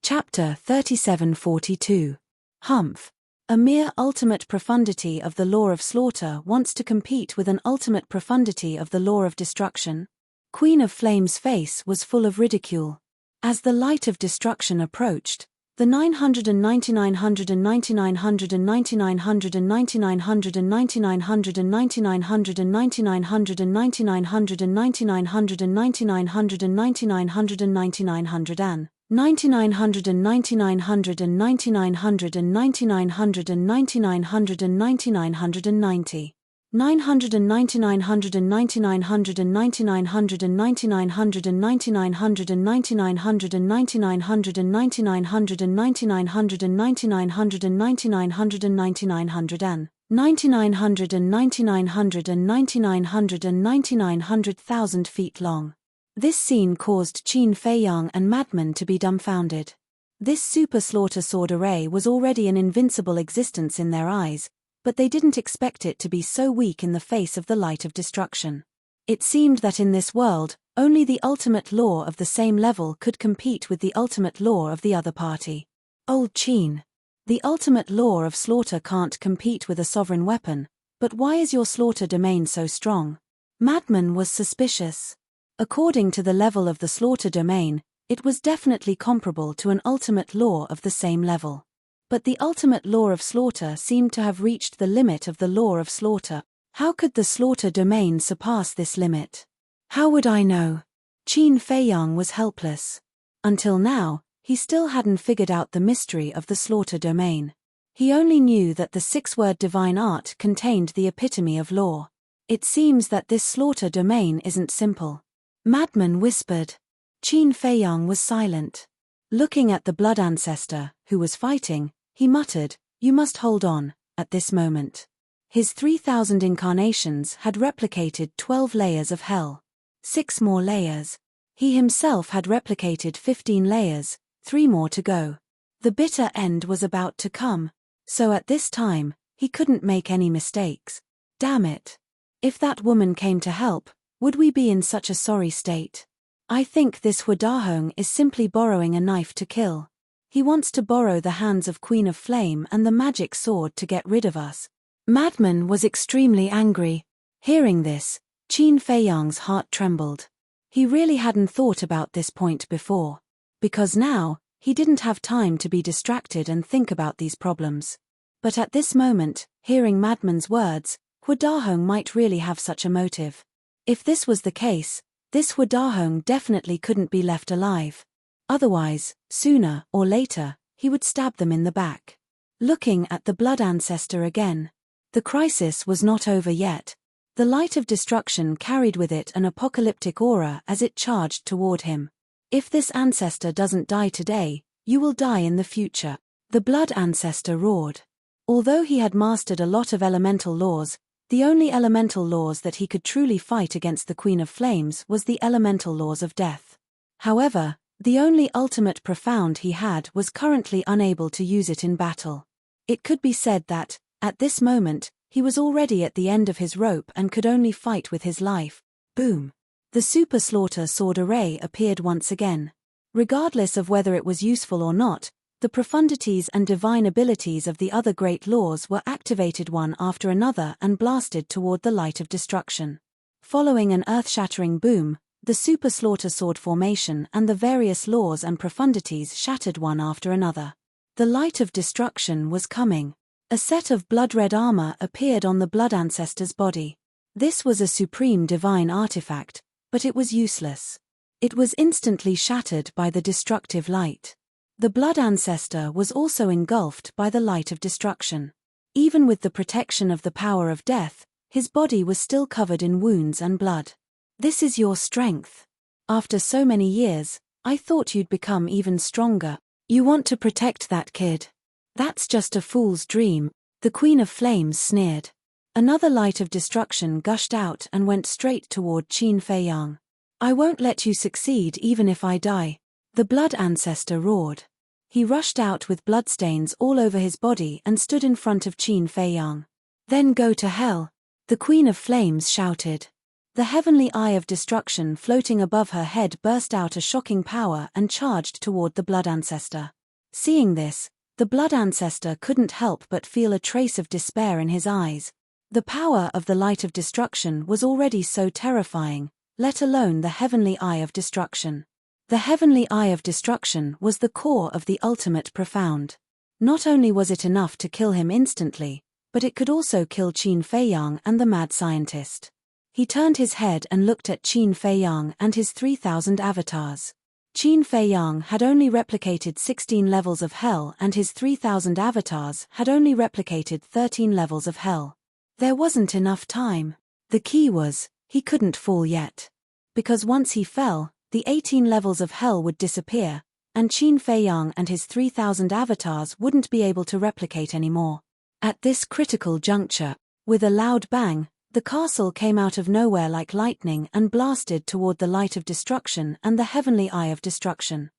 Chapter 3742. Humph! A mere ultimate profundity of the law of slaughter wants to compete with an ultimate profundity of the law of destruction? Queen of Flame's face was full of ridicule. As the light of destruction approached, the 9,900,000 feet long. This scene caused Qin Feiyang and madmen to be dumbfounded. This super slaughter sword array was already an invincible existence in their eyes, but they didn't expect it to be so weak in the face of the light of destruction. It seemed that in this world, only the ultimate law of the same level could compete with the ultimate law of the other party. Old Qin. The ultimate law of slaughter can't compete with a sovereign weapon, but why is your slaughter domain so strong? Madman was suspicious. According to the level of the slaughter domain, it was definitely comparable to an ultimate law of the same level. But the ultimate law of slaughter seemed to have reached the limit of the law of slaughter. How could the slaughter domain surpass this limit? How would I know? Qin Feiyang was helpless. Until now, he still hadn't figured out the mystery of the slaughter domain. He only knew that the six-word divine art contained the epitome of law. It seems that this slaughter domain isn't simple. Madman whispered. Qin Feiyang was silent. Looking at the blood ancestor, who was fighting, he muttered, "You must hold on," at this moment. His 3,000 incarnations had replicated 12 layers of hell. 6 more layers. He himself had replicated 15 layers, 3 more to go. The bitter end was about to come. So at this time, he couldn't make any mistakes. Damn it. If that woman came to help, would we be in such a sorry state? I think this Huadahong is simply borrowing a knife to kill. He wants to borrow the hands of Queen of Flame and the magic sword to get rid of us. Madman was extremely angry. Hearing this, Qin Feiyang's heart trembled. He really hadn't thought about this point before. Because now, he didn't have time to be distracted and think about these problems. But at this moment, hearing Madman's words, Huadahong might really have such a motive. If this was the case, this Huadahong definitely couldn't be left alive. Otherwise, sooner or later, he would stab them in the back. Looking at the blood ancestor again. The crisis was not over yet. The light of destruction carried with it an apocalyptic aura as it charged toward him. If this ancestor doesn't die today, you will die in the future. The blood ancestor roared. Although he had mastered a lot of elemental laws, the only elemental laws that he could truly fight against the Queen of Flames was the elemental laws of death. However, the only ultimate profound he had was currently unable to use it in battle. It could be said that, at this moment, he was already at the end of his rope and could only fight with his life. Boom! The super slaughter sword array appeared once again. Regardless of whether it was useful or not, the profundities and divine abilities of the other great laws were activated one after another and blasted toward the light of destruction. Following an earth-shattering boom, the super slaughter sword formation and the various laws and profundities shattered one after another. The light of destruction was coming. A set of blood-red armor appeared on the blood ancestor's body. This was a supreme divine artifact, but it was useless. It was instantly shattered by the destructive light. The blood ancestor was also engulfed by the light of destruction. Even with the protection of the power of death, his body was still covered in wounds and blood. This is your strength. After so many years, I thought you'd become even stronger. You want to protect that kid. That's just a fool's dream, the Queen of Flames sneered. Another light of destruction gushed out and went straight toward Qin Feiyang. I won't let you succeed even if I die, the blood ancestor roared. He rushed out with bloodstains all over his body and stood in front of Qin Feiyang. Then go to hell, the Queen of Flames shouted. The heavenly eye of destruction floating above her head burst out a shocking power and charged toward the blood ancestor. Seeing this, the blood ancestor couldn't help but feel a trace of despair in his eyes. The power of the light of destruction was already so terrifying, let alone the heavenly eye of destruction. The heavenly eye of destruction was the core of the ultimate profound. Not only was it enough to kill him instantly, but it could also kill Qin Feiyang and the mad scientist. He turned his head and looked at Qin Feiyang and his 3,000 avatars. Qin Feiyang had only replicated 16 levels of hell and his 3,000 avatars had only replicated 13 levels of hell. There wasn't enough time. The key was, he couldn't fall yet. Because once he fell, the 18 levels of hell would disappear, and Qin Feiyang and his 3,000 avatars wouldn't be able to replicate anymore. At this critical juncture, with a loud bang, the castle came out of nowhere like lightning and blasted toward the light of destruction and the heavenly eye of destruction.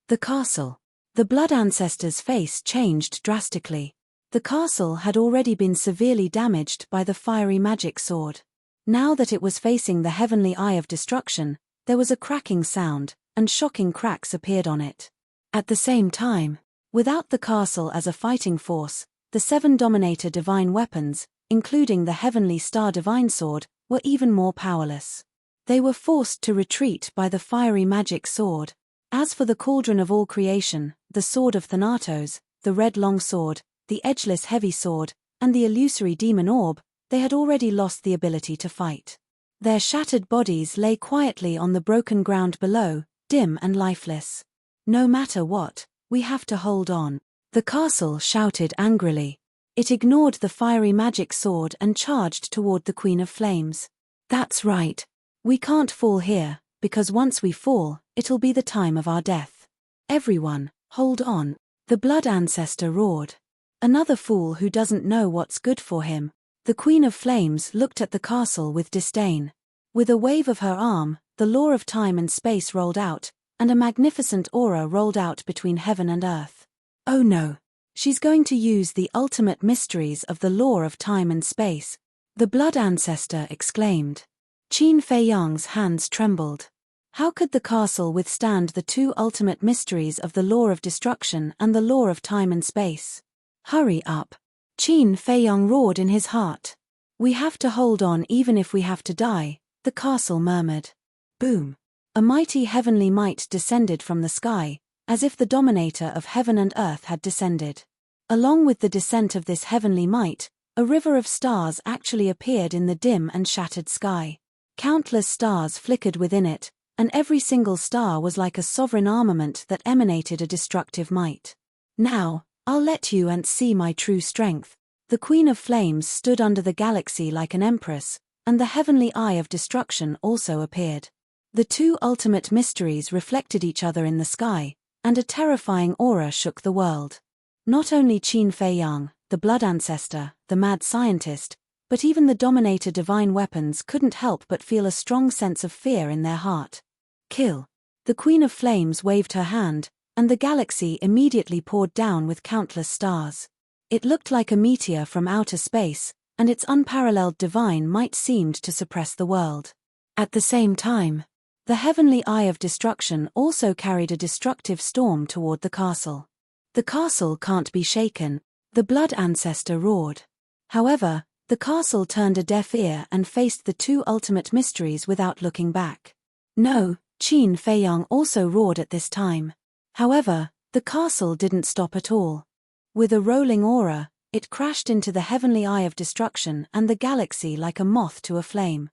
The castle. The blood ancestor's face changed drastically. The castle had already been severely damaged by the fiery magic sword. Now that it was facing the heavenly eye of destruction, there was a cracking sound, and shocking cracks appeared on it. At the same time, without the castle as a fighting force, the 7 Dominator divine weapons, including the heavenly star divine sword, were even more powerless. They were forced to retreat by the fiery magic sword. As for the cauldron of all creation, the sword of Thanatos, the red long sword, the edgeless heavy sword, and the illusory demon orb, they had already lost the ability to fight. Their shattered bodies lay quietly on the broken ground below, dim and lifeless. No matter what, we have to hold on. The castle shouted angrily. It ignored the fiery magic sword and charged toward the Queen of Flames. That's right. We can't fall here, because once we fall, it'll be the time of our death. Everyone, hold on. The blood ancestor roared. Another fool who doesn't know what's good for him. The Queen of Flames looked at the castle with disdain. With a wave of her arm, the law of time and space rolled out, and a magnificent aura rolled out between heaven and earth. Oh no! She's going to use the ultimate mysteries of the law of time and space, the blood ancestor exclaimed. Qin Feiyang's hands trembled. How could the castle withstand the 2 ultimate mysteries of the law of destruction and the law of time and space? Hurry up! Qin Feiyang roared in his heart. We have to hold on even if we have to die, the castle murmured. Boom! A mighty heavenly might descended from the sky, as if the dominator of heaven and earth had descended. Along with the descent of this heavenly might, a river of stars actually appeared in the dim and shattered sky. Countless stars flickered within it, and every single star was like a sovereign armament that emanated a destructive might. Now, I'll let you see my true strength. The Queen of Flames stood under the galaxy like an empress, and the heavenly eye of destruction also appeared. The 2 ultimate mysteries reflected each other in the sky, and a terrifying aura shook the world. Not only Qin Feiyang, the blood ancestor, the mad scientist, but even the Dominator divine weapons couldn't help but feel a strong sense of fear in their heart. Kill! The Queen of Flames waved her hand, and the galaxy immediately poured down with countless stars. It looked like a meteor from outer space, and its unparalleled divine might seemed to suppress the world. At the same time, The heavenly eye of destruction also carried a destructive storm toward the castle. The castle can't be shaken, the blood ancestor roared. However, the castle turned a deaf ear and faced the two ultimate mysteries without looking back. No, Qin Feiyang also roared at this time. However, the castle didn't stop at all. With a rolling aura, it crashed into the heavenly eye of destruction and the galaxy like a moth to a flame.